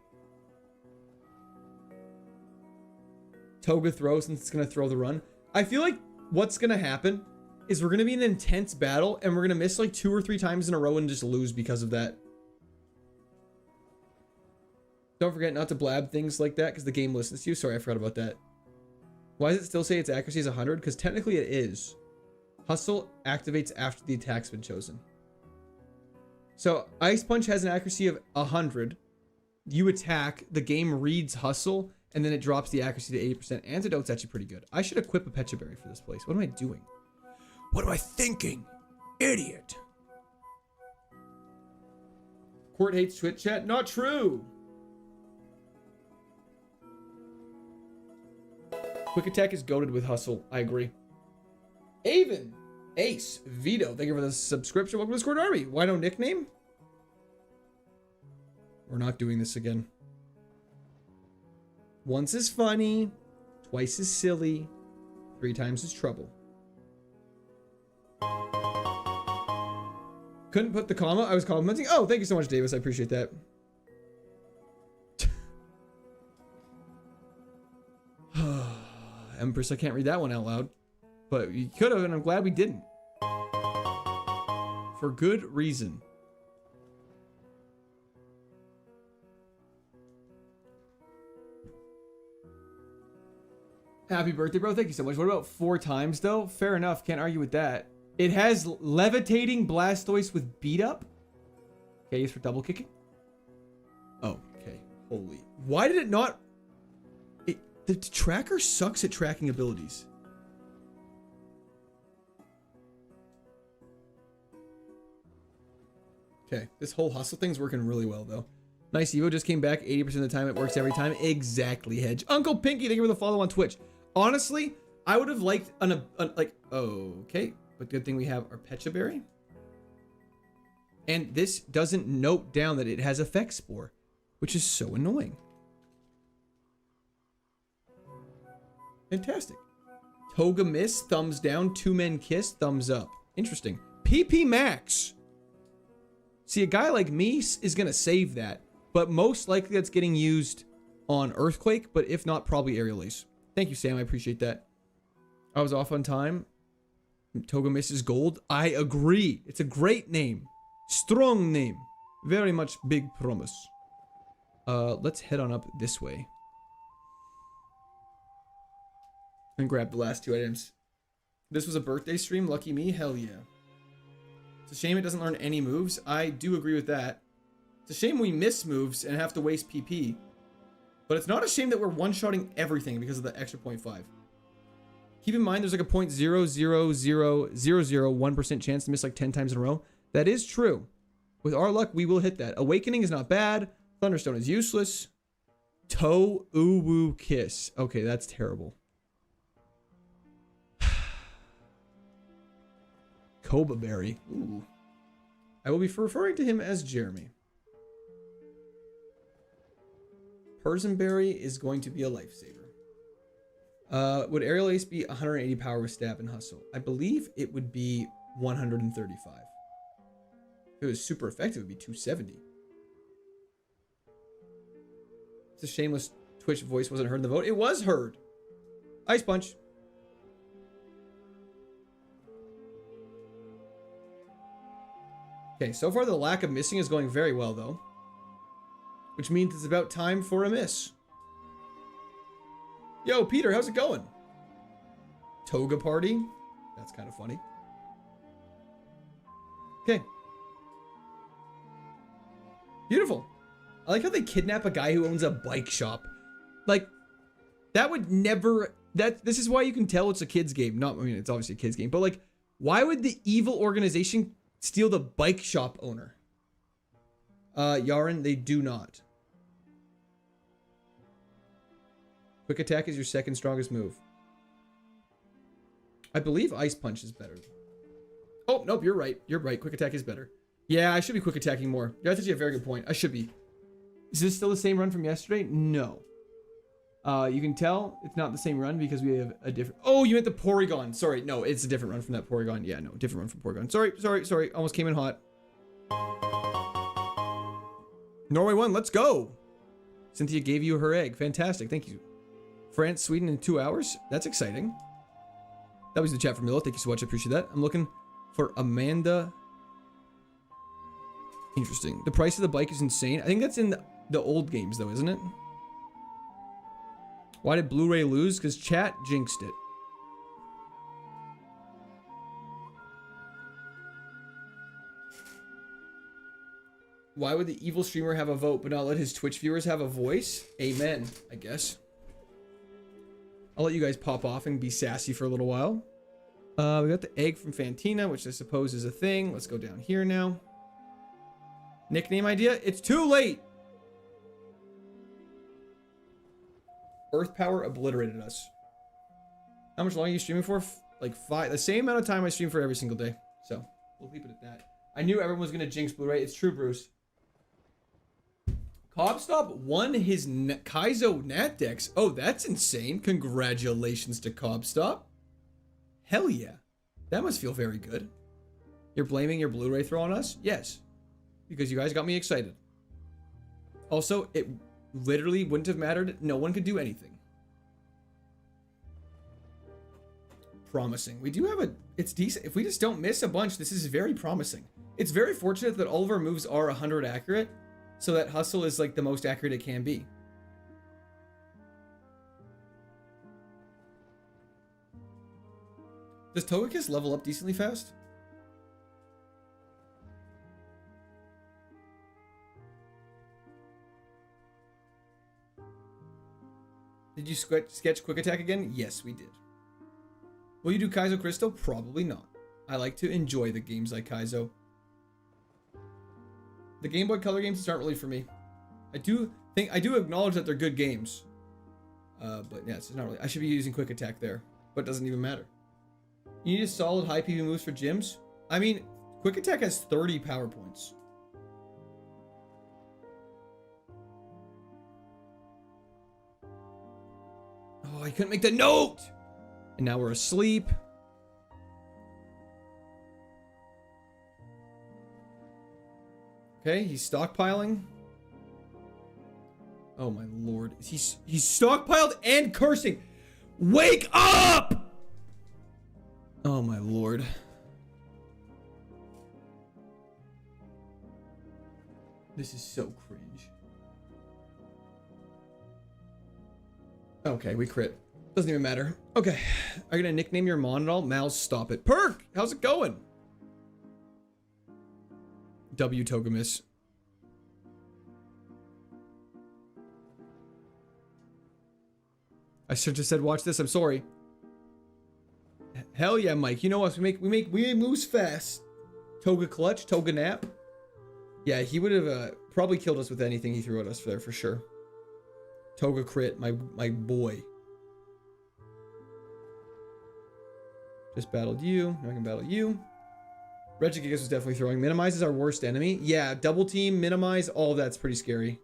Speaker 1: Toga throw since it's gonna throw the run. I feel like what's gonna happen is we're gonna be in an intense battle and we're gonna miss like 2 or 3 times in a row and just lose because of that. Don't forget not to blab things like that because the game listens to you. Sorry, I forgot about that. Why does it still say its accuracy is 100? Because technically it is. Hustle activates after the attack's been chosen. So Ice Punch has an accuracy of 100. You attack, the game reads Hustle, and then it drops the accuracy to 80%. Antidote's actually pretty good. I should equip a Pecha Berry for this place. What am I doing? What am I thinking? Idiot. Court hates Twitch chat? Not true. Quick attack is goated with Hustle. I agree. Avon. Ace. Vito. Thank you for the subscription. Welcome to the Discord Army. Why no nickname? We're not doing this again. Once is funny. Twice is silly. 3 times is trouble. Couldn't put the comma. I was complimenting. Oh, thank you so much, Davis. I appreciate that. Empress, I can't read that one out loud. But you could have, and I'm glad we didn't. For good reason. Happy birthday, bro. Thank you so much. What about 4 times, though? Fair enough. Can't argue with that. It has Levitating Blastoise with Beat Up. Okay, it's for double kicking. Oh, okay. Holy. Why did it not... The tracker sucks at tracking abilities. Okay, this whole hustle thing's working really well, though. Nice, Evo just came back 80% of the time. It works every time. Exactly, Hedge. Uncle Pinky, thank you for the follow on Twitch. Honestly, I would have liked like, okay, but good thing we have our Pecha Berry. And this doesn't note down that it has Effect Spore, which is so annoying. Fantastic. Togemiss, thumbs down. 2 Men Kiss, thumbs up. Interesting. PP Max. See, a guy like me is going to save that, but most likely that's getting used on Earthquake, but if not, probably Aerial Ace. Thank you, Sam. I appreciate that. I was off on time. Togemiss is gold. I agree. It's a great name. Strong name. Very much big promise. Let's head on up this way. and grab the last 2 items. This was a birthday stream. Lucky me. Hell yeah. It's a shame it doesn't learn any moves. I do agree with that. It's a shame we miss moves and have to waste PP. But it's not a shame that we're one-shotting everything because of the extra 0.5. Keep in mind there's like a 0.0000001% chance to miss like 10 times in a row. That is true. With our luck, we will hit that. Awakening is not bad. Thunderstone is useless. Toe Uwu Kiss. Okay, that's terrible. Koba Berry. Ooh. I will be referring to him as Jeremy. Persianberry is going to be a lifesaver. Would Aerial Ace be 180 power with Stab and Hustle? I believe it would be 135. If it was super effective, it would be 270. It's a shameless Twitch voice wasn't heard in the vote. It was heard. Ice Punch. Okay, so far the lack of missing is going very well, though. Which means it's about time for a miss. Yo, Peter, how's it going? Toga party? That's kind of funny. Okay. Beautiful. I like how they kidnap a guy who owns a bike shop. Like, that would never... This is why you can tell it's a kid's game. I mean, it's obviously a kid's game. But, like, why would the evil organization steal the bike shop owner? Yaren, they do not. Quick attack is your second strongest move. I believe Ice Punch is better. Oh, nope, you're right. You're right. Quick attack is better. Yeah, I should be quick attacking more. Yeah, that's actually a very good point. I should be. Is this still the same run from yesterday? No. You can tell it's not the same run because we have a different... Oh, you meant the Porygon. Sorry, no, it's a different run from that Porygon. Yeah, no, different run from Porygon. Sorry. Almost came in hot. Norway won. Let's go. Cynthia gave you her egg. Fantastic. Thank you. France, Sweden in 2 hours. That's exciting. That was the chat from Milo. Thank you so much. I appreciate that. I'm looking for Amanda. Interesting. The price of the bike is insane. I think that's in the old games, though, isn't it? Why did Blu-ray lose? Because chat jinxed it. Why would the evil streamer have a vote but not let his Twitch viewers have a voice? Amen, I guess. I'll let you guys pop off and be sassy for a little while. We got the egg from Fantina, which I suppose is a thing. Let's go down here now. Nickname idea? It's too late! Earth Power obliterated us. How much longer are you streaming for? Like 5. The same amount of time I stream for every single day. So, we'll leave it at that. I knew everyone was going to jinx Blu-ray. It's true, Bruce. Cobstop won his Kaizo Nat Dex. Oh, that's insane. Congratulations to Cobstop. Hell yeah. That must feel very good. You're blaming your Blu-ray throw on us? Yes. Because you guys got me excited. Also, it literally wouldn't have mattered. No one could do anything. Promising. We do have a... It's decent. If we just don't miss a bunch, this is very promising. It's very fortunate that all of our moves are 100 accurate, so that Hustle is like the most accurate it can be. Does Togekiss level up decently fast? Did you sketch Quick Attack again? Yes, we did. Will you do Kaizo Crystal? Probably not. I like to enjoy the games like Kaizo. The Game Boy Color games aren't really for me. I do acknowledge that they're good games. But yeah, it's not really. I should be using Quick Attack there, but it doesn't even matter. You need a solid high PV moves for gyms? I mean, Quick Attack has 30 power points. Oh, I couldn't make the note! And now we're asleep. Okay, he's stockpiling. Oh my lord. He's stockpiled and cursing. Wake up! Oh my lord. This is so cringe. Okay, we crit. Doesn't even matter. Okay. Are you gonna nickname your mon at all? Mouse, stop it. Perk! How's it going? W Togemis. I should have said watch this. I'm sorry. Hell yeah, Mike. You know us. We moves fast. Toga clutch, Toga nap. Yeah, he would have probably killed us with anything he threw at us there for sure. Toga crit, my boy. Just battled you. Now I can battle you. Regigigas was definitely throwing. Minimize is our worst enemy. Yeah, double team, minimize, all of that's pretty scary.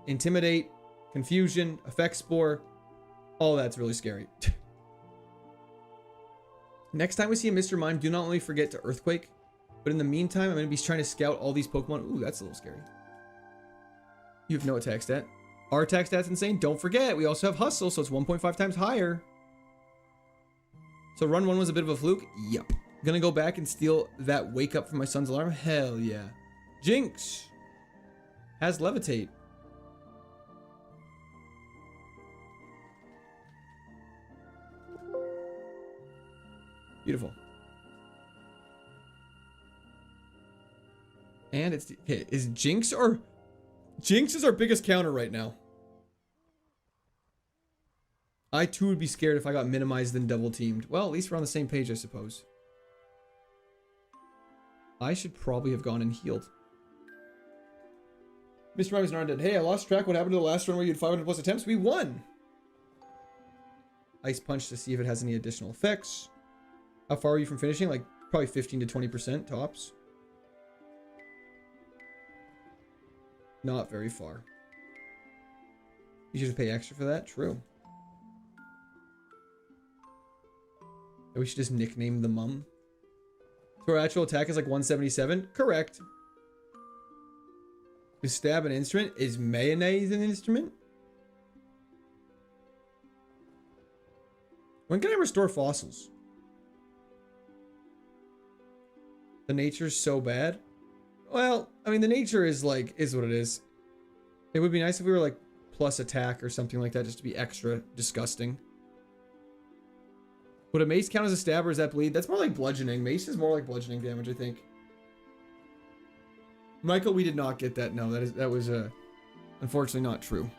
Speaker 1: Intimidate, confusion, effect spore, all that's really scary. Next time we see a Mr. Mime, do not only forget to Earthquake, but in the meantime, I'm going to be trying to scout all these Pokemon. Ooh, that's a little scary. You have no attack stat. Our attack stat's insane. Don't forget, we also have Hustle, so it's 1.5 times higher. So run 1 was a bit of a fluke. Yep. Gonna go back and steal that wake up from my son's alarm. Hell yeah. Jinx has Levitate. Beautiful. And it's okay, is Jinx is our biggest counter right now. I too would be scared if I got minimized and double teamed. Well, at least we're on the same page, I suppose. I should probably have gone and healed. Mr. Mime is not dead. Hey, I lost track. What happened to the last run where you had 500 plus attempts? We won! Ice Punch to see if it has any additional effects. How far are you from finishing? Like, probably 15 to 20% tops. Not very far. You should pay extra for that? True. We should just nickname the mum. So our actual attack is like 177? Correct. Is stab an instrument? Is mayonnaise an instrument? When can I restore fossils? The nature's so bad. Well, I mean, the nature is what it is. It would be nice if we were like plus attack or something like that, just to be extra disgusting. Would a mace count as a stab or is that bleed? That's more like bludgeoning. Mace is more like bludgeoning damage, I think. Michael, we did not get that. No, that was unfortunately not true.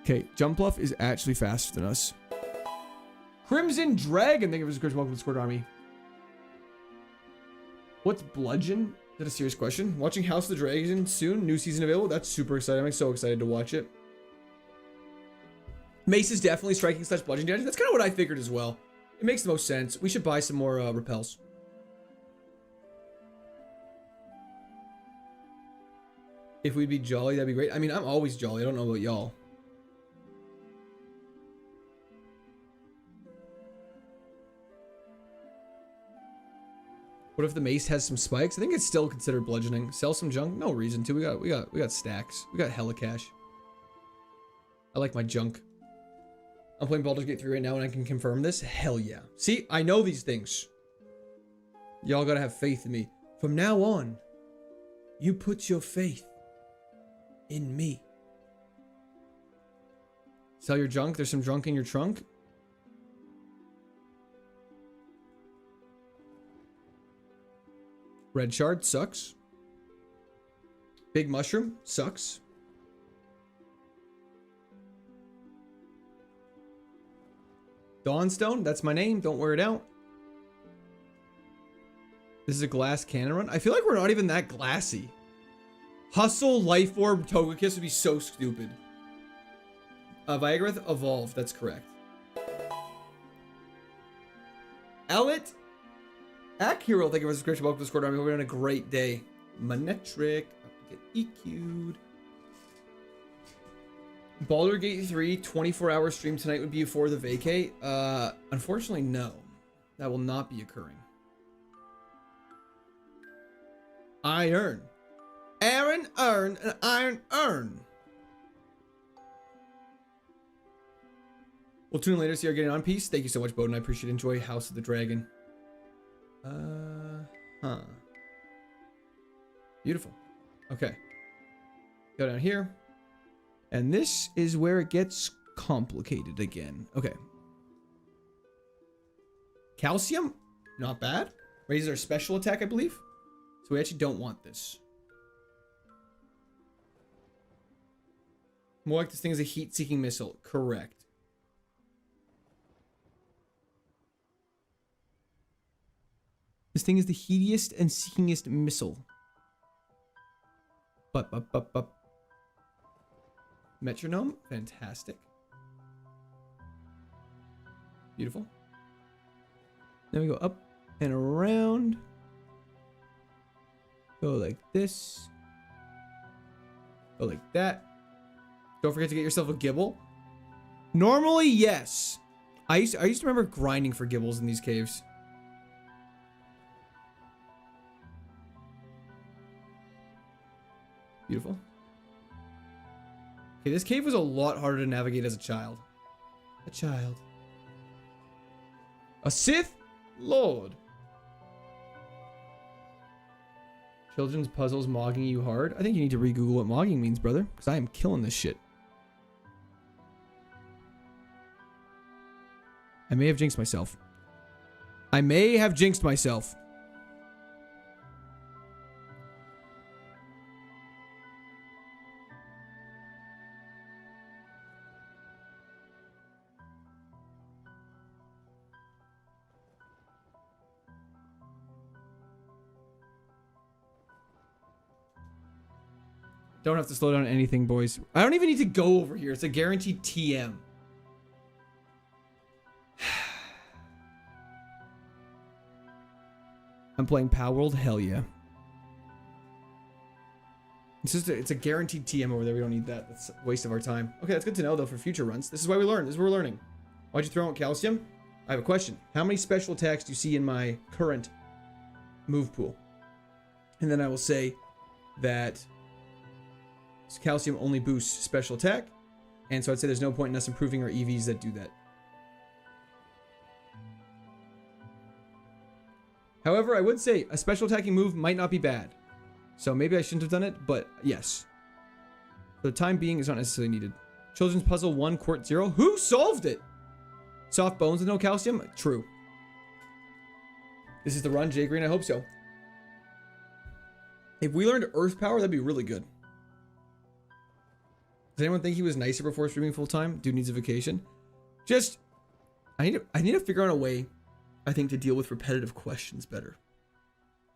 Speaker 1: Okay, Jumpluff is actually faster than us. Crimson Dragon, thank you for the subscription. Welcome to the Squirt Army. What's bludgeon? Is that a serious question? Watching House of the Dragon soon. New season available. That's super exciting. I'm so excited to watch it. Mace is definitely striking slash bludgeoning damage. That's kind of what I figured as well. It makes the most sense. We should buy some more repels. If we'd be jolly, that'd be great. I mean, I'm always jolly. I don't know about y'all. What if the mace has some spikes? I think it's still considered bludgeoning. Sell some junk? No reason to. We got stacks. We got hella cash. I like my junk. I'm playing Baldur's Gate 3 right now and I can confirm this. Hell yeah. See, I know these things. Y'all gotta have faith in me. From now on, you put your faith in me. Sell your junk. There's some junk in your trunk. Red shard sucks. Big mushroom sucks. Dawnstone, that's my name. Don't wear it out. This is a glass cannon run. I feel like we're not even that glassy. Hustle, Life Orb, Togekiss would be so stupid. Viagrath, Evolve. That's correct. Owlet, Hero, thank you for the subscription. Welcome to the Squirt Army. We're having a great day. Manetric, get EQ'd. Baldur's Gate 3, 24-hour stream tonight would be before the vacay. Unfortunately, no. That will not be occurring. Iron. Aaron earn an iron earn. We'll tune in later, see you are getting on. Peace. Thank you so much, Bowden. I appreciate it. Enjoy House of the Dragon. Beautiful. Okay. Go down here. And this is where it gets complicated again. Okay. Calcium, not bad. Raises our special attack, I believe. So we actually don't want this. More like this thing is a heat-seeking missile. Correct. This thing is the heatiest and seekingest missile. Metronome, fantastic. Beautiful. Then we go up and around. Go like this. Go like that. Don't forget to get yourself a gibble. Normally, yes. I used to remember grinding for gibbles in these caves. Beautiful. Okay, this cave was a lot harder to navigate as a child. A child. A Sith Lord. Children's puzzles mogging you hard. I think you need to re-Google what mogging means, brother, because I am killing this shit. I may have jinxed myself. I may have jinxed myself. Don't have to slow down anything, boys. I don't even need to go over here. It's a guaranteed TM. I'm playing Power World. Hell yeah. It's a guaranteed TM over there. We don't need that. That's a waste of our time. Okay, that's good to know, though, for future runs. This is why we learn. This is what we're learning. Why'd you throw out calcium? I have a question. How many special attacks do you see in my current move pool? And then I will say that calcium only boosts special attack. And so I'd say there's no point in us improving our EVs that do that. However, I would say a special attacking move might not be bad. So maybe I shouldn't have done it, but yes. For the time being, it's not necessarily needed. Children's Puzzle 1, Court 0. Who solved it? Soft bones and no calcium? True. This is the run, Jay Green. I hope so. If we learned Earth Power, that'd be really good. Does anyone think he was nicer before streaming full time? Dude needs a vacation. Just, I need to figure out a way, I think, to deal with repetitive questions better.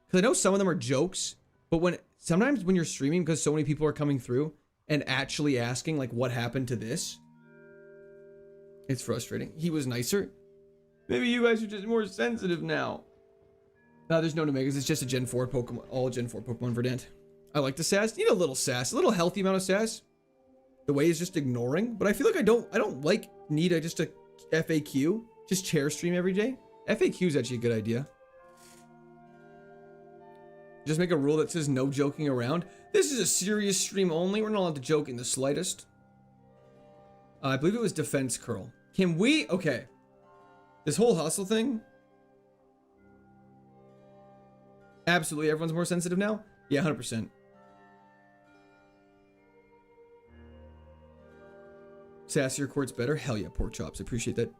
Speaker 1: Because I know some of them are jokes, but sometimes when you're streaming, because so many people are coming through and actually asking, like, what happened to this? It's frustrating. He was nicer. Maybe you guys are just more sensitive now. No, there's no Omegas. It's just a Gen 4 Pokemon. All Gen 4 Pokemon Verdant. I like the sass. Need a little sass. A little healthy amount of sass. The way is just ignoring. But I feel like I don't like need just a FAQ. Just chair stream every day. FAQ is actually a good idea. Just make a rule that says no joking around. This is a serious stream only. We're not allowed to joke in the slightest. I believe it was Defense Curl. Can we? Okay. This whole hustle thing. Absolutely. Everyone's more sensitive now? Yeah, 100%. Sassier Court's better? Hell yeah, pork chops. I appreciate that.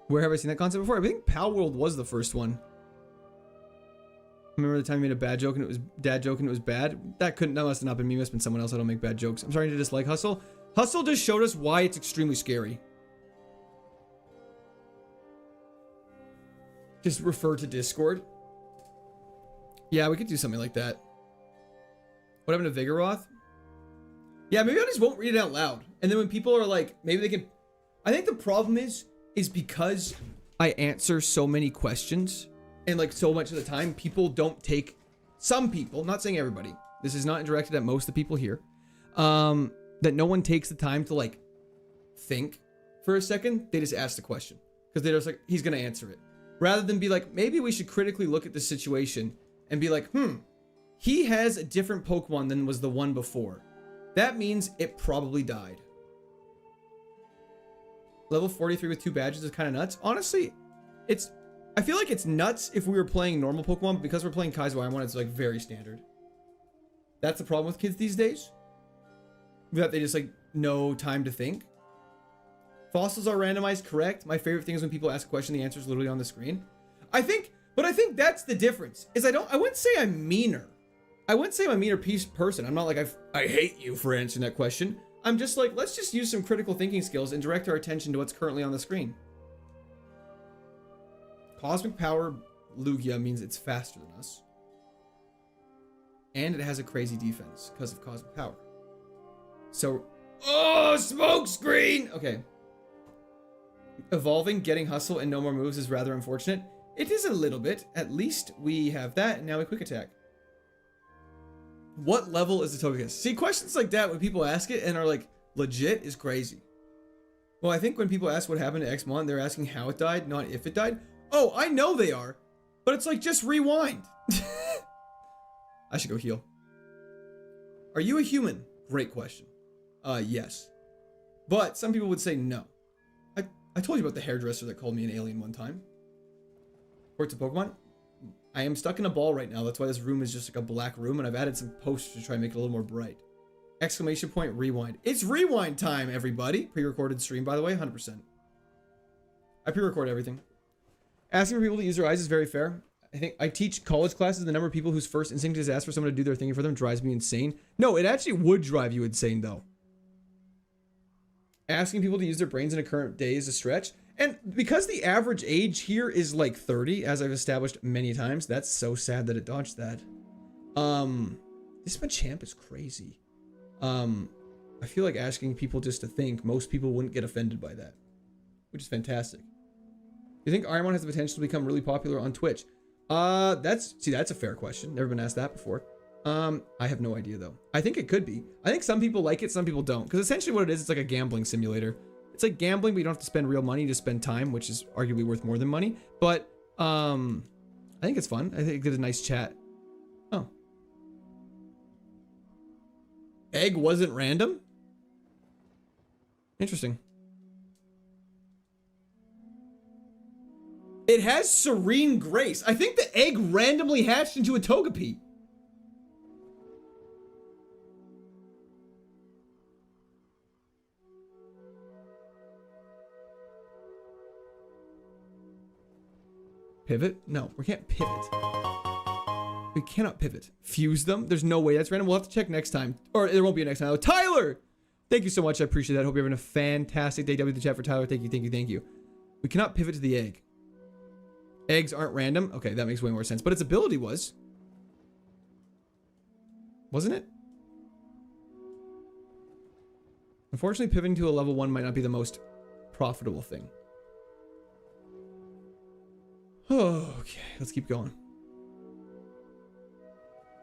Speaker 1: Where have I seen that concept before? I think Pal World was the first one. Remember the time you made a bad joke and it was dad joke and it was bad? That must have not been me. Must have been someone else. I don't make bad jokes. I'm starting to dislike Hustle. Hustle just showed us why it's extremely scary. Just refer to Discord. Yeah, we could do something like that. What happened to Vigoroth? Yeah, maybe I just won't read it out loud. And then when people are like, maybe they can... I think the problem is because I answer so many questions and like so much of the time, people don't take... Some people, not saying everybody. This is not directed at most of the people here. That no one takes the time to like think for a second. They just ask the question. Because they're just like, he's going to answer it. Rather than be like, maybe we should critically look at the situation and be like, he has a different Pokemon than was the one before. That means it probably died. Level 43 with 2 badges is kind of nuts. Honestly, I feel like it's nuts if we were playing normal Pokemon, but because we're playing KAIZO IRONMON, it's like very standard. That's the problem with kids these days. That they just like no time to think. Fossils are randomized, correct. My favorite thing is when people ask a question, the answer is literally on the screen. I think that's the difference. Is I wouldn't say I'm meaner. I wouldn't say I'm a meaner person. I'm not like I hate you for answering that question. I'm just like, let's just use some critical thinking skills and direct our attention to what's currently on the screen. Cosmic power Lugia means it's faster than us. And it has a crazy defense because of cosmic power. So, oh, smoke screen! Okay. Evolving, getting hustle, and no more moves is rather unfortunate. It is a little bit. At least we have that, and now we quick attack. What level is the Togekiss? See, questions like that when people ask it and are like, legit, is crazy. Well, I think when people ask what happened to Xmon, they're asking how it died, not if it died. Oh, I know they are. But it's like, just rewind. I should go heal. Are you a human? Great question. Yes. But some people would say no. I told you about the hairdresser that called me an alien one time. Worked a Pokemon. I am stuck in a ball right now. That's why this room is just like a black room, and I've added some posters to try and make it a little more bright. Exclamation point, rewind. It's rewind time, everybody. Pre-recorded stream, by the way, 100%. I pre-record everything. Asking for people to use their eyes is very fair. I think I teach college classes. The number of people whose first instinct is to ask for someone to do their thing for them drives me insane. No, it actually would drive you insane, though. Asking people to use their brains in a current day is a stretch. And because the average age here is like 30, as I've established many times, that's so sad that it dodged that. This Machamp is crazy. I feel like asking people just to think, most people wouldn't get offended by that, which is fantastic. You think Ironmon has the potential to become really popular on Twitch? That's a fair question. Never been asked that before. I have no idea though. I think it could be. I think some people like it, some people don't. Because essentially what it is, it's like a gambling simulator. It's like gambling, but you don't have to spend real money, you just spend time, which is arguably worth more than money. But I think it's fun. I think it did a nice chat. Oh. Egg wasn't random? Interesting. It has Serene Grace. I think the egg randomly hatched into a Togepi. Pivot? No, we can't pivot. We cannot pivot. Fuse them? There's no way that's random. We'll have to check next time. Or there won't be a next time. Oh, Tyler! Thank you so much. I appreciate that. Hope you're having a fantastic day. W the chat for Tyler. Thank you, thank you, thank you. We cannot pivot to the egg. Eggs aren't random? Okay, that makes way more sense. But its ability was. Wasn't it? Unfortunately, pivoting to a level 1 might not be the most profitable thing. Oh, okay, let's keep going.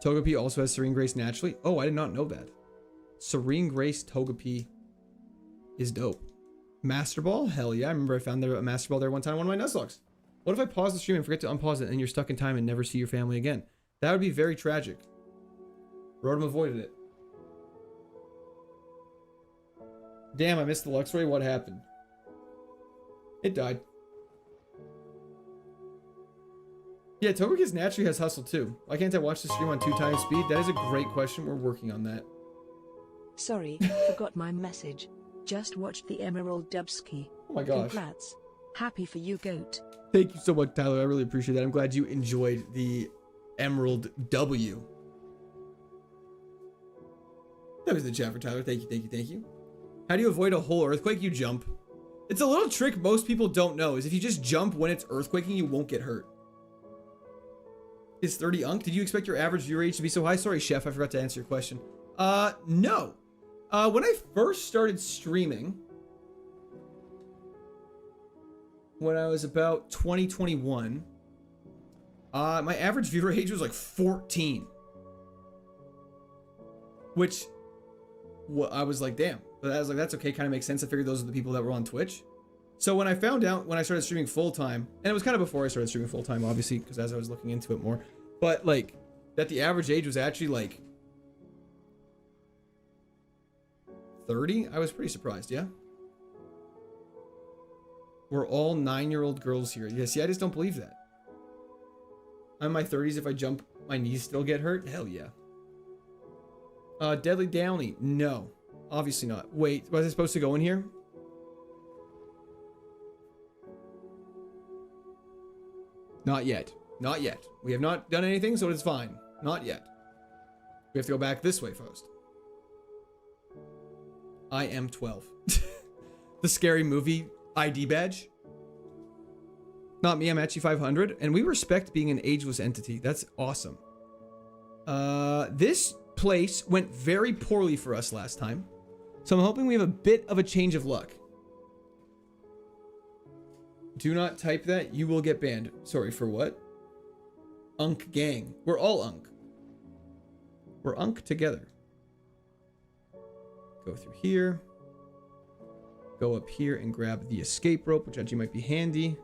Speaker 1: Togepi also has Serene Grace naturally. Oh, I did not know that. Serene Grace Togepi is dope. Master Ball? Hell yeah, I remember I found a Master Ball there one time on one of my Nuzlocks. What if I pause the stream and forget to unpause it and you're stuck in time and never see your family again? That would be very tragic. Rotom avoided it. Damn, I missed the Luxray. What happened? It died. Yeah, Togekiss naturally has hustle too. Why can't I watch the stream on 2x speed? That is a great question. We're working on that.
Speaker 2: Sorry, forgot my message. Just watched the Emerald Dubsky.
Speaker 1: Oh my gosh.
Speaker 2: Congrats. Happy for you, goat.
Speaker 1: Thank you so much, Tyler. I really appreciate that. I'm glad you enjoyed the Emerald W. That was the chat for Tyler. Thank you, thank you, thank you. How do you avoid a whole earthquake? You jump. It's a little trick most people don't know, is if you just jump when it's earthquaking, you won't get hurt. Is 30 unk? Did you expect your average viewer age to be so high? Sorry, Chef, I forgot to answer your question. No. When I first started streaming, when I was about 2021, my average viewer age was like 14. Which, I was like, damn. But I was like, that's okay, kind of makes sense. I figured those are the people that were on Twitch. So when I found out, when I started streaming full-time, and it was kind of before I started streaming full-time, obviously, because as I was looking into it more, but like, that the average age was actually like 30, I was pretty surprised, yeah? We're all 9-year-old girls here. Yeah, see, I just don't believe that. I'm in my 30s, if I jump, my knees still get hurt? Hell yeah. Deadly Downy, no. Obviously not. Wait, was I supposed to go in here? Not yet. Not yet. We have not done anything, so it's fine. Not yet. We have to go back this way first. I am 12. The scary movie ID badge. Not me, I'm actually 500. And we respect being an ageless entity. That's awesome. This place went very poorly for us last time. So I'm hoping we have a bit of a change of luck. Do not type that. You will get banned. Sorry, for what? Unk gang. We're all unk. We're unk together. Go through here. Go up here and grab the escape rope, which actually might be handy.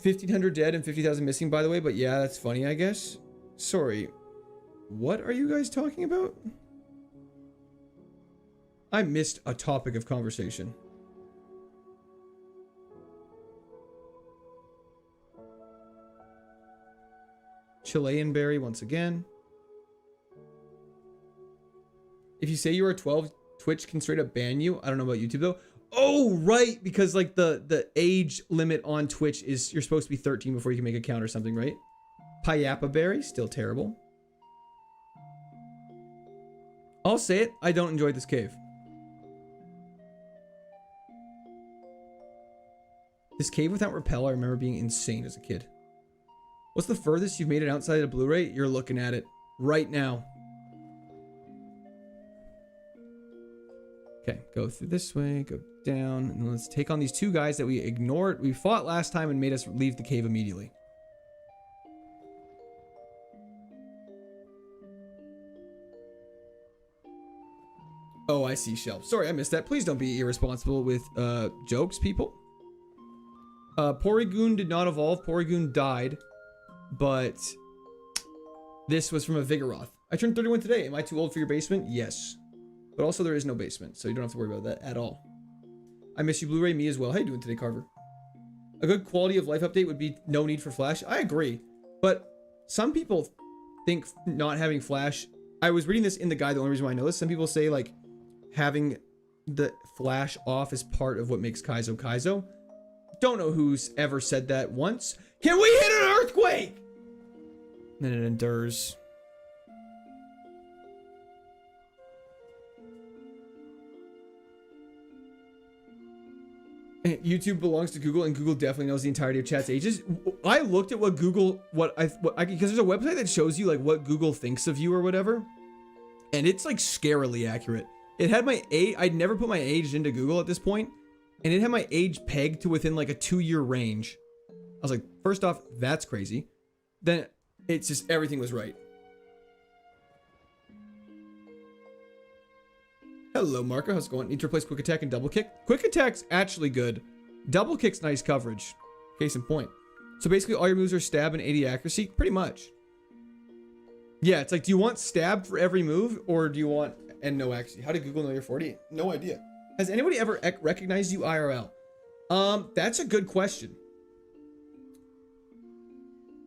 Speaker 1: 1,500 dead and 50,000 missing, by the way. But yeah, that's funny, I guess. Sorry. What are you guys talking about? I missed a topic of conversation. Chilean berry once again. If you say you are 12, Twitch can straight up ban you. I don't know about YouTube though. Oh, right, because like the age limit on Twitch is you're supposed to be 13 before you can make a account or something, right? Payapa berry, still terrible. I'll say it, I don't enjoy this cave. This cave without rappel, I remember being insane as a kid. What's the furthest you've made it outside of Blu-ray? You're looking at it right now. Okay, go through this way, go down, and then let's take on these two guys that we ignored. We fought last time and made us leave the cave immediately. Oh, I see, Shelf. Sorry, I missed that. Please don't be irresponsible with jokes, people. Porygon did not evolve. Porygon died, but this was from a Vigoroth. I turned 31 today. Am I too old for your basement? Yes. But also there is no basement, so you don't have to worry about that at all. I miss you, Blu-ray. Me as well. How you doing today, Carver? A good quality of life update would be no need for Flash. I agree. But some people think not having Flash... I was reading this in the guide, the only reason why I know this. Some people say, like, having the Flash off is part of what makes Kaizo Kaizo. Don't know who's ever said that once. Can we hit an earthquake? And then it endures. YouTube belongs to Google, and Google definitely knows the entirety of chat's ages. I looked at what Google, because there's a website that shows you like what Google thinks of you or whatever, and it's like scarily accurate. It had my age. I'd never put my age into Google at this point, and it had my age pegged to within like a 2-year range. I was like, first off, that's crazy. Then it's just everything was right. Hello, Marco. How's it going? Need to replace quick attack and double kick. Quick attack's actually good. Double kick's nice coverage. Case in point. So basically, all your moves are stab and 80 accuracy. Pretty much. Yeah, it's like, do you want stab for every move, or do you want and no accuracy? How did Google know you're 40? No idea. Has anybody ever recognized you IRL? That's a good question.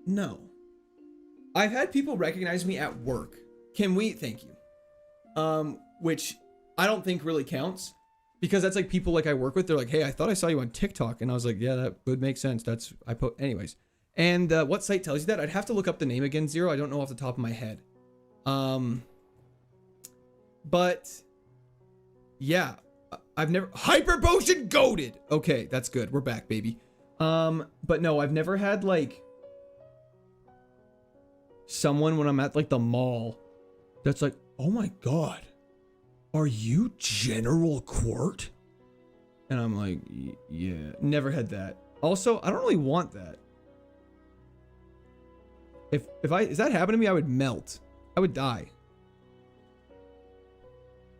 Speaker 1: No. I've had people recognize me at work. Can we? Thank you. Which I don't think really counts, because that's like people like I work with. They're like, hey, I thought I saw you on TikTok. And I was like, yeah, that would make sense. That's, anyways. And what site tells you that? I'd have to look up the name again, Zero. I don't know off the top of my head. But yeah, I've never, Hyper Potion goated. Okay, that's good. We're back, baby. But no, I've never had like someone when I'm at like the mall that's like, oh my God, are you General Quart? And I'm like, yeah, never had that. Also, I don't really want that. If that happened to me, I would melt. I would die.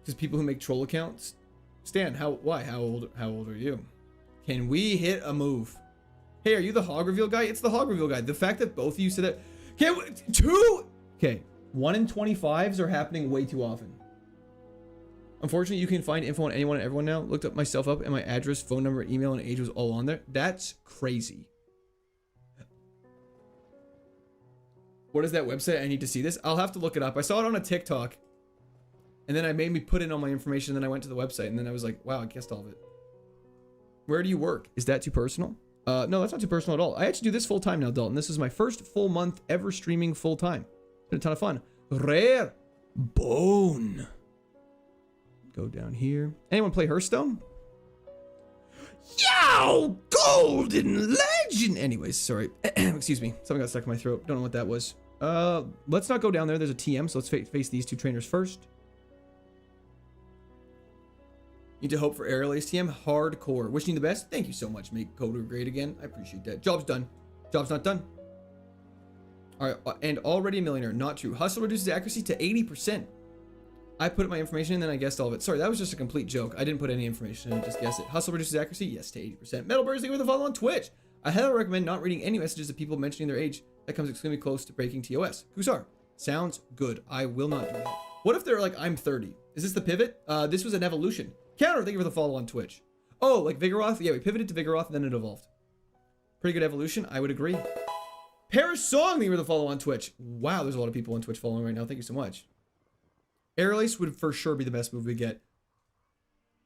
Speaker 1: Because people who make troll accounts. Stan, why? How old are you? Can we hit a move? Hey, are you the hog reveal guy? It's the hog reveal guy. The fact that both of you said that. Can we, two? Okay, 1 in 25s are happening way too often. Unfortunately, you can find info on anyone and everyone now. Looked up myself up, and my address, phone number, email, and age was all on there. That's crazy. What is that website? I need to see this. I'll have to look it up. I saw it on a TikTok, and then I made me put in all my information, and then I went to the website, and then I was like, wow, I guessed all of it. Where do you work? Is that too personal? No, that's not too personal at all. I actually do this full time now, Dalton. This is my first full month ever streaming full time. It's been a ton of fun. Rare bone. Go down here. Anyone play Hearthstone? Yo, golden legend. Anyways, sorry. Excuse me. Something got stuck in my throat. Don't know what that was. Let's not go down there. There's a TM, so let's face these two trainers first. Need to hope for Aerial Ace TM. Hardcore. Wishing you the best. Thank you so much. Make Coder great again. I appreciate that. Job's done. Job's not done. All right. And already a millionaire. Not true. Hustle reduces accuracy to 80%. I put my information in, then I guessed all of it. Sorry, that was just a complete joke. I didn't put any information in, I just guessed it. Hustle reduces accuracy? Yes, to 80%. Metal Birds, thank you for the follow on Twitch. I highly recommend not reading any messages of people mentioning their age. That comes extremely close to breaking TOS. Kusar, sounds good. I will not do that. What if they're like, I'm 30? Is this the pivot? This was an evolution. Counter, thank you for the follow on Twitch. Oh, like Vigoroth? Yeah, we pivoted to Vigoroth, and then it evolved. Pretty good evolution, I would agree. Paris Song, thank you for the follow on Twitch. Wow, there's a lot of people on Twitch following right now. Thank you so much. Aerial Ace would for sure be the best move we get.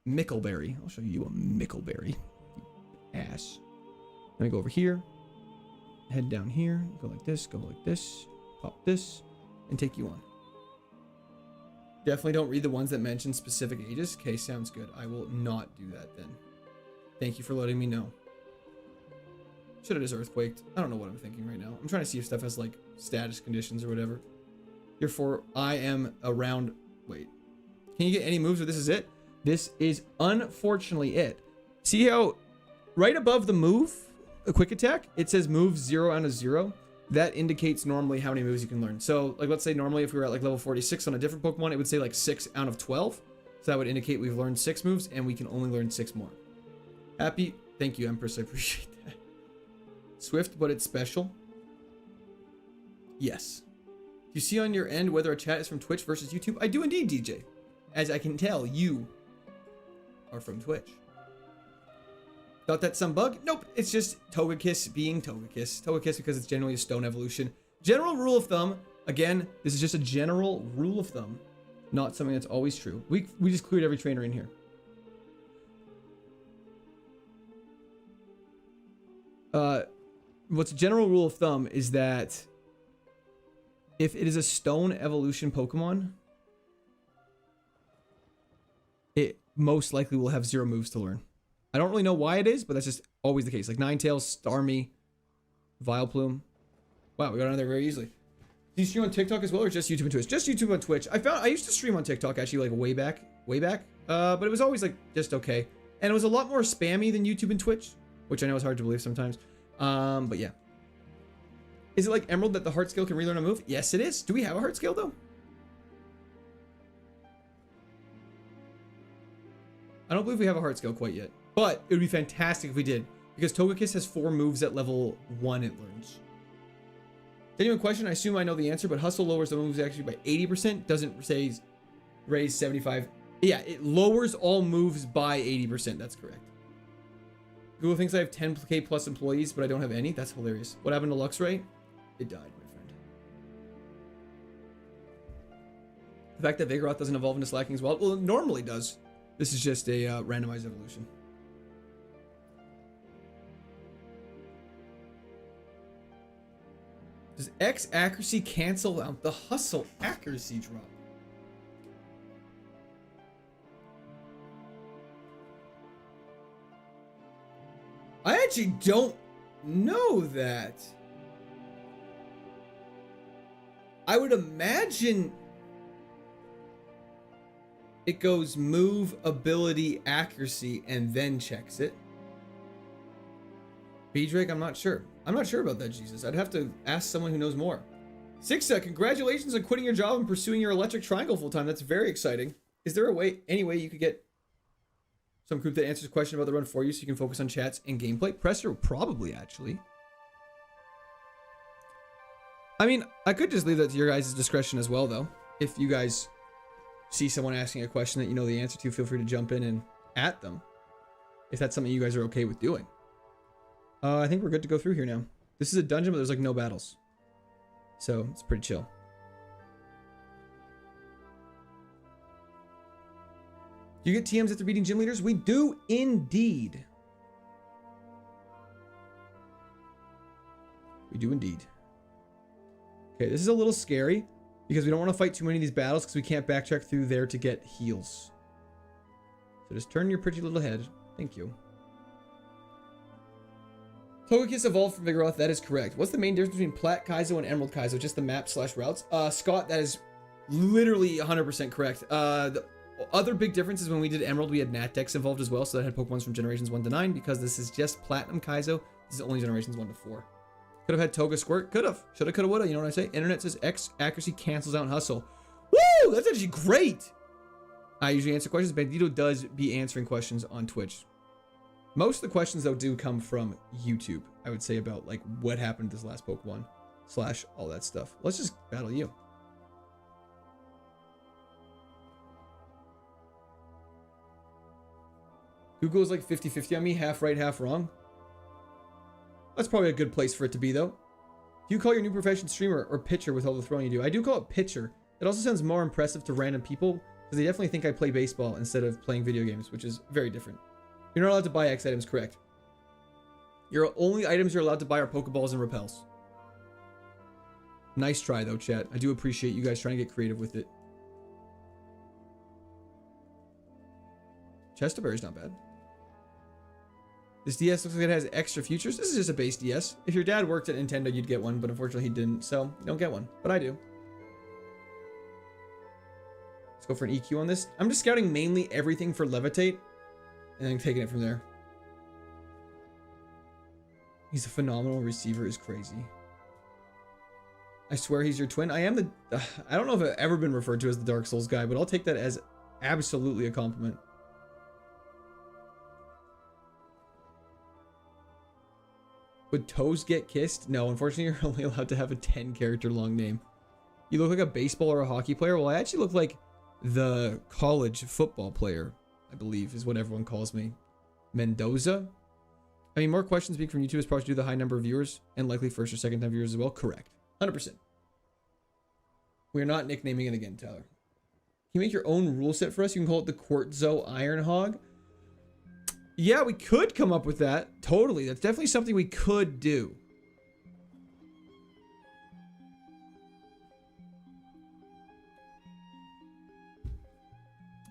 Speaker 1: Mickleberry. I'll show you a Mickleberry. Ass. Let me go over here. Head down here. Go like this. Go like this. Pop this. And take you on. Definitely don't read the ones that mention specific ages. Okay, sounds good. I will not do that then. Thank you for letting me know. Should have just earthquaked. I don't know what I'm thinking right now. I'm trying to see if stuff has like status conditions or whatever. Therefore, I am around. Wait, can you get any moves or this is it? This is unfortunately it. See how right above the move, a quick attack, it says move 0 out of 0. That indicates normally how many moves you can learn. So like, let's say normally if we were at like level 46 on a different Pokemon, it would say like 6 out of 12. So that would indicate we've learned 6 moves and we can only learn 6 more. Happy. Thank you, Empress. I appreciate that. Swift, but it's special. Yes. You see on your end whether a chat is from Twitch versus YouTube? I do indeed, DJ. As I can tell, you are from Twitch. Thought that's some bug? Nope, it's just Togekiss being Togekiss. Togekiss because it's generally a stone evolution. General rule of thumb, again, this is just a general rule of thumb, not something that's always true. We just cleared every trainer in here. What's a general rule of thumb is that if it is a stone evolution Pokemon, it most likely will have 0 moves to learn. I don't really know why it is, but that's just always the case. Like Ninetales, Starmie, Vileplume. Wow, we got on there very easily. Do you stream on TikTok as well, or just YouTube and Twitch? Just YouTube and Twitch. I used to stream on TikTok actually like way back. But it was always like just okay. And it was a lot more spammy than YouTube and Twitch, which I know is hard to believe sometimes. But yeah. Is it like Emerald that the heart skill can relearn a move? Yes, it is. Do we have a heart skill though? I don't believe we have a heart skill quite yet, but it would be fantastic if we did, because Togekiss has 4 moves at level 1 it learns. Genuine question, I assume I know the answer, but Hustle lowers the moves actually by 80%, doesn't say raise 75. Yeah, it lowers all moves by 80%, that's correct. Google thinks I have 10k plus employees, but I don't have any. That's hilarious. What happened to Luxray? It died, my friend. The fact that Vigoroth doesn't evolve into Slacking as well, well, it normally does. This is just a randomized evolution. Does X accuracy cancel out the Hustle accuracy drop? I actually don't know that. I would imagine it goes move, ability, accuracy, and then checks it. B-Drake, I'm not sure. I'm not sure about that, Jesus. I'd have to ask someone who knows more. Sixa, congratulations on quitting your job and pursuing your electric triangle full time. That's very exciting. Is there any way you could get some group that answers a question about the run for you so you can focus on chats and gameplay? Presser, probably, actually. I mean, I could just leave that to your guys' discretion as well, though. If you guys see someone asking a question that you know the answer to, feel free to jump in and at them. If that's something you guys are okay with doing. I think we're good to go through here now. This is a dungeon, but there's like no battles. So, it's pretty chill. Do you get TMs after beating gym leaders? We do indeed. We do indeed. Okay, this is a little scary because we don't want to fight too many of these battles because we can't backtrack through there to get heals. So just turn your pretty little head. Thank you. Togekiss evolved from Vigoroth. That is correct. What's the main difference between Plat Kaizo and Emerald Kaizo? Just the map / routes. Scott, that is literally 100% correct. The other big difference is when we did Emerald, we had Natdex involved as well. So that had Pokemons from generations 1 to 9 because this is just Platinum Kaizo. This is only generations 1 to 4. Could have had Toga Squirt. Could have. Shoulda, coulda, woulda. You know what I say? Internet says X accuracy cancels out Hustle. Woo! That's actually great. I usually answer questions. Bandito does be answering questions on Twitch. Most of the questions, though, do come from YouTube. I would say about, like, what happened to this last Pokemon / all that stuff. Let's just battle you. Google is like 50-50 on me. Half right, half wrong. That's probably a good place for it to be, though. Do you call your new profession streamer or pitcher with all the throwing you do? I do call it pitcher. It also sounds more impressive to random people because they definitely think I play baseball instead of playing video games, which is very different. You're not allowed to buy X items, correct? Your only items you're allowed to buy are Pokeballs and Repels. Nice try, though, chat. I do appreciate you guys trying to get creative with it. Chesterberry's not bad. This DS looks like it has extra features. This is just a base DS. If your dad worked at Nintendo, you'd get one, but unfortunately he didn't, so you don't get one. But I do. Let's go for an EQ on this. I'm just scouting mainly everything for Levitate, and then taking it from there. He's a phenomenal receiver, is crazy. I swear he's your twin. I am the... I don't know if I've ever been referred to as the Dark Souls guy, but I'll take that as absolutely a compliment. Would toes get kissed? No, unfortunately, you're only allowed to have a 10-character long name. You look like a baseball or a hockey player? Well, I actually look like the college football player, I believe, is what everyone calls me. Mendoza? I mean, more questions being from YouTube is probably due to the high number of viewers and likely first or second time viewers as well. Correct. 100%. We are not nicknaming it again, Tyler. Can you make your own rule set for us? You can call it the Quartzo Iron Hog. Yeah, we could come up with that. Totally. That's definitely something we could do.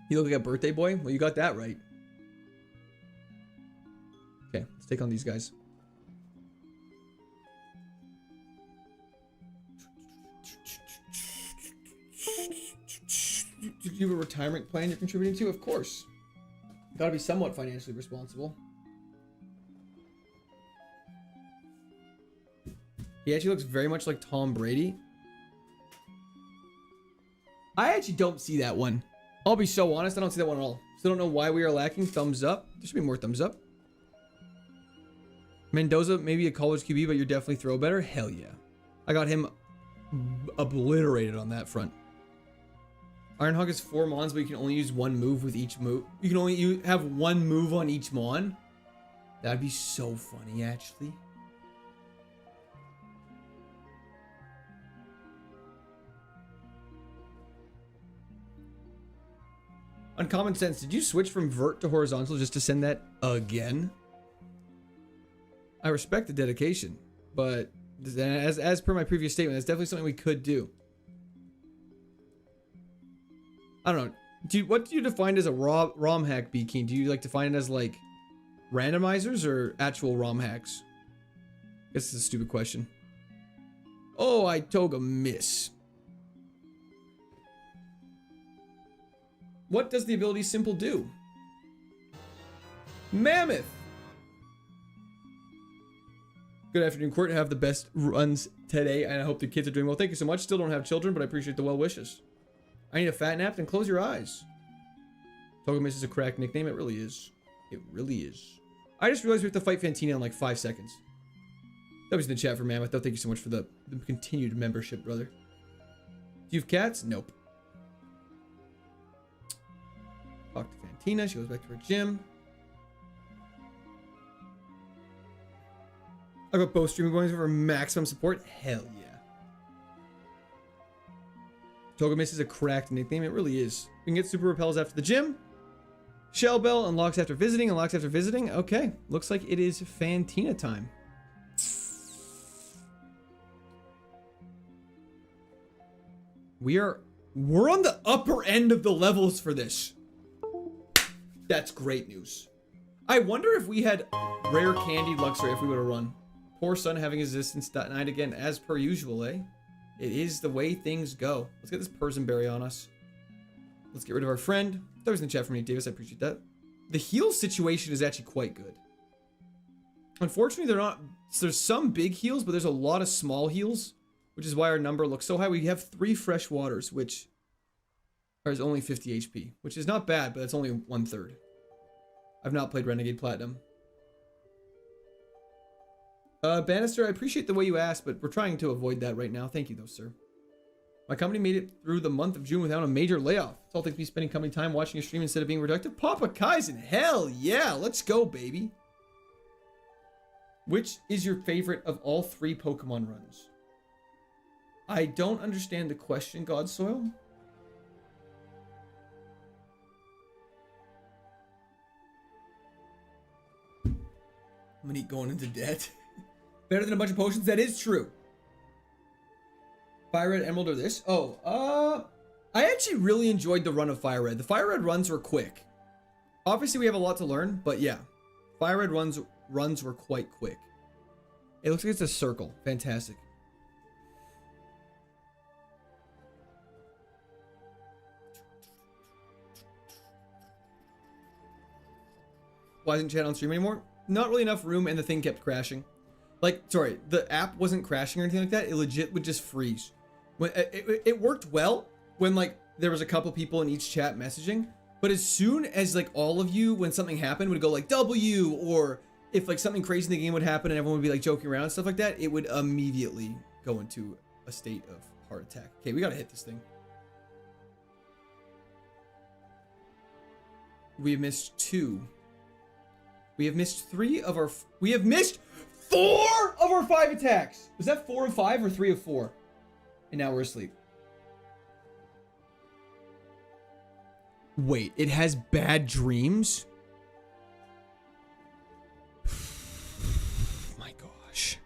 Speaker 1: You look like a birthday boy? Well, you got that right. Okay, let's take on these guys. Do you have a retirement plan you're contributing to? Of course. Gotta be somewhat financially responsible. He actually looks very much like Tom Brady. I actually don't see that one. I'll be so honest, I don't see that one at all. Still don't know why we are lacking. Thumbs up. There should be more thumbs up. Mendoza, maybe a college QB, but you're definitely throw better. Hell yeah. I got him obliterated on that front. Ironhawk is 4 Mons, but you can only use 1 move with each move. You can only have 1 move on each Mon. That'd be so funny, actually. Uncommon Sense, did you switch from vert to horizontal just to send that again? I respect the dedication, but as per my previous statement, that's definitely something we could do. I don't know. What do you define as a ROM hack, B Keen? Do you like define it as like randomizers or actual ROM hacks? I guess it's a stupid question. Oh, I took a miss. What does the ability Simple do? Mammoth! Good afternoon, Court. Have the best runs today, and I hope the kids are doing well. Thank you so much. Still don't have children, but I appreciate the well wishes. I need a fat nap, then close your eyes. Togemis is a cracked nickname. It really is. It really is. I just realized we have to fight Fantina in like 5 seconds. That was in the chat for Mammoth, though. Thank you so much for the continued membership, brother. Do you have cats? Nope. Talk to Fantina. She goes back to her gym. I got both streaming points for maximum support. Hell yeah. Togemis is a cracked nickname. It really is. We can get super repels after the gym. Shell Bell unlocks after visiting. Unlocks after visiting. Okay. Looks like it is Fantina time. We're on the upper end of the levels for this. That's great news. I wonder if we had rare candied luxury if we would have run. Poor son having his existence denied again, as per usual, eh? It is the way things go. Let's get this Persian berry on us. Let's get rid of our friend. That was in the chat from Nate Davis. I appreciate that. The heal situation is actually quite good. Unfortunately, they're not. There's some big heals, but there's a lot of small heals, which is why our number looks so high. We have 3 fresh waters, which is only 50 HP, which is not bad, but that's only 1/3. I've not played Renegade Platinum. Bannister, I appreciate the way you asked, but we're trying to avoid that right now. Thank you, though, sir. My company made it through the month of June without a major layoff. It's all thanks to me spending company time watching a stream instead of being productive. Papa Kaizen, hell yeah, let's go, baby. Which is your favorite of all 3 Pokemon runs? I don't understand the question, Godsoil. I'm gonna eat going into debt. Better than a bunch of potions? That is true. Fire Red, Emerald, or this? Oh, I actually really enjoyed the run of Fire Red. The Fire Red runs were quick. Obviously, we have a lot to learn, but yeah. Fire Red runs were quite quick. It looks like it's a circle. Fantastic. Why isn't chat on stream anymore? Not really enough room, and the thing kept crashing. Like, sorry, the app wasn't crashing or anything like that. It legit would just freeze. When it worked well when like there was a couple people in each chat messaging, but as soon as like all of you, when something happened, would go like W, or if like something crazy in the game would happen and everyone would be like joking around and stuff like that, it would immediately go into a state of heart attack. Okay, we gotta hit this thing. We have missed 2. We have missed 3 of our. We have missed 4 of our 5 attacks. Was that 4 of 5 or 3 of 4? And now we're asleep. Wait, it has bad dreams? My gosh.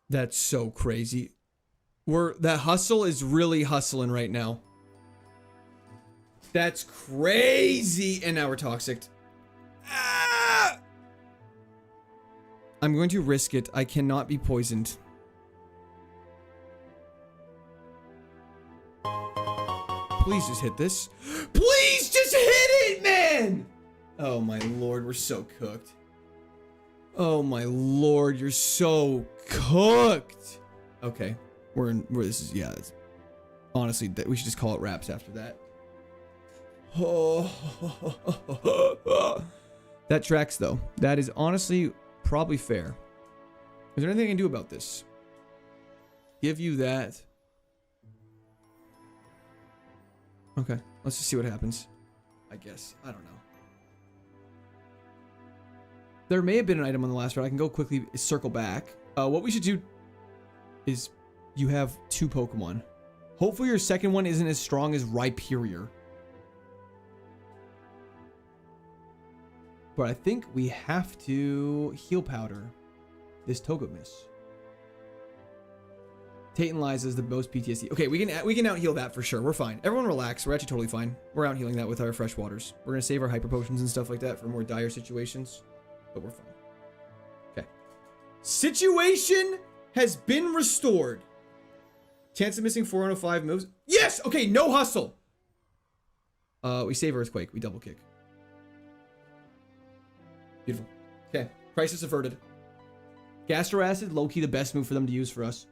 Speaker 1: That's so crazy. That hustle is really hustling right now. That's crazy. And now we're toxic. Ah! I'm going to risk it. I cannot be poisoned. Please just hit this. Please just hit it, man! Oh my lord, we're so cooked. Oh my lord, you're so cooked. Okay, this is, yeah, it's, honestly, we should just call it wraps after that. Oh, that tracks though. That is honestly probably fair. Is there anything I can do about this? Give you that. Okay, let's just see what happens. I guess. I don't know. There may have been an item on the last round. I can go quickly circle back. What we should do is you have 2 Pokemon. Hopefully your second one isn't as strong as Rhyperior. But I think we have to heal powder this Togemis. Tate and Liza is the most PTSD. Okay, we can out heal that for sure. We're fine. Everyone relax. We're actually totally fine. We're out healing that with our fresh waters. We're gonna save our hyper potions and stuff like that for more dire situations, but we're fine. Okay. Situation has been restored. Chance of missing 4 out of 5 moves. Yes. Okay. No hustle. We save Earthquake. We double kick. Beautiful. Okay. Crisis averted. Gastro Acid, low-key the best move for them to use for us.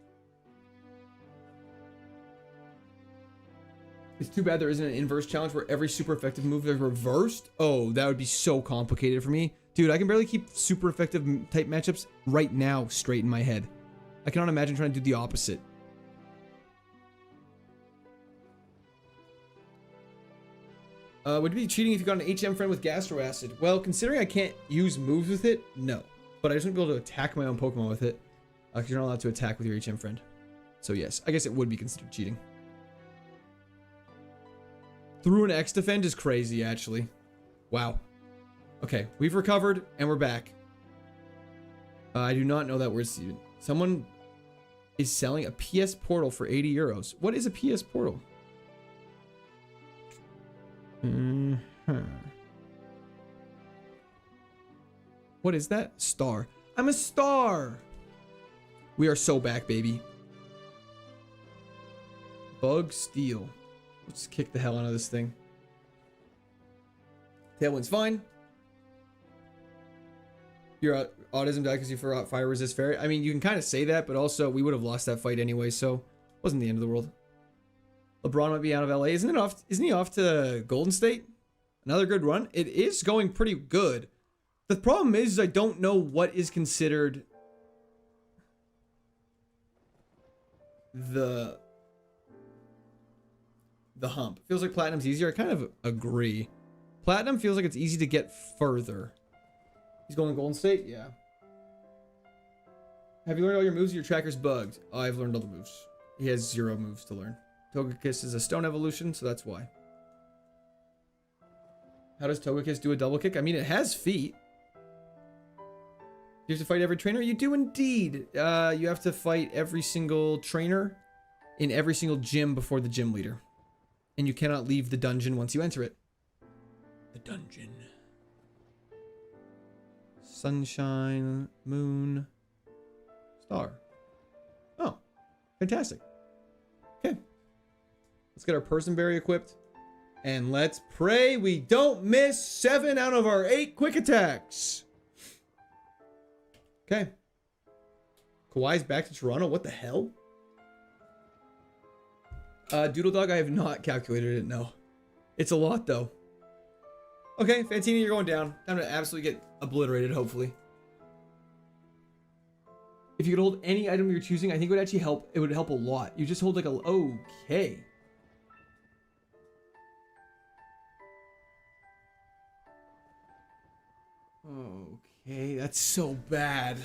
Speaker 1: It's too bad there isn't an inverse challenge where every super effective move is reversed. Oh, that would be so complicated for me. Dude, I can barely keep super effective type matchups right now straight in my head. I cannot imagine trying to do the opposite. Would it be cheating if you got an HM friend with Gastro Acid? Well, considering I can't use moves with it, no. But I just wouldn't be able to attack my own Pokemon with it. Because you're not allowed to attack with your HM friend. So yes, I guess it would be considered cheating. Through an X defend is crazy, actually. Wow. Okay, we've recovered and we're back. I do not know that word, Steven. Someone is selling a PS Portal for 80 euros. What is a PS Portal? What is that? Star. I'm a star. We are so back, baby. Bug steel. Let's kick the hell out of this thing. Tailwind's fine. Your autism died because you forgot fire resist fairy. I mean, you can kind of say that, but also we would have lost that fight anyway, so it wasn't the end of the world. LeBron might be out of LA. Isn't he off to Golden State? Another good run. It is going pretty good. The problem is I don't know what is considered the hump. Feels like Platinum's easier. I kind of agree. Platinum feels like it's easy to get further. He's going to Golden State? Yeah. Have you learned all your moves? Your tracker's bugged. Oh, I've learned all the moves. He has 0 moves to learn. Togekiss is a stone evolution, so that's why. How does Togekiss do a double kick? I mean, it has feet. You have to fight every trainer? You do indeed. You have to fight every single trainer in every single gym before the gym leader. And you cannot leave the dungeon once you enter it. The dungeon. Sunshine, moon, star. Oh, fantastic. Okay. Let's get our personberry equipped. And let's pray we don't miss 7 out of our 8 quick attacks. Okay. Kawhi's back to Toronto. What the hell? Doodle Dog, I have not calculated it, no. It's a lot, though. Okay, Fantini, you're going down. Time to absolutely get obliterated, hopefully. If you could hold any item you're choosing, I think it would actually help. It would help a lot. You just hold like a... Okay. Okay, that's so bad.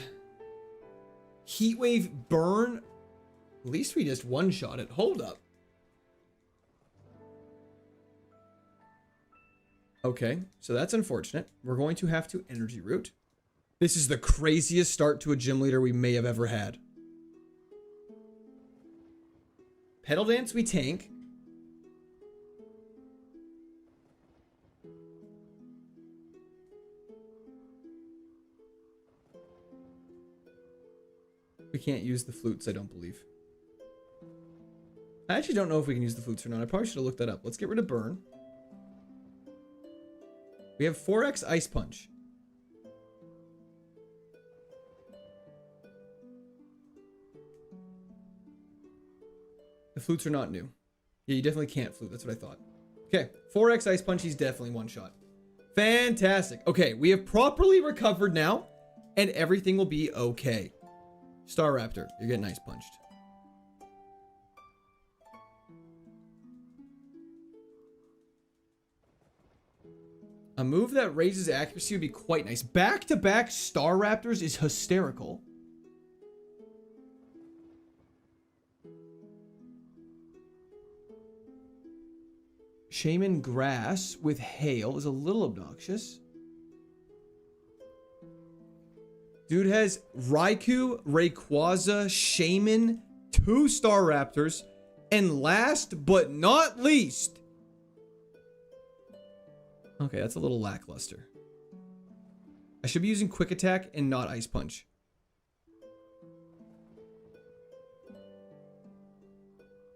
Speaker 1: Heatwave burn. At least we just one-shot it. Hold up. Okay, so that's unfortunate. We're going to have to energy root. This is the craziest start to a gym leader we may have ever had. Pedal Dance, we tank. We can't use the flutes, I don't believe. I actually don't know if we can use the flutes or not. I probably should have looked that up. Let's get rid of burn. We have 4x Ice Punch. The flutes are not new. Yeah, you definitely can't flute. That's what I thought. Okay, 4x Ice Punch. He's definitely one shot. Fantastic. Okay, we have properly recovered now, and everything will be okay. Star Raptor, you're getting ice punched. A move that raises accuracy would be quite nice. Back-to-back Star Raptors is hysterical. Shaman Grass with Hail is a little obnoxious. Dude has Raikou, Rayquaza, Shaman, 2 Star Raptors, and last but not least... Okay, that's a little lackluster. I should be using Quick Attack and not Ice Punch.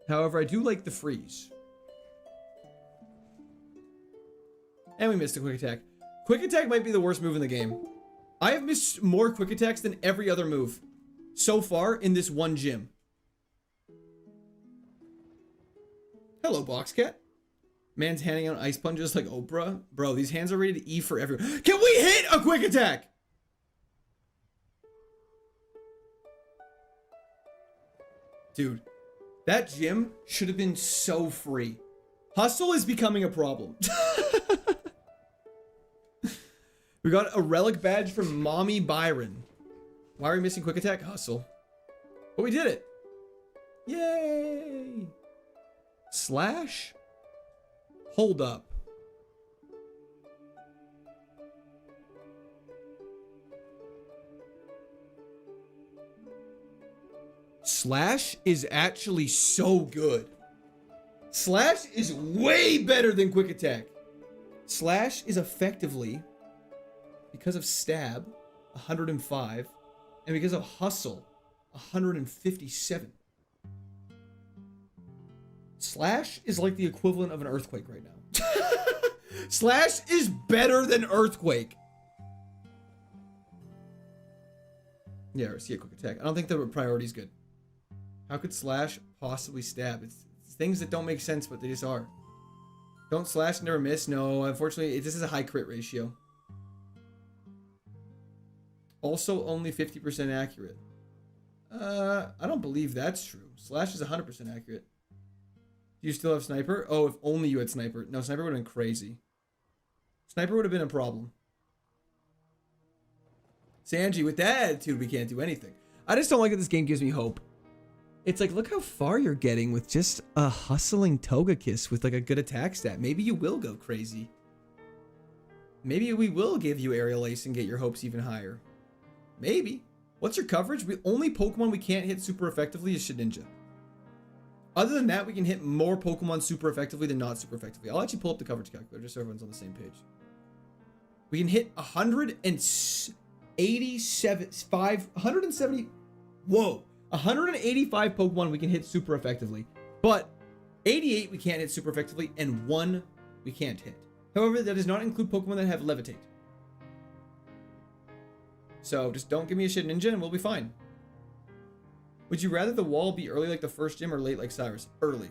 Speaker 1: However, I do like the freeze. And we missed a Quick Attack. Quick Attack might be the worst move in the game. I have missed more Quick Attacks than every other move so far in this one gym. Hello, Boxcat. Man's handing out ice punches like Oprah. Bro, these hands are ready to E for everyone. Can we hit a Quick Attack? Dude, that gym should have been so free. Hustle is becoming a problem. We got a relic badge from Mommy Byron. Why are we missing Quick Attack? Hustle. But we did it. Yay. Slash. Hold up. Slash is actually so good. Slash is way better than quick attack. Slash is effectively, because of stab, 105, and because of hustle, 157. Slash is like the equivalent of an earthquake right now. Slash is better than earthquake. Yeah, see a quick attack. I don't think the priority is good. How could Slash possibly stab? It's things that don't make sense, but they just are. Don't Slash never miss? No, unfortunately, this is a high crit ratio. Also, only 50% accurate. I don't believe that's true. Slash is 100% accurate. Do you still have Sniper? Oh, if only you had Sniper. No, Sniper would have been crazy. Sniper would have been a problem. Sanji, with that attitude, we can't do anything. I just don't like that this game gives me hope. It's like, look how far you're getting with just a hustling Togekiss with like a good attack stat. Maybe you will go crazy. Maybe we will give you Aerial Ace and get your hopes even higher. Maybe. What's your coverage? The only Pokemon we can't hit super effectively is Shedinja. Other than that, we can hit more Pokemon super effectively than not super effectively. I'll actually pull up the coverage calculator just so everyone's on the same page. We can hit 185 Pokemon we can hit super effectively, but 88 we can't hit super effectively, and 1 we can't hit. However, that does not include Pokemon that have Levitate. So just don't give me a shit ninja and we'll be fine. Would you rather the wall be early like the first gym or late like Cyrus? Early.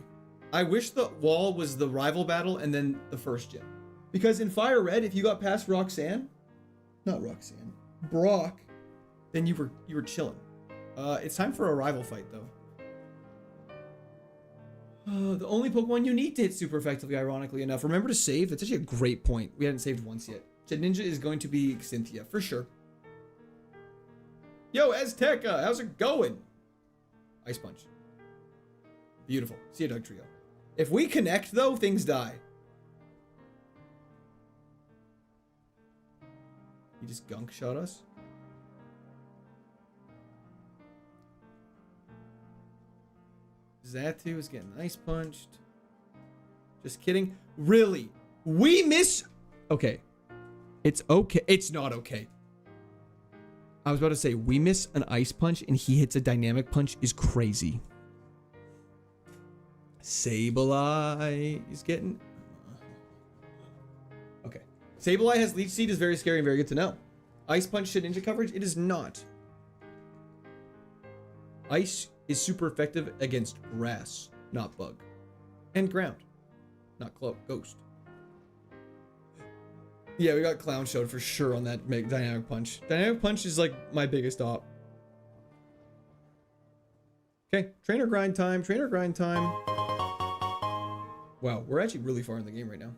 Speaker 1: I wish the wall was the rival battle and then the first gym. Because in Fire Red, if you got past Brock, then you were chilling. It's time for a rival fight though. The only Pokemon you need to hit super effectively, ironically enough. Remember to save. That's actually a great point. We hadn't saved once yet. Shedinja is going to be Cynthia for sure. Yo, Azteca, how's it going? Ice Punch. Beautiful. See you, Doug Trio. If we connect though, things die. He just gunk shot us. Zatu is getting ice punched. Just kidding. Really? We miss. Okay. It's okay. It's not okay. I was about to say, we miss an ice punch and he hits a dynamic punch is crazy. Sableye is getting. Okay. Sableye has Leech Seed is very scary and very good to know. Ice punch Shedinja coverage? It is not. Ice is super effective against grass, not bug. And ground, not ghost. Yeah, we got Clown Showed for sure on that Dynamic Punch. Dynamic Punch is like my biggest op. Okay, trainer grind time, trainer grind time. Wow, we're actually really far in the game right now.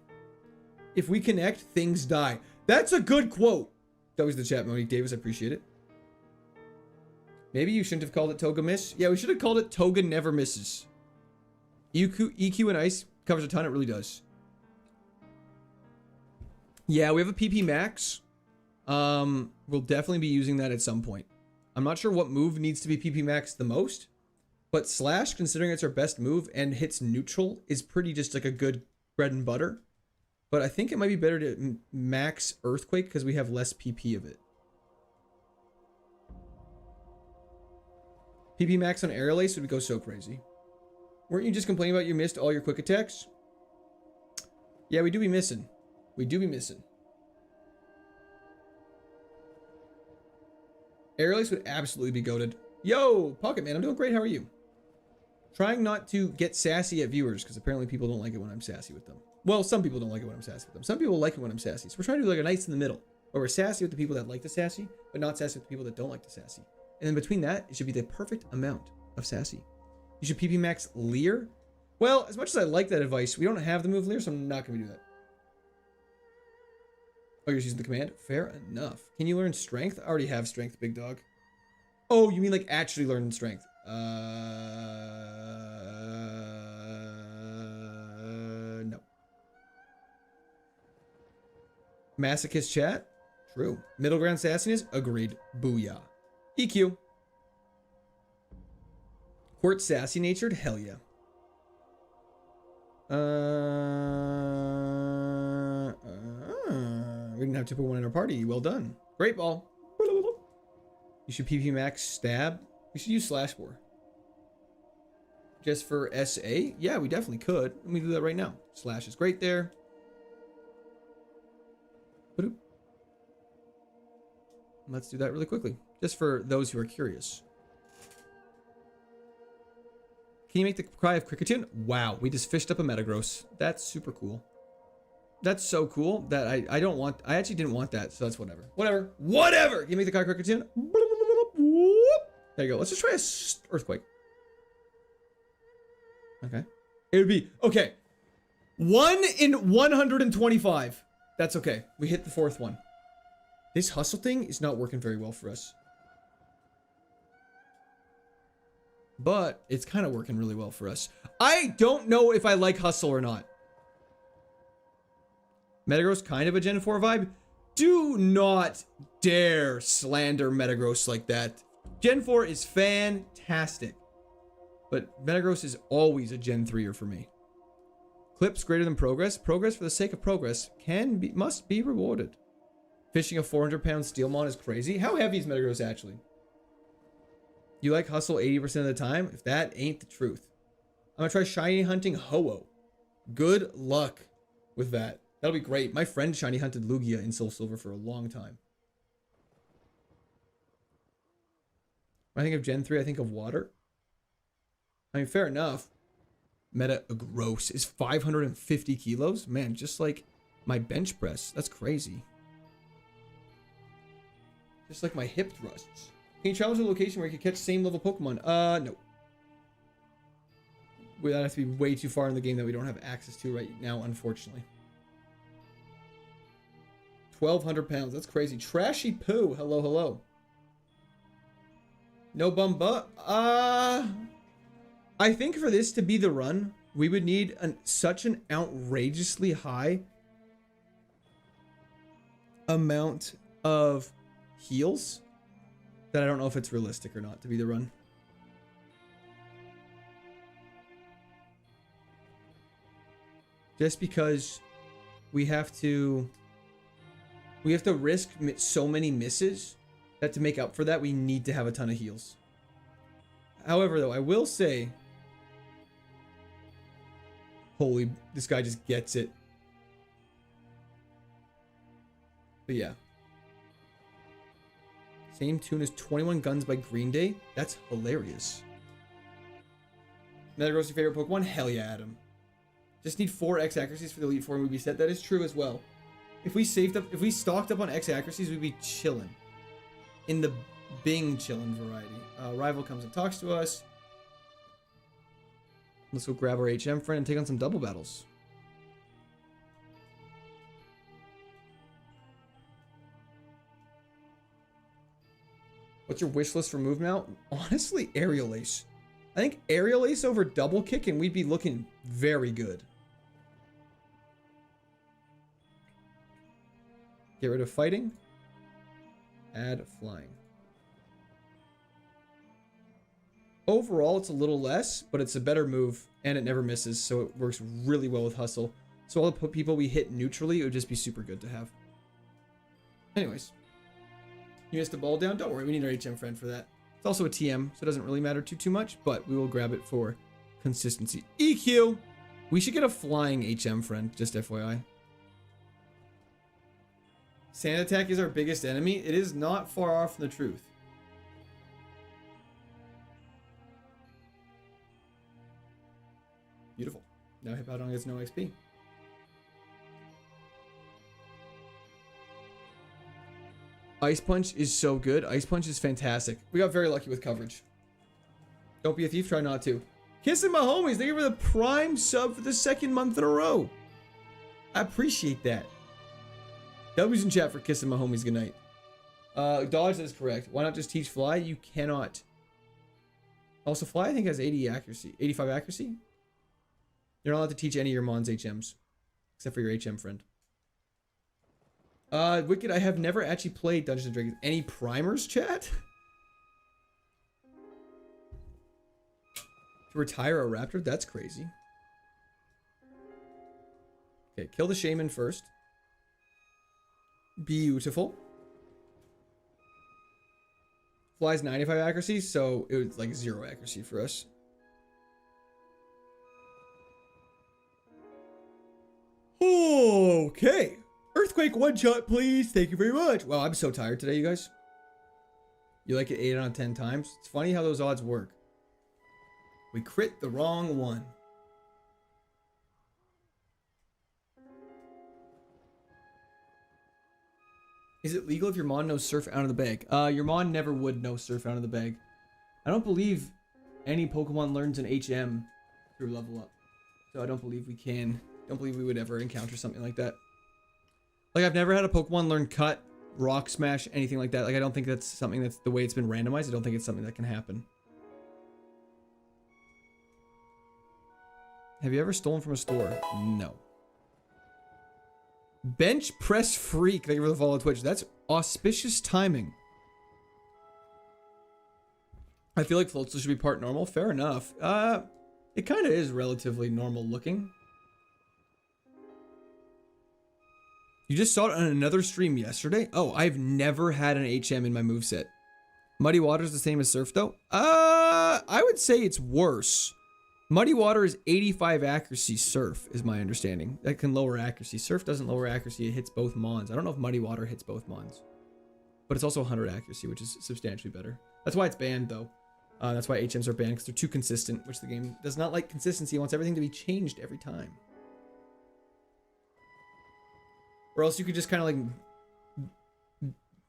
Speaker 1: If we connect, things die. That's a good quote. That was the chat, Monique Davis, I appreciate it. Maybe you shouldn't have called it Toga Miss. Yeah, we should have called it Toga Never Misses. EQ and Ice covers a ton, it really does. Yeah, we have a PP max. We'll definitely be using that at some point. I'm not sure what move needs to be PP max the most, but Slash, considering it's our best move and hits neutral, is pretty just like a good bread and butter. But I think it might be better to max Earthquake because we have less PP of it. PP max on Aerial Ace would go so crazy. Weren't you just complaining about you missed all your quick attacks? Yeah, we do be missing. We do be missing. Aerial Ace would absolutely be goated. Yo, Pocket Man, I'm doing great. How are you? Trying not to get sassy at viewers because apparently people don't like it when I'm sassy with them. Well, some people don't like it when I'm sassy with them. Some people like it when I'm sassy. So we're trying to do like a nice in the middle, where we're sassy with the people that like the sassy, but not sassy with the people that don't like the sassy. And then between that, it should be the perfect amount of sassy. You should PP max Leer. Well, as much as I like that advice, we don't have the move Leer, so I'm not going to do that. Oh, you're using the command? Fair enough. Can you learn strength? I already have strength, big dog. Oh, you mean like actually learn strength? No. Masochist chat? True. Middle ground sassiness? Agreed. Booyah. EQ. Court sassy natured? Hell yeah. We didn't have 2.1 in our party. Well done. Great ball. You should PP max stab. We should use slash 4. Just for SA? Yeah, we definitely could. Let me do that right now. Slash is great there. Let's do that really quickly. Just for those who are curious. Can you make the cry of Cricketune? Wow, we just fished up a Metagross. That's super cool. That's so cool that I don't want... I actually didn't want that, so that's whatever. Whatever! Can you make the cry of Cricketune? There you go. Let's just try a Earthquake. Okay. It would be... Okay. 1 in 125. That's okay. We hit the 4th one. This hustle thing is not working very well for us. But it's kind of working really well for us. I don't know if I like hustle or not. Metagross kind of a Gen 4 vibe. Do not dare slander Metagross like that. Gen 4 is fantastic. But Metagross is always a Gen 3er for me. Clips greater than progress. Progress for the sake of progress must be rewarded. Fishing a 400-pound Steelmon is crazy. How heavy is Metagross actually? You like hustle 80% of the time? If that ain't the truth. I'm gonna try shiny hunting Ho-Oh. Good luck with that. That'll be great. My friend shiny hunted Lugia in Soul Silver for a long time. When I think of Gen 3, I think of water. I mean, fair enough. Metagross is 550 kilos? Man, just like my bench press. That's crazy. Just like my hip thrusts. Can you travel to a location where you can catch same level Pokemon? No. That has to be way too far in the game that we don't have access to right now, unfortunately. 1,200 pounds. That's crazy. Trashy Poo. Hello, hello. No bum butt. I think for this to be the run, we would need such an outrageously high amount of heals that I don't know if it's realistic or not to be the run. Just because we have to risk so many misses that to make up for that, we need to have a ton of heals. However, though, I will say, holy, this guy just gets it. But yeah. Same tune as 21 Guns by Green Day? That's hilarious. Metagross your favorite Pokemon? Hell yeah, Adam. Just need 4 X accuracies for the Elite Four and we'd be set. That is true as well. If we stocked up on X accuracies, we'd be chilling. In the Bing chillin' variety. Rival comes and talks to us. Let's go grab our HM friend and take on some double battles. What's your wish list for move mount? Honestly, Aerial Ace. I think Aerial Ace over Double Kick and we'd be looking very good. Get rid of fighting. Add flying. Overall, it's a little less, but it's a better move and it never misses, so it works really well with hustle. So all the people we hit neutrally, it would just be super good to have. Anyways. You missed the ball down? Don't worry, we need our HM friend for that. It's also a TM, so it doesn't really matter too much, but we will grab it for consistency. EQ! We should get a flying HM friend, just FYI. Sand attack is our biggest enemy. It is not far off from the truth. Beautiful. Now Hippowdon gets no XP. Ice Punch is so good. Ice Punch is fantastic. We got very lucky with coverage. Don't be a thief, try not to. Kissing my homies. Thank you for the prime sub for the 2nd month in a row. I appreciate that. W's in chat for kissing my homies goodnight. Dodge, that is correct. Why not just teach Fly? You cannot. Also, Fly I think has 80 accuracy. 85 accuracy? You're not allowed to teach any of your Mons HMs. Except for your HM friend. Wicked, I have never actually played Dungeons & Dragons. Any primers, chat? To retire a raptor? That's crazy. Okay, kill the shaman first. Beautiful. Flies 95 accuracy, so it was like 0 accuracy for us. Okay. Earthquake one shot, please. Thank you very much. Wow, I'm so tired today, you guys. You like it 8 out of 10 times? It's funny how those odds work. We crit the wrong one. Is it legal if your mon knows surf out of the bag? Your mon never would know surf out of the bag. I don't believe any Pokemon learns an HM through level up. So I don't believe we can. Don't believe we would ever encounter something like that. Like, I've never had a Pokemon learn cut, rock smash, anything like that. Like, I don't think that's something that's the way it's been randomized. I don't think it's something that can happen. Have you ever stolen from a store? No. Bench press freak. Thank you for the follow on Twitch. That's auspicious timing. I feel like Floatzel should be part normal. Fair enough. It kind of is relatively normal looking. You just saw it on another stream yesterday? Oh, I've never had an HM in my moveset. Muddy Water's the same as Surf though? I would say it's worse. Muddy Water is 85 accuracy. Surf is my understanding. That can lower accuracy. Surf doesn't lower accuracy. It hits both mons. I don't know if Muddy Water hits both mons. But it's also 100 accuracy, which is substantially better. That's why it's banned though. That's why HMs are banned, because they're too consistent, which the game does not like consistency. It wants everything to be changed every time. Or else you could just kind of like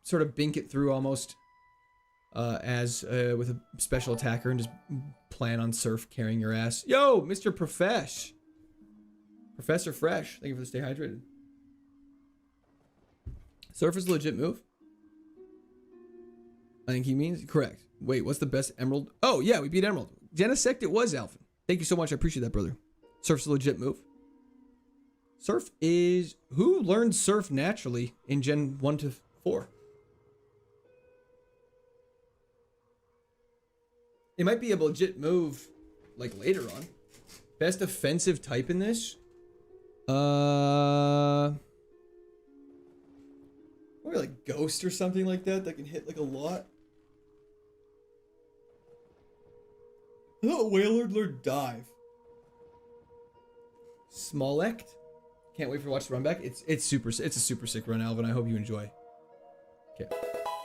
Speaker 1: sort of bink it through almost with a special attacker and just plan on Surf carrying your ass. Yo, Mr. Profesh. Professor Fresh. Thank you for the stay hydrated. Surf is a legit move. I think he means correct. Wait, what's the best Emerald? Oh, yeah, we beat Emerald. Genesect it was, Alpha. Thank you so much. I appreciate that, brother. Surf's a legit move. Surf is... Who learned Surf naturally in Gen 1 to 4? It might be a legit move, like, later on. Best offensive type in this? Probably like Ghost or something like that can hit, like, a lot. I thought Wailord learned Dive. Smollect? Can't wait for watch the run back. It's a super sick run, Alvin. I hope you enjoy. Okay.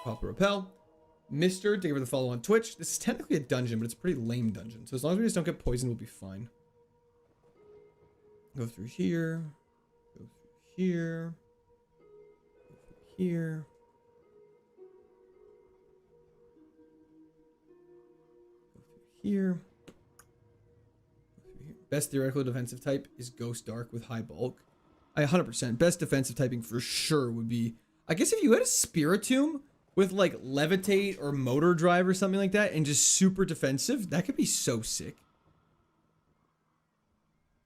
Speaker 1: Pop a repel. Mr. Thank you for the follow on Twitch. This is technically a dungeon, but it's a pretty lame dungeon. So as long as we just don't get poisoned, we'll be fine. Go through here. Go through here. Go through here. Go through here. Best theoretical defensive type is Ghost Dark with high bulk. 100%. Best defensive typing for sure would be... I guess if you had a Spiritomb with like Levitate or Motor Drive or something like that and just super defensive, that could be so sick.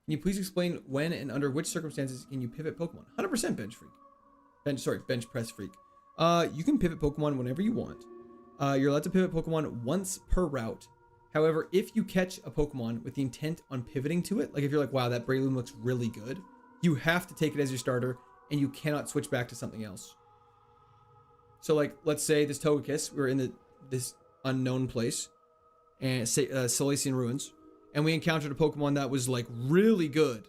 Speaker 1: Can you please explain when and under which circumstances can you pivot Pokemon? 100% bench freak. Bench press freak. You can pivot Pokemon whenever you want. You're allowed to pivot Pokemon once per route. However, if you catch a Pokemon with the intent on pivoting to it, like if you're like, wow, that Breloom looks really good, you have to take it as your starter and you cannot switch back to something else. So like, let's say this Togekiss, we're in this unknown place, and Silesian Ruins, and we encountered a Pokemon that was like really good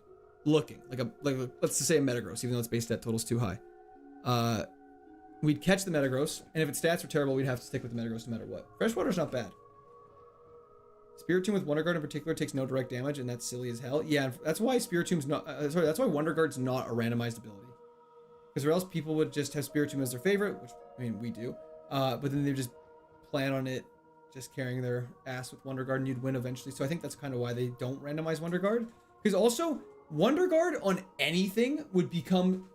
Speaker 1: looking, like let's just say a Metagross, even though its base stat total's too high. We'd catch the Metagross, and if its stats were terrible, we'd have to stick with the Metagross no matter what. Freshwater's not bad. Spiritomb with Wonder Guard in particular takes no direct damage, and that's silly as hell. Yeah, that's why Spiritomb's not... that's why Wonder Guard's not a randomized ability. Because or else people would just have Spiritomb as their favorite, which, I mean, we do. But then they just plan on it just carrying their ass with Wonder Guard, and you'd win eventually. So I think that's kind of why they don't randomize Wonder Guard. Because also, Wonder Guard on anything would become...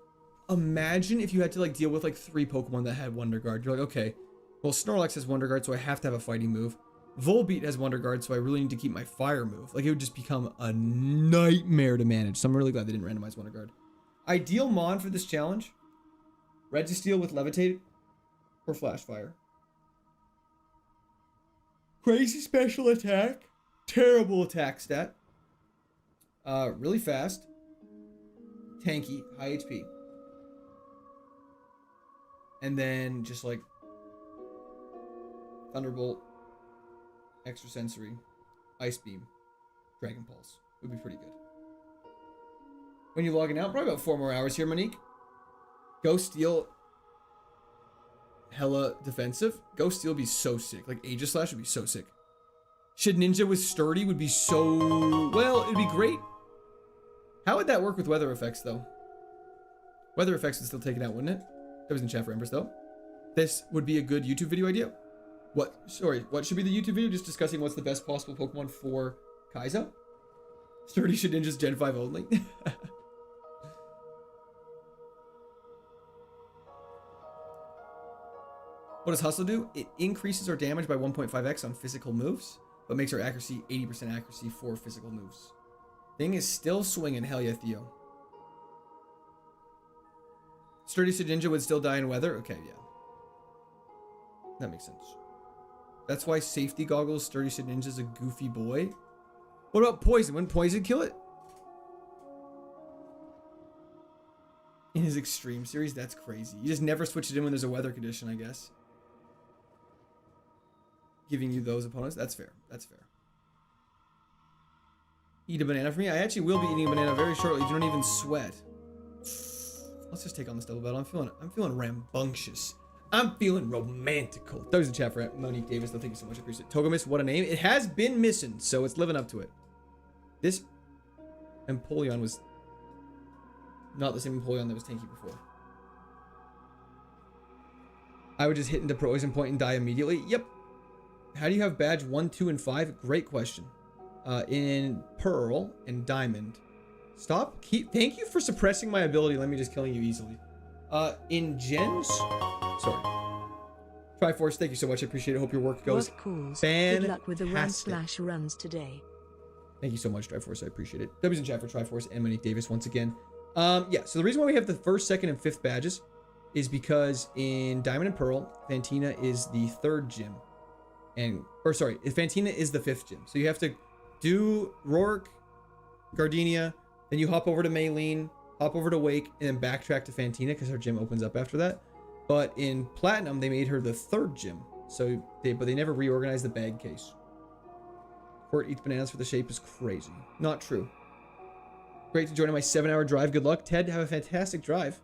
Speaker 1: Imagine if you had to like deal with like 3 Pokemon that had Wonder Guard. You're like, okay, well, Snorlax has Wonder Guard, so I have to have a fighting move. Volbeat has Wonder Guard, so I really need to keep my fire move. Like, it would just become a nightmare to manage. So I'm really glad they didn't randomize Wonder Guard. Ideal Mon for this challenge. Registeel with Levitate or Flash Fire. Crazy special attack. Terrible attack stat. Really fast. Tanky, high HP. And then just like Thunderbolt, Extrasensory, Ice Beam, Dragon Pulse. Would be pretty good. When you logging out, probably about 4 more hours here, Monique. Ghost Steel, hella defensive. Ghost Steel would be so sick. Like Aegislash would be so sick. Shid Ninja with Sturdy would be so... Well, it'd be great. How would that work with weather effects, though? Weather effects would still take it out, wouldn't it? That was in chat for Empress, though. This would be a good YouTube video idea. What should be the YouTube video? Just discussing what's the best possible Pokemon for Kaizo? Sturdy Shid Ninja's Gen 5 only. What does Hustle do? It increases our damage by 1.5x on physical moves, but makes our accuracy 80% accuracy for physical moves. Thing is still swinging. Hell yeah, Theo. Sturdy Shid Ninja would still die in weather? Okay, yeah. That makes sense. That's why Safety Goggles Sturdy Shid Ninja's a goofy boy. What about Poison? Wouldn't Poison kill it? In his Extreme series? That's crazy. You just never switch it in when there's a weather condition, I guess. Giving you those opponents? That's fair. That's fair. Eat a banana for me? I actually will be eating a banana very shortly. You don't even sweat. Let's just take on this double battle. I'm feeling rambunctious. I'm feeling romantical. That was the chat for Monique Davis. Though. Thank you so much. I appreciate it. Togemis, what a name. It has been missing, so it's living up to it. This Empoleon was not the same Empoleon that was tanky before. I would just hit into Poison Point and die immediately. Yep. How do you have badge 1, 2, and 5? Great question. In Pearl and Diamond. Stop. Thank you for suppressing my ability. Let me just killing you easily. In Gens. Sorry. Triforce, thank you so much. I appreciate it. Hope your work goes fantastic.
Speaker 2: Good luck with the run/runs today.
Speaker 1: Thank you so much, Triforce. I appreciate it. W's in chat for Triforce and Monique Davis once again. Yeah, so the reason why we have the first, second, and fifth badges is because in Diamond and Pearl, Fantina is the third gym. Fantina is the fifth gym. So you have to do Rourke, Gardenia, then you hop over to Maylene, hop over to Wake, and then backtrack to Fantina because her gym opens up after that. But in Platinum, they made her the third gym. But they never reorganized the bag case. Court eats bananas for the shape is crazy. Not true. Great to join in my 7-hour drive. Good luck. Ted, have a fantastic drive.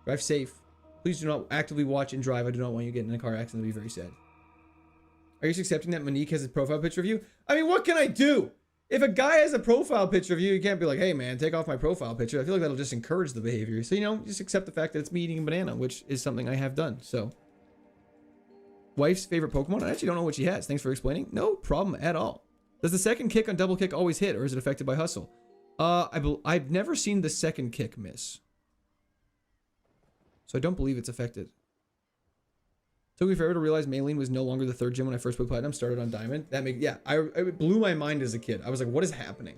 Speaker 1: Drive safe. Please do not actively watch and drive. I do not want you getting in a car accident. It'll be very sad. Are you just accepting that Monique has a profile picture of you? I mean, what can I do? If a guy has a profile picture of you, you can't be like, hey man, take off my profile picture. I feel like that'll just encourage the behavior. So, you know, just accept the fact that it's me eating a banana, which is something I have done. So, wife's favorite Pokemon? I actually don't know what she has. Thanks for explaining. No problem at all. Does the second kick on double kick always hit, or is it affected by hustle? I've never seen the second kick miss. So I don't believe it's affected. Took me forever to realize Maylene was no longer the third gym when I first played Platinum. Started on Diamond. It blew my mind as a kid. I was like, what is happening?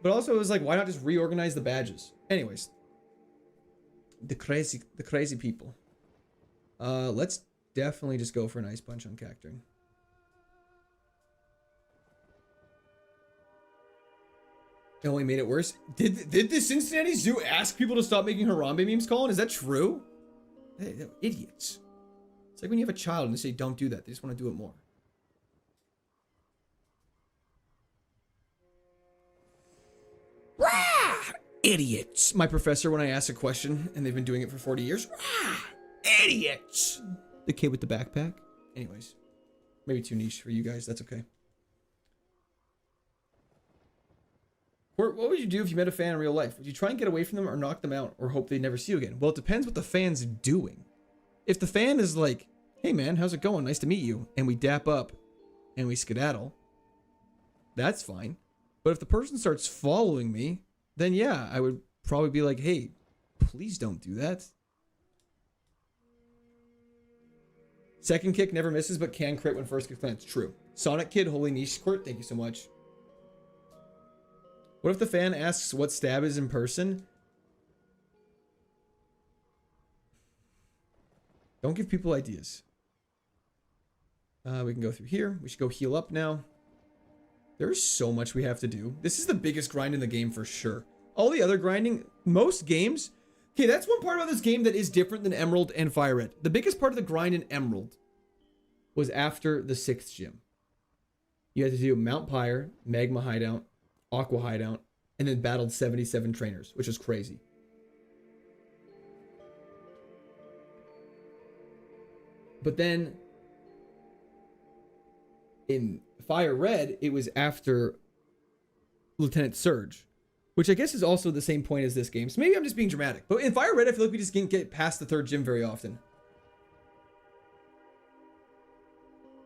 Speaker 1: But also it was like, why not just reorganize the badges? Anyways. The crazy people. Let's definitely just go for an Ice Punch on Cacturne. It only made it worse. Did the Cincinnati Zoo ask people to stop making Harambe memes, Colin? Is that true? They're idiots. It's like when you have a child and they say, don't do that. They just want to do it more. Rah! Idiots. My professor, when I ask a question, and they've been doing it for 40 years. Rah! Idiots. The kid with the backpack. Anyways. Maybe too niche for you guys. That's okay. What would you do if you met a fan in real life? Would you try and get away from them or knock them out or hope they never see you again? Well, it depends what the fan's doing. If the fan is like, hey man, how's it going? Nice to meet you. And we dap up and we skedaddle. That's fine. But if the person starts following me, then yeah, I would probably be like, hey, please don't do that. Second kick never misses, but can crit when first kick lands. True. Sonic Kid, Holy Niche Squirt, thank you so much. What if the fan asks what stab is in person? Don't give people ideas. We can go through here. We should go heal up now. There's so much we have to do. This is the biggest grind in the game for sure. All the other grinding, most games... Okay, that's one part about this game that is different than Emerald and Fire Red. The biggest part of the grind in Emerald was after the 6th gym. You had to do Mount Pyre, Magma Hideout, Aqua Hideout, and then battled 77 trainers, which is crazy. But then in Fire Red, it was after Lieutenant Surge, which I guess is also the same point as this game. So maybe I'm just being dramatic. But in Fire Red, I feel like we just didn't get past the 3rd gym very often.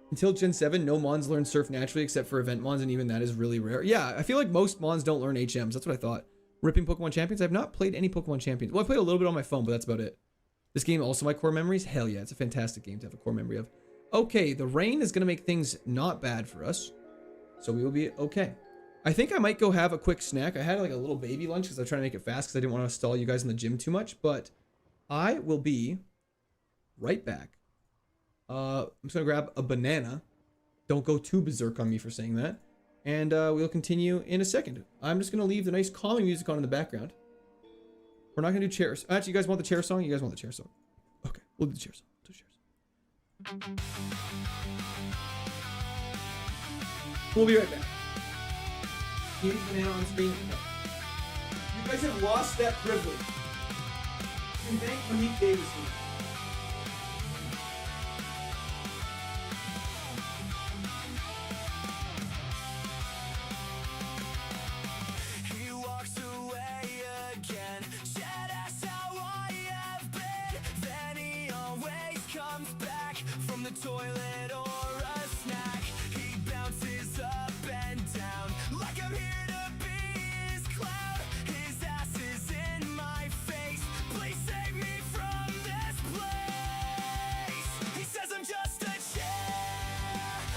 Speaker 1: Until Gen 7, no Mons learn Surf naturally except for event Mons, and even that is really rare. Yeah, I feel like most Mons don't learn HMs. That's what I thought. Ripping Pokemon Champions? I've not played any Pokemon Champions. Well, I played a little bit on my phone, but that's about it. This game also my core memories? Hell yeah, it's a fantastic game to have a core memory of. Okay, the rain is going to make things not bad for us. So we will be okay. I think I might go have a quick snack. I had like a little baby lunch because I was trying to make it fast because I didn't want to stall you guys in the gym too much. But I will be right back. I'm just going to grab a banana. Don't go too berserk on me for saying that. And we'll continue in a second. I'm just going to leave the nice calming music on in the background. We're not going to do chairs. Actually, you guys want the chair song? You guys want the chair song? Okay, we'll do the chair song. We'll do chairs. We'll be right back. Here's banana on screen. You guys have lost that privilege. You can thank Monique Davis for that.
Speaker 3: Toilet or a snack, he bounces up and down like I'm here to be his clown. His ass is in my face. Please save me from this place. He says I'm just a chair.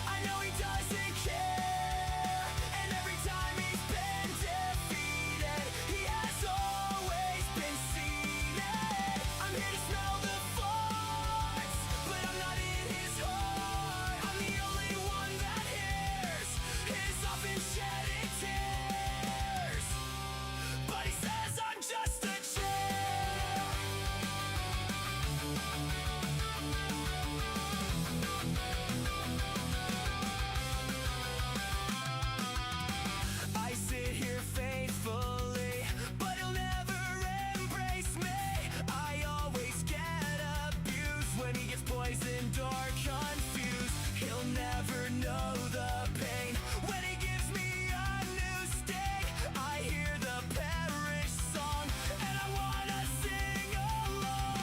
Speaker 3: I know he doesn't care. And every time he's been defeated, he has always been seated. I'm here to smell the farts, but I'm not in his heart. I'm the only one that hears his often shedded tears. But he says I'm just a chair. I sit here faithfully, but he'll never embrace me. I always get abused when he gets poisoned or confused. He'll never know the pain when he gives me a new sting. I hear the parish song and I wanna sing along.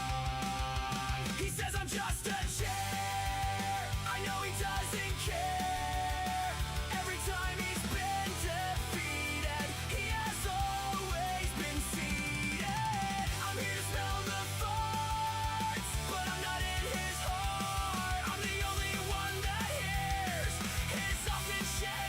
Speaker 3: He says I'm just a chair. I know he doesn't care. Every time he's been defeated, he has always been seated. I'm here to smell the farts, but I'm not in his heart. I'm the only one that hears his often shed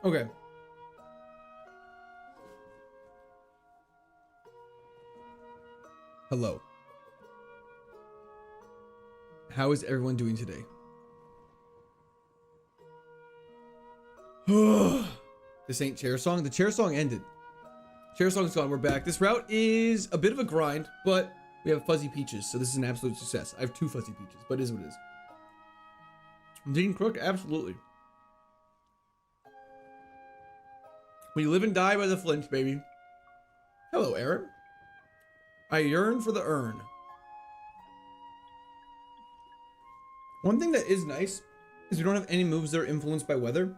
Speaker 1: Okay. Hello. How is everyone doing today? This ain't chair song. The chair song ended. Chair song's gone. We're back. This route is a bit of a grind, but we have fuzzy peaches, so this is an absolute success. I have 2 fuzzy peaches, but it is what it is. Dean Crook, absolutely. We live and die by the flinch, baby. Hello, Aaron. I yearn for the urn. One thing that is nice is we don't have any moves that are influenced by weather,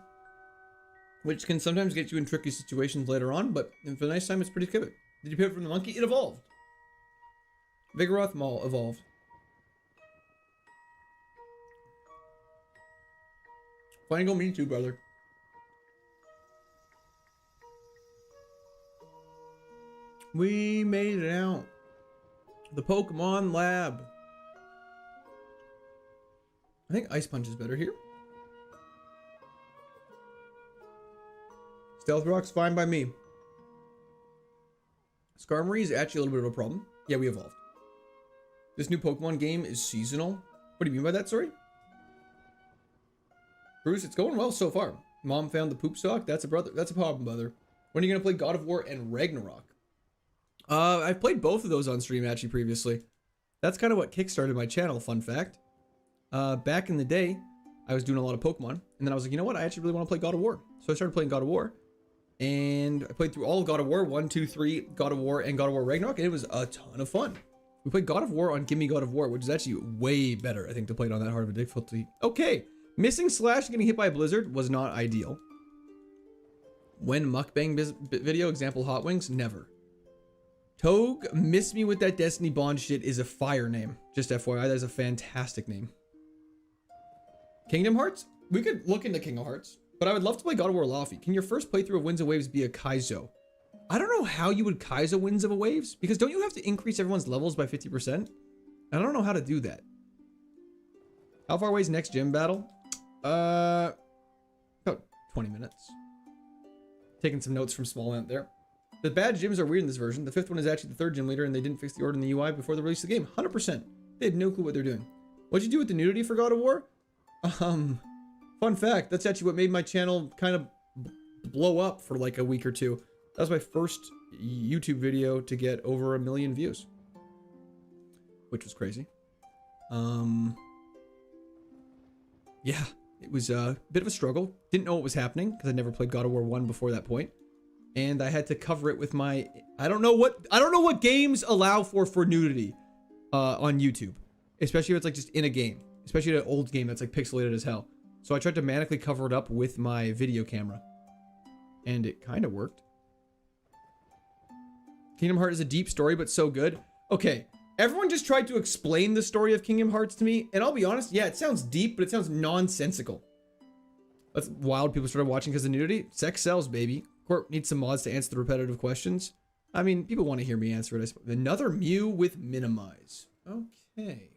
Speaker 1: which can sometimes get you in tricky situations later on, but for the nice time, it's pretty good. Did you pivot from the monkey? It evolved. Vigoroth Maul evolved. Fango, me too, brother. We made it out. The Pokemon Lab. I think Ice Punch is better here. Stealth Rock's fine by me. Skarmory is actually a little bit of a problem. Yeah, we evolved. This new Pokemon game is seasonal. What do you mean by that, sorry? Bruce, it's going well so far. Mom found the poop sock. That's a problem, brother. When are you gonna play God of War and Ragnarok? I've played both of those on stream actually previously. That's kind of what kickstarted my channel, fun fact. Back in the day, I was doing a lot of Pokemon, and then I was like, you know what? I actually really want to play God of War. So I started playing God of War, and I played through all of God of War, 1, 2, 3, God of War, and God of War Ragnarok, and it was a ton of fun. We played God of War on Gimme God of War, which is actually way better, I think, to play it on that hard of a difficulty. Okay, missing Slash getting hit by a blizzard was not ideal. When mukbang video, example Hot Wings, never. Togue, miss me with that Destiny Bond shit is a fire name. Just FYI, that is a fantastic name. Kingdom Hearts? We could look into Kingdom Hearts, but I would love to play God of War Laufey. Can your first playthrough of Winds of Waves be a Kaizo? I don't know how you would Kaizo Winds of Waves, because don't you have to increase everyone's levels by 50%? I don't know how to do that. How far away is next gym battle? About 20 minutes. Taking some notes from Small Ant there. The bad gyms are weird in this version. The 5th one is actually the 3rd gym leader, and they didn't fix the order in the UI before the release of the game. 100%. They had no clue what they're doing. What'd you do with the nudity for God of War? Fun fact, that's actually what made my channel kind of blow up for like a week or two. That was my first YouTube video to get over 1 million views, which was crazy. Yeah, it was a bit of a struggle. Didn't know what was happening because I'd never played God of War 1 before that point. And I had to cover it with my, I don't know what games allow for nudity on YouTube, especially if it's like just in a game, especially an old game that's like pixelated as hell. So I tried to manically cover it up with my video camera, and it kind of worked. Kingdom Hearts is a deep story, but so good. Okay, everyone just tried to explain the story of Kingdom Hearts to me, and I'll be honest, yeah, it sounds deep, but it sounds nonsensical. That's wild. People started watching because of nudity. Sex sells, baby. Corp needs some mods to answer the repetitive questions. I mean, people want to hear me answer it, I suppose. Another Mew with minimize. Okay.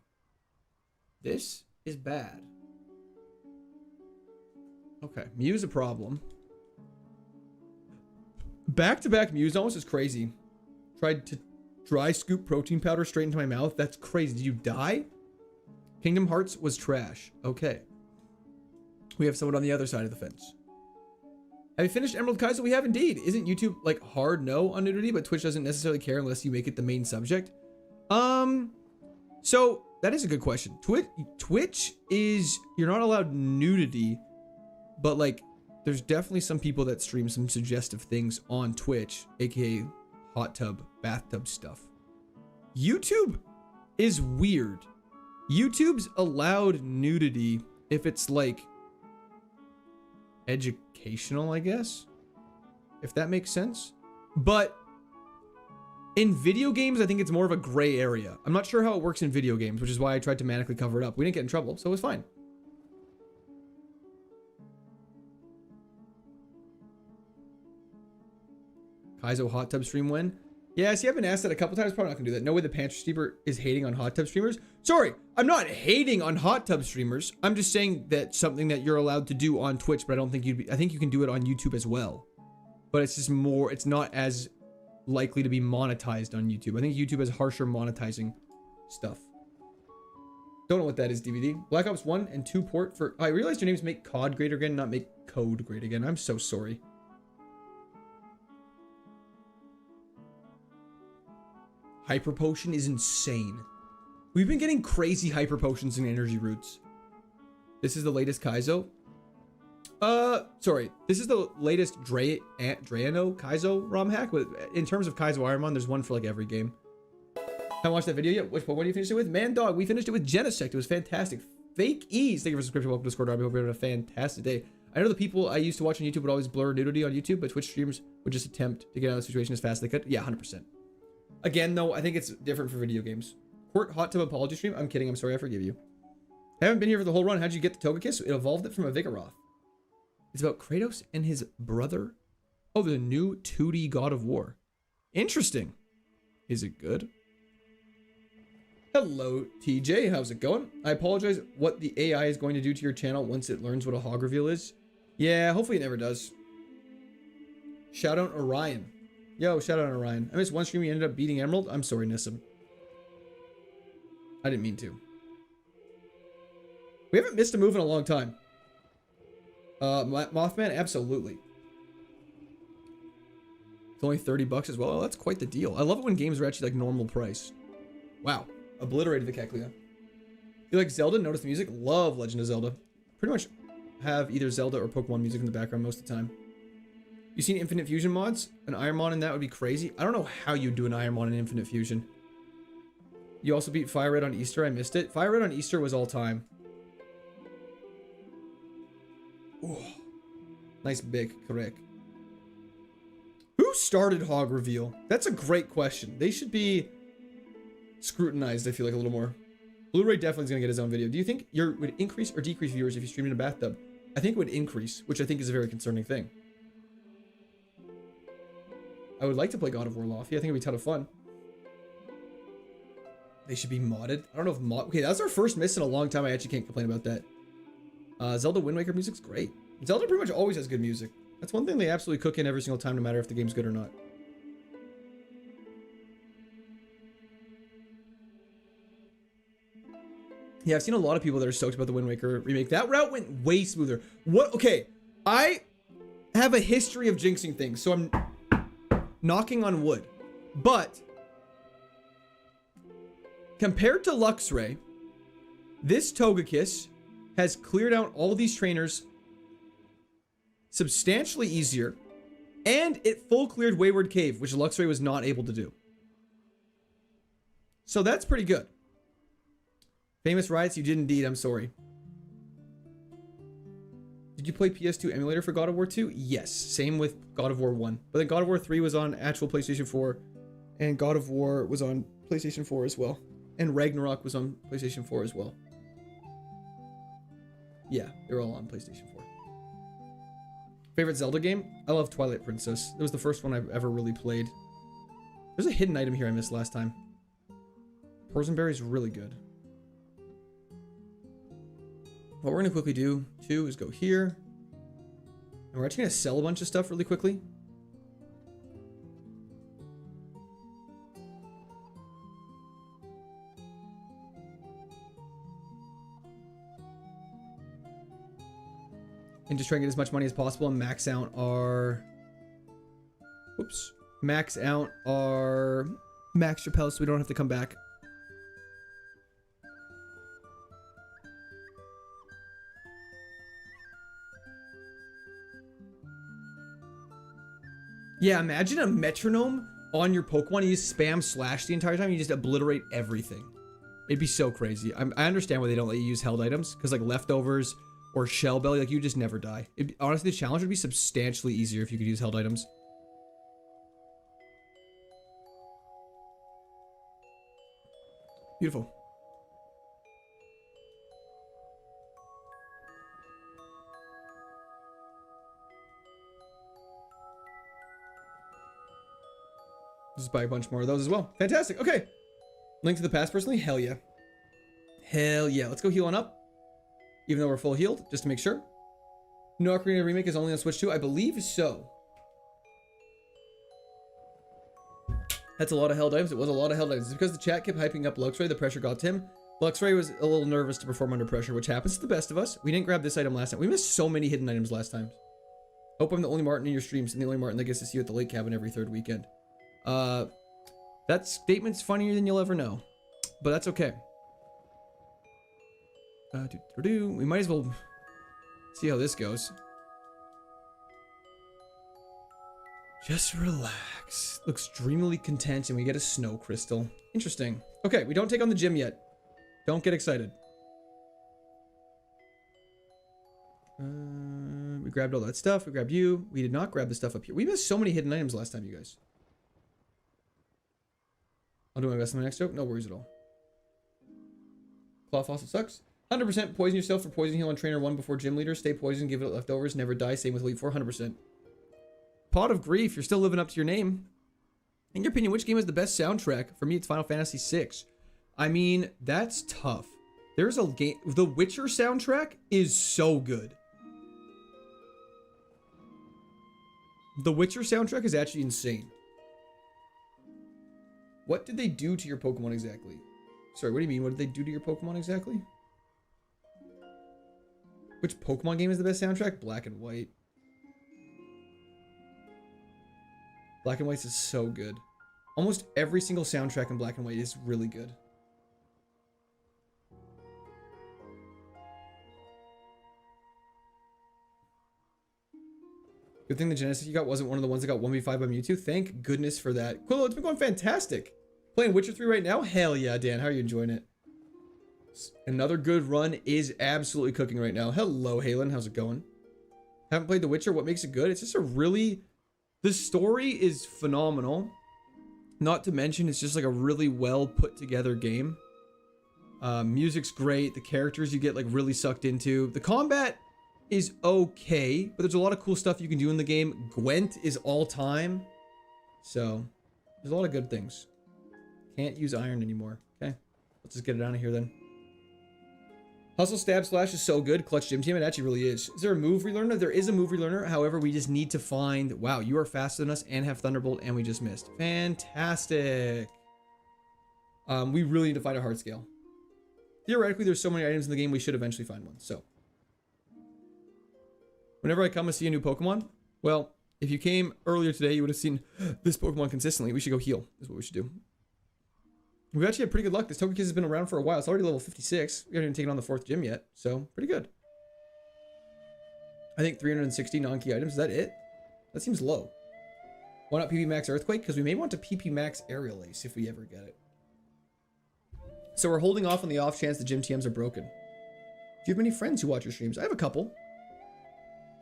Speaker 1: This is bad. Okay, Mew's a problem. Back-to-back Mews almost is crazy. Tried to dry scoop protein powder straight into my mouth. That's crazy. Did you die? Kingdom Hearts was trash. Okay. We have someone on the other side of the fence. Have you finished Emerald Kaizo? We have indeed. Isn't YouTube like hard no on nudity, but Twitch doesn't necessarily care unless you make it the main subject? So that is a good question. Twitch is, you're not allowed nudity, but like there's definitely some people that stream some suggestive things on Twitch, aka hot tub, bathtub stuff. YouTube is weird. YouTube's allowed nudity if it's like educational, I guess, if that makes sense. But in video games, I think it's more of a gray area. I'm not sure how it works in video games, which is why I tried to manically cover it up. We didn't get in trouble, so it was fine. Kaizo hot tub stream when? Yeah, see, I've been asked that a couple times. Probably not gonna do that. No way the Pantry Steamer is hating on hot tub streamers. Sorry, I'm not hating on hot tub streamers. I'm just saying that something that you're allowed to do on Twitch, but I don't think you'd be, I think you can do it on YouTube as well. But it's just more, it's not as likely to be monetized on YouTube. I think YouTube has harsher monetizing stuff. Don't know what that is, DVD. Black Ops 1 and 2 port for... I realized your name's Make COD Great Again, not Make Code Great Again. I'm so sorry. Hyper Potion is insane. We've been getting crazy Hyper Potions and energy roots. This is the latest Kaizo. Sorry. This is the latest Drano Kaizo ROM hack. In terms of Kaizo Ironmon, there's one for like every game. Haven't watched that video yet. Which one do you finish it with? Man Dog, we finished it with Genesect. It was fantastic. Fake Ease, thank you for subscription. Welcome to Discord Army. Hope you're having a fantastic day. I know the people I used to watch on YouTube would always blur nudity on YouTube, but Twitch streamers would just attempt to get out of the situation as fast as they could. Yeah, 100%. Again, though, I think it's different for video games. Court Hot Tub Apology stream. I'm kidding. I'm sorry. I forgive you. I haven't been here for the whole run. How'd you get the Togekiss? It evolved it from a Vigoroth. It's about Kratos and his brother. Oh, the new 2D God of War. Interesting. Is it good? Hello, TJ. How's it going? I apologize. What the AI is going to do to your channel once it learns what a hog reveal is? Yeah, hopefully it never does. Shout out Orion. Yo, shout out Orion. I missed one stream. You ended up beating Emerald. I'm sorry, Nissim. I didn't mean to. We haven't missed a move in a long time. Mothman, absolutely. It's only 30 bucks as well. Oh, that's quite the deal. I love it when games are actually like normal price. Wow. Obliterated the Kecleon. You like Zelda? Notice the music? Love Legend of Zelda. Pretty much have either Zelda or Pokemon music in the background most of the time. You seen Infinite Fusion mods? An Ironmon in that would be crazy. I don't know how you do an Ironmon in Infinite Fusion. You also beat Fire Red on Easter. I missed it. Fire Red on Easter was all time. Ooh. Nice big, correct. Who started Hog Reveal? That's a great question. They should be scrutinized, I feel like, a little more. Blu-ray definitely is going to get his own video. Do you think would increase or decrease viewers if you streamed in a bathtub? I think it would increase, which I think is a very concerning thing. I would like to play God of War Lofty. I think it'd be a ton of fun. They should be modded. I don't know if okay, that's our first miss in a long time. I actually can't complain about that. Zelda Wind Waker music's great. Zelda pretty much always has good music. That's one thing they absolutely cook in every single time, no matter if the game's good or not. Yeah, I've seen a lot of people that are stoked about the Wind Waker remake. That route went way smoother. What? Okay, I have a history of jinxing things, so I'm knocking on wood. But compared to Luxray, this Togekiss has cleared out all these trainers substantially easier, and it full cleared Wayward Cave, which Luxray was not able to do. So that's pretty good. Famous Riots, you did indeed. I'm sorry. Did you play PS2 emulator for God of War 2? Yes. Same with God of War 1. But then God of War 3 was on actual PlayStation 4, and God of War was on PlayStation 4 as well. And Ragnarok was on PlayStation 4 as well. Yeah, they're all on PlayStation 4. Favorite Zelda game? I love Twilight Princess. It was the first one I've ever really played. There's a hidden item here I missed last time. Porzenberry is really good. What we're going to quickly do, too, is go here. And we're actually going to sell a bunch of stuff really quickly. And just try and get as much money as possible and max out our... Whoops. Max out our max repel so we don't have to come back. Yeah, imagine a metronome on your Pokemon. You just spam slash the entire time. You just obliterate everything. It'd be so crazy. I understand why they don't let you use held items. Because like leftovers or shell belly, like you just never die. Honestly, the challenge would be substantially easier if you could use held items. Beautiful. Just buy a bunch more of those as well. Fantastic. Okay. Link to the past personally? Hell yeah. Hell yeah. Let's go heal on up. Even though we're full healed, just to make sure. No Ocarina Remake is only on Switch 2? I believe so. That's a lot of held items. It was a lot of held items. It's because the chat kept hyping up Luxray, the pressure got to him. Luxray was a little nervous to perform under pressure, which happens to the best of us. We didn't grab this item last time. We missed so many hidden items last time. Hope I'm the only Martin in your streams and the only Martin that gets to see you at the lake cabin every third weekend. That statement's funnier than you'll ever know, but that's okay. We might as well see how this goes. Just relax. Looks dreamily content, and we get a snow crystal. Interesting. Okay, we don't take on the gym yet. Don't get excited. We grabbed all that stuff. We grabbed you. We did not grab the stuff up here. We missed so many hidden items last time, you guys. I'll do my best on my next joke. No worries at all. Claw fossil sucks. 100% poison yourself for poison heal on trainer 1 before gym leader. Stay poisoned, give it leftovers, never die. Same with Elite 4, 100%. Pot of Grief, you're still living up to your name. In your opinion, which game has the best soundtrack? For me, it's Final Fantasy VI. I mean, that's tough. There's a game, the Witcher soundtrack is so good. The Witcher soundtrack is actually insane. What did they do to your Pokemon exactly? Sorry, what do you mean? What did they do to your Pokemon exactly? Which Pokemon game is the best soundtrack? Black and White. Black and White is so good. Almost every single soundtrack in Black and White is really good. Good thing the Genesis you got wasn't one of the ones that got 1v5 by Mewtwo. Thank goodness for that. Quillo, it's been going fantastic. Playing Witcher 3 right now? Hell yeah, Dan. How are you enjoying it? Another good run is absolutely cooking right now. Hello, Halen. How's it going? Haven't played The Witcher. What makes it good? It's just a really... The story is phenomenal. Not to mention, it's just like a really well put together game. Music's great. The characters you get like really sucked into. The combat is okay, but there's a lot of cool stuff you can do in the game. Gwent is all time. So, there's a lot of good things. Can't use iron anymore. Okay, let's just get it out of here then. Hustle Stab Slash is so good. Clutch Gym Team, it actually really is. Is there a move relearner? There is a move relearner. However, we just need to find... Wow, you are faster than us and have Thunderbolt, and we just missed. Fantastic. We really need to find a hard scale. Theoretically, there's so many items in the game, we should eventually find one. So, whenever I come and see a new Pokemon, well, if you came earlier today, you would have seen this Pokemon consistently. We should go heal, is what we should do. We've actually had pretty good luck. This Togekiss has been around for a while. It's already level 56. We haven't even taken on the 4th gym yet, so pretty good. I think 360 non-key items. Is that it? That seems low. Why not PP Max Earthquake? Because we may want to PP Max Aerial Ace if we ever get it. So we're holding off on the off chance the gym TMs are broken. Do you have many friends who watch your streams? I have a couple.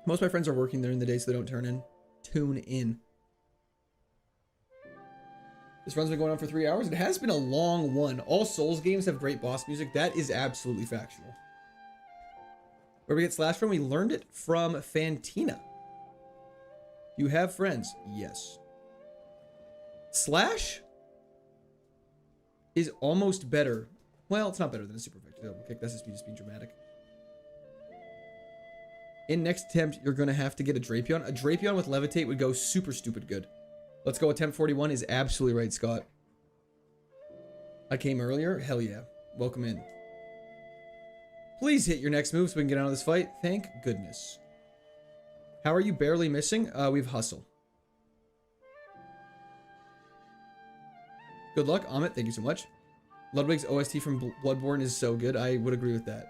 Speaker 1: Most of my friends are working during the day, so they don't tune in. This run's been going on for 3 hours. It has been a long one. All Souls games have great boss music. That is absolutely factual. Where we get Slash from? We learned it from Fantina. You have friends? Yes. Slash is almost better. Well, it's not better than a super effective double kick. That's just being dramatic. In next attempt, you're going to have to get a Drapion. A Drapion with Levitate would go super stupid good. Let's go. Attempt 41 is absolutely right, Scott. I came earlier? Hell yeah. Welcome in. Please hit your next move so we can get out of this fight. Thank goodness. How are you barely missing? We've Hustle. Good luck, Amit. Thank you so much. Ludwig's OST from Bloodborne is so good. I would agree with that.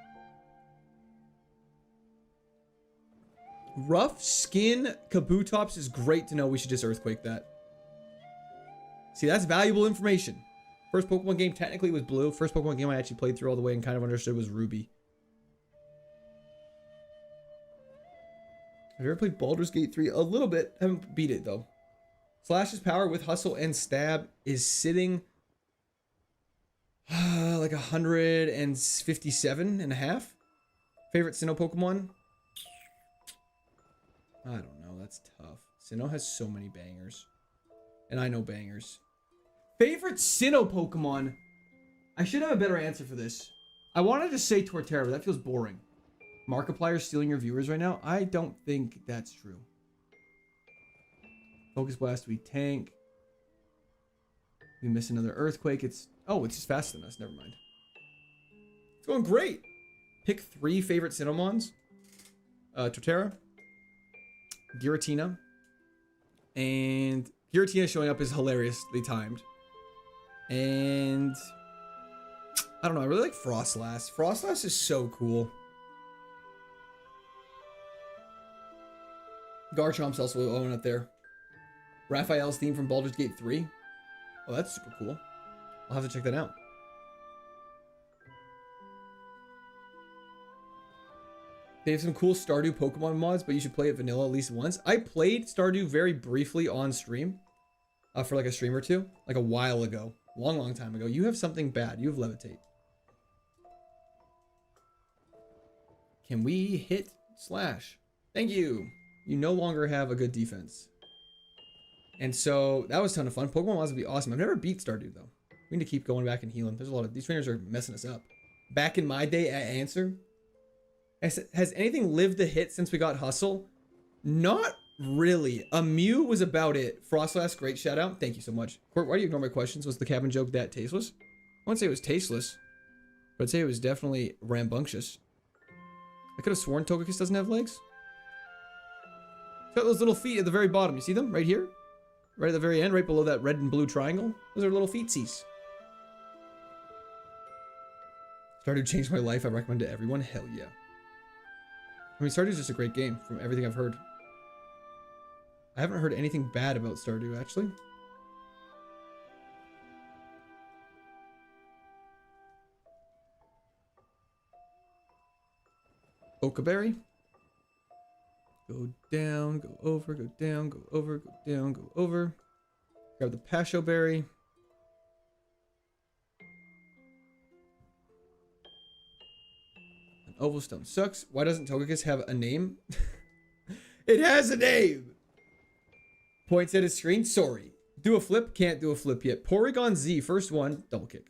Speaker 1: Rough Skin Kabutops is great to know. We should just Earthquake that. See, that's valuable information. First Pokemon game technically was Blue. First Pokemon game I actually played through all the way and kind of understood was Ruby. Have you ever played Baldur's Gate 3? A little bit. Haven't beat it, though. Slash's power with Hustle and Stab is sitting... like 157 and a half. Favorite Sinnoh Pokemon? I don't know. That's tough. Sinnoh has so many bangers. And I know bangers. Favorite Sinnoh Pokemon? I should have a better answer for this. I wanted to say Torterra, but that feels boring. Markiplier stealing your viewers right now? I don't think that's true. Focus Blast, we tank. We miss another Earthquake. It's just faster than us. Never mind. It's going great. Pick 3 favorite Sinnomons. Torterra. Giratina. And Giratina showing up is hilariously timed. And I don't know. I really like Frostlass. Frostlass is so cool. Garchomp's also own up there. Raphael's theme from Baldur's Gate 3. Oh, that's super cool. I'll have to check that out. They have some cool Stardew Pokemon mods, but you should play it vanilla at least once. I played Stardew very briefly on stream. For like a stream or two. Like a while ago. Long time ago. You have something bad. You have Levitate. Can we hit Slash? Thank you. You no longer have a good defense. And so that was a ton of fun. Pokemon mods would be awesome. I've never beat Stardew though. We need to keep going back and healing. There's a lot of these trainers are messing us up. Back in my day at Answer. Has anything lived the hit since we got Hustle? Not really. A Mew was about it. Frostlass, great shout out. Thank you so much. Court, why do you ignore my questions? Was the cabin joke that tasteless? I wouldn't say it was tasteless, but I'd say it was definitely rambunctious. I could have sworn Togekiss doesn't have legs. It's got those little feet at the very bottom. You see them right here? Right at the very end, right below that red and blue triangle. Those are little feetsies. Stardew changed my life. I recommend it to everyone. Hell yeah. I mean, Stardew's just a great game from everything I've heard. I haven't heard anything bad about Stardew, actually. Okaberry. Go down, go over, go down, go over, go down, go over. Grab the Pasho Berry. An Ovalstone sucks. Why doesn't Togekiss have a name? It has a name! Points at his screen. Sorry. Do a flip. Can't do a flip yet. Porygon Z. First one. Double kick.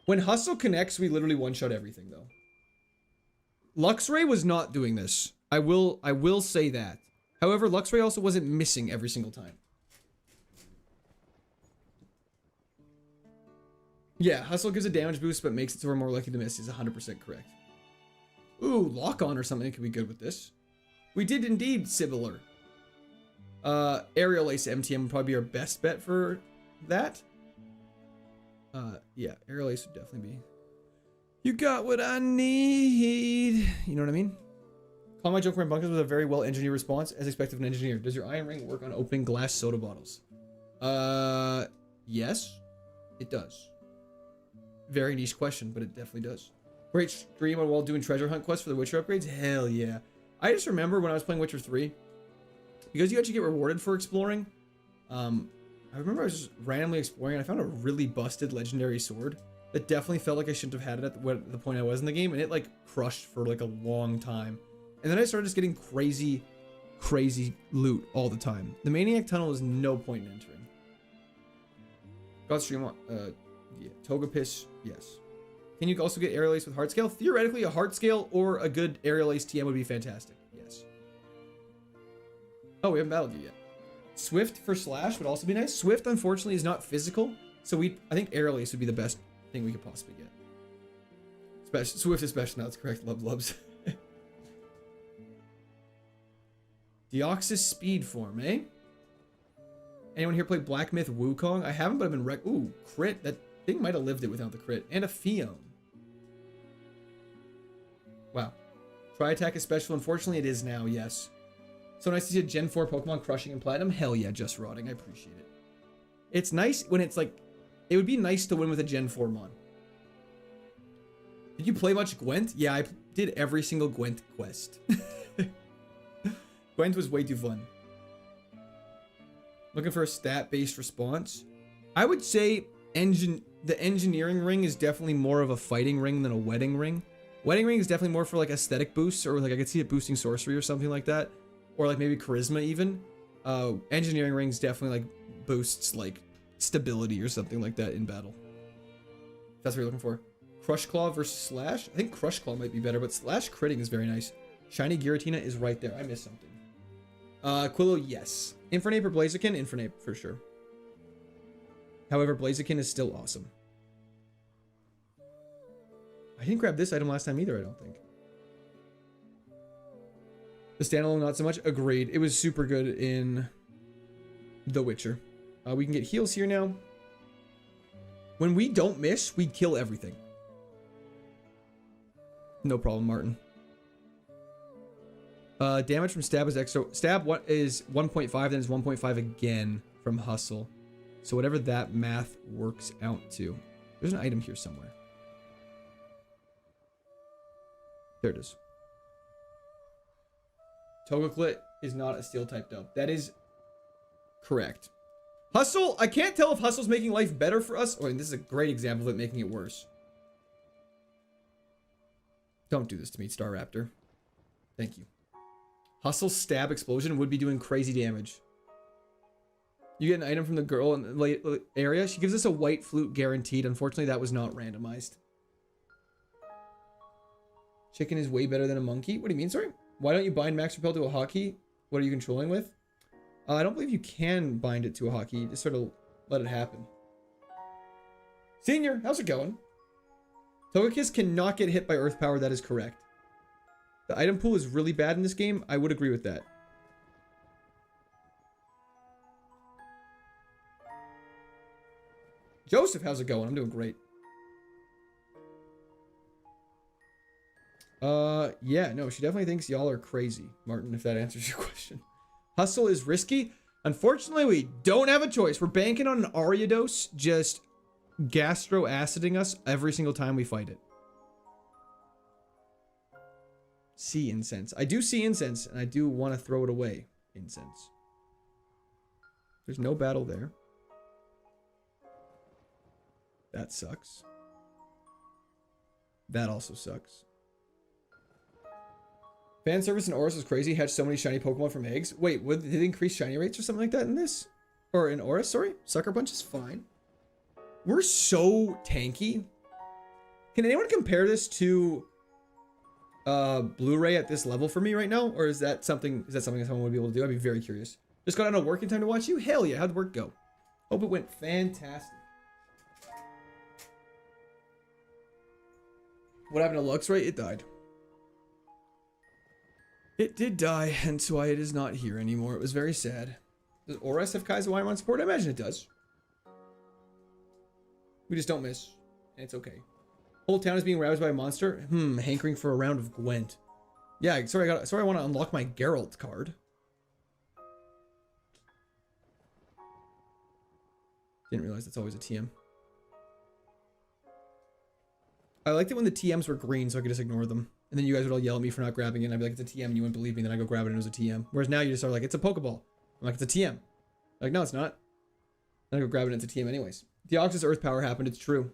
Speaker 1: When Hustle connects, we literally one-shot everything, though. Luxray was not doing this. I will say that. However, Luxray also wasn't missing every single time. Yeah, Hustle gives a damage boost, but makes it so we're more likely to miss is 100% correct. Ooh, Lock-On or something could be good with this. We did indeed, Sibylur. Aerial Ace MTM would probably be our best bet for that. Yeah, Aerial Ace would definitely be. You got what I need. You know what I mean? Call my joke rambunctious was a very well engineered response, as expected of an engineer. Does your iron ring work on opening glass soda bottles? Yes, it does. Very niche question, but it definitely does. Great stream while doing treasure hunt quests for the Witcher upgrades. Hell yeah. I just remember when I was playing Witcher 3, because you actually get rewarded for exploring. I remember I was just randomly exploring and I found a really busted legendary sword that definitely felt like I shouldn't have had it at the point I was in the game, and it like crushed for like a long time. And then I started just getting crazy loot all the time. The Maniac Tunnel is no point in entering. Godstream, yeah, Togepiss, yes. Can you also get Aerial Ace with Heart Scale? Theoretically, a Heart Scale or a good Aerial Ace TM would be fantastic, yes. Oh, we haven't battled you yet. Swift for Slash would also be nice. Swift, unfortunately, is not physical, so I think Aerial Ace would be the best thing we could possibly get. Swift is special now, that's correct, Lubs. Deoxys Speed form, eh? Anyone here play Black Myth Wukong? I haven't, but I've been ooh, crit. That thing might have lived it without the crit. And a Phione. Wow. Tri-Attack is special. Unfortunately, it is now, yes. So nice to see a Gen 4 Pokemon crushing in Platinum. Hell yeah, Just Rotting. I appreciate it. It's nice when it's like... It would be nice to win with a Gen 4 Mon. Did you play much Gwent? Yeah, I did every single Gwent quest. Gwent was way too fun. Looking for a stat-based response. I would say the engineering ring is definitely more of a fighting ring than a wedding ring. Wedding ring is definitely more for like aesthetic boosts, or like I could see it boosting sorcery or something like that. Or like maybe charisma even. Engineering rings definitely like boosts like stability or something like that in battle. That's what you're looking for. Crush Claw versus Slash. I think Crush Claw might be better, but Slash critting is very nice. Shiny Giratina is right there. I missed something. Quillo, yes. Infernape or Blaziken? Infernape for sure. However, Blaziken is still awesome. I didn't grab this item last time either, I don't think. The standalone, not so much. Agreed. It was super good in The Witcher. We can get heals here now. When we don't miss, we kill everything. No problem, Martin. Damage from stab is extra. Stab what is 1.5, then is 1.5 again from hustle. So whatever that math works out to. There's an item here somewhere. There it is. Togeclit is not a steel type though. That is correct. Hustle, I can't tell if Hustle's making life better for us. Oh, and this is a great example of it making it worse. Don't do this to me, Star Raptor. Thank you. Hustle Stab Explosion would be doing crazy damage. You get an item from the girl in the late area. She gives us a white flute guaranteed. Unfortunately, that was not randomized. Chicken is way better than a monkey. What do you mean, sorry? Why don't you bind Max Repel to a hotkey? What are you controlling with? I don't believe you can bind it to a hotkey. Just sort of let it happen. Senior, how's it going? Togekiss cannot get hit by Earth Power. That is correct. The item pool is really bad in this game. I would agree with that. Joseph, how's it going? I'm doing great. Yeah, no, she definitely thinks y'all are crazy, Martin, if that answers your question. Hustle is risky. Unfortunately, we don't have a choice. We're banking on an Ariados just gastro-aciding us every single time we fight it. See incense. I do see incense, and I do want to throw it away. Incense. There's no battle there. That sucks. That also sucks. Fan service in Oris is crazy. Hatch so many shiny Pokemon from eggs. Wait, did it increase shiny rates or something like that in this? Or in Oris, sorry? Sucker Punch is fine. We're so tanky. Can anyone compare this to Blu-ray at this level for me right now? Or is that something someone would be able to do? I'd be very curious. Just got out of work in time to watch you? Hell yeah, how'd work go? Hope it went fantastic. What happened to Luxray? It died. It did die, hence why it is not here anymore. It was very sad. Does Oris have KAIZO Ironmon support? I imagine it does. We just don't miss. And it's okay. Whole town is being roused by a monster. Hankering for a round of Gwent. Yeah, sorry I want to unlock my Geralt card. Didn't realize that's always a TM. I liked it when the TMs were green so I could just ignore them. And then you guys would all yell at me for not grabbing it. And I'd be like, it's a TM, and you wouldn't believe me. Then I go grab it, and it was a TM. Whereas now you just are like, it's a Pokeball. I'm like, it's a TM. I'm like, no, it's not. Then I go grab it, and it's a TM anyways. Deoxys Earth Power happened. It's true.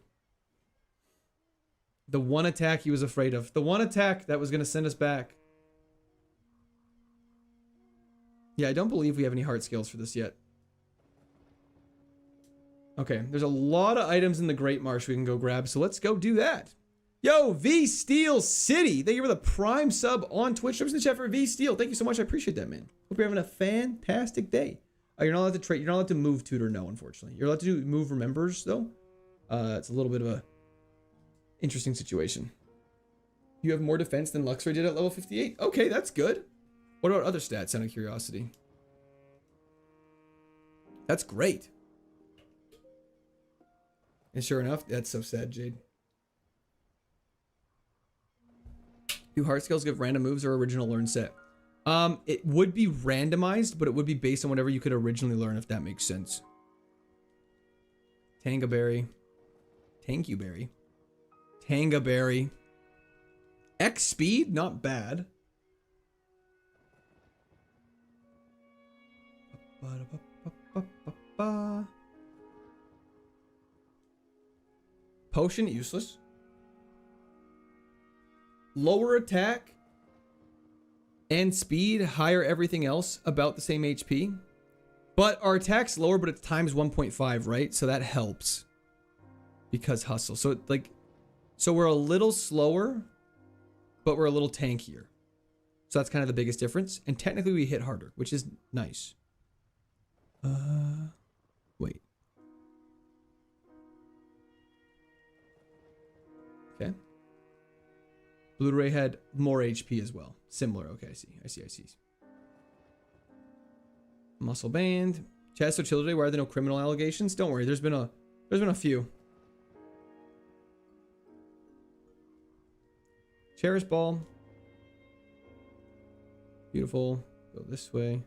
Speaker 1: The one attack he was afraid of. The one attack that was going to send us back. Yeah, I don't believe we have any heart scales for this yet. Okay, there's a lot of items in the Great Marsh we can go grab, so let's go do that. Yo, V Steel City. Thank you for the Prime sub on Twitch. Jumps in the chat for V Steel. Thank you so much. I appreciate that, man. Hope you're having a fantastic day. You're not allowed to trade. You're not allowed to move tutor, no, unfortunately. You're allowed to do move remembers, though. It's a little bit of a interesting situation. You have more defense than Luxray did at level 58. Okay, that's good. What about other stats, out of curiosity? That's great. And sure enough, that's so sad, Jade. Do heart scales give random moves or original learn set? It would be randomized, but it would be based on whatever you could originally learn, if that makes sense. Tangaberry. Tanguberry. Tangaberry. X speed, not bad. Potion, useless. Lower attack and speed, higher everything else, about the same HP. But our attack's lower, but it's times 1.5, right? So that helps. Because hustle. So like, so we're a little slower, but we're a little tankier. So that's kind of the biggest difference. And technically we hit harder, which is nice. Wait. Okay. Blu-ray had more HP as well. Similar. Okay, I see. Muscle band. Chad, so chill today. Why are there no criminal allegations? Don't worry. There's been a few. Cherish ball. Beautiful. Go this way.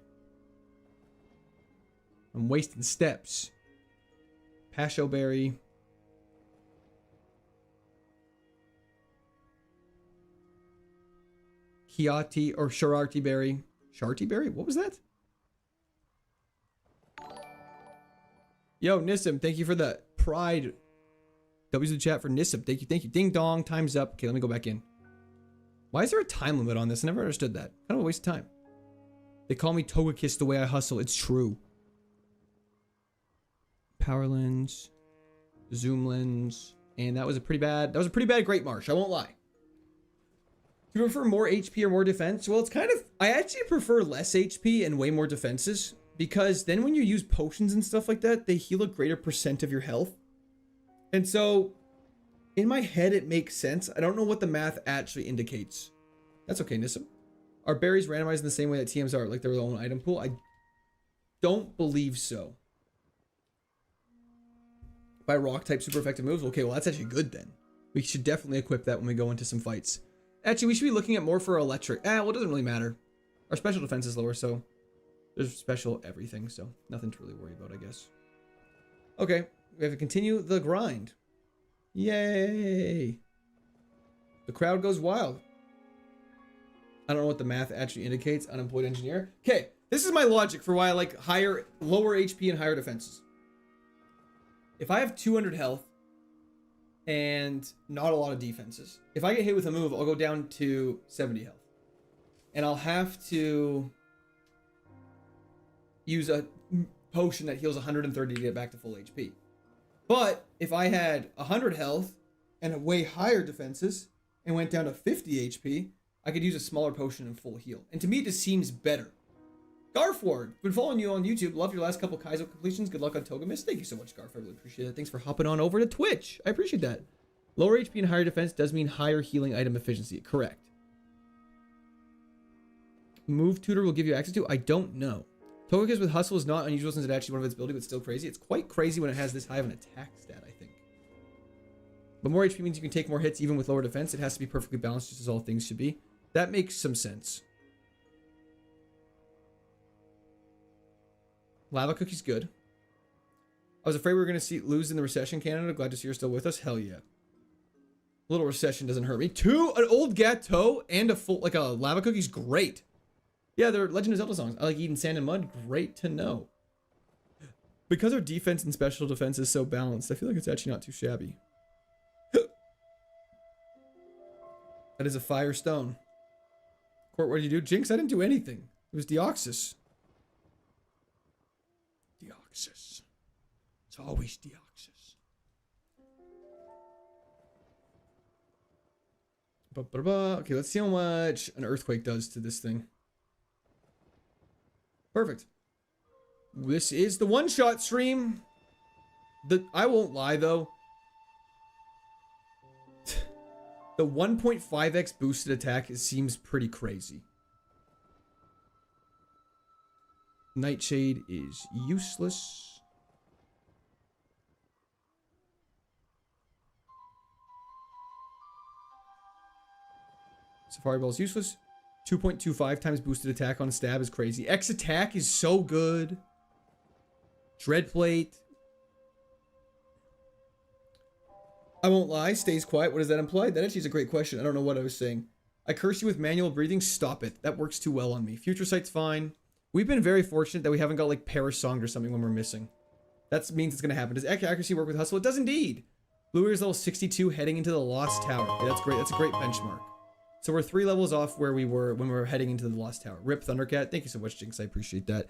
Speaker 1: I'm wasting steps. Pasho berry. Chiati or Shararti berry. Sharti berry? What was that? Yo, Nissim, thank you for the pride. W's in the chat for Nissim. Thank you. Ding dong, time's up. Okay, let me go back in. Why is there a time limit on this? I never understood that. Kind of a waste of time. They call me Toga Kiss the way I hustle. It's true. Power lens. Zoom lens. And that was a pretty bad Great Marsh. I won't lie. Do you prefer more HP or more defense? Well, it's kind of... I actually prefer less HP and way more defenses. Because then when you use potions and stuff like that, they heal a greater percent of your health. And so... in my head, it makes sense. I don't know what the math actually indicates. That's okay, Nissim. Are berries randomized in the same way that TMs are? Like their own item pool? I don't believe so. By rock type super effective moves? Okay, well, that's actually good then. We should definitely equip that when we go into some fights. Actually, we should be looking at more for electric. Well, it doesn't really matter. Our special defense is lower, so there's special everything, so nothing to really worry about, I guess. Okay, we have to continue the grind. Yay! The crowd goes wild. I don't know what the math actually indicates. Unemployed engineer. Okay, this is my logic for why I like lower HP and higher defenses. If I have 200 health and not a lot of defenses, if I get hit with a move, I'll go down to 70 health. And I'll have to use a potion that heals 130 to get back to full HP. But if I had 100 health and a way higher defenses and went down to 50 HP, I could use a smaller potion and full heal. And to me, this seems better. Garfward, been following you on YouTube. Love your last couple Kaizo completions. Good luck on Togemis. Thank you so much, Garf. I really appreciate it. Thanks for hopping on over to Twitch. I appreciate that. Lower HP and higher defense does mean higher healing item efficiency. Correct. Move tutor will give you access to? I don't know. Togekiss with hustle is not unusual since it's actually one of its abilities, but still crazy. It's quite crazy when it has this high of an attack stat, I think. But more HP means you can take more hits even with lower defense. It has to be perfectly balanced, just as all things should be. That makes some sense. Lava Cookie's good. I was afraid we were going to lose in the recession, Canada. Glad to see you're still with us. Hell yeah. A little recession doesn't hurt me. An old Gateau and a full, like a Lava Cookie's great. Yeah, they're Legend of Zelda songs. I like eating sand and mud. Great to know. Because our defense and special defense is so balanced, I feel like it's actually not too shabby. That is a fire stone. Court, what did you do? Jinx, I didn't do anything. It was Deoxys. Deoxys. It's always Deoxys. Okay, let's see how much an earthquake does to this thing. Perfect. This is the one-shot stream. I won't lie, though. The 1.5x boosted attack seems pretty crazy. Nightshade is useless. Safari Ball is useless. 2.25 times boosted attack on stab is crazy. X attack is so good. Dreadplate. I won't lie. Stays quiet. What does that imply? That actually is a great question. I don't know what I was saying. I curse you with manual breathing. Stop it. That works too well on me. Future Sight's fine. We've been very fortunate that we haven't got like Perish Song or something when we're missing. That means it's going to happen. Does accuracy work with hustle? It does indeed. Blue Ear's level 62 heading into the Lost Tower. Yeah, that's great. That's a great benchmark. So we're 3 levels off where we were when we were heading into the Lost Tower. Rip Thundercat. Thank you so much, Jinx. I appreciate that.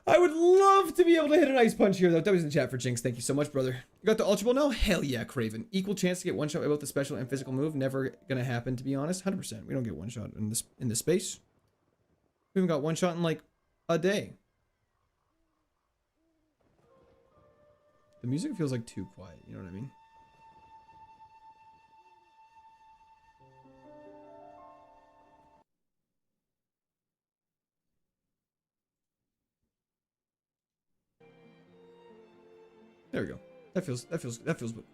Speaker 1: I would love to be able to hit an ice punch here, though. That was in the chat for Jinx. Thank you so much, brother. You got the Ultra Ball now? Hell yeah, Craven. Equal chance to get one shot by both the special and physical move. Never gonna happen, to be honest. 100%. We don't get one shot in this space. We haven't got one shot in like a day. The music feels like too quiet. You know what I mean? There we go. That feels a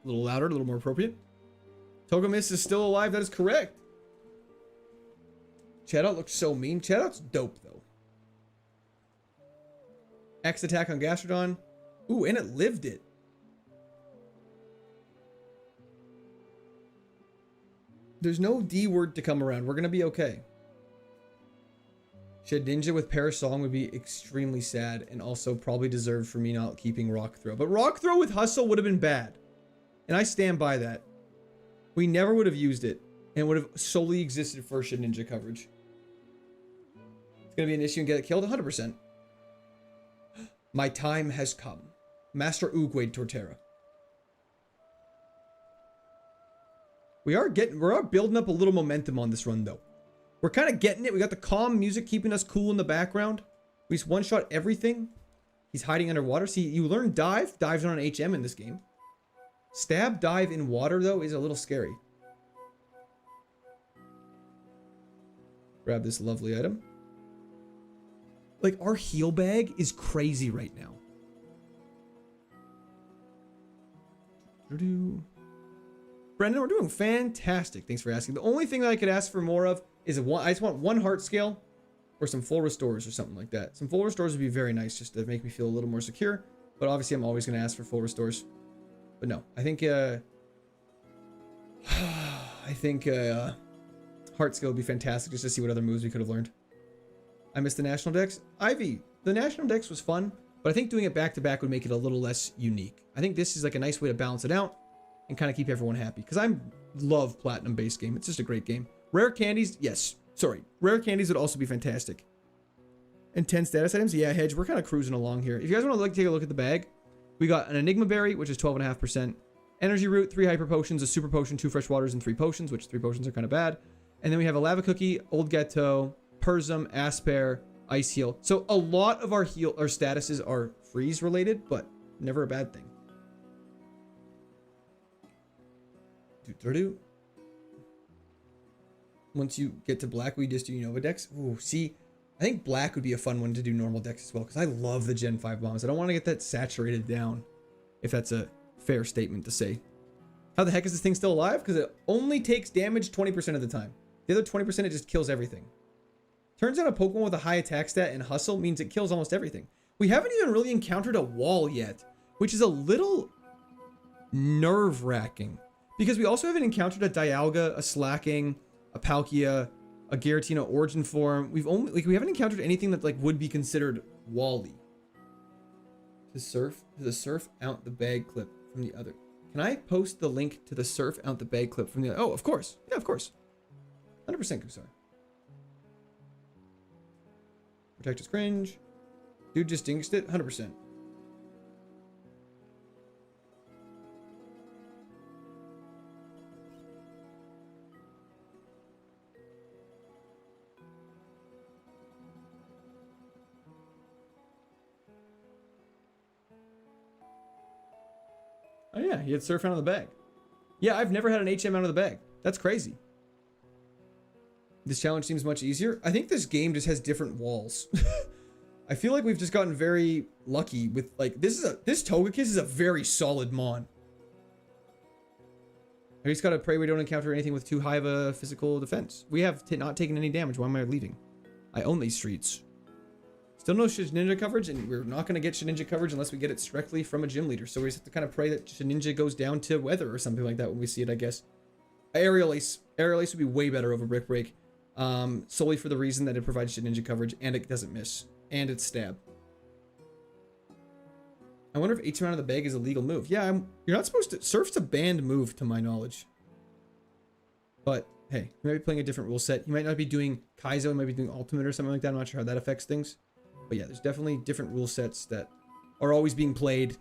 Speaker 1: little louder, a little more appropriate. Togemis is still alive. That is correct. Chatot looks so mean. Chatot's dope though. X attack on Gastrodon. Ooh, and it lived it. There's no D word to come around. We're gonna be okay. Shedinja with Parasong would be extremely sad and also probably deserved for me not keeping Rock Throw. But Rock Throw with Hustle would have been bad. And I stand by that. We never would have used it and would have solely existed for Shedinja coverage. It's going to be an issue and get it killed 100%. My time has come. Master Oogwade Torterra. We are building up a little momentum on this run though. We're kind of getting it. We got the calm music keeping us cool in the background. We just one-shot everything. He's hiding underwater. See, you learn dive. Dive's on an HM in this game. Stab dive in water, though, is a little scary. Grab this lovely item. Like, our heal bag is crazy right now. Brendan, we're doing fantastic. Thanks for asking. The only thing that I could ask for more of is I just want 1 heart scale or some full restores or something like that. Some full restores would be very nice just to make me feel a little more secure. But obviously, I'm always going to ask for full restores. But no, I think heart skill would be fantastic just to see what other moves we could have learned. I missed the national dex. Ivy, the national dex was fun, but I think doing it back to back would make it a little less unique. I think this is like a nice way to balance it out and kind of keep everyone happy because I love platinum based game. It's just a great game. Rare candies, yes. Sorry, rare candies would also be fantastic. And 10 status items, yeah. Hedge, we're kind of cruising along here. If you guys want to take a look at the bag, we got an Enigma Berry, which is 12.5%. Energy Root, 3 Hyper Potions, a Super Potion, 2 Fresh Waters, and 3 Potions, which 3 Potions are kind of bad. And then we have a Lava Cookie, Old Ghetto, Persim, Asper, Ice Heal. So a lot of our statuses are freeze related, but never a bad thing. Once you get to black, we just do Unova decks. Ooh, see, I think black would be a fun one to do normal decks as well, because I love the Gen 5 bombs. I don't want to get that saturated down, if that's a fair statement to say. How the heck is this thing still alive? Because it only takes damage 20% of the time. The other 20%, it just kills everything. Turns out a Pokemon with a high attack stat and hustle means it kills almost everything. We haven't even really encountered a wall yet, which is a little nerve-wracking. Because we also haven't encountered a Dialga, a Slacking, a Palkia, a Giratina Origin Form. We haven't encountered anything that would be considered wally. To the surf out the bag clip from the other. Can I post the link to the surf out the bag clip from the other? Oh, of course. Yeah, of course. 100% Kusar. Protect his cringe. Dude just jinxed it. 100%. Oh yeah, he had surf out of the bag. Yeah, I've never had an HM out of the bag. That's crazy. This challenge seems much easier. I think this game just has different walls. I feel like we've just gotten very lucky with this Togekiss is a very solid mon. I just gotta pray we don't encounter anything with too high of a physical defense. We have not taken any damage. Why am I leaving? I own these streets. Still no Shedinja coverage, and we're not going to get Shedinja coverage unless we get it directly from a gym leader. So we just have to kind of pray that Shedinja goes down to weather or something like that when we see it, I guess. Aerial Ace. Aerial Ace would be way better over Brick Break. Solely for the reason that it provides Shedinja coverage, and it doesn't miss. And it's stab. I wonder if HM out of the bag is a legal move. Yeah, you're not supposed to... Surf's a banned move, to my knowledge. But hey, he might be playing a different rule set. He might not be doing Kaizo. He might be doing Ultimate or something like that. I'm not sure how that affects things. But yeah, there's definitely different rule sets that are always being played.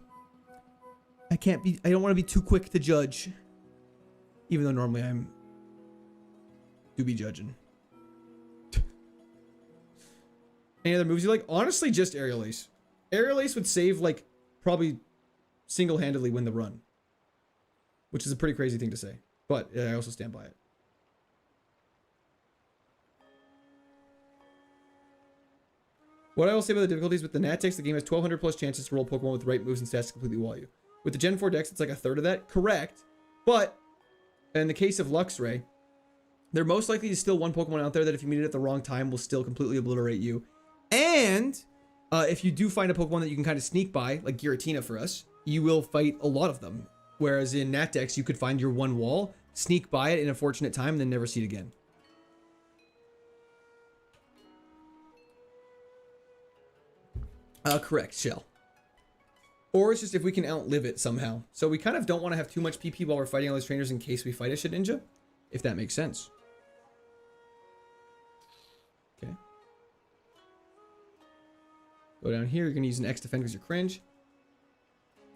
Speaker 1: I don't want to be too quick to judge. Even though normally do be judging. Any other moves you like? Honestly, just Aerial Ace. Aerial Ace would save, like, probably single-handedly win the run. Which is a pretty crazy thing to say. But I also stand by it. What I will say about the difficulties with the Nat decks, the game has 1,200 plus chances to roll Pokemon with the right moves and stats to completely wall you. With the Gen 4 decks, it's like a third of that. Correct. But in the case of Luxray, there most likely is still one Pokemon out there that if you meet it at the wrong time will still completely obliterate you. And if you do find a Pokemon that you can kind of sneak by, like Giratina for us, you will fight a lot of them. Whereas in Nat decks, you could find your one wall, sneak by it in a fortunate time, and then never see it again. Correct, Shell. Or it's just if we can outlive it somehow. So we kind of don't want to have too much PP while we're fighting all these trainers in case we fight a Shedinja. If that makes sense. Okay. Go down here. You're going to use an X defend because you're cringe.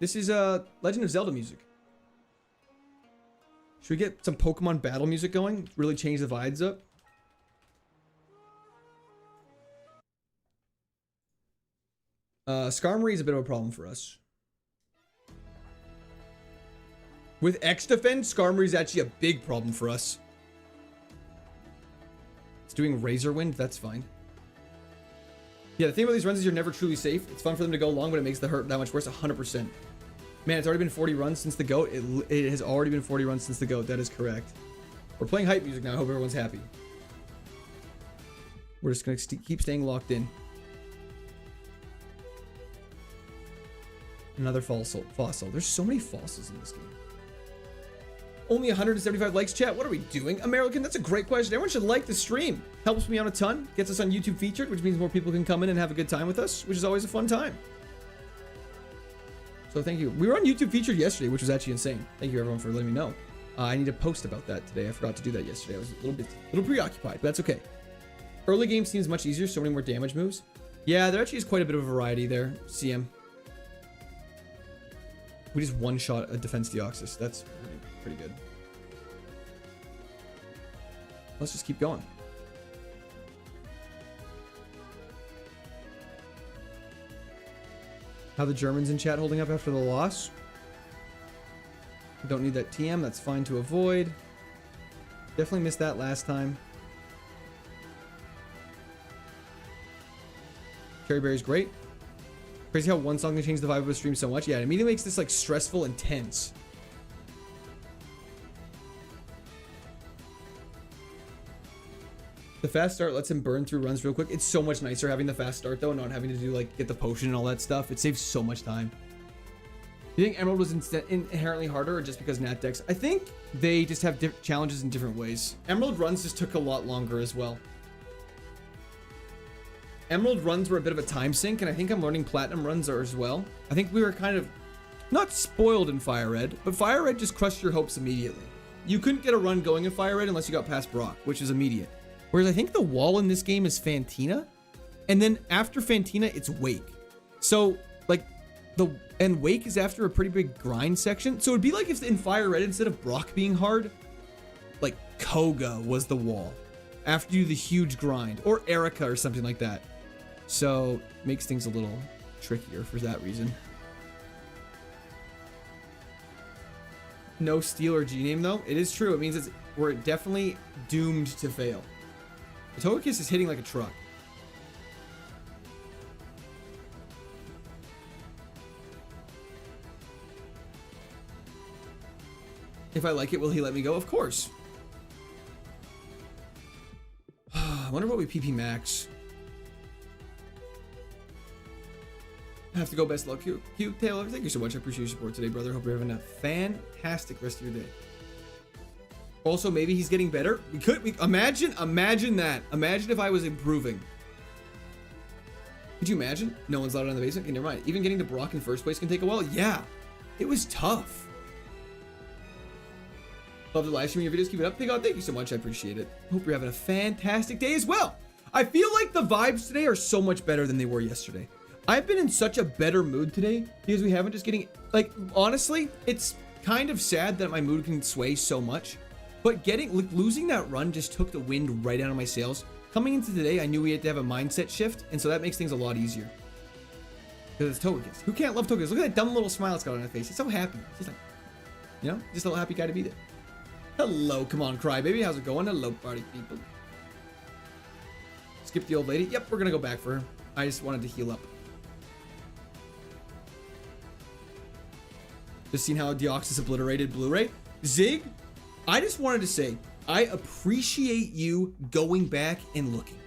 Speaker 1: This is Legend of Zelda music. Should we get some Pokemon battle music going? Really change the vibes up? Skarmory is a bit of a problem for us. With X defend, Skarmory is actually a big problem for us. It's doing Razor Wind, that's fine. Yeah, the thing about these runs is you're never truly safe. It's fun for them to go long, but it makes the hurt that much worse. 100%. Man, it's already been 40 runs since the GOAT. It has already been 40 runs since the GOAT. That is correct. We're playing hype music now. I hope everyone's happy. We're just going to keep staying locked in. Another fossil. There's so many fossils in this game. Only 175 likes, chat. What are we doing? American, that's a great question. Everyone should like the stream. Helps me out a ton. Gets us on YouTube featured, which means more people can come in and have a good time with us, which is always a fun time. So thank you. We were on YouTube featured yesterday, which was actually insane. Thank you everyone for letting me know. I need to post about that today. I forgot to do that yesterday. I was a little preoccupied, but that's okay. Early game seems much easier. So many more damage moves. Yeah, there actually is quite a bit of a variety there. CM. We just one-shot a Defense Deoxys. That's pretty good. Let's just keep going. How the Germans in chat holding up after the loss? Don't need that TM. That's fine to avoid. Definitely missed that last time. Cherry Berry's great. Crazy how one song can change the vibe of a stream so much. Yeah, it immediately makes this like stressful and tense. The fast start lets him burn through runs real quick. It's so much nicer having the fast start though, and not having to do like get the potion and all that stuff. It saves so much time. Do you think Emerald was inherently harder or just because Nat decks? I think they just have challenges in different ways. Emerald runs just took a lot longer as well. Emerald runs were a bit of a time sink, and I think I'm learning Platinum runs are as well. I think we were kind of not spoiled in Fire Red, but Fire Red just crushed your hopes immediately. You couldn't get a run going in Fire Red unless you got past Brock, which is immediate. Whereas I think the wall in this game is Fantina, and then after Fantina, it's Wake. So like and Wake is after a pretty big grind section. So it'd be like if in Fire Red, instead of Brock being hard, like Koga was the wall after you do the huge grind, or Erica or something like that. So makes things a little trickier for that reason. No Steel or G-name though. It is true. It means we're definitely doomed to fail. The Togekiss is hitting like a truck. If I like it, will he let me go? Of course. I wonder what we PP max. I have to go. Best luck, Q Taylor. Thank you so much. I appreciate your support today, brother. Hope you're having a fantastic rest of your day. Also, maybe he's getting better. Imagine that. Imagine if I was improving. Could you imagine? No one's allowed on the basement. Okay, never mind. Even getting to Brock in first place can take a while. Yeah, it was tough. Love the live streaming your videos. Keep it up. Thank you so much. I appreciate it. Hope you're having a fantastic day as well. I feel like the vibes today are so much better than they were yesterday. I've been in such a better mood today because we haven't just getting, like, honestly, it's kind of sad that my mood can sway so much, but losing that run just took the wind right out of my sails. Coming into today, I knew we had to have a mindset shift, and so that makes things a lot easier. Because it's Togekiss. Who can't love Togekiss? Look at that dumb little smile it's got on his face. He's so happy. He's like, you know, just a little happy guy to be there. Hello, come on, Crybaby. How's it going? Hello, party people. Skip the old lady. Yep, we're gonna go back for her. I just wanted to heal up. Just seen how Deoxys obliterated Blu-ray. Zig, I just wanted to say, I appreciate you going back and looking.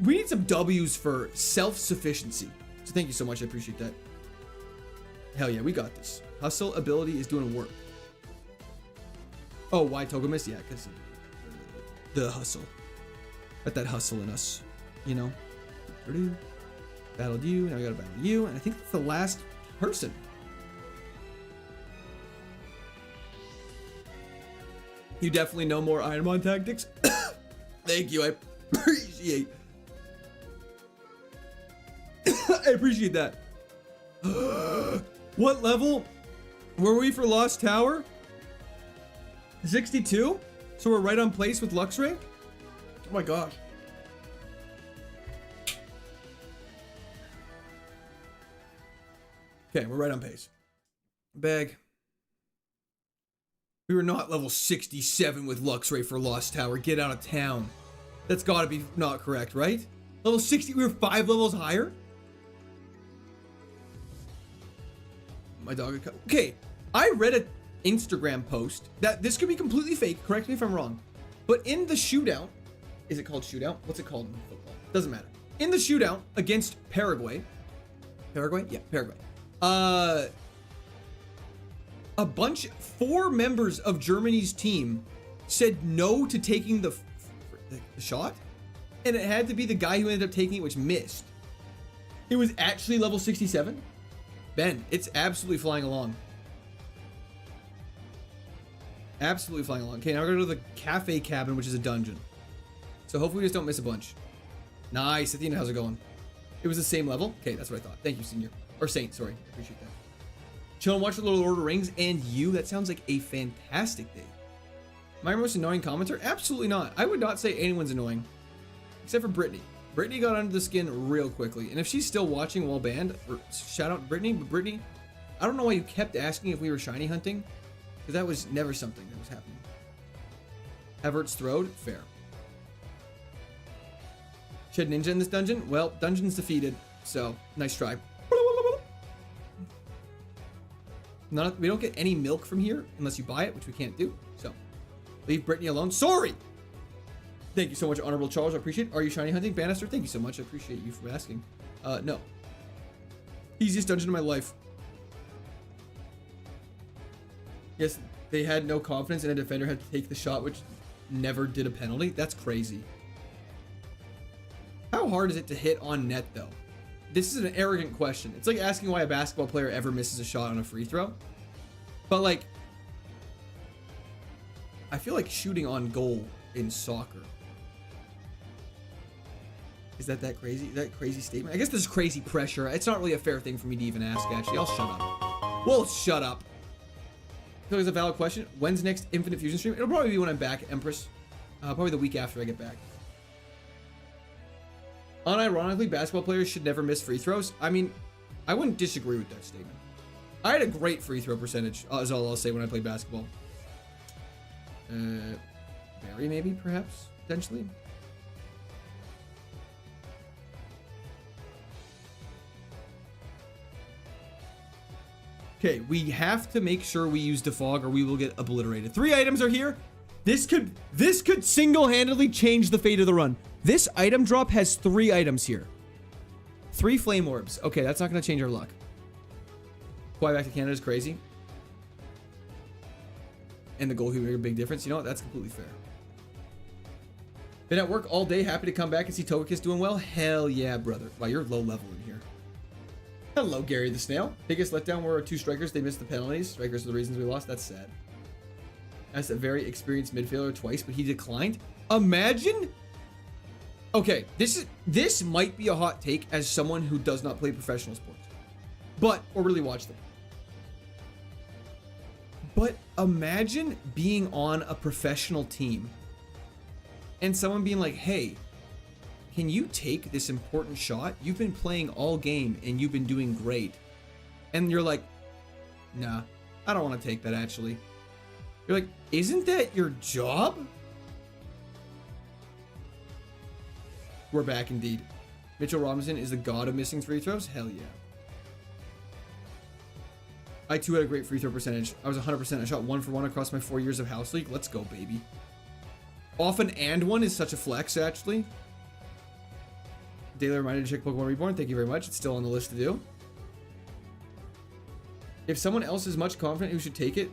Speaker 1: We need some W's for self-sufficiency. So thank you so much. I appreciate that. Hell yeah, we got this. Hustle ability is doing work. Oh, why Togemis? Yeah, because the hustle. Got that hustle in us, you know. Battled you. Now we gotta battle you, and I think that's the last person. You definitely know more Ironmon tactics. Thank you. I appreciate. I appreciate that. What level were we for Lost Tower? 62? So we're right on place with Luxray? Oh my gosh. Okay, we're right on pace. Bag. We were not level 67 with Luxray for Lost Tower. Get out of town. That's gotta be not correct, right? Level 60, we were 5 levels higher? My dog. Okay, I read an Instagram post that this could be completely fake. Correct me if I'm wrong. But in the shootout, is it called shootout? What's it called in football? Doesn't matter. In the shootout against Paraguay. Paraguay? Yeah, Paraguay. Four members of Germany's team said no to taking the shot. And it had to be the guy who ended up taking it, which missed. It was actually level 67. Ben, it's absolutely flying along. Absolutely flying along. Okay, now we're gonna go to the cafe cabin, which is a dungeon. So hopefully we just don't miss a bunch. Nice. Athena, how's it going? It was the same level? Okay, that's what I thought. Thank you, Senior. Or Saint, sorry. Appreciate that. Chill and watch the Lord of the Rings and you. That sounds like a fantastic day. Am I your most annoying commenter? Absolutely not. I would not say anyone's annoying. Except for Brittany. Brittany got under the skin real quickly. And if she's still watching while banned, shout out to Brittany. But Brittany, I don't know why you kept asking if we were shiny hunting. Because that was never something that was happening. Everett's throwed? Fair. Shed Ninja in this dungeon? Well, dungeon's defeated. So, nice try. We don't get any milk from here unless you buy it, which we can't do. So, leave Brittany alone. Sorry! Thank you so much, Honorable Charles. I appreciate it. Are you shiny hunting? Bannister, thank you so much. I appreciate you for asking. No. Easiest dungeon of my life. Yes, they had no confidence and a defender had to take the shot, which never did a penalty. That's crazy. How hard is it to hit on net, though? This is an arrogant question. It's like asking why a basketball player ever misses a shot on a free throw. But, like, I feel like shooting on goal in soccer. Is that crazy? That crazy statement? I guess this is crazy pressure. It's not really a fair thing for me to even ask, actually. I'll shut up. Well, shut up. I feel like it's a valid question. When's next Infinite Fusion stream? It'll probably be when I'm back, Empress. Probably the week after I get back. Unironically, basketball players should never miss free throws. I mean, I wouldn't disagree with that statement. I had a great free throw percentage, is all I'll say when I played basketball. Barry, maybe, perhaps, potentially. Okay, we have to make sure we use Defog or we will get obliterated. 3 items are here. This could single-handedly change the fate of the run. This item drop has 3 items here. 3 flame orbs. Okay, that's not going to change our luck. Fly back to Canada is crazy. And the goal could make a big difference. You know what? That's completely fair. Been at work all day. Happy to come back and see Togekiss doing well. Hell yeah, brother. Wow, you're low level in here. Hello, Gary the Snail. Biggest letdown were our 2 strikers. They missed the penalties. Strikers are the reasons we lost. That's sad. as a very experienced midfielder twice, but he declined. Imagine. Okay, this might be a hot take as someone who does not play professional sports, or really watch them. But imagine being on a professional team and someone being like, "Hey, can you take this important shot? You've been playing all game and you've been doing great." And you're like, "Nah, I don't want to take that actually." You're like, "Isn't that your job?" We're back indeed. Mitchell Robinson is the god of missing free throws? Hell yeah. I too had a great free throw percentage. I was 100%. I shot 1 for 1 across my 4 years of house league. Let's go, baby. Often and one is such a flex, actually. Daily reminder to check Pokemon Reborn. Thank you very much. It's still on the list to do. If someone else is much confident, who should take it?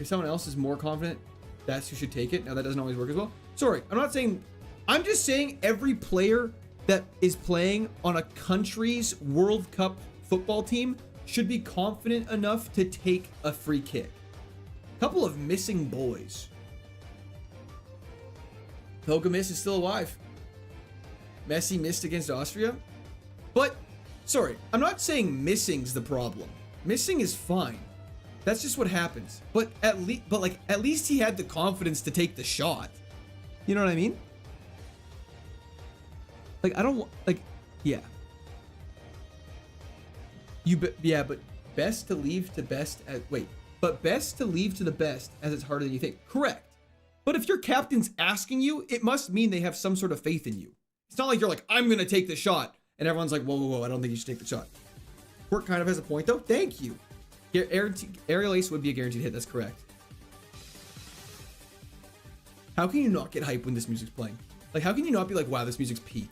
Speaker 1: If someone else is more confident, that's who should take it. Now, that doesn't always work as well. Sorry, I'm not saying... I'm just saying every player that is playing on a country's World Cup football team should be confident enough to take a free kick. Couple of missing boys. Pokemis is still alive. Messi missed against Austria. But, sorry, I'm not saying missing's the problem. Missing is fine. That's just what happens. But at least he had the confidence to take the shot. You know what I mean? Like, I don't like, yeah. But best to leave to best at, but best to leave to the best as it's harder than you think. Correct. But if your captain's asking you, it must mean they have some sort of faith in you. It's not like you're like, "I'm going to take the shot." And everyone's like, whoa, I don't think you should take the shot. Quirk kind of has a point though. Thank you. Aerial Ace would be a guaranteed hit. That's correct. How can you not get hype when this music's playing? Like, how can you not be like, "Wow, this music's peak"?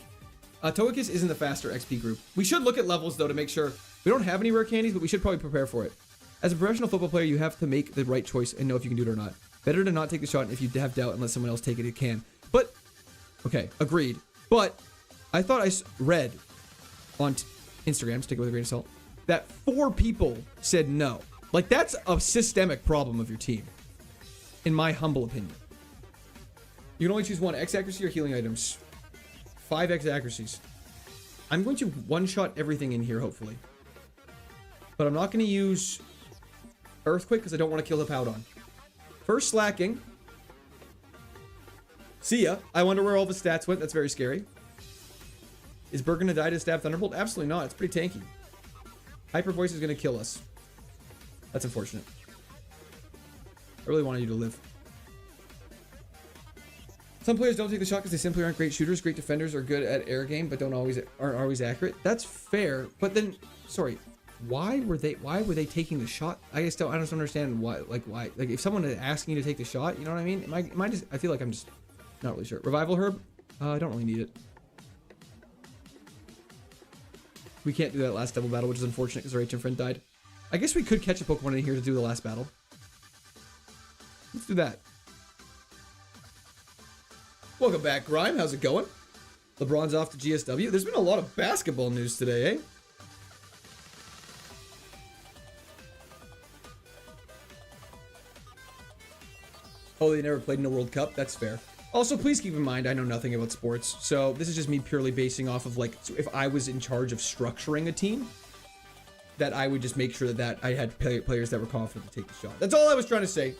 Speaker 1: Togekiss isn't the faster XP group. We should look at levels though to make sure. We don't have any rare candies, but we should probably prepare for it. As a professional football player, you have to make the right choice and know if you can do it or not. Better to not take the shot, and if you have doubt and let someone else take it, you can. But, okay, agreed. But, I thought I read on Instagram, stick it with a grain of salt, that 4 people said no. Like, that's a systemic problem of your team, in my humble opinion. You can only choose one, X accuracy or healing items. 5x accuracies. I'm going to one-shot everything in here, hopefully. But I'm not going to use Earthquake because I don't want to kill Hippowdon. First slacking. See ya. I wonder where all the stats went. That's very scary. Is Berg going to die to stab Thunderbolt? Absolutely not. It's pretty tanky. Hyper Voice is going to kill us. That's unfortunate. I really wanted you to live. Some players don't take the shot because they simply aren't great shooters. Great defenders are good at air game, but aren't always accurate. That's fair. But then, sorry, why were they taking the shot? I just don't understand why. Like if someone is asking you to take the shot, you know what I mean? Am I just? I feel like I'm just not really sure. Revival Herb. I don't really need it. We can't do that last double battle, which is unfortunate because our HM friend died. I guess we could catch a Pokemon in here to do the last battle. Let's do that. Welcome back, Grime. How's it going? LeBron's off to GSW. There's been a lot of basketball news today, eh? Oh, they never played in a World Cup? That's fair. Also, please keep in mind, I know nothing about sports, so this is just me purely basing off of, like, so if I was in charge of structuring a team, that I would just make sure that I had players that were confident to take the shot. That's all I was trying to say.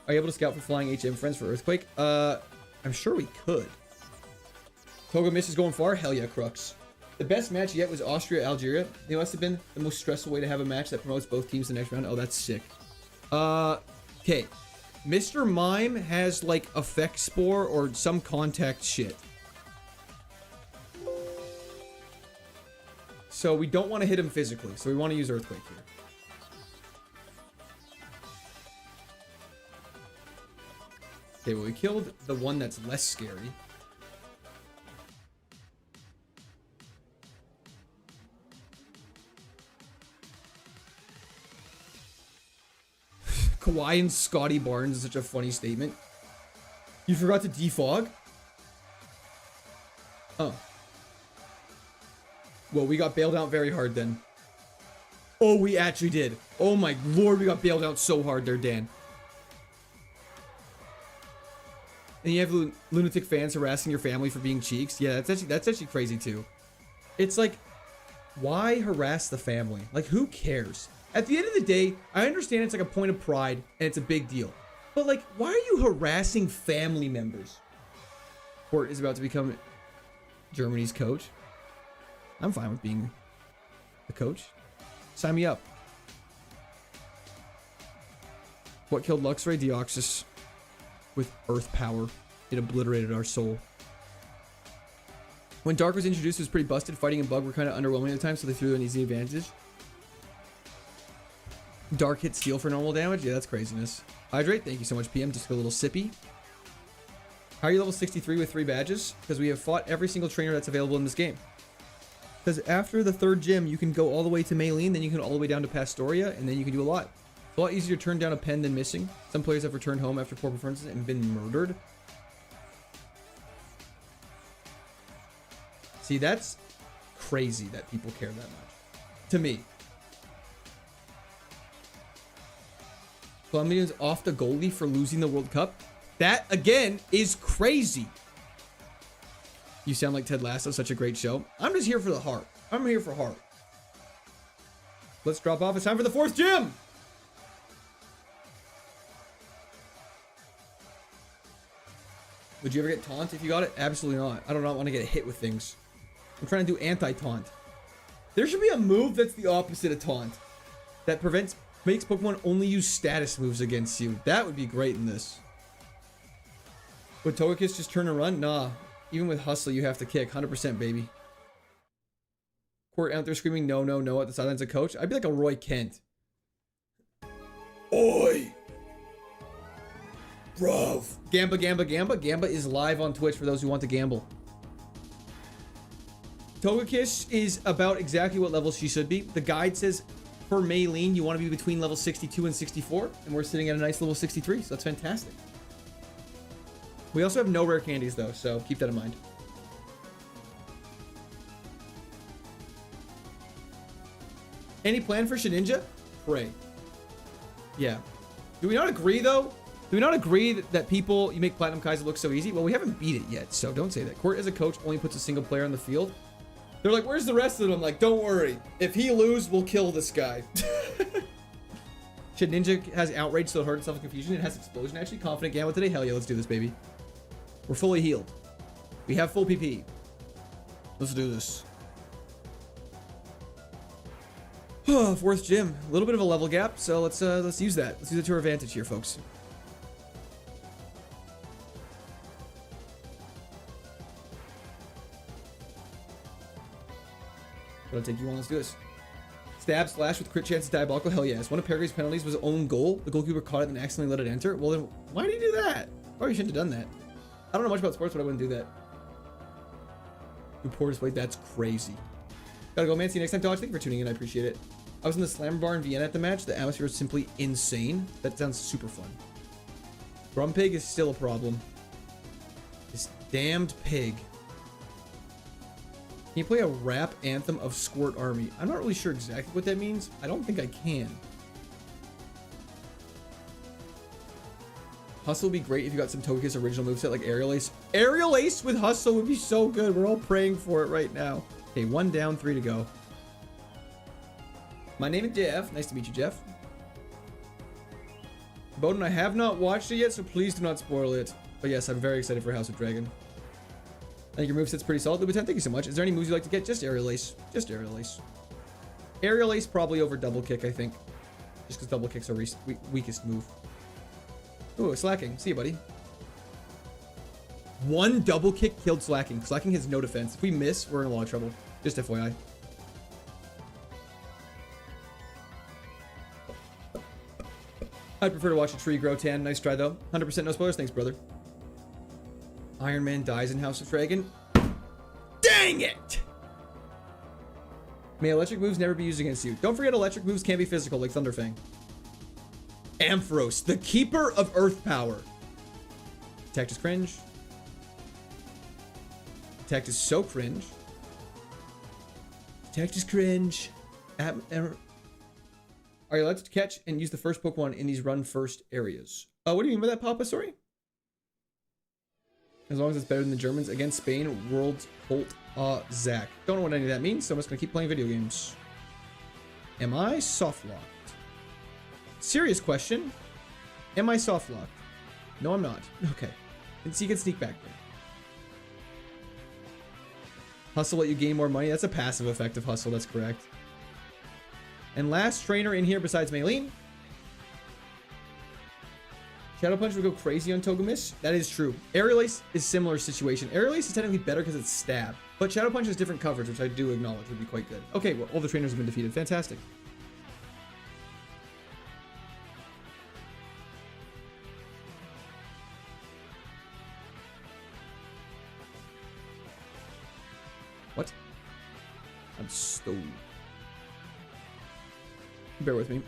Speaker 1: Are you able to scout for flying HM friends for Earthquake? I'm sure we could. Toga Miss is going far? Hell yeah, Crux. The best match yet was Austria-Algeria. They must have been the most stressful way to have a match that promotes both teams the next round. Oh, that's sick. Okay. Mr. Mime has, like, effect spore or some contact shit. So we don't want to hit him physically. So we want to use Earthquake here. Okay, well, we killed the one that's less scary. Kawhi and Scotty Barnes is such a funny statement. You forgot to defog? Oh. Well, we got bailed out very hard then. Oh, we actually did. Oh my lord, we got bailed out so hard there, Dan. And you have lunatic fans harassing your family for being cheeks. Yeah, that's actually crazy too. It's like, why harass the family? Like, who cares? At the end of the day, I understand it's like a point of pride and it's a big deal. But like, why are you harassing family members? Court is about to become Germany's coach. I'm fine with being the coach. Sign me up. What killed Luxray? Deoxys. With earth power. It obliterated our soul. When Dark was introduced, it was pretty busted. Fighting and Bug were kind of underwhelming at the time, so they threw an easy advantage. Dark hit Steel for normal damage? Yeah, that's craziness. Hydrate, thank you so much, PM. Just a little sippy. How are you level 63 with 3 badges? Because we have fought every single trainer that's available in this game. Because after the 3rd gym, you can go all the way to Maylene, then you can all the way down to Pastoria, and then you can do a lot. It's a lot easier to turn down a pen than missing. Some players have returned home after poor performances and been murdered. See, that's crazy that people care that much. To me. Colombians off the goalie for losing the World Cup. That, again, is crazy. You sound like Ted Lasso, such a great show. I'm just here for the heart. I'm here for heart. Let's drop off. It's time for the 4th gym. Would you ever get taunt if you got it? Absolutely not. I do not want to get hit with things. I'm trying to do anti-taunt. There should be a move that's the opposite of taunt. That makes Pokemon only use status moves against you. That would be great in this. Would Togekiss just turn and run? Nah. Even with Hustle, you have to kick. 100%, baby. Court out there screaming, no, no, no, at the sidelines of coach. I'd be like a Roy Kent. Oi! Bruv. Gamba, Gamba, Gamba. Gamba is live on Twitch for those who want to gamble. Togekiss is about exactly what level she should be. The guide says for Maylene, you want to be between level 62 and 64. And we're sitting at a nice level 63, so that's fantastic. We also have no rare candies, though, so keep that in mind. Any plan for Shedinja? Pray. Yeah. Do we not agree, though? Do we not agree that people, you make Platinum Kaizo look so easy? Well, we haven't beat it yet, so don't say that. Court as a coach only puts a single player on the field. They're like, where's the rest of them? I'm like, don't worry. If he loses, we'll kill this guy. Shedinja has Outrage, so it hurt itself in confusion. It has Explosion, actually. Confident Gamma today. Hell yeah, let's do this, baby. We're fully healed. We have full PP. Let's do this. 4th gym. A little bit of a level gap, so let's use that. Let's use it to our advantage here, folks. What'll take you on? Let's do this. Stab slash with crit chances diabolical. Hell yes. One of Perry's penalties was own goal. The goalkeeper caught it and accidentally let it enter. Well, then why did he do that? Probably shouldn't have done that. I don't know much about sports, but I wouldn't do that. Who poor display? That's crazy. Gotta go, man. See you next time, Dodge. Thank you for tuning in. I appreciate it. I was in the Slammer Bar in Vienna at the match. The atmosphere is simply insane. That sounds super fun. Grumpig is still a problem. This damned pig. Can you play a rap anthem of Squirt Army? I'm not really sure exactly what that means. I don't think I can. Hustle would be great if you got some Togekiss original moveset like Aerial Ace. Aerial Ace with Hustle would be so good. We're all praying for it right now. Okay, 1 down, 3 to go. My name is Jeff. Nice to meet you, Jeff. Bowden, I have not watched it yet, so please do not spoil it. But yes, I'm very excited for House of Dragon. I think your moveset's pretty solid. Lieutenant, thank you so much. Is there any moves you'd like to get? Just Aerial Ace. Just Aerial Ace. Aerial Ace probably over Double Kick, I think. Just because Double Kick's our weakest move. Ooh, Slacking. See you, buddy. 1 Double Kick killed Slacking. Slacking has no defense. If we miss, we're in a lot of trouble. Just FYI. I'd prefer to watch a tree grow tan. Nice try, though. 100% no spoilers. Thanks, brother. Iron Man dies in House of Dragon. Dang it! May electric moves never be used against you. Don't forget electric moves can't be physical, like Thunderfang. Ampharos, the keeper of earth power. Attack is cringe. Attack is so cringe. Attack is cringe. Are you allowed to catch and use the first Pokemon in these run first areas? What do you mean by that, Papa? Sorry? As long as it's better than the Germans. Against Spain, world's Holt Zach. Don't know what any of that means, so I'm just going to keep playing video games. Am I soft locked? Serious question. Am I soft locked? No, I'm not. Okay. And so you can sneak back there. Hustle let you gain more money. That's a passive effect of hustle. That's correct. And last trainer in here besides Maylene. Shadow Punch would go crazy on Togemis. That is true. Aerial Ace is similar situation. Aerial Ace is technically better because it's stab. But Shadow Punch has different coverage, which I do acknowledge would be quite good. Okay, well, all the trainers have been defeated. Fantastic. What? I'm stoned. Bear with me.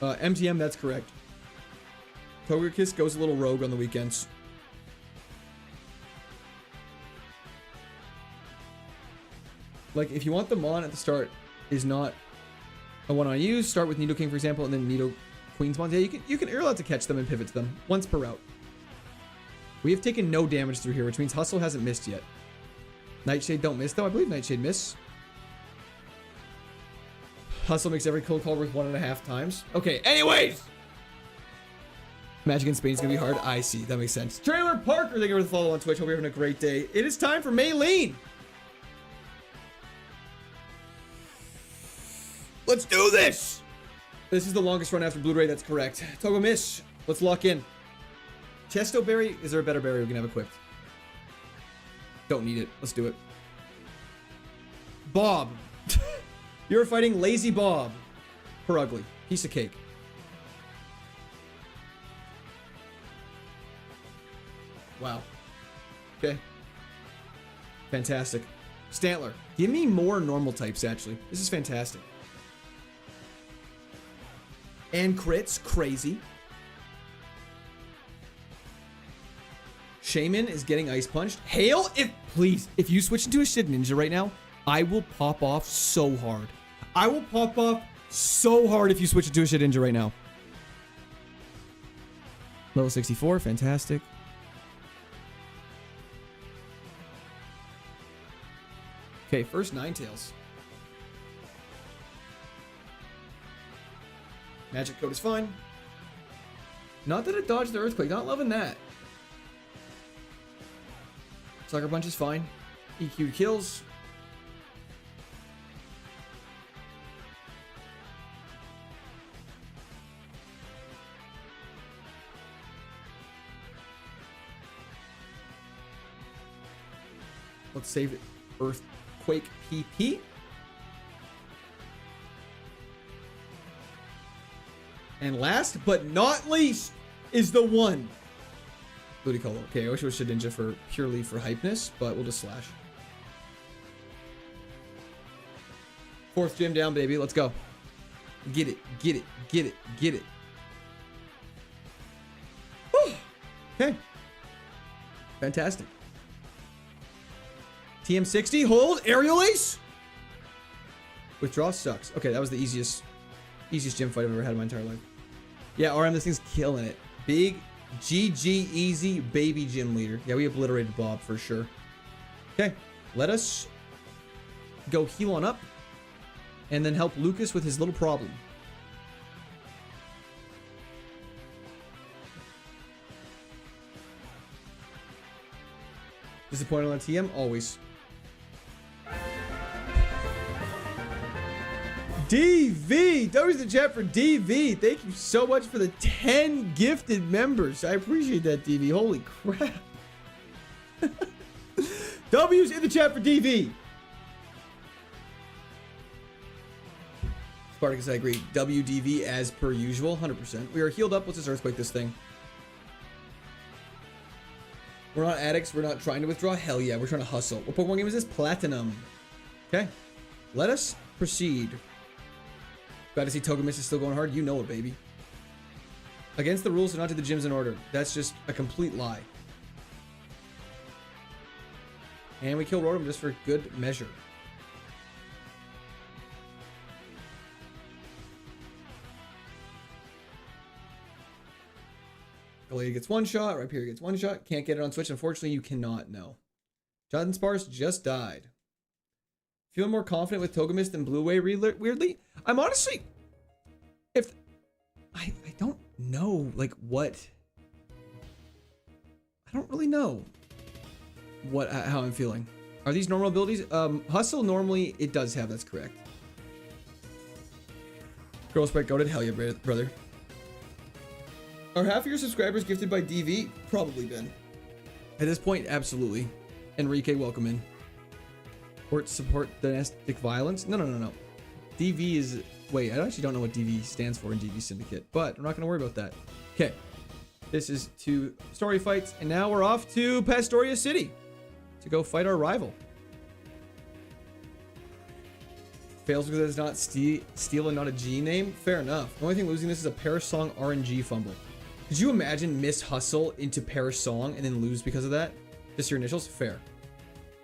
Speaker 1: MTM, that's correct. Togekiss goes a little rogue on the weekends. Like, if you want the Mon at the start is not a one I use, start with Nido King, for example, and then Nido Queen's Mons. Yeah, you're allowed to catch them and pivot to them once per route. We have taken no damage through here, which means Hustle hasn't missed yet. Nightshade don't miss, though. I believe Nightshade miss. Hustle makes every kill call worth 1.5 times. Okay, anyways! Magic in Spain is going to be hard. I see. That makes sense. Trailer Parker, thank you for the follow on Twitch. Hope you're having a great day. It is time for Maylene. Let's do this. This is the longest run after Blu-ray. That's correct. Togemis. Let's lock in. Chesto Berry. Is there a better berry we can have equipped? Don't need it. Let's do it. Bob. You're fighting Lazy Bob. Per ugly. Piece of cake. Wow. Okay. Fantastic. Stantler. Give me more normal types, actually. This is fantastic. And crits. Crazy. Shaman is getting ice punched. Hail, if you switch into a Shit Ninja right now, I will pop off so hard. I will pop off so hard if you switch into a Shit Ninja right now. Level 64, fantastic. Okay, first Ninetales. Magic Coat is fine. Not that it dodged the Earthquake. Not loving that. Sucker Punch is fine. EQ'd kills. Let's save it. Earthquake PP. And last but not least is the one. Ludicolo. Okay, I wish it was Shedinja for purely for hypeness, but we'll just slash. Fourth gym down, baby. Let's go. Get it, get it, get it, get it. Whew. Okay. Fantastic. TM60, hold, aerial ace. Withdraw sucks. Okay, that was the easiest gym fight I've ever had in my entire life. Yeah, RM, this thing's killing it. Big GG easy baby gym leader. Yeah, we obliterated Bob for sure. Okay, let us go heal on up and then help Lucas with his little problem. Disappointed on TM? Always. DV! W's the chat for DV. Thank you so much for the 10 gifted members. I appreciate that, DV. Holy crap. W's in the chat for DV. Spartacus, I agree. WDV as per usual. 100%. We are healed up. Let's just Earthquake this thing. We're not addicts. We're not trying to withdraw. Hell yeah. We're trying to hustle. What Pokemon game is this? Platinum. Okay. Let us proceed. Glad to see Togemis is still going hard. You know it, baby. Against the rules to not do the gyms in order. That's just a complete lie. And we kill Rotom just for good measure. Galea gets one shot. Rhyperior gets one shot. Can't get it on Switch. Unfortunately, you cannot. No. Jonathan Sparse just died. Feeling more confident with Togemis than Blue Way, weirdly? I'm honestly... If... I don't know, like, what... I don't really know how I'm feeling. Are these normal abilities? Hustle, normally, it does have, that's correct. Girl Sprite goated? Hell yeah, brother. Are half of your subscribers gifted by DV? Probably been. At this point, absolutely. Enrique, welcome in. Support domestic violence? No. DV is... Wait, I actually don't know what DV stands for in DV Syndicate, but I'm not going to worry about that. Okay. This is 2 story fights, and now we're off to Pastoria City to go fight our rival. Fails because it's not Steel and not a G name? Fair enough. The only thing losing this is a Perish Song RNG fumble. Could you imagine miss Hustle into Perish Song and then lose because of that? Just your initials? Fair.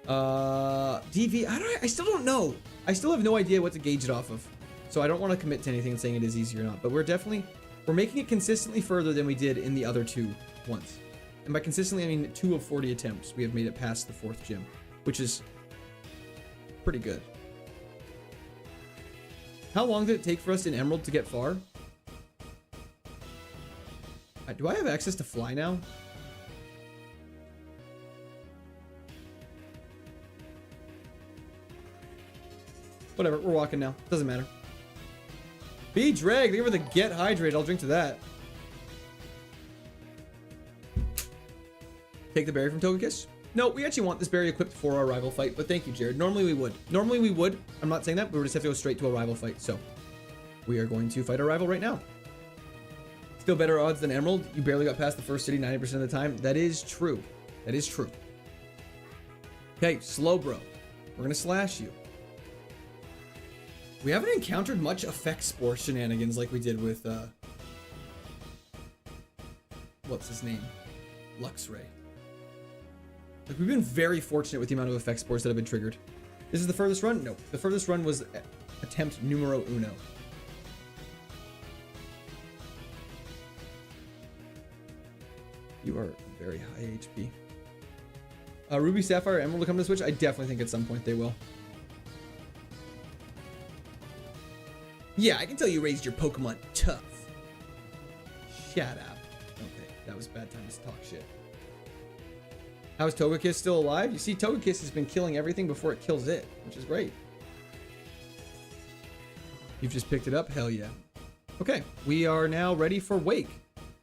Speaker 1: DV, I still don't know. I still have no idea what to gauge it off of. So I don't want to commit to anything and saying it is easy or not, but we're making it consistently further than we did in the other 2 once. And by consistently, I mean 2 of 40 attempts. We have made it past the 4th gym, which is pretty good. How long did it take for us in Emerald to get far? Do I have access to fly now? Whatever, we're walking now. Doesn't matter. Be dragged. Give her the get hydrated. I'll drink to that. Take the berry from Togekiss? No, we actually want this berry equipped for our rival fight, but thank you, Jared. Normally we would. I'm not saying that. We would just have to go straight to a rival fight. So we are going to fight our rival right now. Still better odds than Emerald. You barely got past the first city 90% of the time. That is true. That is true. Okay, Slowbro. We're going to slash you. We haven't encountered much Effect Spore shenanigans like we did with, what's his name? Luxray. Like, we've been very fortunate with the amount of Effect Spores that have been triggered. This is the furthest run? No. The furthest run was attempt numero uno. You are very high HP. Ruby, Sapphire, Emerald will come to Switch? I definitely think at some point they will. Yeah, I can tell you raised your Pokemon tough. Shut up. Okay, that was bad time to talk shit. How is Togekiss still alive? You see, Togekiss has been killing everything before it kills it, which is great. You've just picked it up? Hell yeah. Okay, we are now ready for Wake.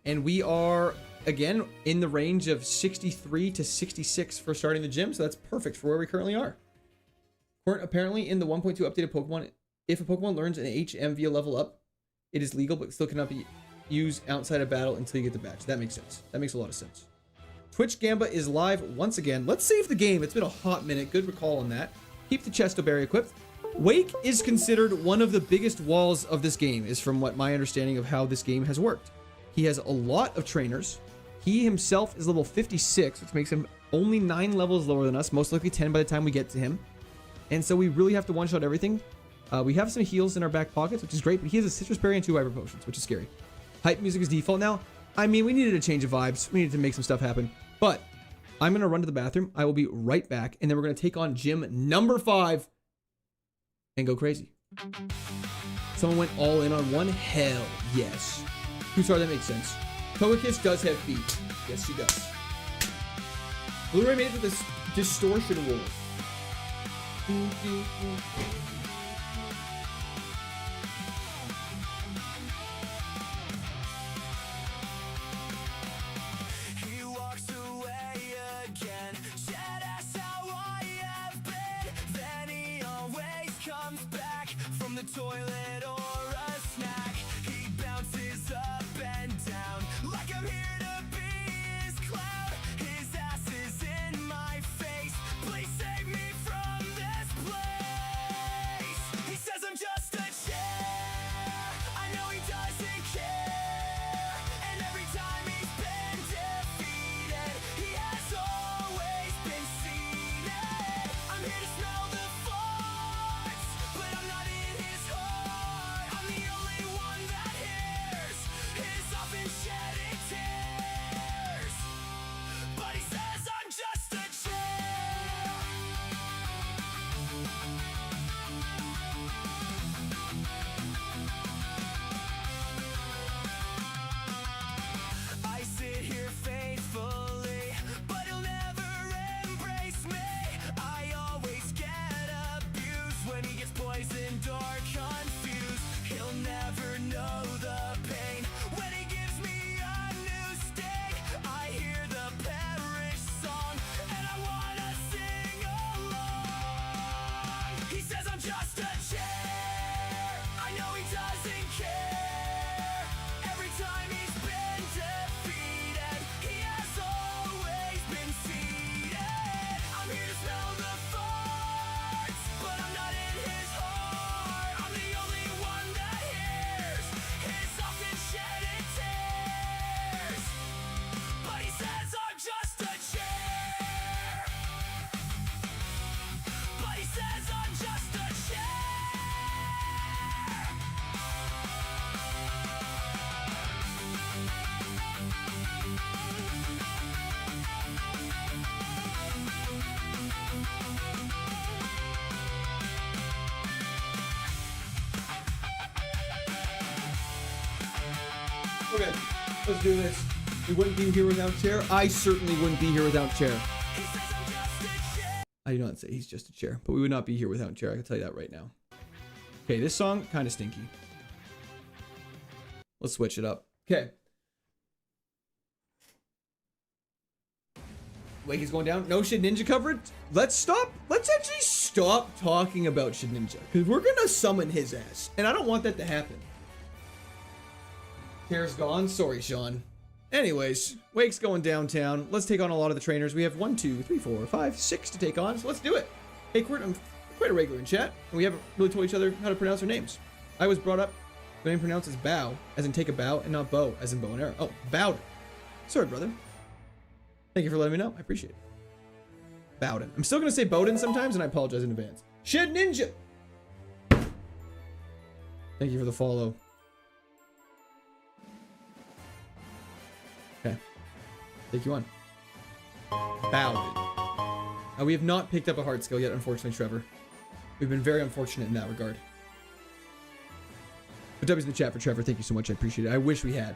Speaker 1: And we are, again, in the range of 63 to 66 for starting the gym, so that's perfect for where we currently are. Apparently, in the 1.2 updated Pokemon, if a Pokemon learns an HM via level up, it is legal, but still cannot be used outside of battle until you get the badge. That makes sense. That makes a lot of sense. Twitch Gamba is live once again. Let's save the game. It's been a hot minute. Good recall on that. Keep the Chesto Berry equipped. Wake is considered one of the biggest walls of this game, is from what my understanding of how this game has worked. He has a lot of trainers. He himself is level 56, which makes him only 9 levels lower than us, most likely 10 by the time we get to him. And so we really have to one-shot everything. We have some heals in our back pockets, which is great, but he has a Citrus Berry and 2 Hyper Potions, which is scary. Hype music is default now. I mean, we needed a change of vibes. We needed to make some stuff happen. But I'm going to run to the bathroom. I will be right back, and then we're going to take on gym number 5 and go crazy. Someone went all in on one? Hell yes. Sorry, that makes sense. Togekiss does have feet. Yes, she does. Blu-ray made it with this distortion roll.
Speaker 3: He walks away again. Yeah, that's how I have been. Then he always comes back from the toilet or a snack. He bounces up and down like I'm here to be his clown. His ass is in my face. Please save me from this place. He says I'm just a chair. I know he doesn't care. And every time he's been defeated, he has always been seated. I'm here to smell the farts, but I'm not in his heart. just a chair. I know he doesn't care. Every time he's been defeated, he has always been seated. I'm here to smell the farts, but I'm not in his heart. I'm the only one that hears his often shedded tears. But he says I'm just a chair. But he says I'm just a chair.
Speaker 1: Okay, let's do this. We wouldn't be here without chair. I certainly wouldn't be here without chair.
Speaker 3: He says I'm just a chair.
Speaker 1: I do not say he's just a chair, but we would not be here without chair. I can tell you that right now. Okay, this song, kind of stinky. Let's switch it up. Okay. Wake is going down. No Shit Ninja coverage. Let's actually stop talking about Shit Ninja, because we're going to summon his ass, and I don't want that to happen. Chair's gone. Sorry, Sean. Anyways, Wake's going downtown. Let's take on a lot of the trainers. We have 1, 2, 3, 4, 5, 6 to take on, so let's do it. Hey, Quirt, I'm quite a regular in chat, and we haven't really told each other how to pronounce our names. I was brought up, the name pronounced as bow, as in take a bow, and not bow, as in bow and arrow. Oh, Bowden. Sorry, brother. Thank you for letting me know. I appreciate it. Bowden. I'm still going to say Bowden sometimes, and I apologize in advance. Shit Ninja! Thank you for the follow. Okay. Take you on. Bowden. We have not picked up a heart skill yet, unfortunately, Trevor. We've been very unfortunate in that regard. But W's in the chat for Trevor. Thank you so much. I appreciate it. I wish we had.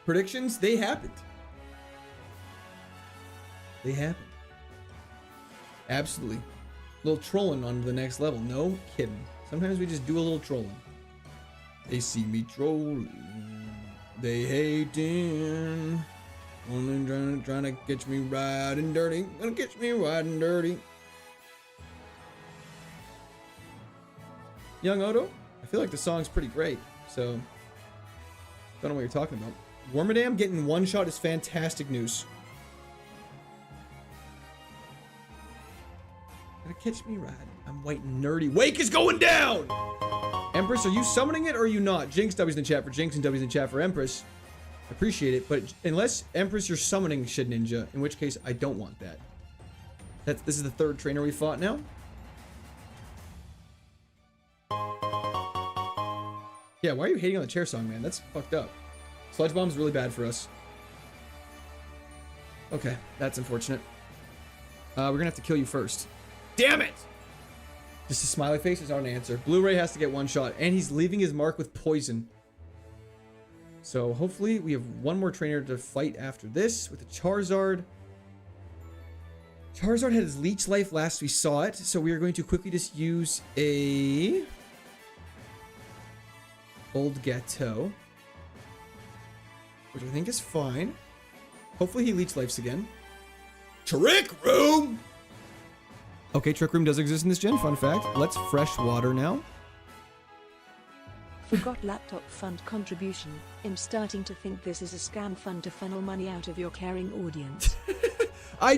Speaker 1: Predictions? They happened. They happened. Absolutely. A little trolling on to the next level. No kidding. Sometimes we just do a little trolling. They see me trolling. They hating. Only trying to catch me riding dirty. Gonna catch me riding dirty. Young Odo, I feel like the song's pretty great, so don't know what you're talking about. Wormadam getting one shot is fantastic news. Gonna catch me riding. I'm white and nerdy. Wake is going down! Empress, are you summoning it or are you not? Jinx, W's in the chat for Jinx and W's in the chat for Empress. Appreciate it, but unless Empress you're summoning Shit Ninja, in which case I don't want that. This is the third trainer we fought now. Yeah, why are you hating on the chair song, man? That's fucked up. Sludge Bomb's really bad for us. Okay, that's unfortunate. We're gonna have to kill you first. Damn it! Just a smiley face is not an answer. Blu-ray has to get one shot, and he's leaving his mark with poison. So hopefully we have one more trainer to fight after this with a Charizard. Charizard had his leech life last we saw it, so we are going to quickly just use a Old Gateau, which I think is fine. Hopefully he leech lifes again. Trick Room! Okay, Trick Room does exist in this gen, fun fact. Let's fresh water now.
Speaker 2: Forgot laptop fund contribution. I'm starting to think this is a scam fund to funnel money out of your caring audience.
Speaker 1: I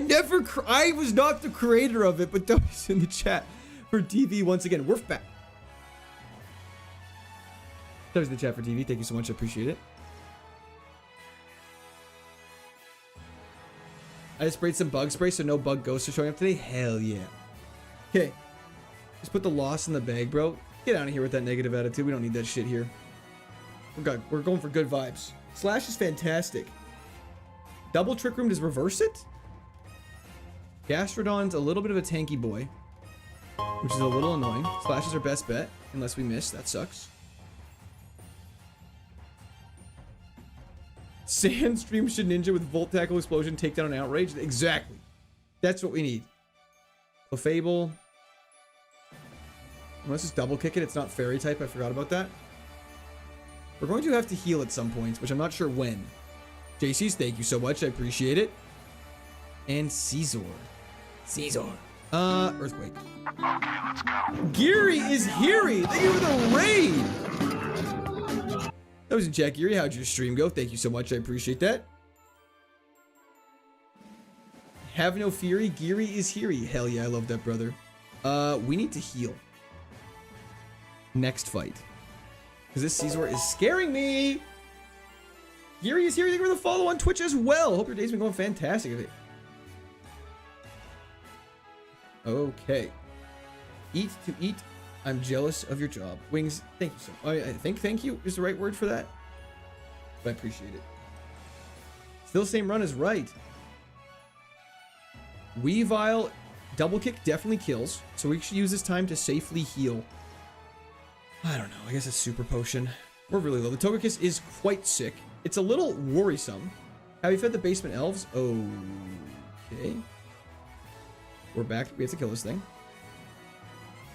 Speaker 1: was not the creator of it, but W's in the chat for TV once again. We're back. W's in the chat for TV. Thank you so much. I appreciate it. I just sprayed some bug spray so no bug ghosts are showing up today. Hell yeah. Okay. Just put the loss in the bag, bro. Get out of here with that negative attitude. We don't need that shit here. We're going for good vibes. Slash is fantastic. Double Trick Room, does reverse it? Gastrodon's a little bit of a tanky boy, which is a little annoying. Slash is our best bet, unless we miss. That sucks. Sandstream Shit Ninja with Volt Tackle Explosion, Takedown, and Outrage. Exactly. That's what we need. Clefable. Let's just double kick it. It's not fairy type. I forgot about that. We're going to have to heal at some point, which I'm not sure when. JC's, thank you so much. I appreciate it. And Caesar. Earthquake. Geary is Heary. Thank you for the raid. That was in chat, Geary. How'd your stream go? Thank you so much. I appreciate that. Have no fury. Geary is Heary. Hell yeah, I love that, brother. We need to heal. Next fight. Because this Caesar is scaring me. Geary is Heary. Thank you for the follow on Twitch as well. Hope your day's been going fantastic. Okay. Eat to eat. I'm jealous of your job. Wings, thank you so much. I think thank you is the right word for that. But I appreciate it. Still same run is right. Weavile, double kick definitely kills. So we should use this time to safely heal. I don't know. I guess it's super potion. We're really low. The Togekiss is quite sick. It's a little worrisome. Have you fed the basement elves? Okay. We're back. We have to kill this thing.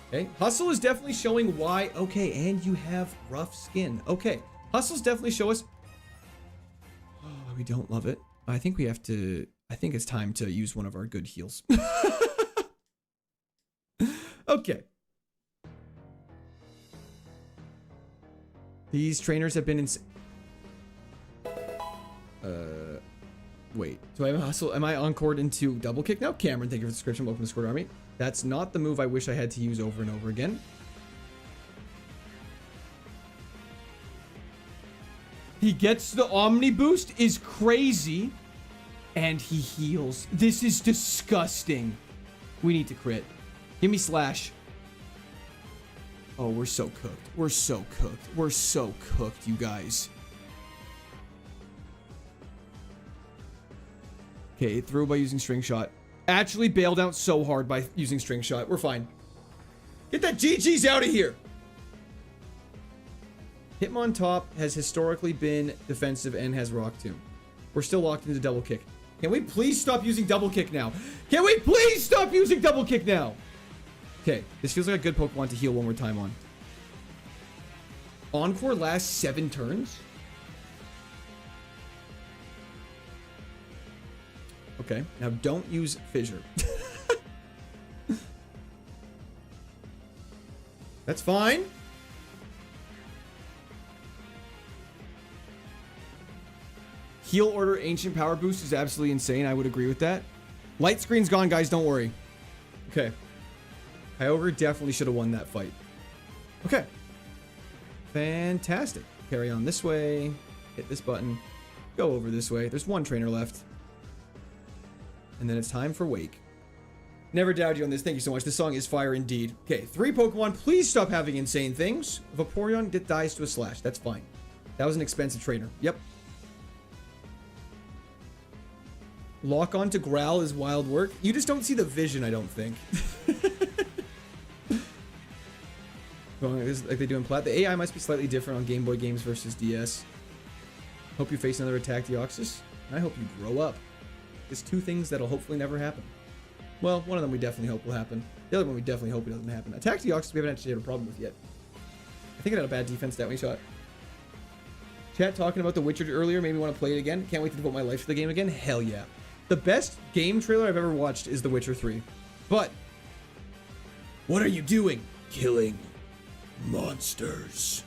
Speaker 1: Okay. Hustle is definitely showing why. Okay. And you have rough skin. Okay. Hustle's definitely show us. Oh, we don't love it. I think we have to. I think it's time to use one of our good heals. Okay. These trainers have been wait. Do I have a hustle? Am I encored into double kick now? Cameron, thank you for the subscription. Welcome to Discord Army. That's not the move I wish I had to use over and over again. He gets the Omni boost, is crazy. And he heals. This is disgusting. We need to crit. Give me slash. Oh, we're so cooked. We're so cooked. We're so cooked, you guys. Okay, through by using string shot. Actually bailed out so hard by using string shot. We're fine. Get that GG's out of here. Hitmontop has historically been defensive and has Rock Tomb. We're still locked into double kick. Can we please stop using double kick now? Can we please stop using double kick now? Okay, this feels like a good Pokemon to heal one more time on. Encore lasts 7 turns? Okay, now don't use Fissure. That's fine. Heal order ancient power boost is absolutely insane. I would agree with that. Light screen's gone, guys. Don't worry. Okay. Kyogre definitely should have won that fight. Okay. Fantastic. Carry on this way. Hit this button. Go over this way. There's one trainer left. And then it's time for Wake. Never doubted you on this. Thank you so much. This song is fire indeed. Okay, 3 Pokemon. Please stop having insane things. Vaporeon dies to a slash. That's fine. That was an expensive trainer. Yep. Lock on to Growl is wild work. You just don't see the vision, I don't think. Like they do in Plat. The AI must be slightly different on Game Boy games versus DS. Hope you face another attack Deoxys. And I hope you grow up. It's 2 things that'll hopefully never happen. Well, one of them we definitely hope will happen. The other one we definitely hope it doesn't happen. Attack Deoxys we haven't actually had a problem with yet. I think it had a bad defense that we shot. Chat talking about The Witcher earlier made me want to play it again. Can't wait to devote my life to the game again. Hell yeah. The best game trailer I've ever watched is The Witcher 3. But what are you doing? Killing monsters.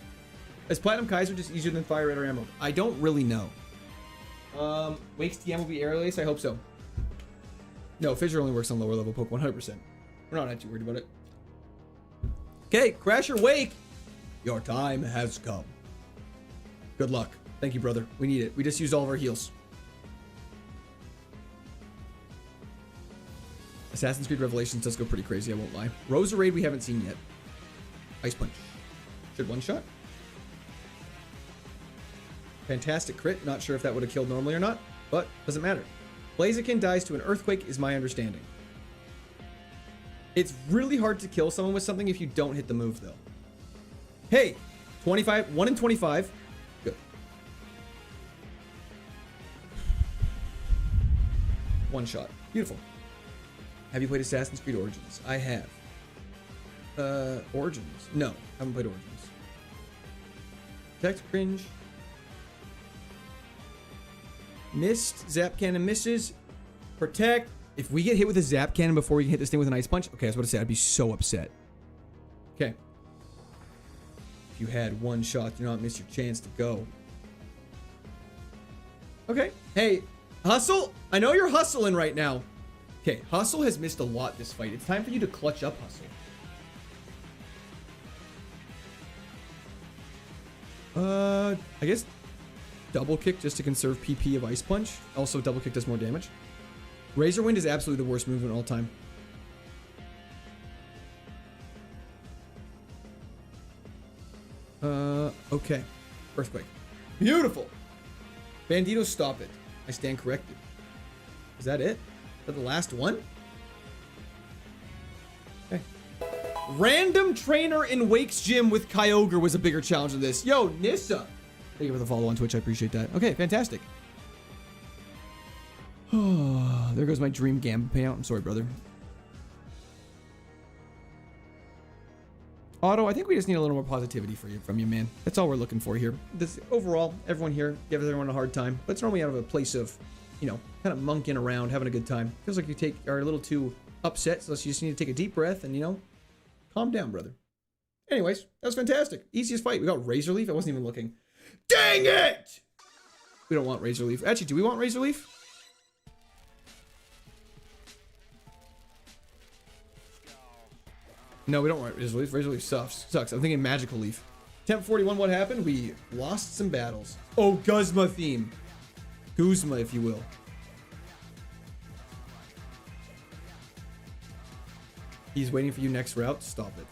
Speaker 1: Is Platinum Kaiser just easier than Fire Red or Emerald? I don't really know. Wake's TM will be Air Lace? I hope so. No, Fissure only works on lower level Pokemon, 100%. We're not too worried about it. Okay, Crasher Wake. Your time has come. Good luck. Thank you, brother. We need it. We just used all of our heals. Assassin's Creed Revelations does go pretty crazy, I won't lie. Roserade we haven't seen yet. Ice Punch. Should one-shot. Fantastic crit. Not sure if that would have killed normally or not, but doesn't matter. Blaziken dies to an Earthquake is my understanding. It's really hard to kill someone with something if you don't hit the move, though. Hey! 25. 1 in 25. Good. One shot. Beautiful. Have you played Assassin's Creed Origins? I have. Origins? No, haven't played Origins. Protect, cringe. Missed. Zap cannon misses. Protect. If we get hit with a Zap Cannon before we can hit this thing with an Ice Punch, okay, I was about to say, I'd be so upset. Okay. If you had one shot, do not miss your chance to go. Okay. Hey, Hustle, I know you're hustling right now. Okay, Hustle has missed a lot this fight. It's time for you to clutch up, Hustle. I guess double kick just to conserve PP of Ice Punch. Also, double kick does more damage. Razor Wind is absolutely the worst move in all time. Okay. Earthquake. Beautiful. Bandito, stop it. I stand corrected. Is that it? Is that the last one? Okay. Random trainer in Wake's gym with Kyogre was a bigger challenge than this. Yo, Nissa. Thank you for the follow on Twitch. I appreciate that. Okay, fantastic. Oh, there goes my dream Gambit payout. I'm sorry, brother. Otto, I think we just need a little more positivity from you, man. That's all we're looking for here. This overall, everyone here, give everyone a hard time. But it's normally out of a place of, you know, kind of monking around, having a good time. Feels like you are a little too upset, so you just need to take a deep breath and, you know, calm down, brother. Anyways, that was fantastic. Easiest fight. We got Razor Leaf. I wasn't even looking. Dang it! We don't want Razor Leaf. Actually, do we want Razor Leaf? No, we don't want Razor Leaf. Razor Leaf sucks. I'm thinking Magical Leaf. Temp 41, what happened? We lost some battles. Oh, Guzma theme. Guzma, if you will. He's waiting for you next route. Stop it.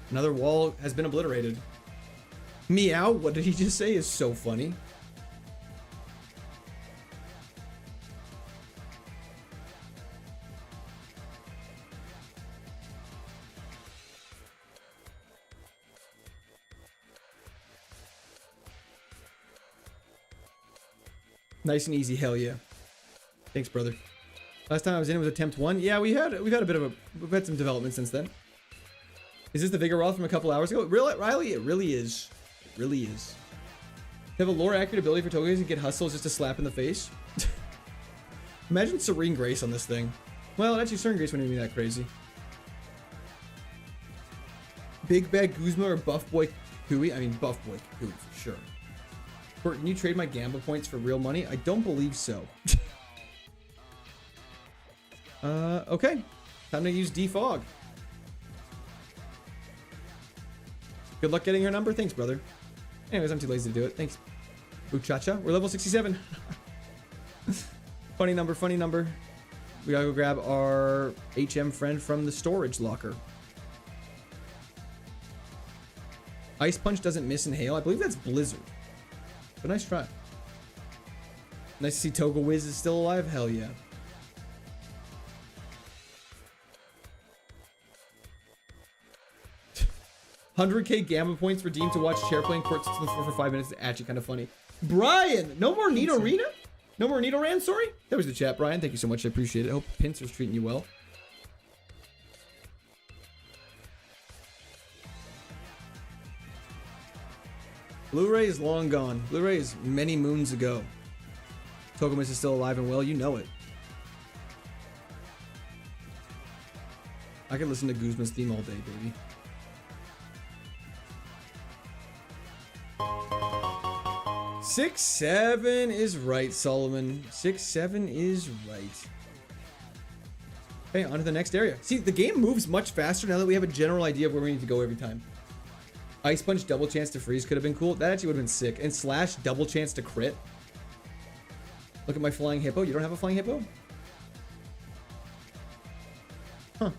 Speaker 1: Another wall has been obliterated. Meow, what did he just say is so funny. Nice and easy, hell yeah. Thanks, brother. Last time I was in it was attempt 1. Yeah, we've had a bit of we've had some development since then. Is this the Vigoroth from a couple hours ago? Really, Riley, it really is. It really is. To have a lore accurate ability for Togekiss and get Hustle is just a slap in the face. Imagine Serene Grace on this thing. Well, actually, Serene Grace wouldn't even be that crazy. Big Bad Guzma or Buff Boy Kui? I mean, Buff Boy Kui for sure. Bert, can you trade my Gamba points for real money? I don't believe so. Okay. Time to use Defog. Good luck getting her number. Thanks, brother. Anyways, I'm too lazy to do it. Thanks. Muchacha. We're level 67. Funny number, funny number. We gotta go grab our HM friend from the storage locker. Ice Punch doesn't miss in Hail. I believe that's Blizzard. But nice try. Nice to see Togewiz is still alive. Hell yeah. $100K Gamma points redeemed to watch chair playing courts on the floor for 5 minutes. It's actually kind of funny. Brian, no more Nidorina? No more Nidoran, sorry? That was the chat, Brian. Thank you so much. I appreciate it. I hope Pinsir's treating you well. Blu-ray is long gone. Blu-ray is many moons ago. Togemis is still alive and well. You know it. I could listen to Guzman's theme all day, baby. Six, 7 is right, Solomon. 6, 7 is right. Okay, on to the next area. See, the game moves much faster now that we have a general idea of where we need to go every time. Ice Punch double chance to freeze could have been cool. That actually would have been sick. And Slash double chance to crit. Look at my flying hippo. You don't have a flying hippo? Huh.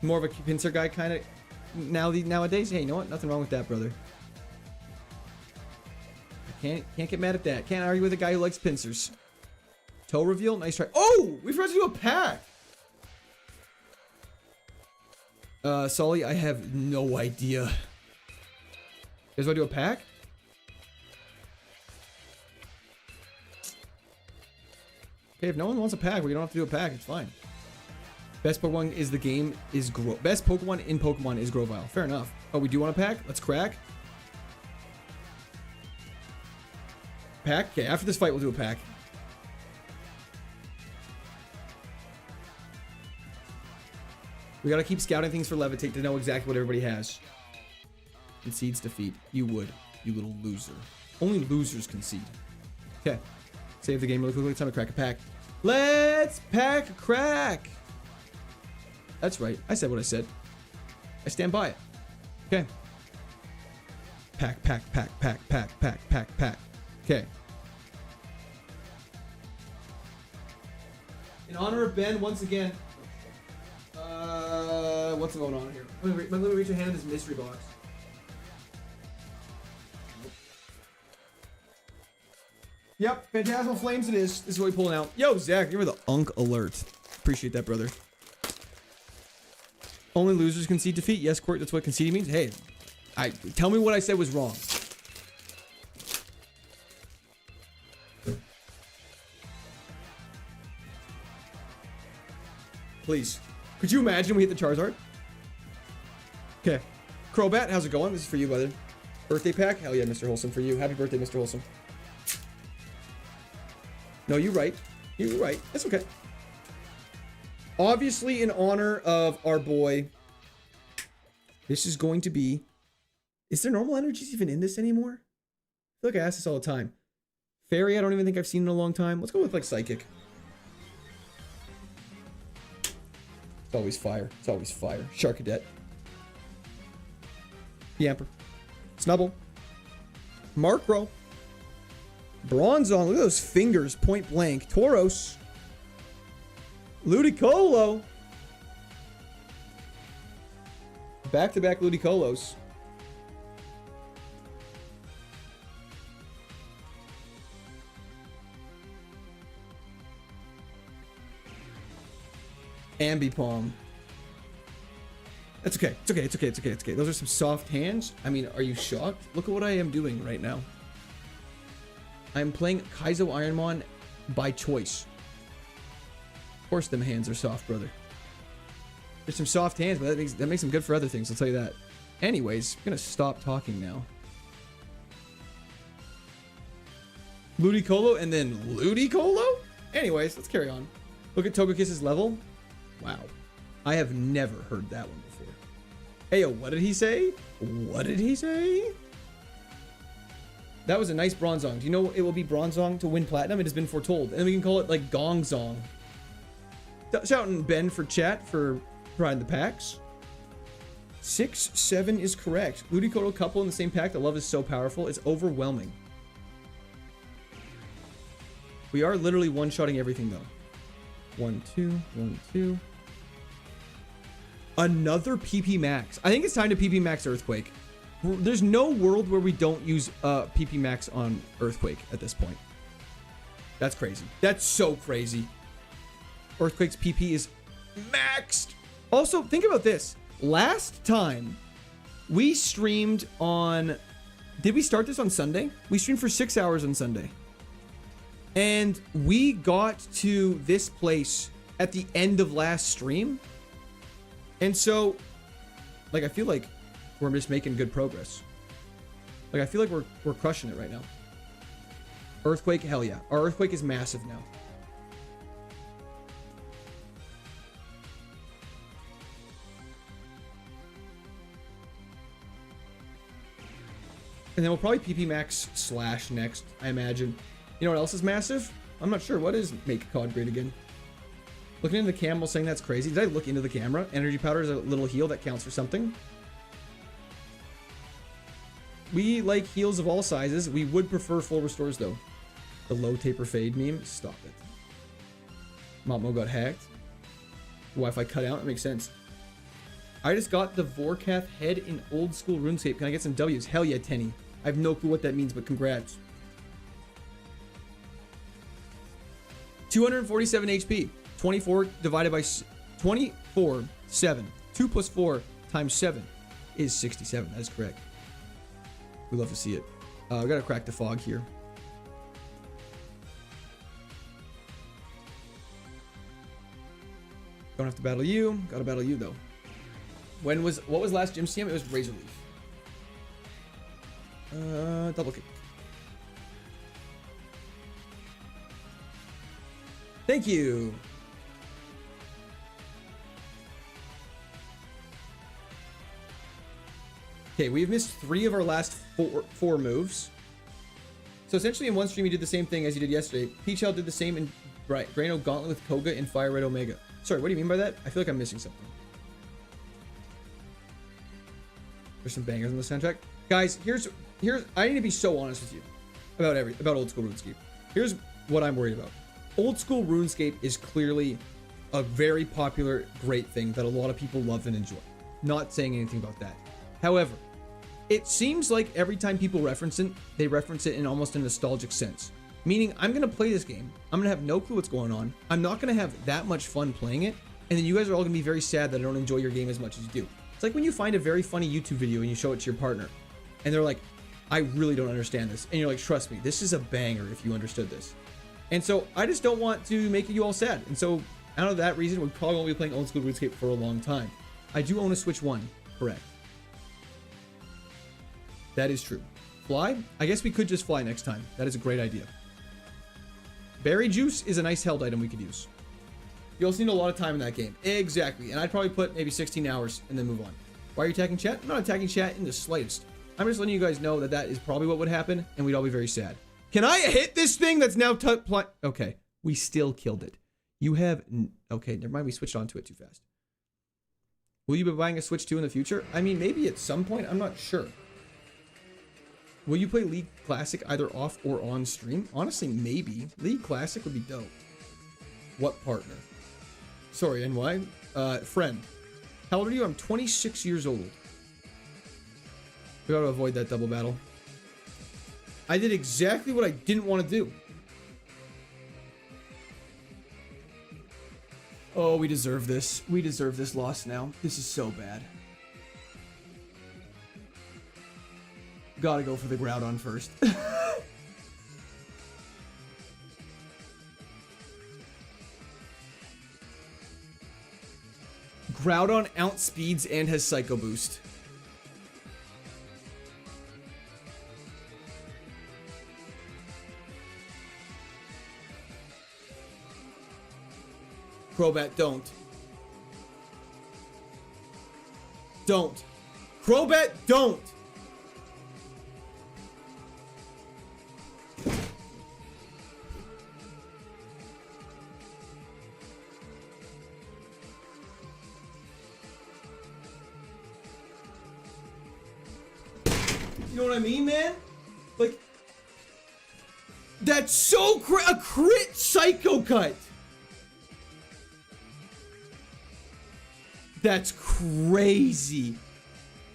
Speaker 1: More of a pincer guy kind of nowadays. Hey, you know what? Nothing wrong with that, brother. I can't get mad at that. Can't argue with a guy who likes pincers. Toe reveal. Nice try. Oh, we forgot to do a pack. Sully, I have no idea. You guys want to do a pack? Okay, if no one wants a pack, we don't have to do a pack. It's fine. Best Pokemon is the game is best Pokemon in Pokemon is Grovyle. Fair enough. Oh, we do want a pack? Let's crack. Pack? Okay, after this fight, we'll do a pack. We gotta keep scouting things for Levitate to know exactly what everybody has. Concedes defeat. You would, you little loser. Only losers concede. Okay. Save the game really quickly. It's time to crack a pack. Let's pack a crack. That's right. I said what I said. I stand by it. Okay. Pack, pack, pack, pack, pack, pack, pack, pack. Okay. In honor of Ben, once again. What's going on here? Let me reach your hand in this mystery box. Yep, Phantasmal Flames it is. This is what we're pulling out. Yo, Zach, give me the Unk alert. Appreciate that, brother. Only losers concede defeat. Yes, Court, that's what conceding means. Hey, tell me what I said was wrong. Please. Could you imagine we hit the Charizard? Okay. Crobat, how's it going? This is for you, brother. Birthday pack? Hell yeah, Mr. Wholesome, for you. Happy birthday, Mr. Wholesome. No, you're right. You're right. That's okay. Obviously, in honor of our boy, this is going to be... Is there normal energies even in this anymore? I feel like I ask this all the time. Fairy, I don't even think I've seen in a long time. Let's go with, like, Psychic. It's always fire. It's always fire. Sharkadet. Yamper. Snubble. Markro. Bronzong. Look at those fingers. Point blank. Tauros. Ludicolo. Back-to-back Ludicolos. Ambipom. That's okay. It's okay. It's okay. It's okay. It's okay. Those are some soft hands. I mean, are you shocked? Look at what I am doing right now. I'm playing KAIZO IRONMON by choice. Of course, them hands are soft, brother. There's some soft hands, but that makes them good for other things. I'll tell you that. Anyways, I'm gonna stop talking now. Ludicolo and then Ludicolo? Anyways, let's carry on. Look at Togekiss's level. Wow. I have never heard that one before. Hey, yo, what did he say? What did he say? That was a nice Bronzong. Do you know it will be Bronzong to win Platinum? It has been foretold. And then we can call it, like, Gongzong. Shouting Ben for chat for providing the packs. 6, 7 is correct. Ludicolo couple in the same pack. The love is so powerful. It's overwhelming. We are literally one-shotting everything, though. 1, 2, 1, 2. Another PP Max. I think it's time to PP Max Earthquake. There's no world where we don't use PP Max on Earthquake at this point. That's crazy. That's so crazy. Earthquake's PP is maxed. Also, think about this. Last time we streamed on... Did we start this on Sunday? We streamed for 6 hours on Sunday. And we got to this place at the end of last stream. And so, like, I feel like we're just making good progress. Like, I feel like we're crushing it right now. Earthquake, hell yeah. Our Earthquake is massive now. And then we'll probably PP Max Slash next, I imagine. You know what else is massive? I'm not sure. What is make COD great again? Looking into the camera saying that's crazy. Did I look into the camera? Energy powder is a little heal that counts for something. We like heals of all sizes. We would prefer full restores though. The low taper fade meme. Stop it. Mamo got hacked. Wi-Fi cut out. That makes sense. I just got the Vorkath head in old school RuneScape. Can I get some W's? Hell yeah, Tenny. I have no clue what that means, but congrats. 247 HP. 24 divided by 24, 7. 2 plus 4 times 7 is 67. That is correct. We love to see it. I gotta crack the fog here. Don't have to battle you. Gotta battle you though. What was last gym CM? It was Razor Leaf. Double kick. Thank you. Okay, we've missed 3 of our last four moves. So essentially in one stream, you did the same thing as you did yesterday. Peachel did the same in Drano Gauntlet with Koga and Fire Red Omega. Sorry, what do you mean by that? I feel like I'm missing something. There's some bangers on the soundtrack. Guys, here's I need to be so honest with you about old school RuneScape. Here's what I'm worried about. Old school RuneScape is clearly a very popular, great thing that a lot of people love and enjoy. Not saying anything about that. However, it seems like every time people reference it, they reference it in almost a nostalgic sense. Meaning, I'm going to play this game. I'm going to have no clue what's going on. I'm not going to have that much fun playing it. And then you guys are all going to be very sad that I don't enjoy your game as much as you do. It's like when you find a very funny YouTube video and you show it to your partner. And they're like, I really don't understand this. And you're like, trust me, this is a banger if you understood this. And so I just don't want to make you all sad. And so out of that reason, we probably won't be playing old school RuneScape for a long time. I do own a Switch 1, correct? That is true. Fly? I guess we could just fly next time. That is a great idea. Berry juice is a nice held item we could use. You also need a lot of time in that game. Exactly. And I'd probably put maybe 16 hours and then move on. Why are you attacking chat? I'm not attacking chat in the slightest. I'm just letting you guys know that that is probably what would happen and we'd all be very sad. Can I hit this thing that's now okay. We still killed it. You have... Okay, never mind. We switched onto it too fast. Will you be buying a Switch 2 in the future? I mean, maybe at some point. I'm not sure. Will you play League Classic either off or on stream? Honestly, maybe. League Classic would be dope. What partner? Sorry, NY. Friend. How old are you? I'm 26 years old. We gotta avoid that double battle. I did exactly what I didn't want to do. Oh, we deserve this. We deserve this loss now. This is so bad. Gotta go for the Groudon first. Groudon outspeeds and has Psycho Boost. Crobat, don't. Don't. Crobat, don't! You know what I mean, man? Like, that's so a crit Psycho Cut. That's crazy.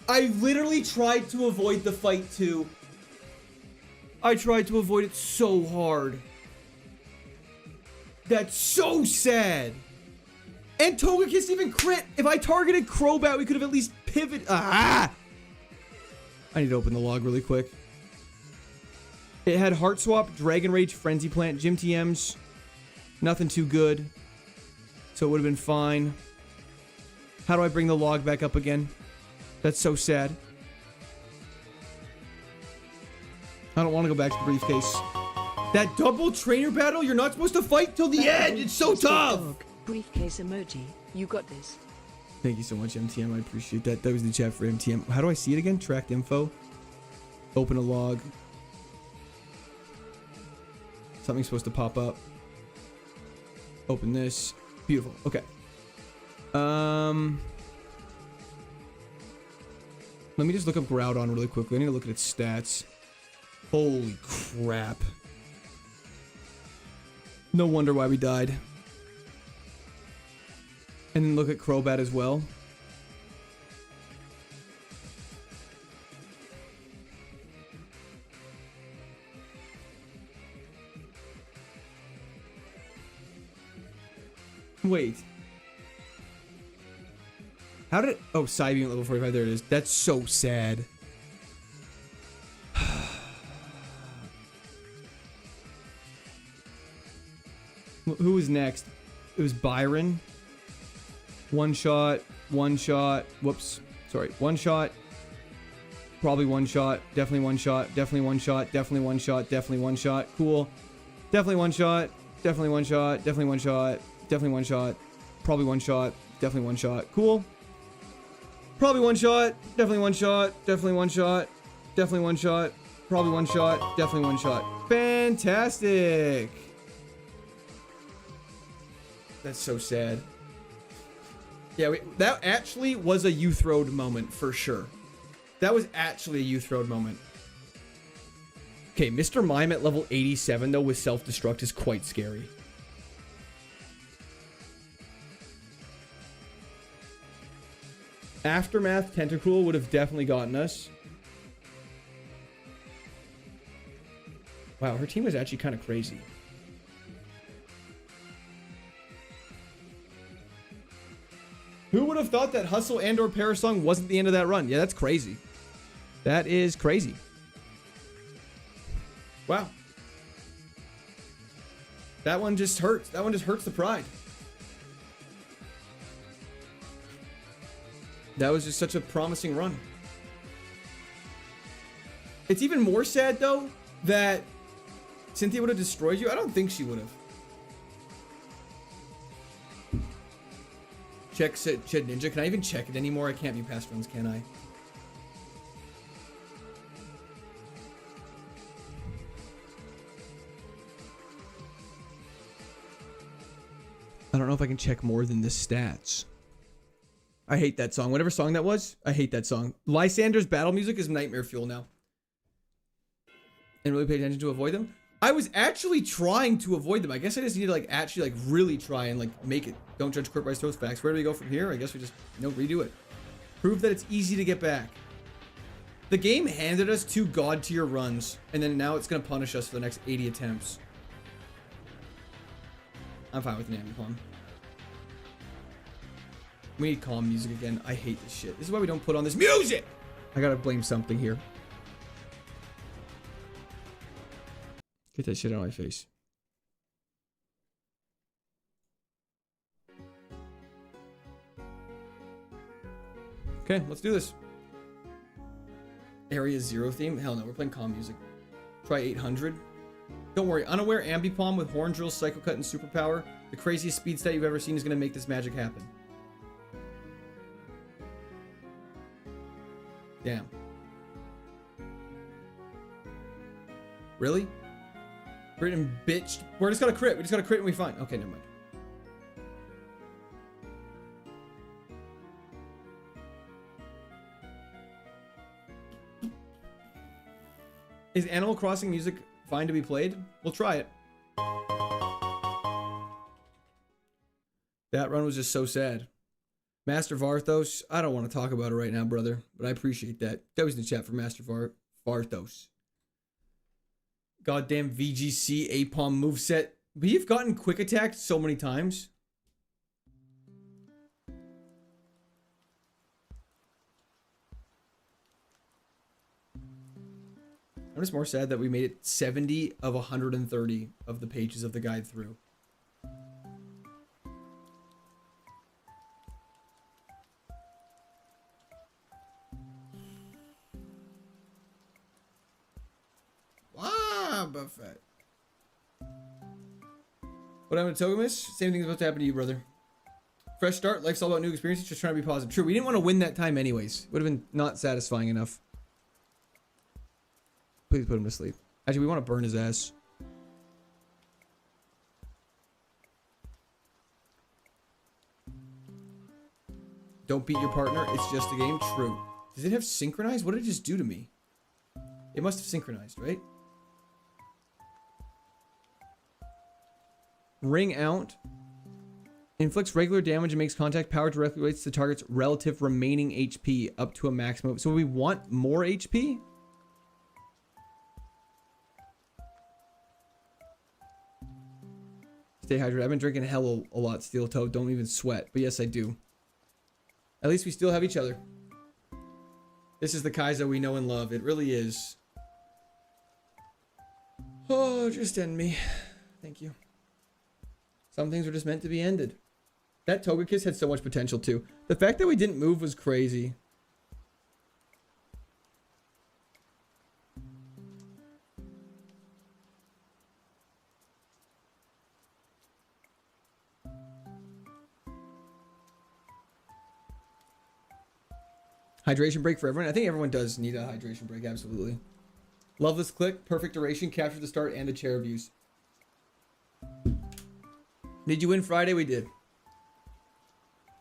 Speaker 1: I literally tried to avoid the fight too. I tried to avoid it so hard. That's so sad. And Togekiss even crit. If I targeted Crobat, we could have at least pivoted. Ah! I need to open the log really quick. It had Heart Swap, Dragon Rage, Frenzy Plant, Gym TMs. Nothing too good. So it would have been fine. How do I bring the log back up again? That's so sad. I don't want to go back to the briefcase. That double trainer battle, you're not supposed to fight till the end. It's so tough.
Speaker 2: Briefcase emoji. You got this.
Speaker 1: Thank you so much, MTM. I appreciate that. That was the chat for MTM. How do I see it again? Tracked info. Open a log. Something's supposed to pop up. Open this. Beautiful. Okay. Let me just look up Groudon really quickly. I need to look at its stats. Holy crap. No wonder why we died. And then look at Crobat as well. Wait. How did it... Oh, Psybeam level 45. There it is. That's so sad. Who was next? It was Byron. One shot. One shot. Whoops. Sorry. One shot. Probably one shot. Definitely one shot. Definitely one shot. Definitely one shot. Definitely one shot. Cool. Definitely one shot. Definitely one shot. Definitely one shot. Definitely one shot. Probably one shot. Definitely one shot. Cool. Probably one shot. Definitely one shot. Definitely one shot. Definitely one shot. Probably one shot. Definitely one shot. Fantastic. That's so sad. Yeah, that actually was a youth road moment for sure. That was actually a youth road moment. Okay, Mr. Mime at level 87 though with self-destruct is quite scary. Aftermath Tentacool would have definitely gotten us. Wow, her team was actually kind of crazy. Who would have thought that Hustle and or Parasong wasn't the end of that run? Yeah, that's crazy. That is crazy. Wow. That one just hurts. That one just hurts the pride. That was just such a promising run. It's even more sad, though, that Cynthia would have destroyed you. I don't think she would have. Check said Ninja. Can I even check it anymore? I can't be past runs, can I? I don't know if I can check more than the stats. I hate that song. Whatever song that was, I hate that song. Lysander's battle music is nightmare fuel now. And really pay attention to avoid them. I was actually trying to avoid them. I guess I just need to like actually like really try and like make it. Don't judge Quick Rice Toast facts. Where do we go from here? I guess we just redo it. Prove that it's easy to get back. The game handed us 2 god tier runs, and then now it's gonna punish us for the next 80 attempts. I'm fine with Namby Plum. We need calm music again. I hate this shit. This is why we don't put on this music. I gotta blame something here. Get that shit out of my face. Okay, let's do this. Area 0 theme? Hell no, we're playing calm music. Try 800. Don't worry, unaware Ambipom with Horn Drill, Psycho Cut, and Superpower. The craziest speed stat you've ever seen is gonna make this magic happen. Damn. Really? Crit and bitched. We're just got a crit. We just got a crit and we fine. Okay, never mind. Is Animal Crossing music fine to be played? We'll try it. That run was just so sad. Master Varthos, I don't want to talk about it right now, brother, but I appreciate that. That was in the chat for Master Varthos. Goddamn VGC Apom moveset. We've gotten quick attacked so many times. I'm just more sad that we made it 70 of 130 of the pages of the guide through. Wow, Buffett. What happened to Togemus? Same thing's about to happen to you, brother. Fresh start, life's all about new experiences, just trying to be positive. True, we didn't want to win that time anyways. Would have been not satisfying enough. Please put him to sleep. Actually, we want to burn his ass. Don't beat your partner, it's just a game. True. Does it have synchronized? What did it just do to me? It must have synchronized, right? Ring out. Inflicts regular damage and makes contact. Power directly relates to the target's relative remaining HP up to a maximum. So we want more HP? Stay hydrated. I've been drinking hell a lot, Steel Toe. Don't even sweat. But yes, I do. At least we still have each other. This is the Kaizo we know and love. It really is. Oh, just end me. Thank you. Some things are just meant to be ended. That Togekiss had so much potential too. The fact that we didn't move was crazy. Hydration break for everyone. I think everyone does need a hydration break. Absolutely. Love this click. Perfect duration. Capture the start and the chair views. Did you win Friday? We did.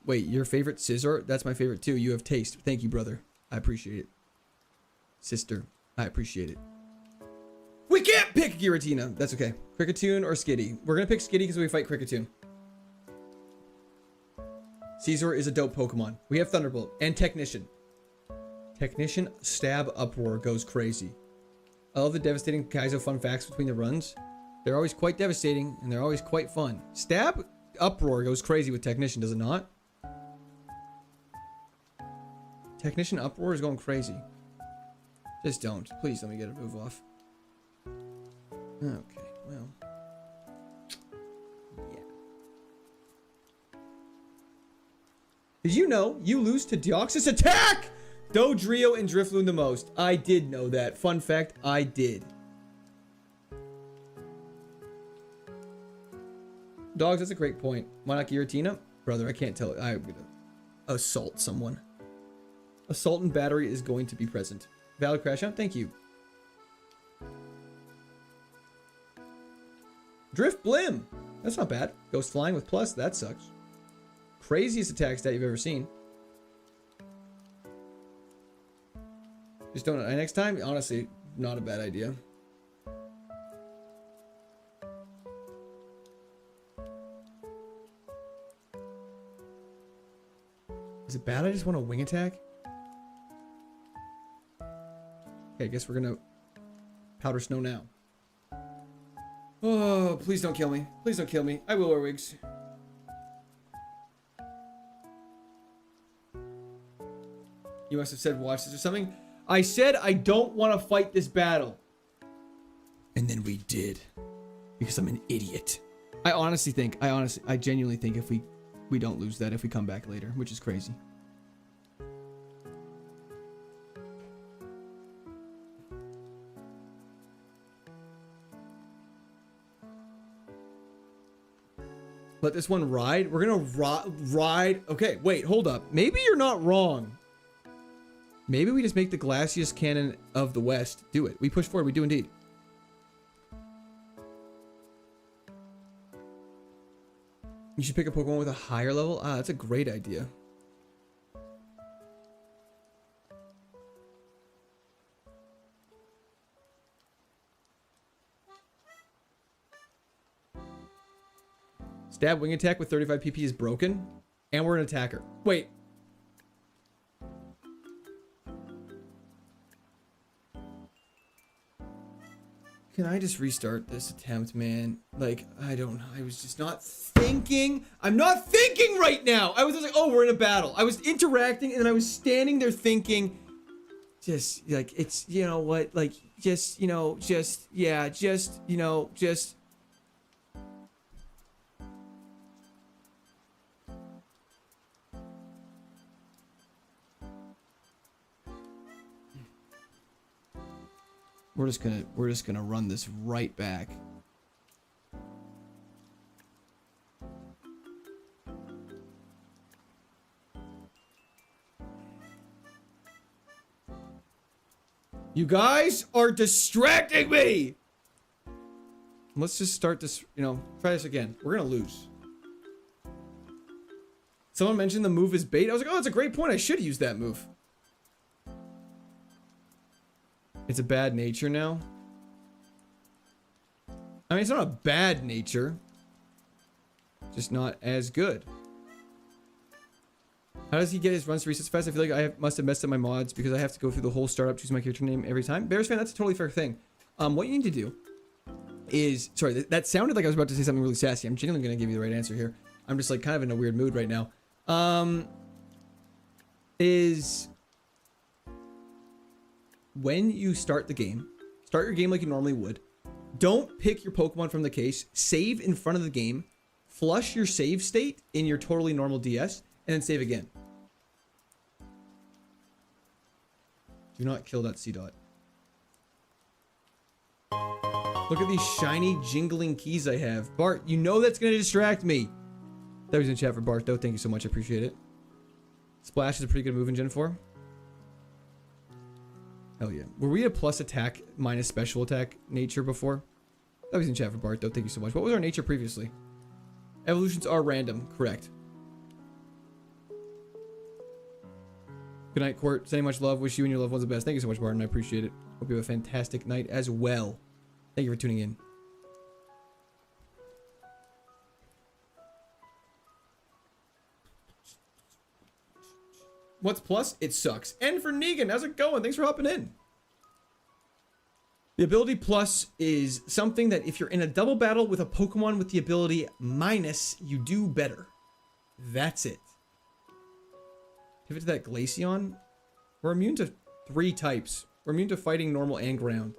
Speaker 1: Wait, your favorite scissor? That's my favorite too. You have taste. Thank you, brother. I appreciate it. Sister, I appreciate it. We can't pick Giratina. That's okay. Cricketune or Skitty? We're gonna pick Skitty because we fight Cricketune. Caesar is a dope Pokemon. We have Thunderbolt and Technician. Technician Stab Uproar goes crazy. I love the devastating Kaizo fun facts between the runs. They're always quite devastating and they're always quite fun. Stab Uproar goes crazy with Technician, does it not? Technician Uproar is going crazy. Just don't. Please let me get a move off. Okay, well. Yeah. Did you know you lose to Deoxys Attack? Dodrio and Drifloon the most. I did know that. Fun fact, I did. Dogs, that's a great point. Why not Giratina? Brother, I can't tell. I'm gonna assault someone. Assault and battery is going to be present. Valid crash out, thank you. Drift Blim. That's not bad. Ghost flying with plus, that sucks. Craziest attack stat you've ever seen. Just don't. Next time, honestly, not a bad idea. Is it bad I just want a wing attack? Okay, I guess we're gonna powder snow now. Oh, please don't kill me. Please don't kill me. I will wear wigs. You must have said watch this or something. I said I don't want to fight this battle. And then we did. Because I'm an idiot. I genuinely think if we don't lose that if we come back later, which is crazy. Let this one ride. We're gonna ride. Okay, wait, hold up. Maybe you're not wrong. Maybe we just make the Glacius Cannon of the West do it. We push forward. We do indeed. You should pick a Pokemon with a higher level. Ah, that's a great idea. Stab wing attack with 35 PP is broken. And we're an attacker. Wait. Can I just restart this attempt, man? Like, I don't know. I was just not thinking. I'm not thinking right now. I was just like, oh, we're in a battle. I was interacting and then I was standing there thinking, just like, it's, you know what? Like, just, you know, just, yeah, just, you know, just. We're just gonna run this right back. You guys are distracting me. Let's just start this, you know, try this again. We're gonna lose. Someone mentioned the move is bait. I was like, oh, that's a great point. I should use that move. It's a bad nature now. I mean, it's not a bad nature. Just not as good. How does he get his runs to reset fast? I feel like I must have messed up my mods because I have to go through the whole startup, choosing my character name every time. Bears fan, that's a totally fair thing. What you need to do is... Sorry, that sounded like I was about to say something really sassy. I'm genuinely going to give you the right answer here. I'm just like kind of in a weird mood right now. When you start the game, start your game like you normally would. Don't pick your Pokemon from the case. Save in front of the game. Flush your save state in your totally normal DS, and then save again. Do not kill that C-Dot. Look at these shiny, jingling keys I have. Bart, you know that's going to distract me. That was in chat for Bart, though. Thank you so much. I appreciate it. Splash is a pretty good move in Gen 4. Hell yeah. Were we a plus attack minus special attack nature before? That was in chat for Bart, though. Thank you so much. What was our nature previously? Evolutions are random. Correct. Good night, Court. Sending much love. Wish you and your loved ones the best. Thank you so much, Barton. I appreciate it. Hope you have a fantastic night as well. Thank you for tuning in. What's plus? It sucks. And for Negan, how's it going? Thanks for hopping in. The ability plus is something that if you're in a double battle with a Pokemon with the ability minus, you do better. That's it. Pivot to that Glaceon. We're immune to 3 types. We're immune to fighting, normal, and ground.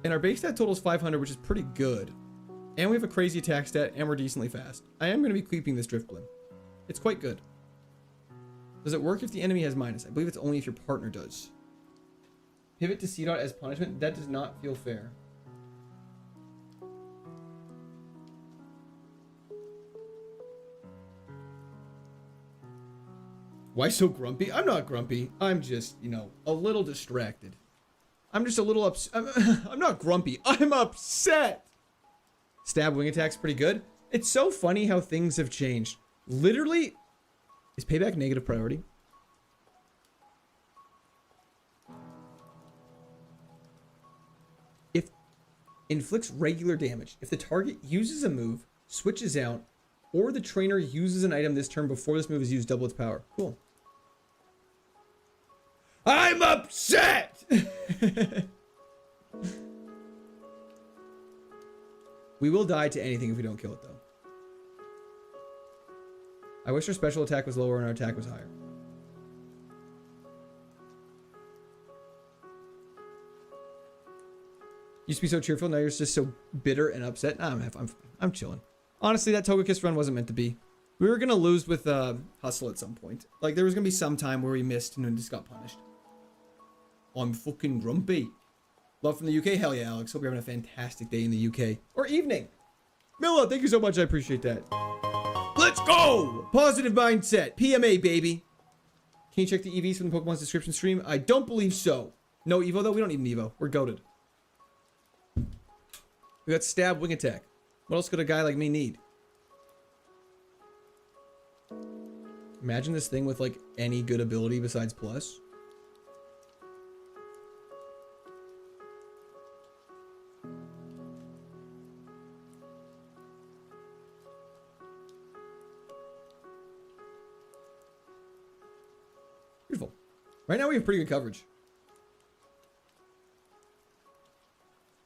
Speaker 1: And our base stat total is 500, which is pretty good. And we have a crazy attack stat, and we're decently fast. I am going to be keeping this Drift Blim. It's quite good. Does it work if the enemy has minus? I believe it's only if your partner does. Pivot to C-Dot as punishment? That does not feel fair. Why so grumpy? I'm not grumpy. I'm just, you know, a little distracted. I'm just a little upset. I'm not grumpy. I'm upset. Stab wing attack's pretty good. It's so funny how things have changed. Literally, is payback negative priority? If inflicts regular damage, if the target uses a move, switches out, or the trainer uses an item this turn before this move is used, double its power. Cool. I'm upset! We will die to anything if we don't kill it, though. I wish our special attack was lower and our attack was higher. Used to be so cheerful, now you're just so bitter and upset. Nah, I'm chilling. Honestly, that Togekiss run wasn't meant to be. We were gonna lose with Hustle at some point. Like, there was gonna be some time where we missed and then just got punished. I'm fucking grumpy. Love from the UK? Hell yeah, Alex. Hope you're having a fantastic day in the UK. Or evening. Milla, thank you so much. I appreciate that. Let's go! Positive mindset. PMA, baby. Can you check the EVs from the Pokemon's description stream? I don't believe so. No Evo, though? We don't need an Evo. We're goated. We got Stab Wing Attack. What else could a guy like me need? Imagine this thing with, like, any good ability besides Plus. Beautiful. Right now we have pretty good coverage.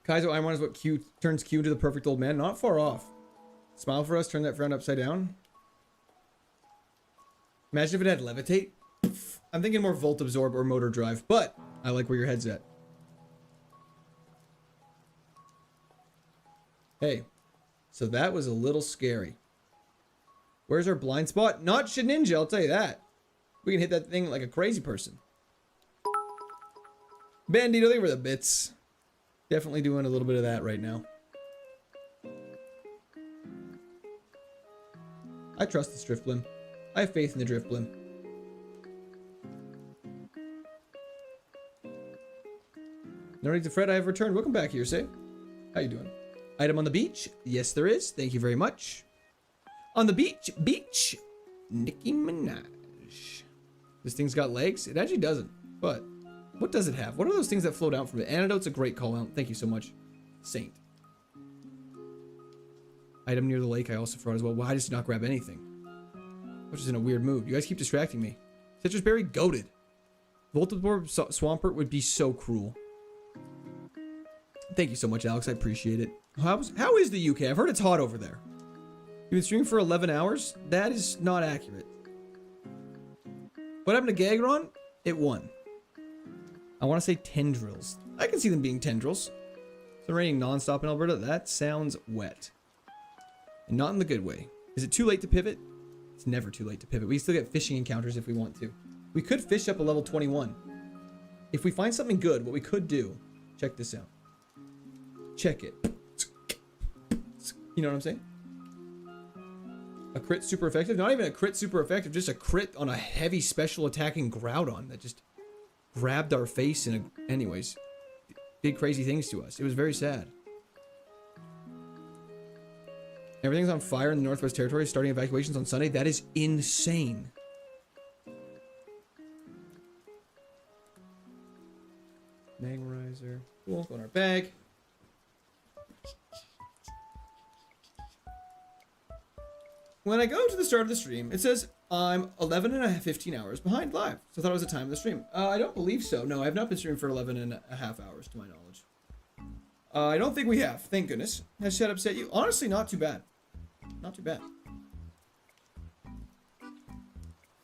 Speaker 1: Kaizo Ironmon is what Q turns Q into the perfect old man. Not far off. Smile for us, turn that frown upside down. Imagine if it had Levitate. I'm thinking more Volt Absorb or Motor Drive, but I like where your head's at. Hey, so that was a little scary. Where's our blind spot? Not Shedinja, I'll tell you that. We can hit that thing like a crazy person. Bandito, they were the bits. Definitely doing a little bit of that right now. I trust this Drift Blim. I have faith in the Drift Blim. No need to fret, I have returned. Welcome back here, say. How you doing? Item on the beach? Yes, there is. Thank you very much. On the beach, Nicki Minaj. This thing's got legs? It actually doesn't. But what does it have? What are those things that float out from it? Antidote's a great call out. Thank you so much. Saint. Item near the lake I also forgot as well. Why did I not grab anything? Which is in a weird mood. You guys keep distracting me. Citrus Berry goated. Voltibor Swampert would be so cruel. Thank you so much, Alex. I appreciate it. How is the UK? I've heard it's hot over there. You've been streaming for 11 hours? That is not accurate. What happened to Gagron? It won. I want to say tendrils. I can see them being tendrils. It's raining non-stop in Alberta. That sounds wet. And not in the good way. Is it too late to pivot? It's never too late to pivot. We still get fishing encounters if we want to. We could fish up a level 21. If we find something good, what we could do... Check this out. Check it. You know what I'm saying? A crit super effective? Not even a crit super effective, just a crit on a heavy special attacking Groudon that just grabbed our face and anyways, did crazy things to us. It was very sad. Everything's on fire in the Northwest Territories, starting evacuations on Sunday. That is insane. Magmarizer. Cool. Go in our bag. When I go to the start of the stream, it says I'm 11 and a half, 15 hours behind live. So I thought it was the time of the stream. I don't believe so. No, I have not been streaming for 11 and a half hours to my knowledge. I don't think we have. Thank goodness. Has chat upset you? Honestly, not too bad. Not too bad.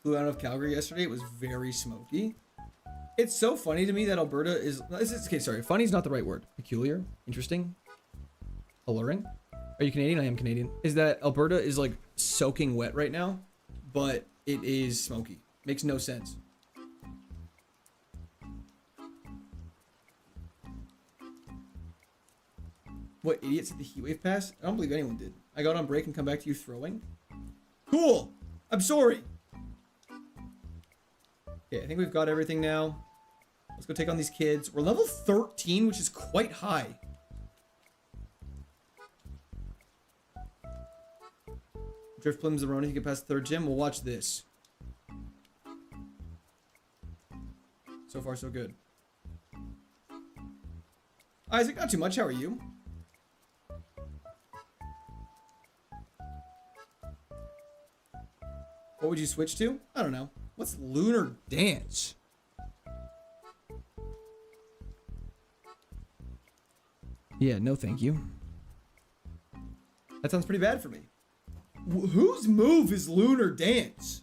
Speaker 1: Flew out of Calgary yesterday. It was very smoky. It's so funny to me that Alberta is... Okay, sorry. Funny is not the right word. Peculiar. Interesting. Alluring. Are you Canadian? I am Canadian. Is that Alberta is like soaking wet right now, but it is smoky. Makes no sense. What, idiots at the heat wave pass? I don't believe anyone did. I got on break and come back to you throwing. Cool. I'm sorry. Okay, I think we've got everything now. Let's go take on these kids. We're level 13, which is quite high. Drift Plim's the Rona, you get past the third gym. We'll watch this. So far, so good. Isaac, not too much. How are you? What would you switch to? I don't know. What's Lunar Dance? Yeah, no thank you. That sounds pretty bad for me. Whose move is Lunar Dance?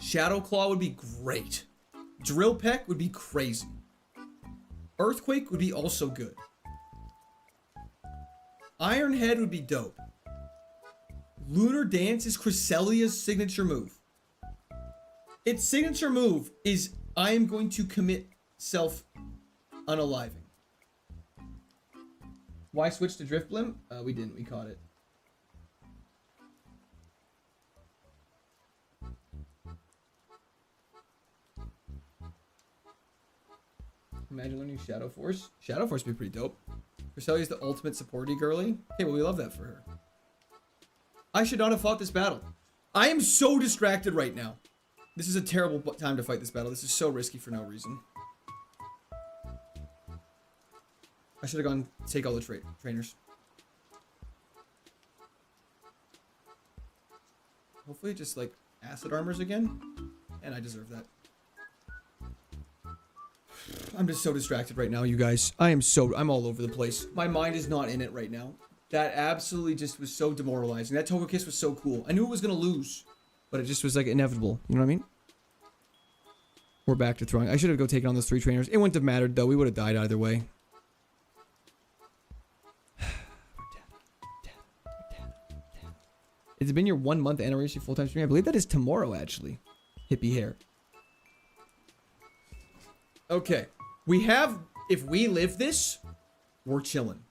Speaker 1: Shadow Claw would be great. Drill Peck would be crazy. Earthquake would be also good. Iron Head would be dope. Lunar Dance is Cresselia's signature move. Its signature move is I am going to commit self-unaliving. Why switch to Drift Blim? We didn't. We caught it. Imagine learning Shadow Force. Shadow Force would be pretty dope. Cresselia is the ultimate supporty girly. Okay, well, we love that for her. I should not have fought this battle. I am so distracted right now. This is a terrible time to fight this battle. This is so risky for no reason. I should have gone take all the trainers. Hopefully just like acid armors again. And I deserve that. I'm just so distracted right now, you guys. I'm all over the place. My mind is not in it right now. That absolutely just was so demoralizing. That Togo Kiss was so cool. I knew it was going to lose, but it just was like inevitable. You know what I mean? We're back to throwing. I should have go taken on those 3 trainers. It wouldn't have mattered though. We would have died either way. It's been your 1 month anniversary full-time stream. I believe that is tomorrow, actually. Hippie hair. Okay. We have... If we live this, we're chilling.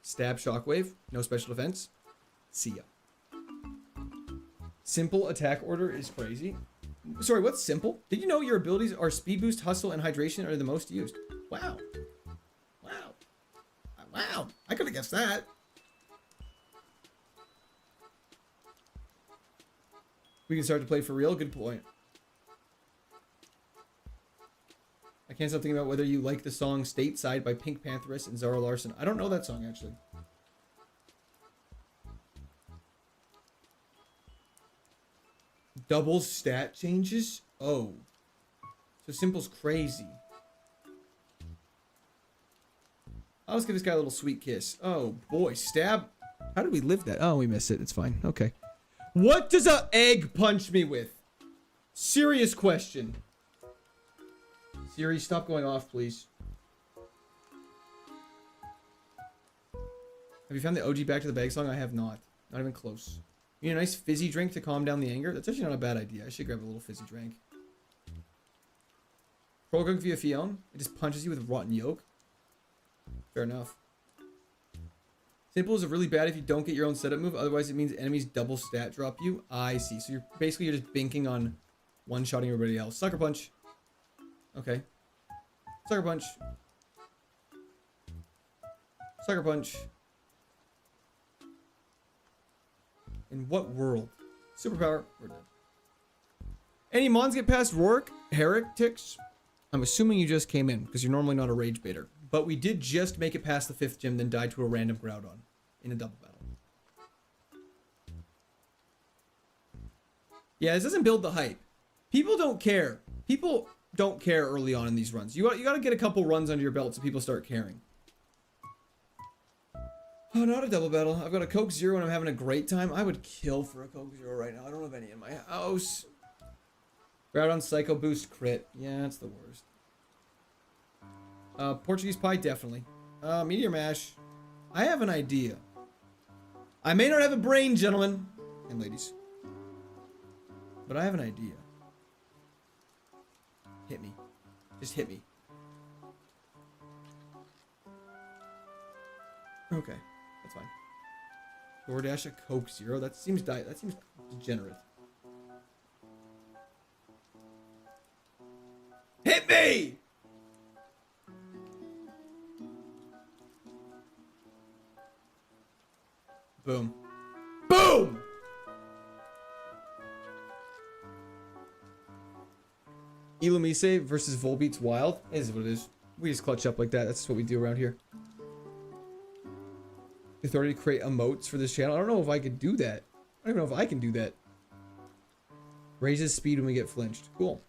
Speaker 1: Stab Shockwave. No special defense. See ya. Simple attack order is crazy. Sorry, what's simple? Did you know your abilities are speed boost, hustle, and hydration are the most used? Wow. Wow. Wow. I could have guessed that. We can start to play for real. Good point. I can't stop thinking about whether you like the song Stateside by Pink Pantheress and Zara Larsson. I don't know that song, actually. Double stat changes? Oh. So Simple's crazy. I'll just give this guy a little sweet kiss. Oh, boy. Stab. How did we live that? Oh, we missed it. It's fine. Okay. What does a egg punch me with? Serious question. Siri, stop going off, please. Have you found the OG Back to the Bag song? I have not. Not even close. You need a nice fizzy drink to calm down the anger? That's actually not a bad idea. I should grab a little fizzy drink. Progunk via Fion. It just punches you with rotten yolk. Fair enough. Simple is really bad if you don't get your own setup move. Otherwise, it means enemies double stat drop you. I see. So you're just binking on one-shotting everybody else. Sucker punch. Okay. Sucker punch. Sucker punch. In what world? Superpower. We're done. Any mons get past Rourke? Heretics? I'm assuming you just came in because you're normally not a rage baiter. But we did just make it past the 5th gym, then died to a random Groudon in a double battle. Yeah, this doesn't build the hype. People don't care. People don't care early on in these runs. You got to get a couple runs under your belt so people start caring. Oh, not a double battle. I've got a Coke Zero and I'm having a great time. I would kill for a Coke Zero right now. I don't have any in my house. Groudon Psycho Boost crit. Yeah, that's the worst. Portuguese Pie, definitely. Meteor Mash. I have an idea. I may not have a brain, gentlemen and ladies, but I have an idea. Hit me. Just hit me. Okay, that's fine. DoorDash a Coke Zero. That seems degenerate. Hit me! Boom. Boom! Illumise versus Volbeat's Wild. It is what it is. We just clutch up like that. That's what we do around here. Authority to create emotes for this channel. I don't know if I could do that. I don't even know if I can do that. Raises speed when we get flinched. Cool.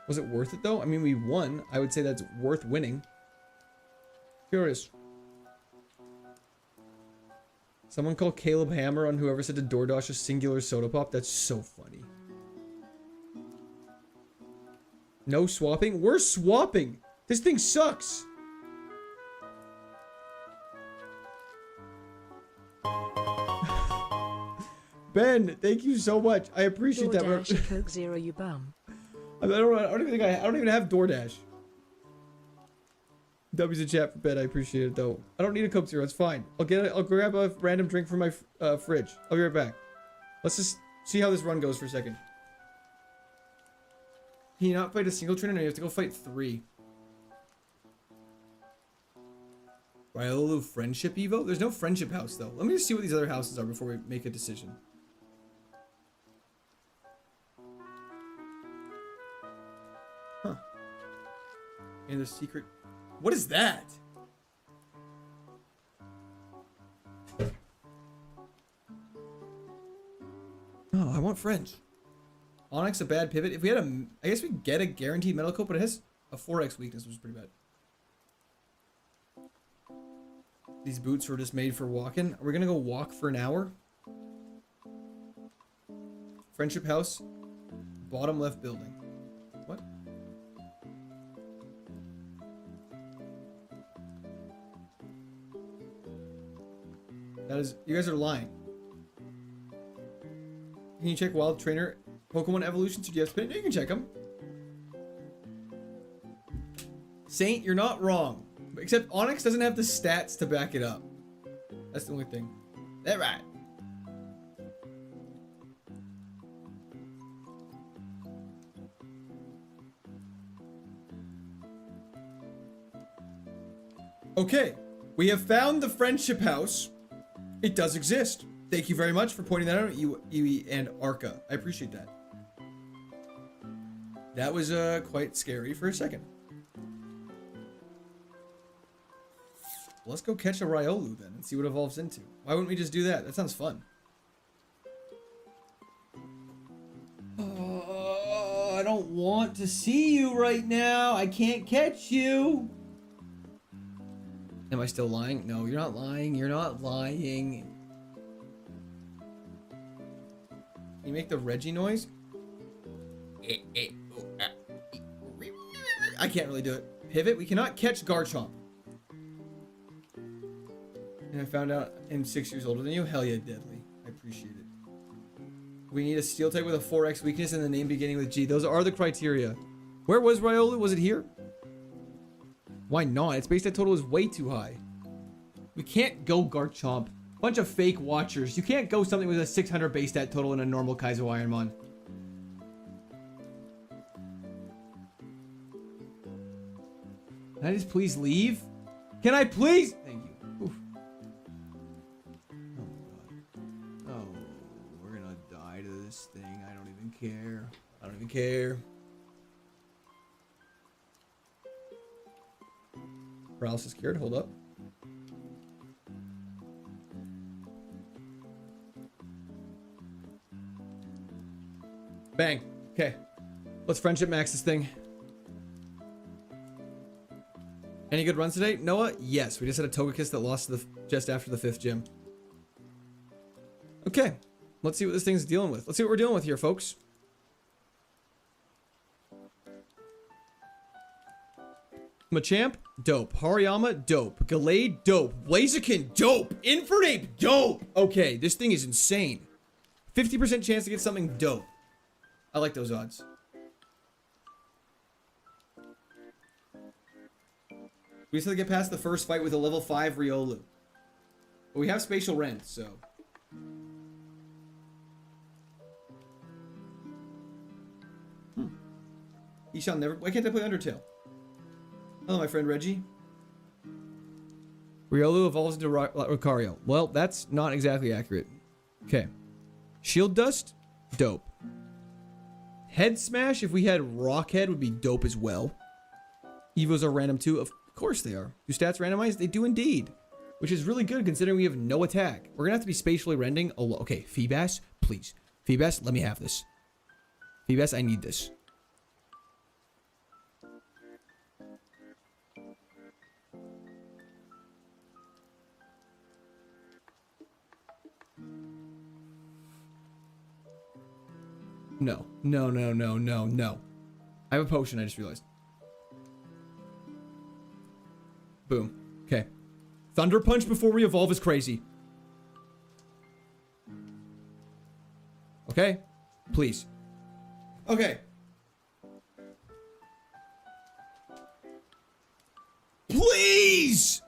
Speaker 1: Was it worth it though? I mean, we won. I would say that's worth winning. Curious. Someone call Caleb Hammer on whoever said to DoorDash a singular soda pop. That's so funny. No swapping? We're swapping. This thing sucks. Ben, thank you so much. I appreciate
Speaker 2: DoorDash
Speaker 1: that.
Speaker 2: Coke Zero, you bum.
Speaker 1: I don't even have DoorDash. W's in chat for Ben. I appreciate it though. I don't need a Coke Zero. It's fine. I'll grab a random drink from my fridge. I'll be right back. Let's just see how this run goes for a second. Can you not fight a single trainer? No, you have to go fight 3. Riolu Friendship Evo? There's no Friendship House though. Let me just see what these other houses are before we make a decision. Huh. And the secret... What is that? Oh, I want French. Onyx a bad pivot. If we had a... I guess we get a guaranteed metal coat, but it has a 4x weakness, which is pretty bad. These boots were just made for walking. Are we gonna go walk for an hour? Friendship House. Bottom left building. What? That is... You guys are lying. Can you check Wild Trainer Pokemon evolutions? Or do you have to spin it? No, you can check them. Saint, you're not wrong. Except Onyx doesn't have the stats to back it up. That's the only thing. That right. Okay, we have found the Friendship House. It does exist. Thank you very much for pointing that out, Iwi and Arca. I appreciate that. That was quite scary for a second. Let's go catch a Riolu then and see what it evolves into. Why wouldn't we just do that? That sounds fun. Oh, I don't want to see you right now. I can't catch you. Am I still lying? No, you're not lying. You're not lying. Can you make the Reggie noise? I can't really do it. Pivot. We cannot catch Garchomp. And I found out I'm 6 years older than you. Hell yeah, deadly. I appreciate it. We need a steel type with a 4x weakness and the name beginning with G. Those are the criteria. Where was Riolu? Was it here? Why not? Its base stat total is way too high. We can't go Garchomp. Bunch of fake watchers. You can't go something with a 600 base stat total in a normal KAIZO Ironmon. Can I just please leave? Can I please? Thank you. Oof. Oh god. Oh, we're gonna die to this thing. I don't even care. I don't even care. Paralysis cured. Hold up. Bang. Okay. Let's friendship max this thing. Any good runs today? Noah? Yes. We just had a Togekiss that lost to just after the 5th gym. Okay. Let's see what this thing's dealing with. Let's see what we're dealing with here, folks. Machamp? Dope. Hariyama? Dope. Gallade? Dope. Blaziken? Dope. Infernape? Dope. Okay, this thing is insane. 50% chance to get something dope. I like those odds. We just have to get past the first fight with a level 5 Riolu. But we have Spatial Rend, so... He shall never... Why can't I play Undertale? Hello, my friend Reggie. Riolu evolves into Lucario. Well, that's not exactly accurate. Okay. Shield Dust? Dope. Head Smash, if we had Rockhead, would be dope as well. Evos are random too. Of course they are. Do stats randomize? They do indeed. Which is really good considering we have no attack. We're going to have to be spatially rending. Oh, okay. Feebas, please. Feebas, let me have this. Feebas, I need this. No. No, no, no, no, no. I have a potion, I just realized. Boom. Okay. Thunder Punch before we evolve is crazy. Okay? Please. Okay. Please!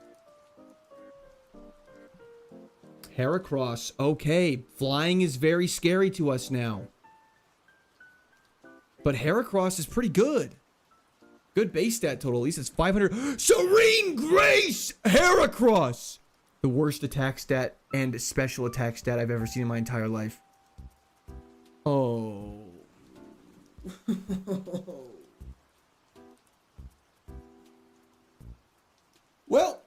Speaker 1: Heracross. Okay. Flying is very scary to us now. But Heracross is pretty good. Good base stat total. At least it's 500. Serene Grace! Heracross! The worst attack stat and special attack stat I've ever seen in my entire life. Oh. Well.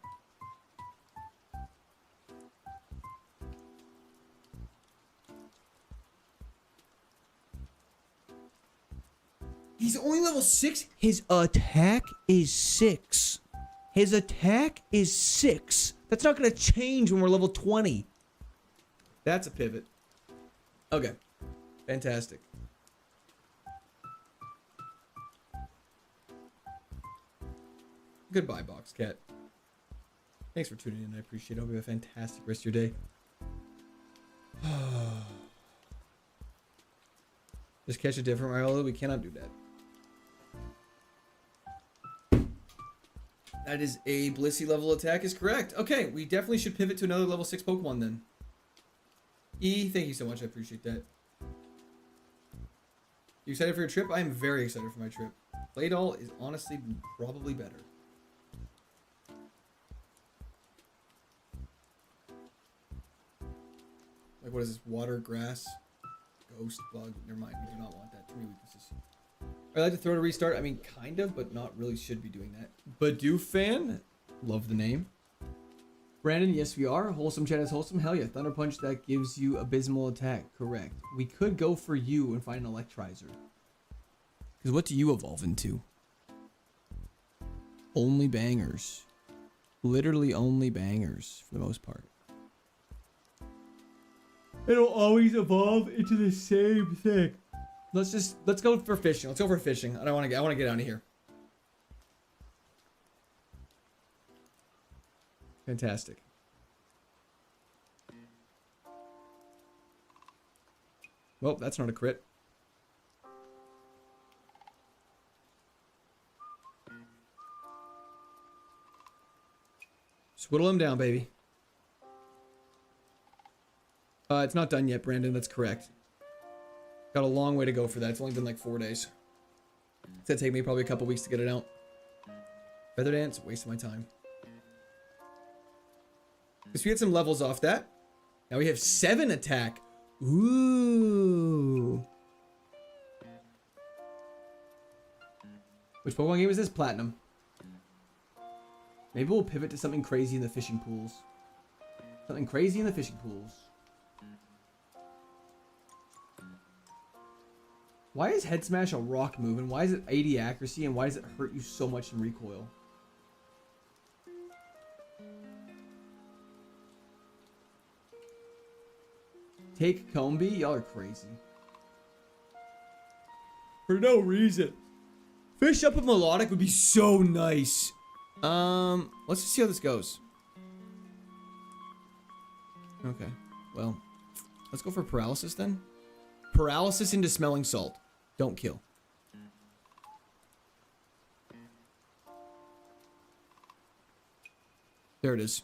Speaker 1: He's only level 6. His attack is 6. His attack is 6. That's not going to change when we're level 20. That's a pivot. Okay. Fantastic. Goodbye, Boxcat. Thanks for tuning in. I appreciate it. Hope you have a fantastic rest of your day. Just catch a different Riolu. We cannot do that. That is a Blissey level attack is correct. Okay, we definitely should pivot to another level 6 Pokemon then. E, thank you so much. I appreciate that. You excited for your trip? I am very excited for my trip. Playdoll is honestly probably better. Like, what is this? Water, grass, ghost, bug. Never mind. We do not want that. Too many weaknesses. I like to throw to restart. I mean, kind of, but not really should be doing that. Badoo fan. Love the name. Brandon, yes, we are. Wholesome chat is wholesome. Hell yeah. Thunder Punch, that gives you abysmal attack. Correct. We could go for you and find an Electrizer. Because what do you evolve into? Only bangers. Literally only bangers for the most part. It'll always evolve into the same thing. Let's go for fishing. Let's go for fishing. I want to get out of here. Fantastic. Well, that's not a crit. Swiddle him down, baby. It's not done yet, Brandon. That's correct. Got a long way to go for that. It's only been like 4 days. It's gonna take me probably a couple weeks to get it out. Feather Dance, waste of my time. Because we had some levels off that. Now we have 7 attack. Ooh. Which Pokemon game is this? Platinum. Maybe we'll pivot to something crazy in the fishing pools. Something crazy in the fishing pools. Why is Head Smash a rock move? And why is it 80 accuracy? And why does it hurt you so much in recoil? Take Combi? Y'all are crazy. For no reason. Fish up a melodic would be so nice. Let's just see how this goes. Okay, well, let's go for paralysis then. Paralysis into smelling salt. Don't kill. There it is.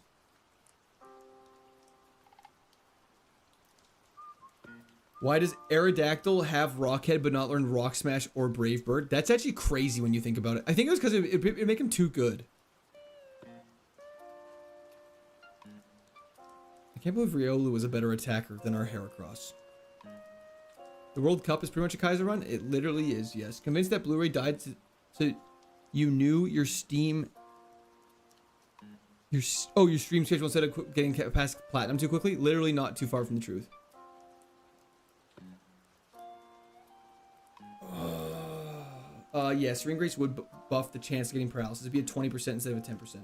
Speaker 1: Why does Aerodactyl have Rockhead but not learn Rock Smash or Brave Bird? That's actually crazy when you think about it. I think it was because it make him too good. I can't believe Riolu was a better attacker than our Heracross. The World Cup is pretty much a Kaizo run? It literally is, yes. Convinced that Blu-ray died so you knew your Steam... your stream schedule instead of getting past Platinum too quickly? Literally not too far from the truth. Yes, Ring Grace would buff the chance of getting paralysis. It'd be a 20% instead of a 10%.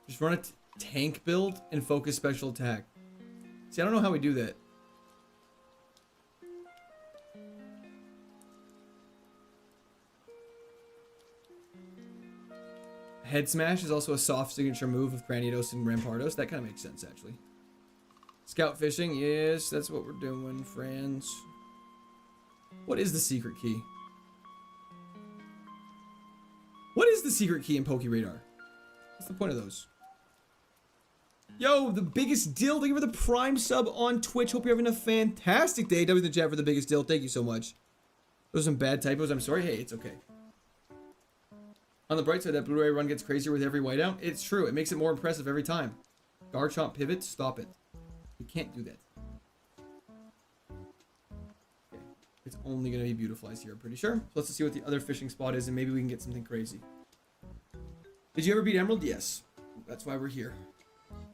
Speaker 1: Just run a tank build and focus special attack. See, I don't know how we do that. Head Smash is also a soft signature move with Granidos and Rampardos. That kind of makes sense, actually. Scout Fishing, yes, that's what we're doing, friends. What is the secret key? What is the secret key in PokeRadar? What's the point of those? Yo, the biggest deal. Thank you for the Prime sub on Twitch. Hope you're having a fantastic day. W in the chat for the biggest deal. Thank you so much. Those are some bad typos. I'm sorry. Hey, it's okay. On the bright side, that Blu-ray run gets crazier with every whiteout. It's true. It makes it more impressive every time. Garchomp pivot. Stop it. You can't do that. Okay. It's only going to be Beautiflies here, I'm pretty sure. So let's see what the other fishing spot is, and maybe we can get something crazy. Did you ever beat Emerald? Yes. That's why we're here.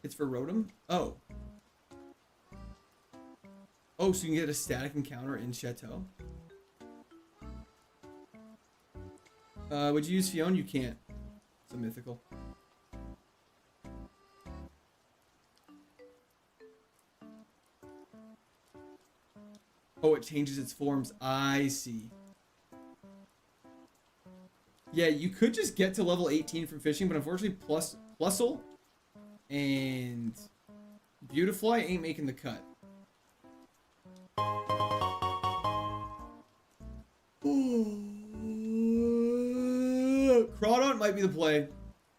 Speaker 1: It's for Rotom? Oh. Oh, so you can get a static encounter in Chateau? Would you use Fion? You can't. It's a mythical. Oh, it changes its forms. I see. Yeah, you could just get to level 18 from fishing, but unfortunately Plusle and Beautifly ain't making the cut. Crawdon might be the play.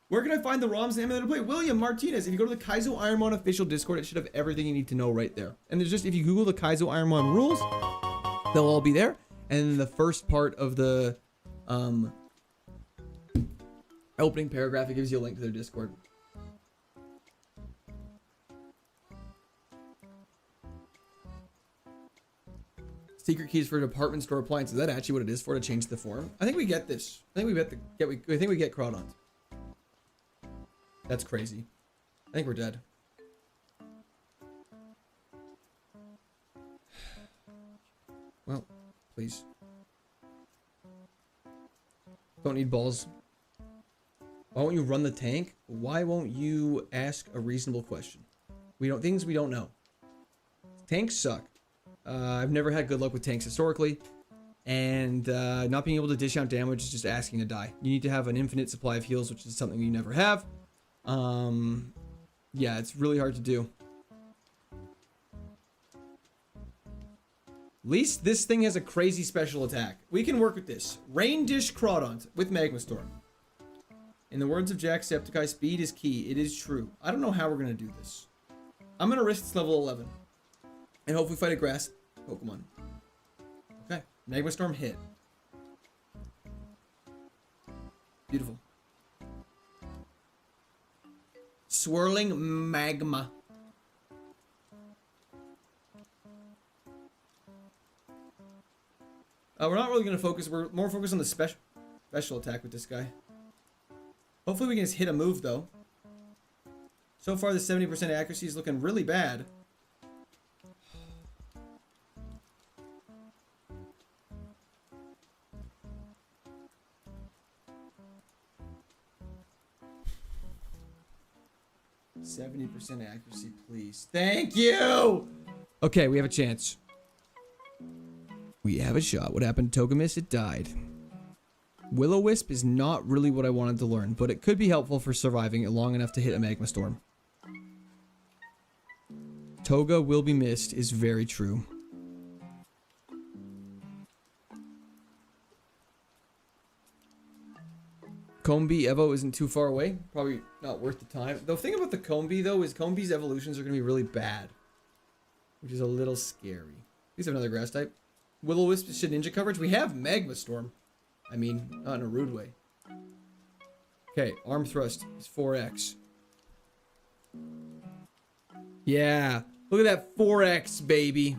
Speaker 1: Where can I find the ROMs and emulator to play? William Martinez. If you go to the Kaizo Ironmon official Discord, it should have everything you need to know right there. And there's just, if you Google the Kaizo Ironmon rules, they'll all be there. And the first part of the opening paragraph, it gives you a link to their Discord. Secret keys for department store appliances. Is that actually what it is for, to change the form? I think we get this. I think we get Crawdon. That's crazy. I think we're dead. Well, please. Don't need balls. Why won't you run the tank? Why won't you ask a reasonable question? Things we don't know. Tanks suck. I've never had good luck with tanks historically, and not being able to dish out damage is just asking to die. You need to have an infinite supply of heals, which is something you never have. Yeah, it's really hard to do. At least this thing has a crazy special attack. We can work with this. Rain Dish Crawdon with Magma Storm. In the words of Jacksepticeye, speed is key. It is true. I don't know how we're going to do this. I'm gonna risk this level 11. And hopefully fight a grass Pokemon. Okay. Magma Storm hit. Beautiful. Swirling magma. We're not really going to focus. We're more focused on the special attack with this guy. Hopefully we can just hit a move, though. So far, the 70% accuracy is looking really bad. %70 accuracy, please. Thank you! Okay, we have a chance. We have a shot. What happened to Togemis? It died. Will-O-Wisp is not really what I wanted to learn, but it could be helpful for surviving it long enough to hit a Magma Storm. Toga will be missed is very true. Combee Evo isn't too far away. Probably not worth the time. The thing about the Combee, though, is Combee's evolutions are going to be really bad. Which is a little scary. These have another grass type. Will-O-Wisp should ninja coverage. We have Magma Storm. I mean, not in a rude way. Okay, Arm Thrust is 4x. Yeah. Look at that 4x, baby.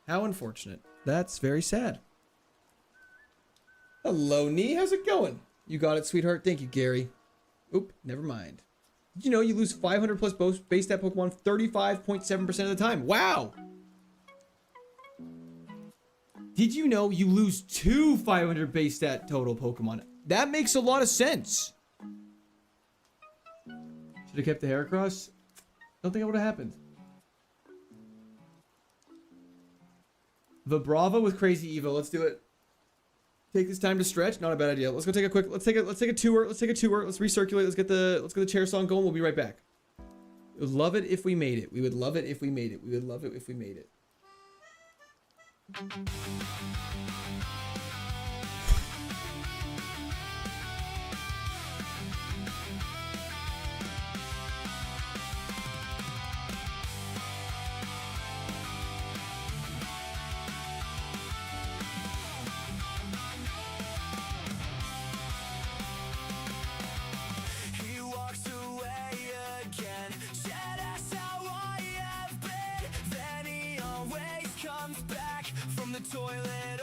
Speaker 1: How unfortunate. That's very sad. Hello, Nee. How's it going? You got it, sweetheart. Thank you, Gary. Oop, never mind. Did you know you lose 500 plus base stat Pokemon 35.7% of the time? Wow! Did you know you lose 2 500 base stat total Pokemon? That makes a lot of sense. Should have kept the Heracross? Don't think it would have happened. Vibrava with Crazy Evo. Let's do it. Take this time to stretch. Not a bad idea. Let's go take a quick. Let's take a tour. Let's recirculate. Let's get the chair song going. We'll be right back. We would love it if we made it. We would love it if we made it. We would love it if we made it.
Speaker 3: Toilet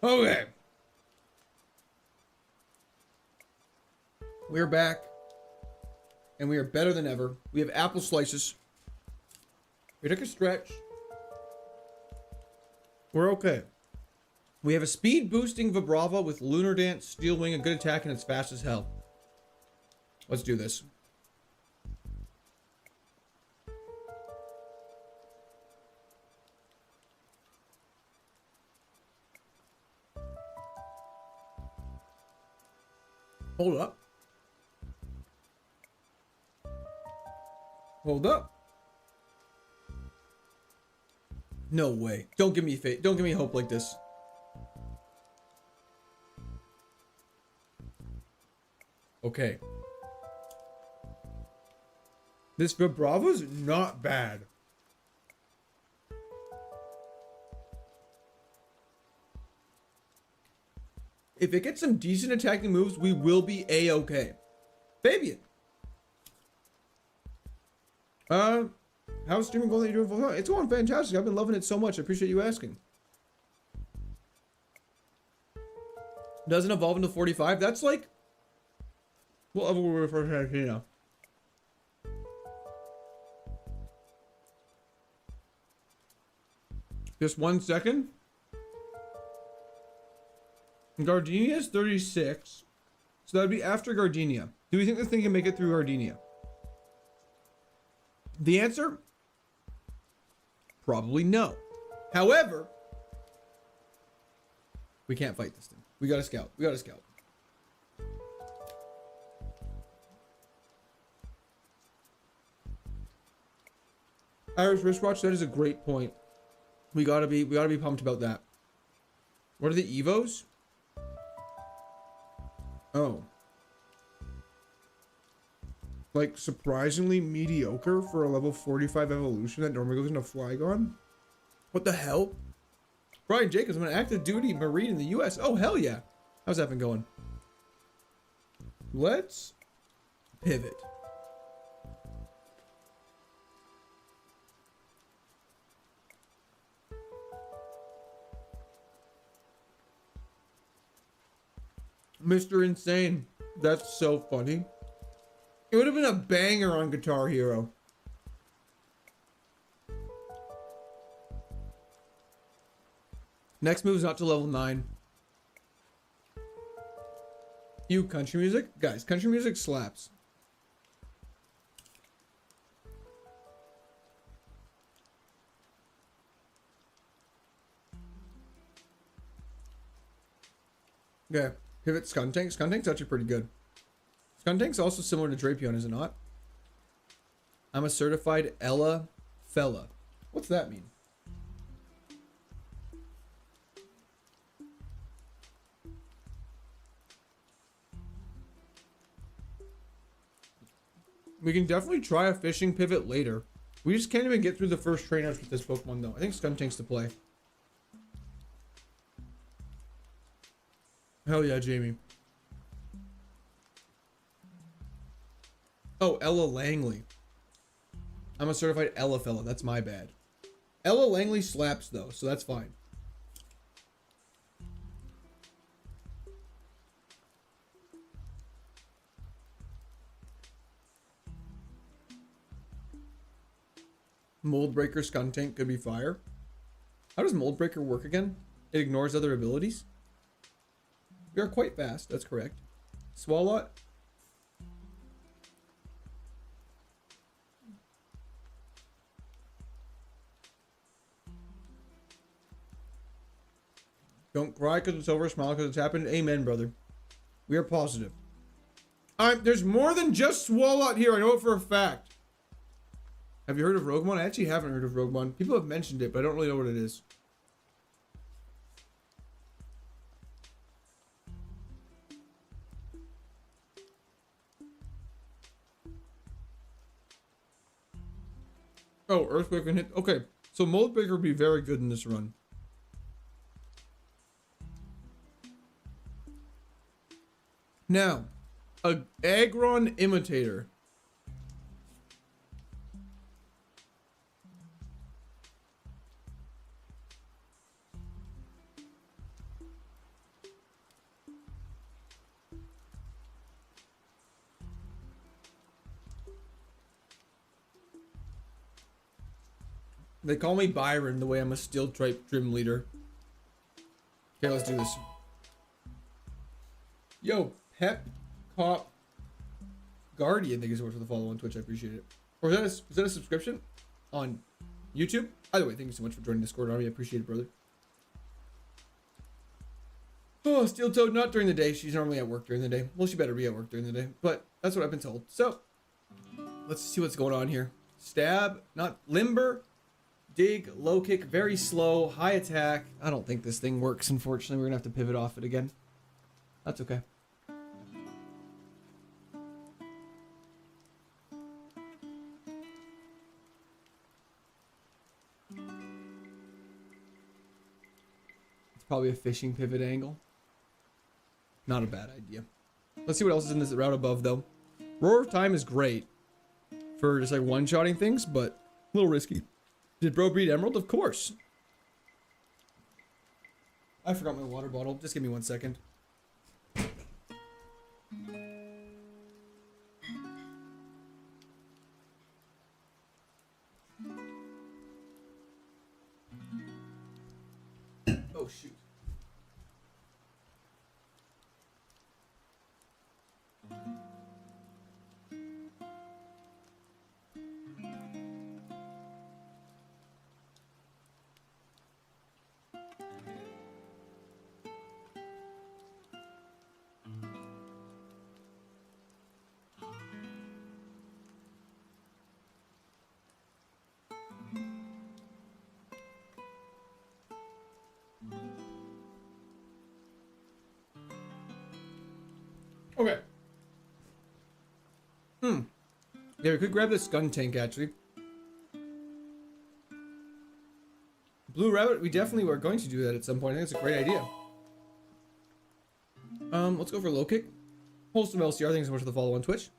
Speaker 1: Okay. We're back. And we are better than ever. We have apple slices. We took a stretch. We're okay. We have a speed boosting Vibrava with Lunar Dance, Steel Wing, a good attack, and it's fast as hell. Let's do this. Hold up. Hold up. No way. Don't give me faith. Don't give me hope like this. Okay. This Vibrava's not bad. If it gets some decent attacking moves, we will be A-okay. Fabian. How's streaming going that you're doing for fun? It's going fantastic. I've been loving it so much. I appreciate you asking. Doesn't evolve into 45. That's like... What level were we first at here now? Just 1 second. Gardenia is 36. So that would be after Gardenia. Do we think this thing can make it through Gardenia? The answer? Probably no. However, we can't fight this thing. We gotta scout. We gotta scout. Irish wristwatch, that is a great point. We gotta be pumped about that. What are the Evos? Oh. Like, surprisingly mediocre for a level 45 evolution that normally goes into Flygon? What the hell? Brian Jacobs, I'm an active duty Marine in the US. Oh, hell yeah. How's that been going? Let's pivot. Mr. Insane. That's so funny. It would have been a banger on Guitar Hero. Next move's not to level 9. You country music? Guys, country music slaps. Okay. Pivot Skuntank. Skuntank's actually pretty good. Skuntank's also similar to Drapion, is it not? I'm a certified Ella fella. What's that mean? We can definitely try a fishing pivot later. We just can't even get through the first trainers with this Pokemon though. I think Skuntank's to play. Hell yeah, Jamie. Oh, Ella Langley. I'm a certified Ella fella. That's my bad. Ella Langley slaps though, so that's fine. Mold Breaker Skuntank could be fire. How does Mold Breaker work again? It ignores other abilities? We are quite fast, that's correct. Swalot. Don't cry because it's over, smile because it's happened. Amen, brother. We are positive. There's more than just Swalot here, I know it for a fact. Have you heard of Roguemon? I actually haven't heard of Roguemon. People have mentioned it, but I don't really know what it is. Oh, Earthquake can hit. Okay, so Mold Breaker would be very good in this run. Now, a Aggron Imitator. They call me Byron the way I'm a steel type trim leader. Okay, let's do this. Yo, Pep Cop Guardian, thank you so much for the follow on Twitch. I appreciate it. Or is that a subscription on YouTube? Either way, thank you so much for joining Discord Army. I appreciate it, brother. Oh, Steel Toad, not during the day. She's normally at work during the day. Well, she better be at work during the day, but that's what I've been told. So, let's see what's going on here. Stab, not limber, dig, low kick, very slow, high attack. I don't think this thing works, unfortunately. We're gonna have to pivot off it again. That's okay. It's probably a fishing pivot angle. Not a bad idea. Let's see what else is in this route above, though. Roar of Time is great for just like one-shotting things, but a little risky. Did bro breed emerald? Of course. I forgot my water bottle. Just give me 1 second. Oh, shoot. Okay. Yeah, we could grab this gun tank, actually. Blue Rabbit, we definitely were going to do that at some point. I think it's a great idea. Let's go for low kick. Wholesome LCR, thanks so much for the follow on Twitch.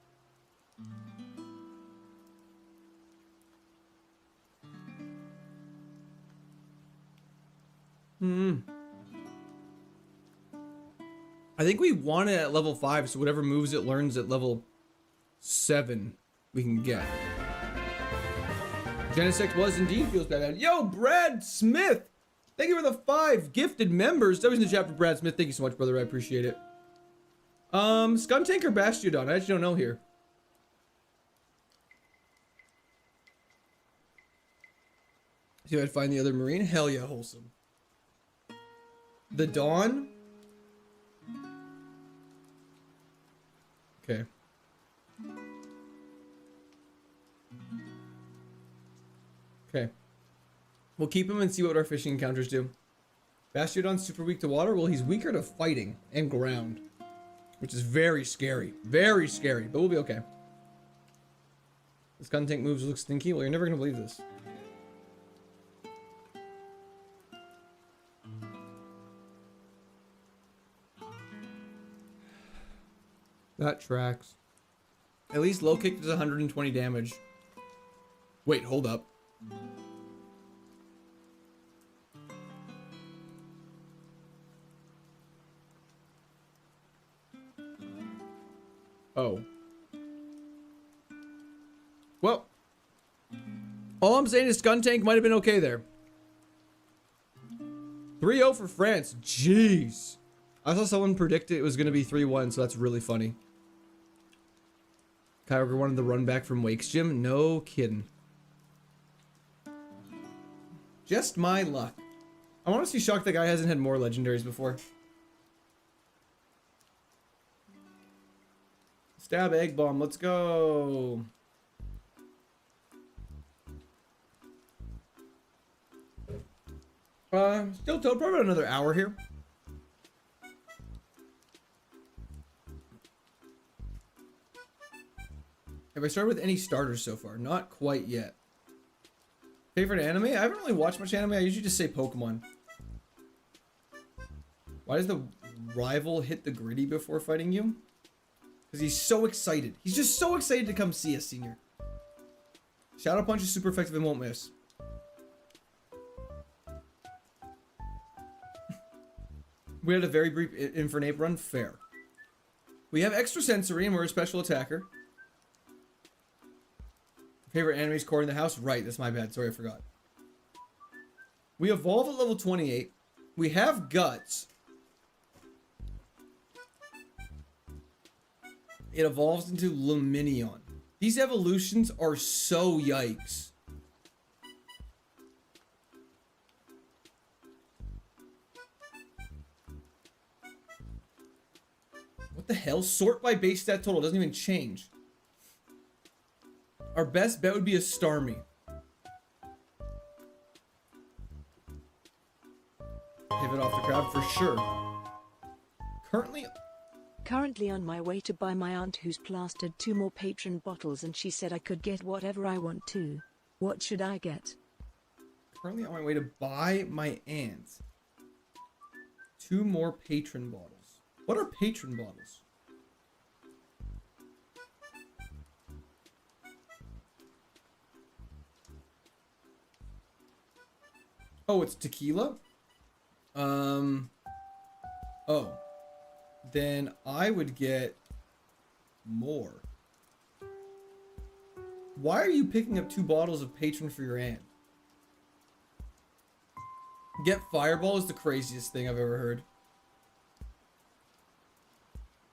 Speaker 1: I think we want it at level 5, so whatever moves it learns at level 7 we can get. Genesect was indeed feels bad. Yo, Brad Smith! Thank you for the 5 gifted members. That was in the chat for Brad Smith. Thank you so much, brother. I appreciate it. Skuntank or Bastiodon? I actually don't know here. See if I'd find the other Marine. Hell yeah, wholesome. The Dawn? Okay. Okay. We'll keep him and see what our fishing encounters do. Bastiodon's super weak to water. Well, he's weaker to fighting and ground, which is very scary. Very scary, but we'll be okay. This gun tank moves look stinky. Well, you're never gonna believe this. That tracks. At least low kick does 120 damage. Wait, hold up. Oh. Well. All I'm saying is Skuntank might have been okay there. 3-0 for France. Jeez. I saw someone predict it was going to be 3-1, so that's really funny. Kyogre wanted the run back from Wake's gym. No kidding. Just my luck. I want to see shocked that guy hasn't had more legendaries before. Stab Egg Bomb. Let's go. Still Toad, probably about another hour here. Have I started with any starters so far? Not quite yet. Favorite anime? I haven't really watched much anime. I usually just say Pokemon. Why does the rival hit the gritty before fighting you? Because he's so excited. He's just so excited to come see us, Senior. Shadow Punch is super effective and won't miss. We had a very brief Infernape run. Fair. We have Extrasensory and we're a special attacker. Favorite anime's core in the house? Right, that's my bad. Sorry, I forgot. We evolve at level 28. We have guts. It evolves into Luminion. These evolutions are so yikes. What the hell? Sort by base stat total. Doesn't even change. Our best bet would be a Starmie. Pivot off the crowd for sure.
Speaker 2: Currently on my way to buy my aunt who's plastered 2 more patron bottles and she said I could get whatever I want to. What should I get?
Speaker 1: Currently on my way to buy my aunt 2 more patron bottles. What are patron bottles? Oh, it's tequila? Oh. Then I would get more. Why are you picking up 2 bottles of patron for your aunt? Get Fireball is the craziest thing I've ever heard.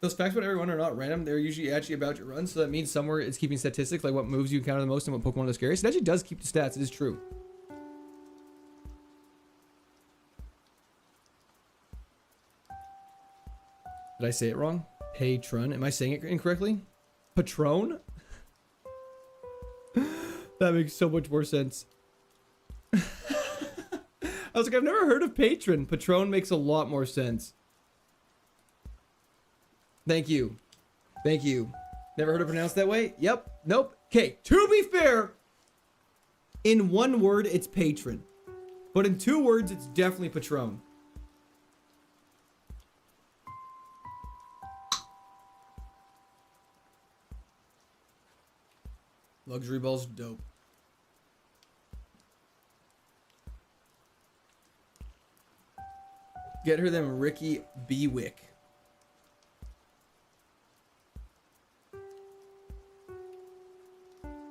Speaker 1: Those facts about everyone are not random. They're usually actually about your run, so that means somewhere it's keeping statistics, like what moves you encounter the most and what Pokemon are the scariest. It actually does keep the stats. It is true. Did I say it wrong? Patron. Am I saying it incorrectly? Patron? That makes so much more sense. I was like, I've never heard of patron. Patron makes a lot more sense. Thank you. Thank you. Never heard it pronounced that way? Yep. Nope. Okay. To be fair, in 1 word, it's patron. But in 2 words, it's definitely Patron. Luxury Ball's dope. Get her them Ricky Bewick.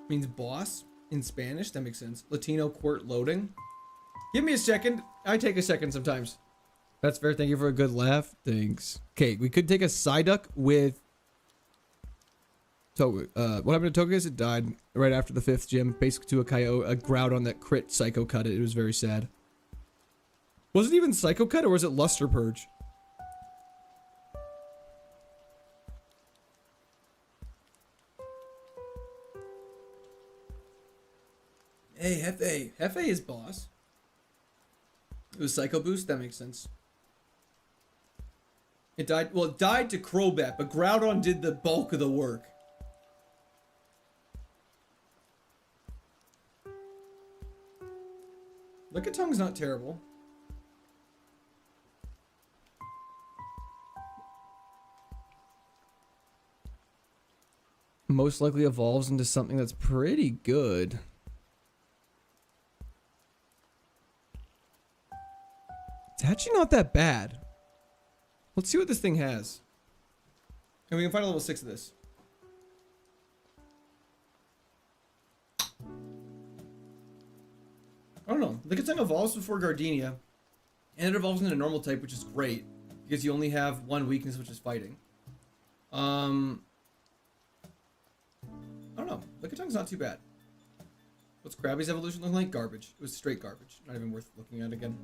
Speaker 1: Means boss in Spanish. That makes sense. Latino Quirt loading. Give me a second. I take a second sometimes. That's fair. Thank you for a good laugh. Thanks. Okay, we could take a Psyduck with What happened to Togekiss? It died right after the 5th gym. Basically to a Groudon that crit Psycho Cut it. It was very sad. Was it even Psycho Cut or was it Luster Purge? Hey, Hefe. Hefe is boss. It was Psycho Boost? That makes sense. It died. Well, it died to Crobat, but Groudon did the bulk of the work. Lickitung's not terrible. Most likely evolves into something that's pretty good. It's actually not that bad. Let's see what this thing has. And we can find a level 6 of this. I don't know. Lickitung evolves before Gardenia. And it evolves into normal type, which is great. Because you only have 1 weakness, which is fighting. I don't know. Lickitung's not too bad. What's Krabby's evolution looking like? Garbage. It was straight garbage. Not even worth looking at again.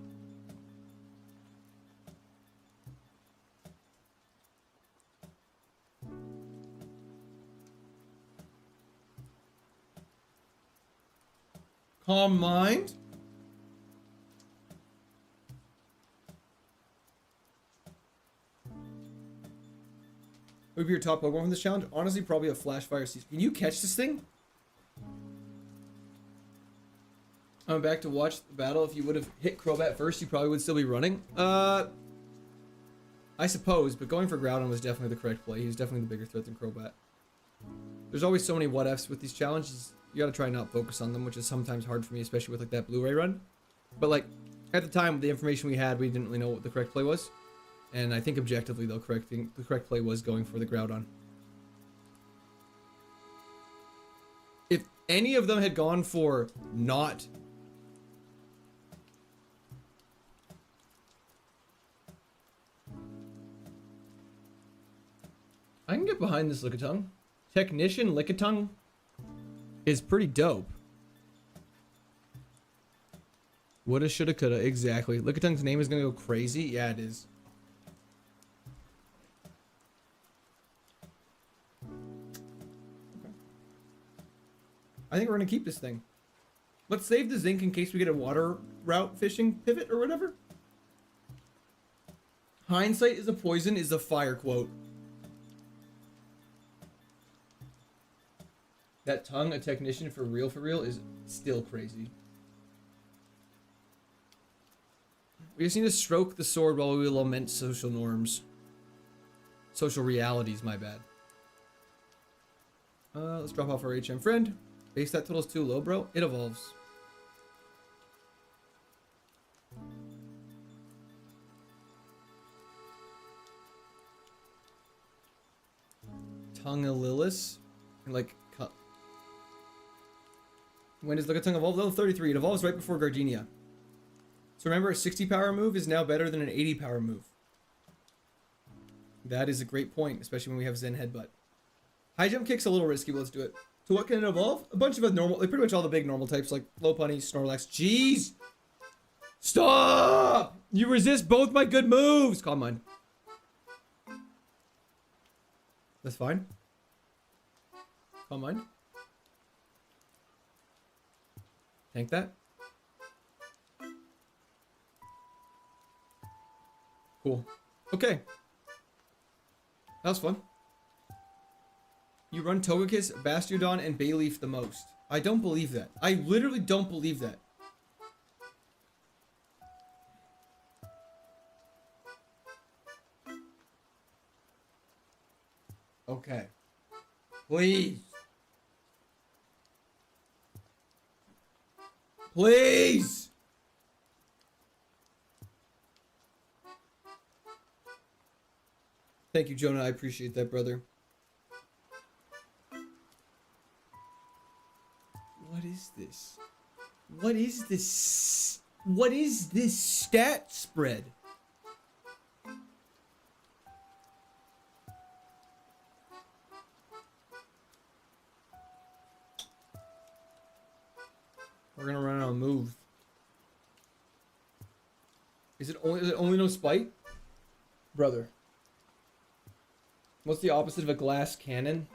Speaker 1: Calm Mind. What would be your top Pokemon from this challenge? Honestly, probably a Flashfire Season. Can you catch this thing? I'm back to watch the battle. If you would have hit Crobat first, you probably would still be running. I suppose, but going for Groudon was definitely the correct play. He was definitely the bigger threat than Crobat. There's always so many what-ifs with these challenges. You gotta try and not focus on them, which is sometimes hard for me, especially with like that Blu-ray run. But like, at the time, the information we had, we didn't really know what the correct play was. And I think objectively, though, the correct play was going for the Groudon. If any of them had gone for not get behind this Lickitung. Technician Lickitung is pretty dope. Woulda, shoulda, coulda. Exactly. Lickitung's name is gonna go crazy. Yeah, it is. Okay. I think we're gonna keep this thing. Let's save the zinc in case we get a water route fishing pivot or whatever. Hindsight is a poison is a fire quote. That tongue, a technician for real, is still crazy. We just need to stroke the sword while we lament social norms. Social realities, my bad. Let's drop off our HM friend. Base stat total's too low, bro. It evolves. Tongue Lilith. And like... When does Lickitung evolve? Level 33. It evolves right before Gardenia. So remember, a 60 power move is now better than an 80 power move. That is a great point, especially when we have Zen Headbutt. High jump kick's a little risky, but let's do it. So what can it evolve? A bunch of normal, like pretty much all the big normal types, like Lopunny, Snorlax. Jeez! Stop! You resist both my good moves! Calm mind. That's fine. Calm mind. Tank that. Cool. Okay. That was fun. You run Togekiss, Bastiodon, and Bayleaf the most. I don't believe that. I literally don't believe that. Okay. Please. Please! Thank you, Jonah. I appreciate that, brother. What is this? What is this? What is this stat spread? We're gonna run out of move. Is it only no spite? Brother. What's the opposite of a glass cannon?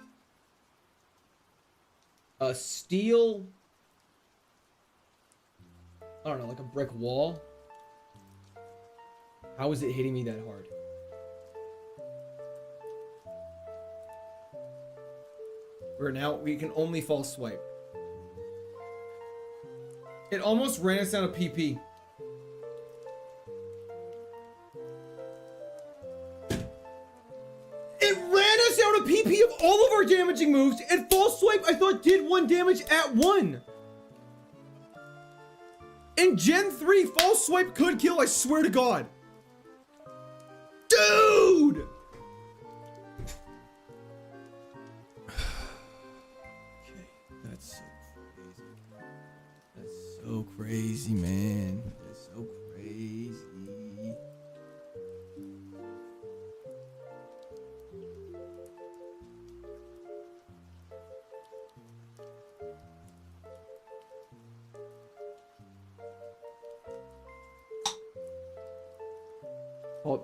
Speaker 1: A steel... I don't know, like a brick wall? How is it hitting me that hard? We can only false swipe. It almost ran us down a PP. It ran us down a PP of all of our damaging moves, and false swipe I thought did 1 damage at 1. In Gen 3, false swipe could kill, I swear to God. Dude! Okay, that's so crazy. That's so crazy, man. That's so crazy.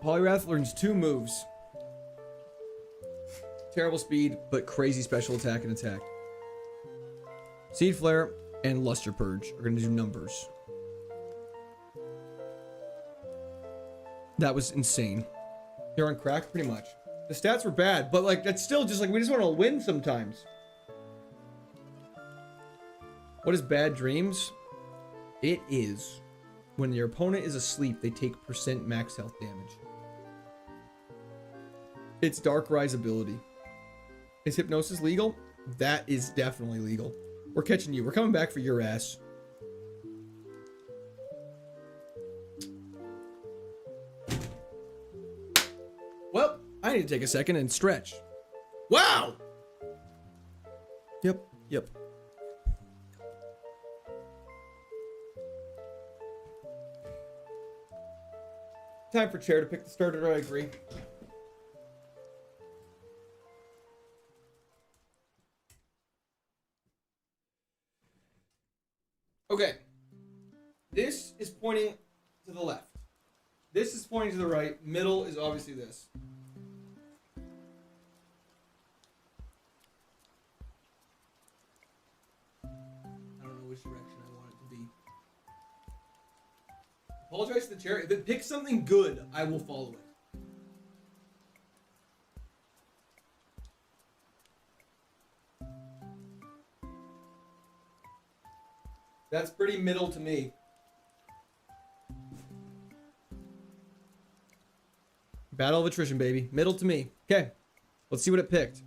Speaker 1: Poliwrath learns 2 moves. Terrible speed, but crazy special attack and attack. Seed Flare and Luster Purge are gonna do numbers. That was insane. You're on crack, pretty much. The stats were bad, but like that's still just like we just want to win sometimes. What is bad dreams? It is when your opponent is asleep, they take % max health damage. It's Dark Rise ability. Is hypnosis legal? That is definitely legal. We're catching you. We're coming back for your ass. Well, I need to take a second and stretch. Wow! Yep. Time for Chair to pick the starter, I agree. Okay. This is pointing to the left. This is pointing to the right. Middle is obviously this. I don't know which direction I want it to be. Apologize to the chair. If it picks something good, I will follow it. That's pretty middle to me. Battle of attrition, baby. Middle to me. Okay. Let's see what it picked.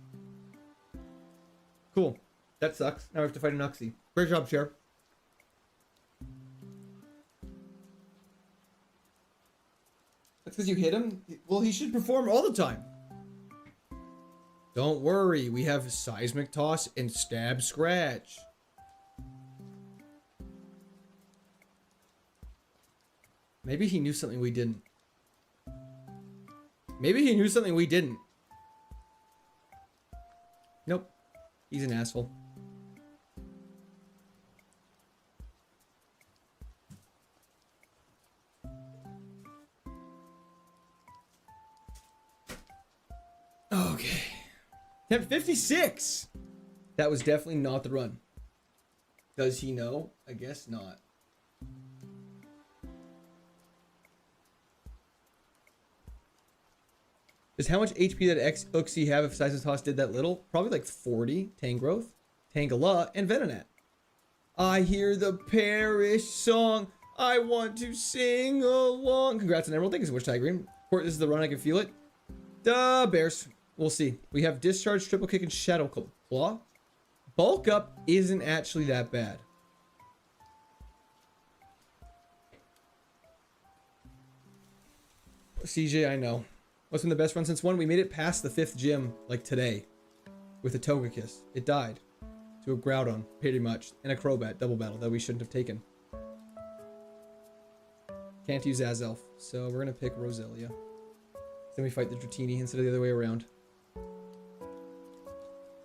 Speaker 1: Cool. That sucks. Now we have to fight an Uxie. Great job, Chair. That's because you hit him? Well, he should perform all the time. Don't worry. We have Seismic Toss and Stab Scratch. Maybe he knew something we didn't. Maybe he knew something we didn't. Nope. He's an asshole. Okay. Temp 56! That was definitely not the run. Does he know? I guess not. Does how much HP that Uxie have if Seismic Toss did that little? Probably like 40. Tangrowth, Tangela, and Venonat. I hear the parish song. I want to sing along. Congrats on Emerald. Thank you so much, Tigreen. Court, this is the run. I can feel it. Duh, Bears. We'll see. We have Discharge, Triple Kick, and Shadow Claw. Bulk Up isn't actually that bad. CJ, I know. What's been the best run since one? We made it past the 5th gym, like today, with a Togekiss. It died to a Groudon, pretty much, and a Crobat double battle that we shouldn't have taken. Can't use Azelf, so we're gonna pick Roselia. Then we fight the Dratini instead of the other way around.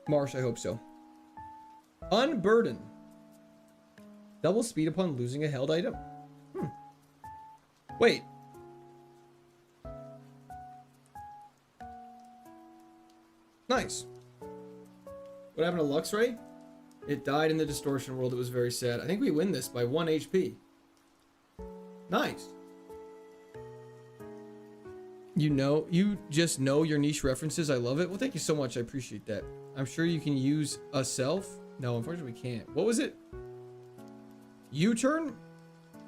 Speaker 1: Marsh, I hope so. Unburden. Double speed upon losing a held item. Wait. Nice. What happened to Luxray? It died in the distortion world. It was very sad. I think we win this by 1 HP. Nice. You just know your niche references. I love it. Well, thank you so much. I appreciate that. I'm sure you can use a self. No, unfortunately we can't. What was it? U-turn?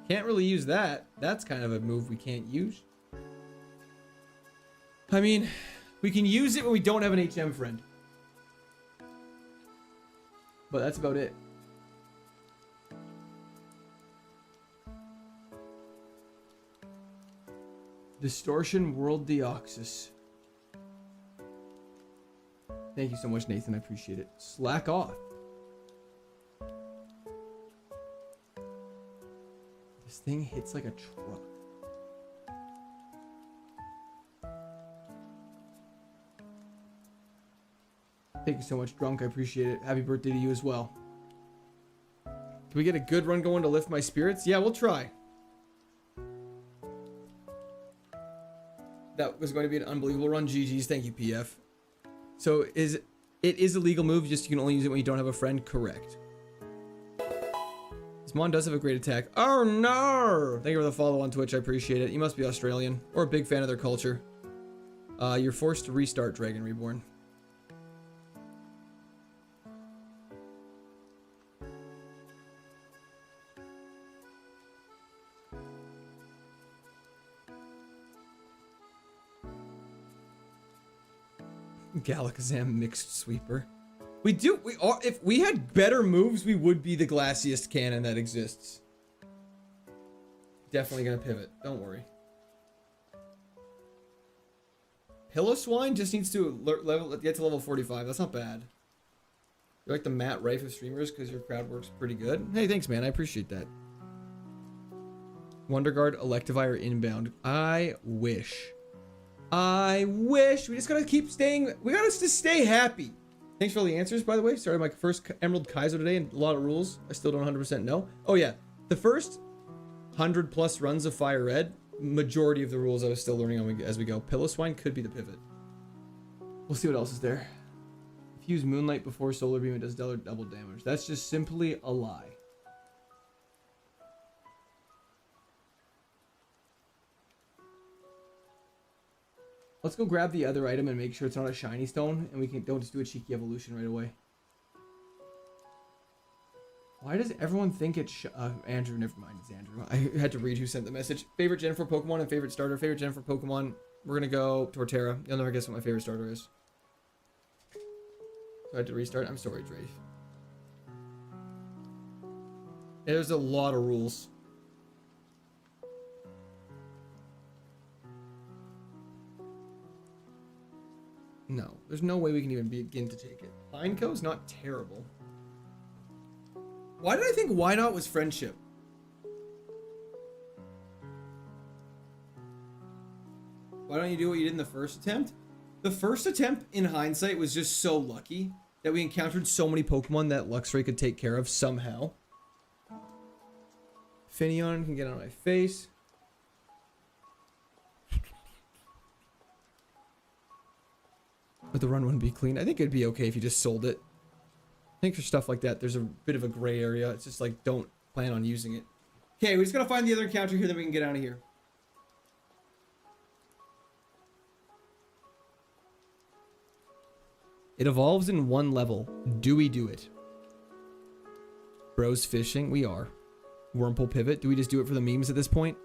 Speaker 1: Can't really use that. That's kind of a move we can't use. I mean, we can use it when we don't have an HM friend. But that's about it. Distortion World Deoxys. Thank you so much, Nathan. I appreciate it. Slack off. This thing hits like a truck. Thank you so much, Drunk. I appreciate it. Happy birthday to you as well. Can we get a good run going to lift my spirits? Yeah, we'll try. That was going to be an unbelievable run. GG's. Thank you, PF. So it is a legal move, just you can only use it when you don't have a friend. Correct. This Mon does have a great attack. Oh no! Thank you for the follow on Twitch. I appreciate it. You must be Australian or a big fan of their culture. You're forced to restart Dragon Reborn. Galakazam mixed sweeper. If we had better moves, we would be the glassiest cannon that exists. Definitely gonna pivot. Don't worry. Pillow-swine just needs to get to level 45. That's not bad. You're like the Matt Rife of streamers because your crowd works pretty good. Hey, thanks, man. I appreciate that. Wonder Guard, Electivire, or Inbound. I wish. We just gotta keep staying. We gotta just stay happy. Thanks for all the answers, by the way. Started my first Emerald Kaizo today and a lot of rules. I still don't 100% know. Oh yeah, the first 100+ runs of Fire Red, majority of the rules I was still learning as we go. Pillow Swine could be the pivot. We'll see what else is there. If you use Moonlight before Solar Beam, it does double damage. That's just simply a lie. Let's go grab the other item and make sure it's not a shiny stone, and we don't just do a cheeky evolution right away. Why does everyone think it's Andrew? Never mind, it's Andrew. I had to read who sent the message. Favorite Gen 4 Pokemon and favorite starter. Favorite Gen 4 Pokemon. We're gonna go Torterra. You'll never guess what my favorite starter is. So I had to restart. I'm sorry, Drafe. There's a lot of rules. No, there's no way we can even begin to take it. Pineco's not terrible. Why did I think why not was friendship? Why don't you do what you did in the first attempt? The first attempt, in hindsight, was just so lucky that we encountered so many Pokemon that Luxray could take care of somehow. Finneon can get on my face. But the run wouldn't be clean. I think it'd be okay if you just sold it. I think for stuff like that, there's a bit of a gray area. It's just like, don't plan on using it. Okay, we just gotta find the other encounter here, then we can get out of here. It evolves in one level. Do we do it? Bros fishing? We are. Wurmple pivot? Do we just do it for the memes at this point?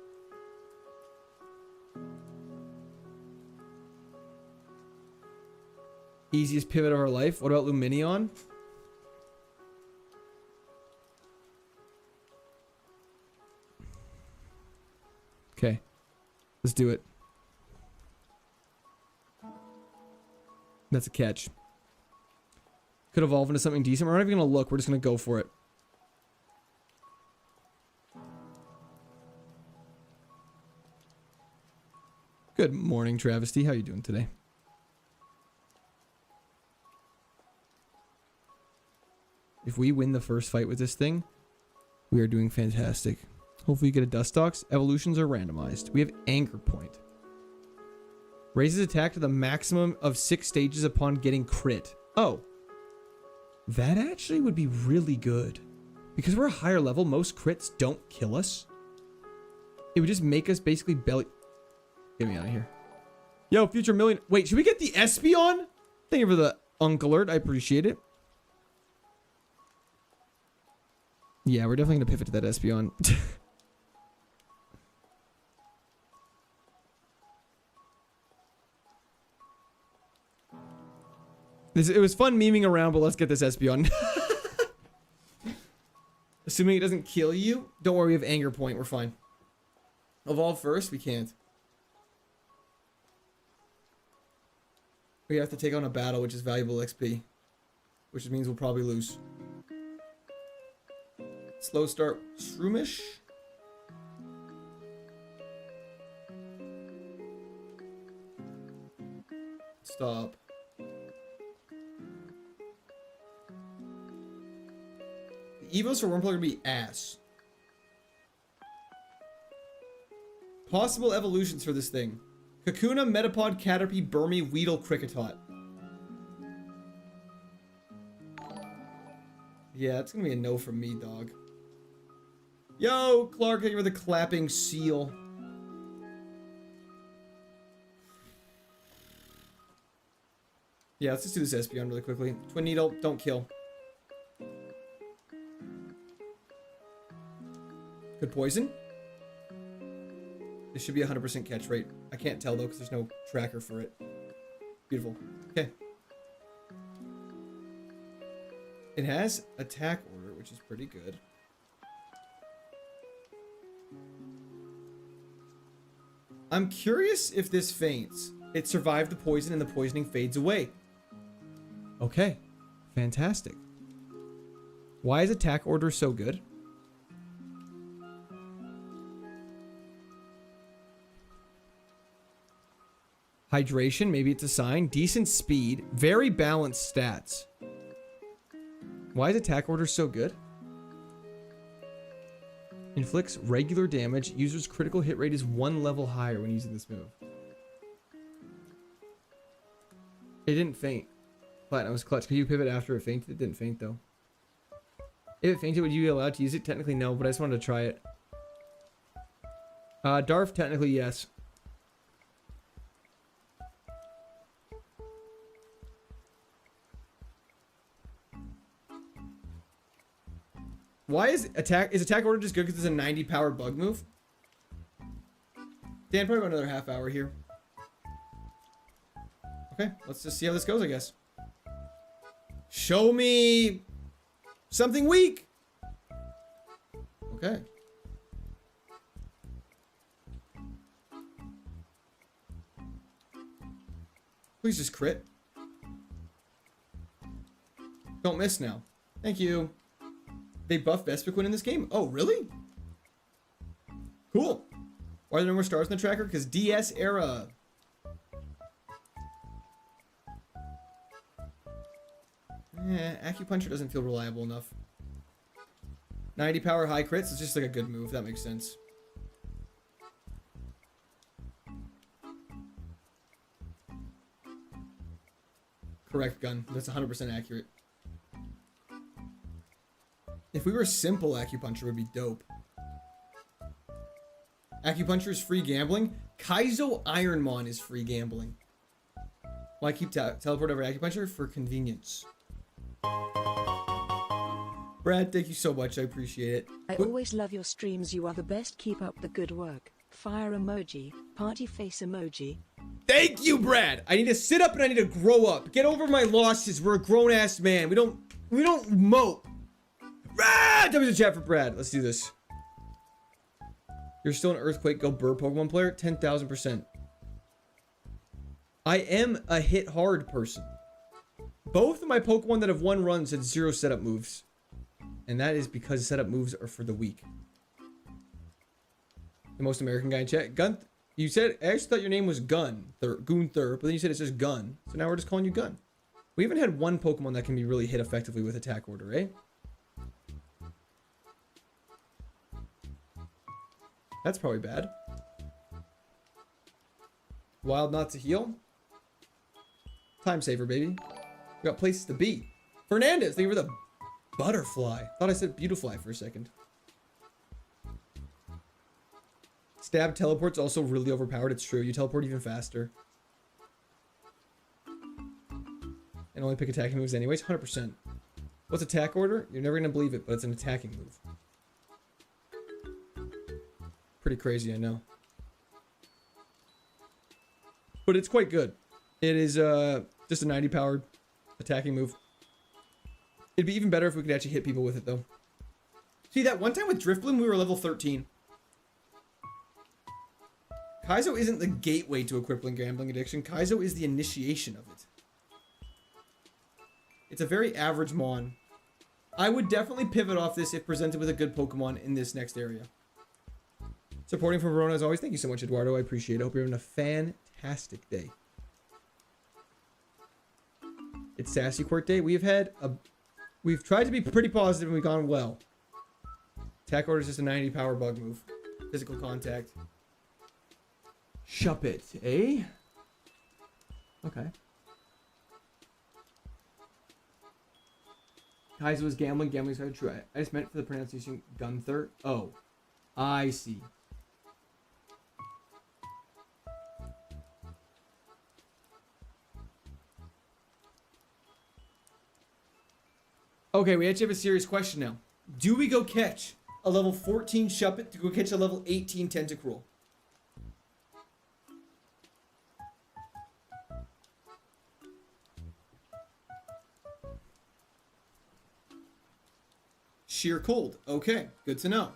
Speaker 1: Easiest pivot of our life. What about Luminion? Okay. Let's do it. That's a catch. Could evolve into something decent. We're not even going to look. We're just going to go for it. Good morning, Travesty. How you doing today? If we win the first fight with this thing, we are doing fantastic. Hopefully you get a Dustox. Evolutions are randomized. We have Anchor Point. Raises attack to the maximum of 6 stages upon getting crit. Oh. That actually would be really good. Because we're a higher level, most crits don't kill us. It would just make us basically belly... Get me out of here. Yo, future million... Wait, should we get the Espeon? Thank you for the Unk Alert. I appreciate it. Yeah, we're definitely going to pivot to that Espeon. It was fun memeing around, but let's get this Espeon. Assuming it doesn't kill you. Don't worry, we have Anger Point. We're fine. Evolve first? We can't. We have to take on a battle, which is valuable XP. Which means we'll probably lose. Slow start. Shroomish? Stop. The Evos for Wurmple are going to be ass. Possible evolutions for this thing. Kakuna, Metapod, Caterpie, Burmy, Weedle, Kricketot. Yeah, it's going to be a no from me, dog. Yo, Clark, thank you for the clapping seal. Yeah, let's just do this Espeon really quickly. Twin Needle, don't kill. Good poison. This should be 100% catch rate. I can't tell though because there's no tracker for it. Beautiful. Okay. It has attack order, which is pretty good. I'm curious if this faints. It survived the poison and the poisoning fades away. Okay. Fantastic. Why is attack order so good? Hydration, maybe it's a sign. Decent speed. Very balanced stats. Why is attack order so good? Inflicts regular damage. User's critical hit rate is 1 level higher when using this move. It didn't faint. Platinum was clutch. Could you pivot after it fainted? It didn't faint though. If it fainted, would you be allowed to use it? Technically no, but I just wanted to try it. Darf, technically yes. Why is attack order just good because it's a 90 power bug move? Dan, probably about another half hour here. Okay, let's just see how this goes, I guess. Show me something weak. Okay. Please just crit. Don't miss now. Thank you. They buff Vespiquen in this game? Oh, really? Cool. Why are there no more stars in the tracker? Because DS era. Acupuncture doesn't feel reliable enough. 90 power high crits. It's just like a good move. That makes sense. Correct gun. That's 100% accurate. If we were simple, acupuncture would be dope. Acupuncture is free gambling. KAIZO IRONMON is free gambling. Why keep teleport over acupuncture? For convenience. Brad, thank you so much. I appreciate it.
Speaker 2: I always love your streams. You are the best. Keep up the good work. Fire emoji. Party face emoji.
Speaker 1: Thank you, Brad. I need to sit up and I need to grow up. Get over my losses. We're a grown-ass man. We don't mope. Ah, W the chat for Brad. Let's do this. You're still an earthquake. Go burr Pokemon player. 10,000%. I am a hit hard person. Both of my Pokemon that have won runs had 0 setup moves. And that is because setup moves are for the weak. The most American guy in chat. Gun. You said, I actually thought your name was Gunther, but then you said it's just Gun. So now we're just calling you Gun. We haven't had one Pokemon that can be really hit effectively with attack order, eh? That's probably bad. Wild not to heal. Time saver, baby. We got places to be. Fernandez, thank you for the butterfly. Thought I said beautifly for a second. Stab teleport's also really overpowered. It's true. You teleport even faster. And only pick attacking moves anyways. 100%. What's attack order? You're never going to believe it, but it's an attacking move. Pretty crazy, I know. But it's quite good. It is just a 90 powered attacking move. It'd be even better if we could actually hit people with it, though. See, that one time with Drifblim, we were level 13. KAIZO isn't the gateway to a crippling gambling addiction. KAIZO is the initiation of it. It's a very average Mon. I would definitely pivot off this if presented with a good Pokemon in this next area. Supporting from Verona as always. Thank you so much, Eduardo. I appreciate it. Hope you're having a fantastic day. It's Sassy Court Day. We've tried to be pretty positive and we've gone well. Attack order is just a 90 power bug move. Physical contact. Shuppet, eh? Okay. KAIZO was gambling. Gambling's hard to try. I just meant for the pronunciation Gunther. Oh. I see. Okay, we actually have a serious question now. Do we go catch a level 14 Shuppet to go catch a level 18 Tentacruel? Sheer cold. Okay, good to know.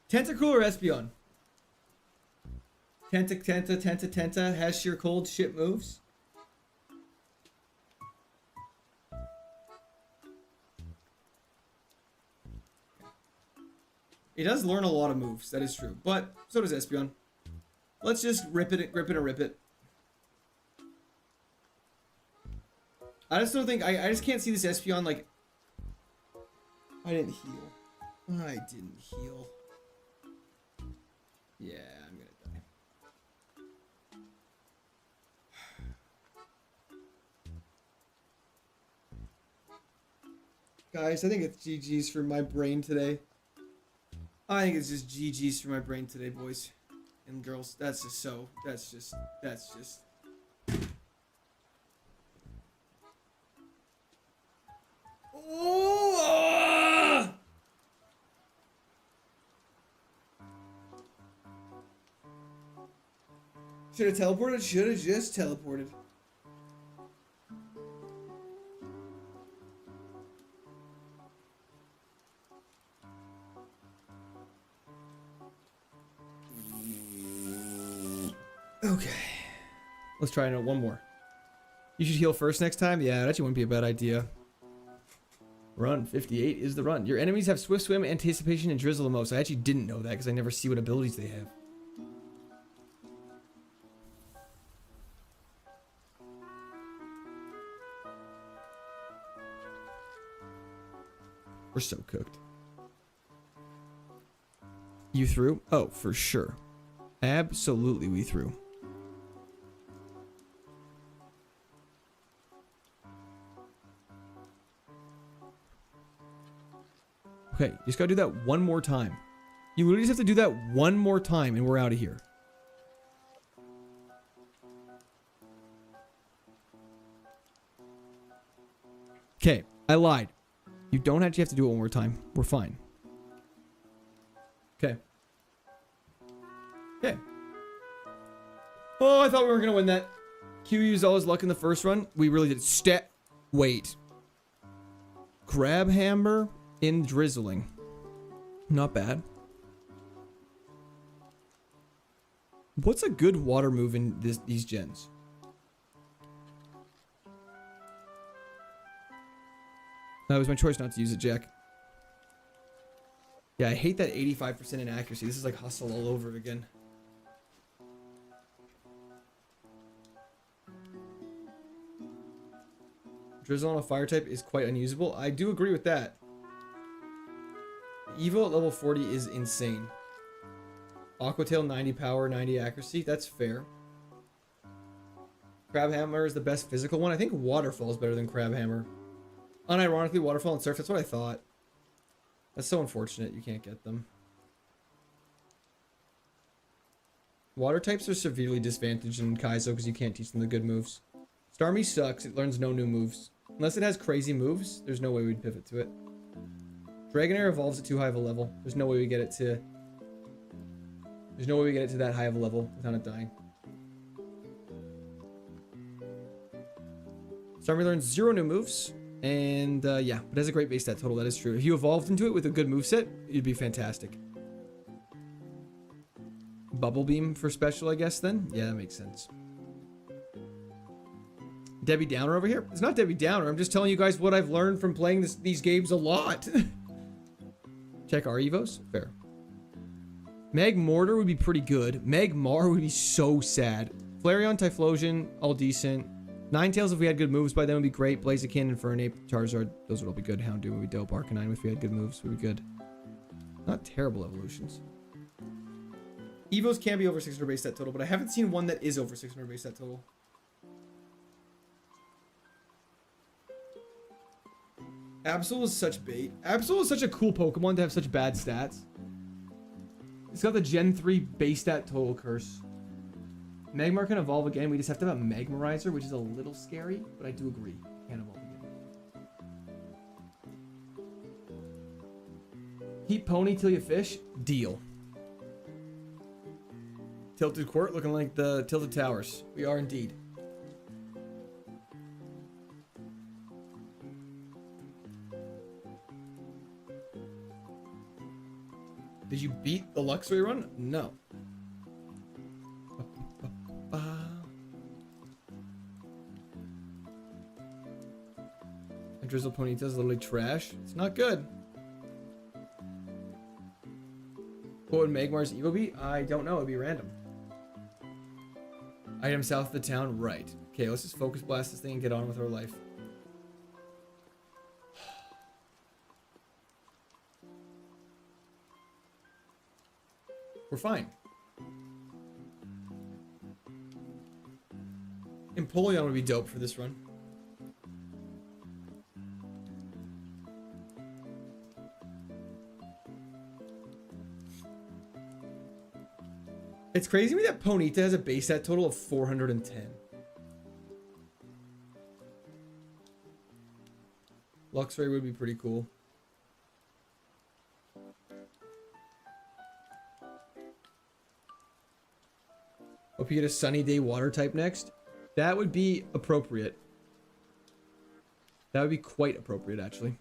Speaker 1: Tentacruel or Espeon? Tenta has your cold shit moves. It does learn a lot of moves, that is true. But so does Espeon. Let's just rip it, grip it, and rip it. I just don't think I just can't see this Espeon like. I didn't heal. I didn't heal. Yeah, I'm gonna die. Guys, I think it's GG's for my brain today. I think it's just GG's for my brain today, boys and girls. That's just so. That's just. Oh! Should have teleported. Should have just teleported. Okay. Let's try one more. You should heal first next time? Yeah, that actually wouldn't be a bad idea. Run. 58 is the run. Your enemies have Swift Swim, Anticipation, and Drizzle the most. I actually didn't know that because I never see what abilities they have. We're so cooked. You threw? Oh, for sure. Absolutely we threw. Okay, you just gotta do that one more time. You literally just have to do that one more time and we're out of here. Okay, I lied. You don't actually have to do it one more time. We're fine. Okay. Okay. Oh, I thought we were gonna win that. Q used all his luck in the first run. We really did. Wait. Crab Hammer in Drizzling. Not bad. What's a good water move in these gens? That was my choice not to use it, Jack. Yeah, I hate that 85% inaccuracy. This is like hustle all over again. Drizzle on a fire type is quite unusable. I do agree with that. Evo at level 40 is insane. Aqua Tail 90 power, 90 accuracy. That's fair. Crab Hammer is the best physical one. I think Waterfall is better than Crab Hammer. Unironically, Waterfall and Surf. That's what I thought. That's so unfortunate you can't get them. Water types are severely disadvantaged in Kaizo because you can't teach them the good moves. Starmie sucks. It learns no new moves. Unless it has crazy moves, there's no way we'd pivot to it. Dragonair evolves at too high of a level. There's no way we get it to... There's no way we get it to that high of a level without it dying. Starmie learns 0 new moves. And yeah, but has a great base stat total. That is true. If you evolved into it with a good moveset, it'd be fantastic. Bubble Beam for special, I guess, then? Yeah, that makes sense. Debbie Downer over here? It's not Debbie Downer. I'm just telling you guys what I've learned from playing these games a lot. Check our Evos. Fair. Meg Mortar would be pretty good. Meg Mar would be so sad. Flareon, Typhlosion, all decent. Ninetales, if we had good moves by then, would be great. Blaziken, Infernape, Charizard, those would all be good. Houndoom would be dope. Arcanine, if we had good moves, would be good. Not terrible evolutions. Evos can be over 600 base stat total, but I haven't seen one that is over 600 base stat total. Absol is such bait. Absol is such a cool Pokemon to have such bad stats. It's got the Gen 3 base stat total curse. Magmar can evolve again. We just have to have a Magmarizer, which is a little scary, but I do agree. Can evolve again. Keep Pony till you fish. Deal. Tilted Court looking like the Tilted Towers. We are indeed. Did you beat the Luxury run? No. A Drizzle Ponyta is literally trash. It's not good. What would Magmar's Evo be? I don't know. It'd be random. Item south of the town. Right. Okay, let's just focus blast this thing and get on with our life. We're fine. Empoleon would be dope for this run. It's crazy to me that Ponyta has a base stat total of 410. Luxray would be pretty cool. Hope you get a Sunny Day water type next. That would be appropriate. That would be quite appropriate, actually.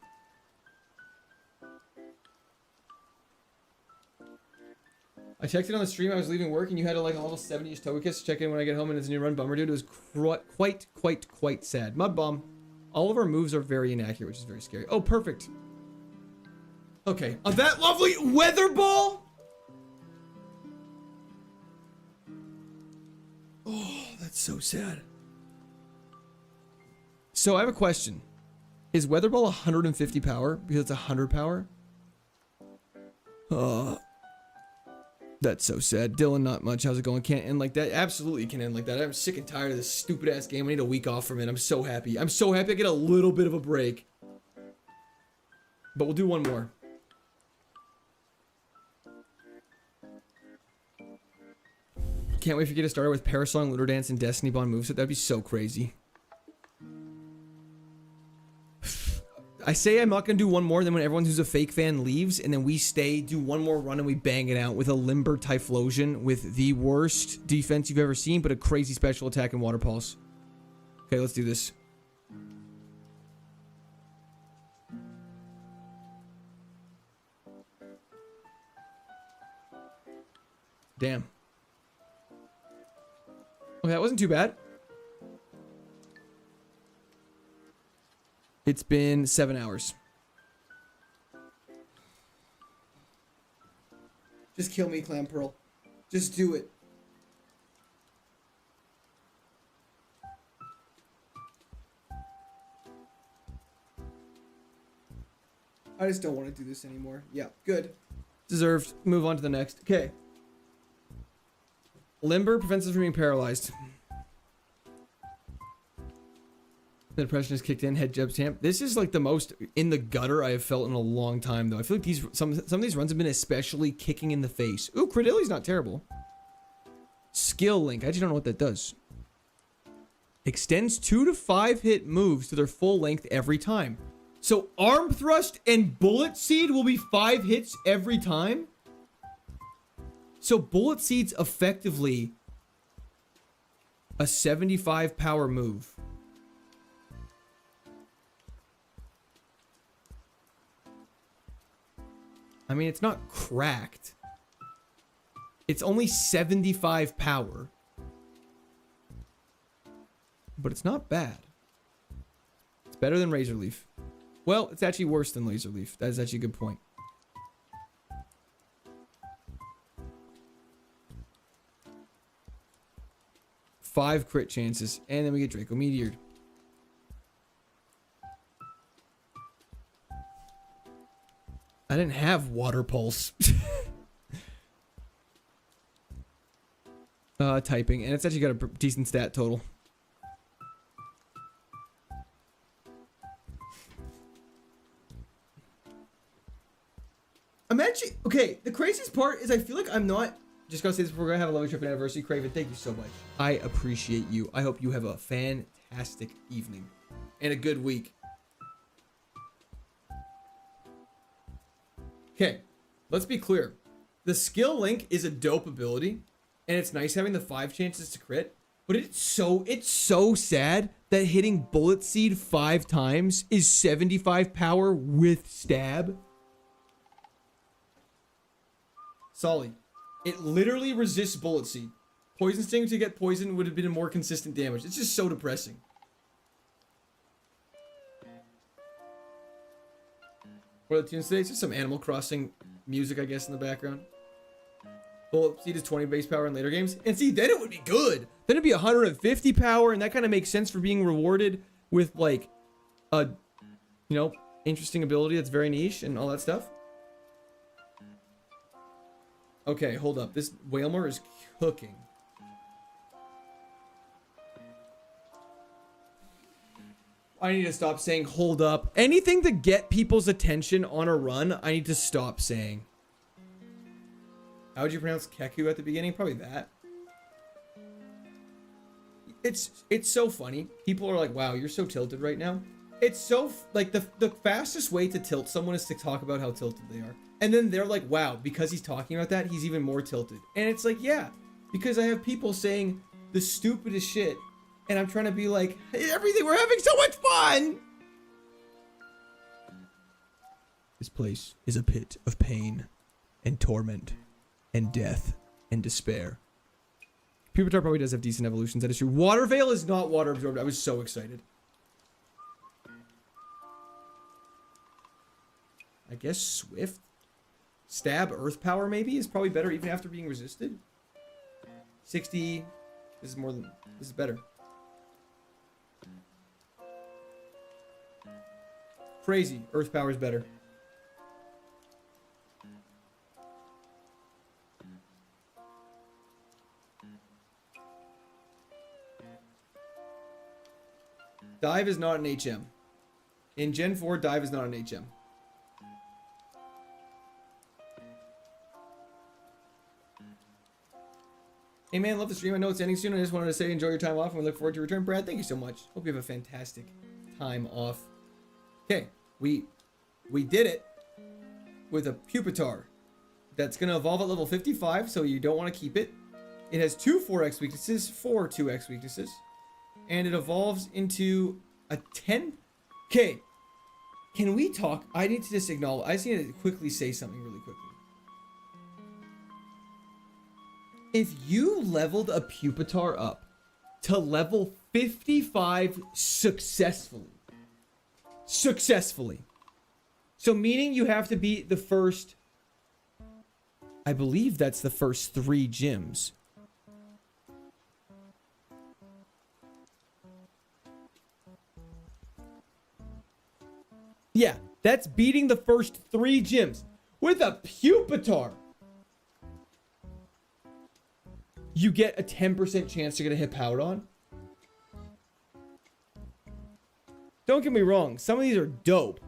Speaker 1: I checked it on the stream. I was leaving work and you had a, like a level 70-ish Togekiss. Check in when I get home and it's a new run. Bummer, dude. It was quite sad. Mud Bomb. All of our moves are very inaccurate, which is very scary. Oh, perfect. Okay. On that lovely Weather Ball. Oh, that's so sad. So I have a question. Is Weather Ball 150 power because it's 100 power? That's so sad. Dylan, not much. How's it going? Can't end like that. Absolutely can end like that. I'm sick and tired of this stupid ass game. I need a week off from it. I'm so happy. I'm so happy I get a little bit of a break. But we'll do one more. Can't wait for you to get started with Parasong, Lunar Dance, and Destiny Bond moveset. That'd be so crazy. I say I'm not going to do one more, then when everyone who's a fake fan leaves, and then we stay, do one more run, and we bang it out with a Limber Typhlosion with the worst defense you've ever seen, but a crazy special attack and Water Pulse. Okay, let's do this. Damn. Okay, that wasn't too bad. It's been 7 hours. Just kill me, Clam Pearl. Just do it. I just don't want to do this anymore. Yeah, good. Deserved. Move on to the next. Okay. Limber prevents us from being paralyzed. The depression has kicked in. Head jab stamp. This is like the most in the gutter I have felt in a long time, though. I feel like these some of these runs have been especially kicking in the face. Ooh, Credilli's not terrible. Skill link. I actually don't know what that does. Extends 2 to 5 hit moves to their full length every time. So arm thrust and bullet seed will be 5 hits every time. So bullet seed's effectively a 75 power move. I mean, it's not cracked. It's only 75 power. But it's not bad. It's better than Razor Leaf. Well, it's actually worse than Laser Leaf. That is actually a good point. Five crit chances. And then we get Draco Meteored. I didn't have Water Pulse. Typing. And it's actually got a decent stat total. I'm actually... Okay, the craziest part is I feel like I'm not... Just gotta say this before we're gonna have a lovely trip and anniversary. Craven, thank you so much. I appreciate you. I hope you have a fantastic evening. And a good week. Okay, let's be clear. The skill link is a dope ability, and it's nice having the 5 chances to crit, but it's so sad that hitting Bullet Seed 5 times is 75 power with stab. Solly, it literally resists Bullet Seed. Poison Sting to get poison would have been a more consistent damage. It's just so depressing. What are the tunes today? It's just some Animal Crossing music, I guess, in the background. Well, see, does 20 base power in later games. And see, then it would be good. Then it'd be 150 power, and that kind of makes sense for being rewarded with, like, a, you know, interesting ability that's very niche and all that stuff. Okay, hold up. This Whalmer is cooking. I need to stop saying hold up. Anything to get people's attention on a run, I need to stop saying. How would you pronounce Keku at the beginning? Probably that. It's so funny. People are like, wow, you're so tilted right now. It's so, like, the fastest way to tilt someone is to talk about how tilted they are. And then they're like, wow, because he's talking about that, he's even more tilted. And it's like, yeah, because I have people saying the stupidest shit. And I'm trying to be like, hey, everything, we're having so much fun. This place is a pit of pain and torment and death and despair. Pupitar probably does have decent evolutions. That is true. Water Veil is not water absorbed. I was so excited. I guess Swift. Stab Earth Power maybe is probably better even after being resisted. 60. This is more than, this is better. Crazy. Earth Power is better. Dive is not an HM. In Gen 4, Dive is not an HM. Hey man, love the stream. I know it's ending soon. I just wanted to say enjoy your time off and we look forward to your return. Brad, thank you so much. Hope you have a fantastic time off. Okay, we did it with a Pupitar that's going to evolve at level 55, so you don't want to keep it. It has 2 4x weaknesses, 4 2x weaknesses, and it evolves into a 10. Okay, can we talk? I need to just acknowledge. I just need to quickly say something really quickly. If you leveled a Pupitar up to level 55 successfully, so meaning you have to beat the first, I believe that's the first 3 gyms. Yeah, that's beating the first 3 gyms with a Pupitar. You get a 10% chance to get a Hippowdon. Don't get me wrong, some of these are dope.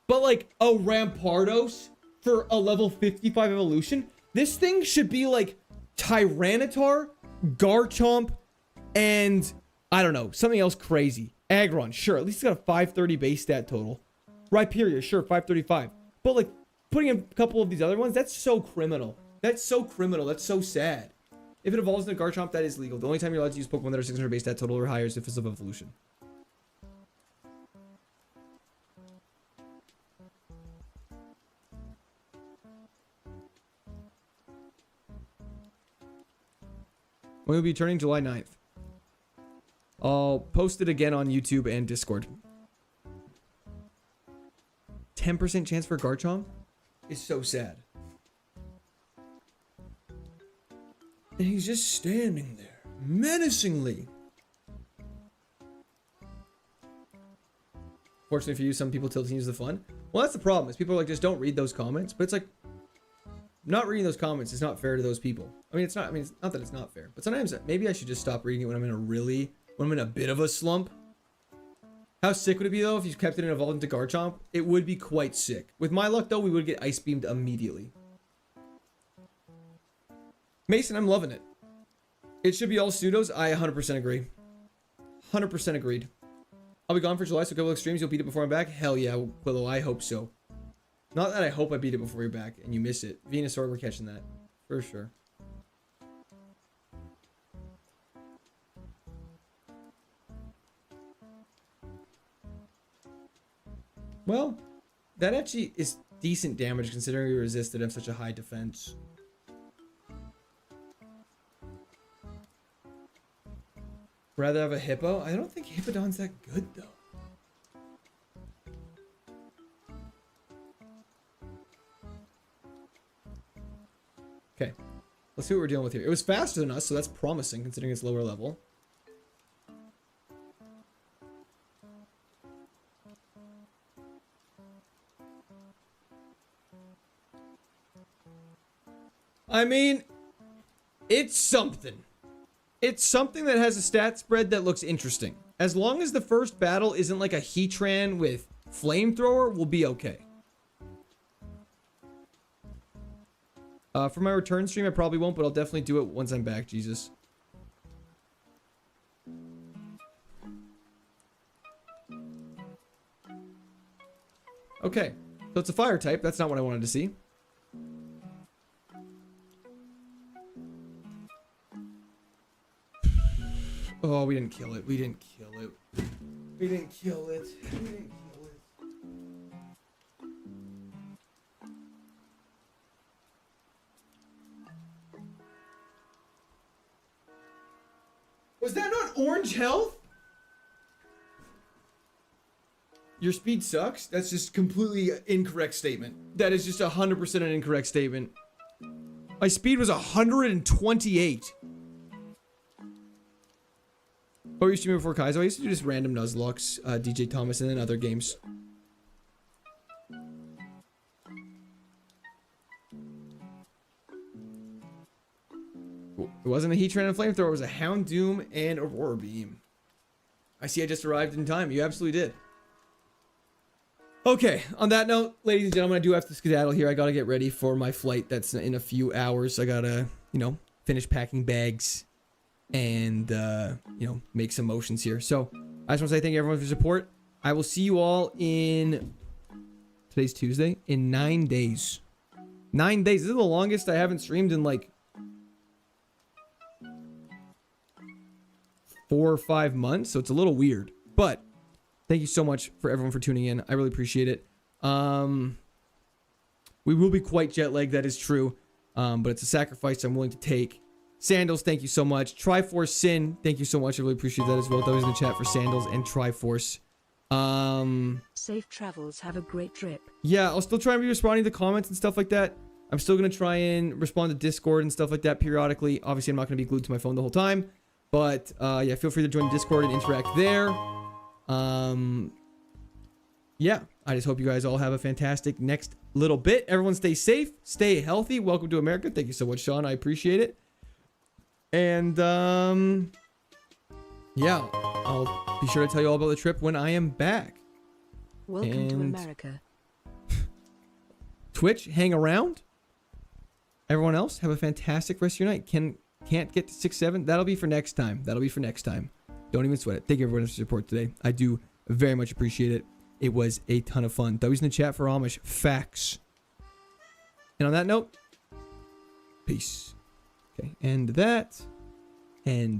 Speaker 1: But like a Rampardos for a level 55 evolution, this thing should be like Tyranitar, Garchomp, and I don't know, something else crazy. Aggron, sure, at least it's got a 530 base stat total. Rhyperior, sure, 535. But like putting in a couple of these other ones, that's so criminal. That's so criminal, that's so sad. If it evolves into Garchomp, that is legal. The only time you're allowed to use Pokemon that are 600 base stat total or higher is if it's of evolution. When will be turning? July 9th. I'll post it again on YouTube and Discord. 10% chance for Garchomp is so sad. And he's just standing there, menacingly. Fortunately for you, some people tilting use the fun. Well, that's the problem, is people are like, just don't read those comments. But it's like, not reading those comments is not fair to those people. I mean, it's not that it's not fair. But sometimes, maybe I should just stop reading it when I'm in a bit of a slump. How sick would it be, though, if you kept it and evolved into Garchomp? It would be quite sick. With my luck, though, we would get Ice Beamed immediately. Mason, I'm loving it. It should be all pseudos. I 100% agree. 100% agreed. I'll be gone for July, so a couple of streams. You'll beat it before I'm back? Hell yeah, Quillo. I hope so. Not that I hope I beat it before you're back and you miss it. Venusaur, we're catching that. For sure. Well, that actually is decent damage considering we resisted him such a high defense. Rather have a Hippo? I don't think Hippowdon's that good, though. Okay. Let's see what we're dealing with here. It was faster than us, so that's promising considering it's lower level. I mean, it's something. It's something that has a stat spread that looks interesting. As long as the first battle isn't like a Heatran with flamethrower, we'll be okay. For my return stream, I probably won't, but I'll definitely do it once I'm back, Jesus. Okay, so it's a fire type. That's not what I wanted to see. Oh, we didn't kill it. We didn't kill it. We didn't kill it. We didn't kill it. Was that not orange health? Your speed sucks? That's just completely incorrect statement. That is just 100% an incorrect statement. My speed was 128. What were you streaming before Kaizo? I used to do just random Nuzlocks, DJ Thomas, and then other games. It wasn't a Heatran and Flamethrower, it was a Houndoom and Aurora Beam. I see I just arrived in time. You absolutely did. Okay, on that note, ladies and gentlemen, I do have to skedaddle here. I gotta get ready for my flight that's in a few hours. I gotta, you know, finish packing bags and, you know, make some motions here. So, I just want to say thank you everyone for your support. I will see you all in... Today's Tuesday? In 9 days. 9 days. This is the longest I haven't streamed in, like... 4 or 5 months, so it's a little weird. But, thank you so much for everyone for tuning in. I really appreciate it. We will be quite jet lagged, that is true. But it's a sacrifice I'm willing to take. Sandals, thank you so much. Triforce Sin, thank you so much. I really appreciate that as well. That was in the chat for Sandals and Triforce.
Speaker 2: Safe travels, have a great trip.
Speaker 1: Yeah, I'll still try and be responding to comments and stuff like that. I'm still going to try and respond to Discord and stuff like that periodically. Obviously, I'm not going to be glued to my phone the whole time. But, yeah, feel free to join Discord and interact there. Yeah, I just hope you guys all have a fantastic next little bit. Everyone stay safe, stay healthy. Welcome to America. Thank you so much, Sean. I appreciate it. And, yeah, I'll be sure to tell you all about the trip when I am back.
Speaker 2: Welcome to America.
Speaker 1: Twitch, hang around. Everyone else, have a fantastic rest of your night. Can't get to 6-7. That'll be for next time. That'll be for next time. Don't even sweat it. Thank you everyone for your support today. I do very much appreciate it. It was a ton of fun. W's in the chat for Amish. Facts. And on that note, peace. Okay, and that, and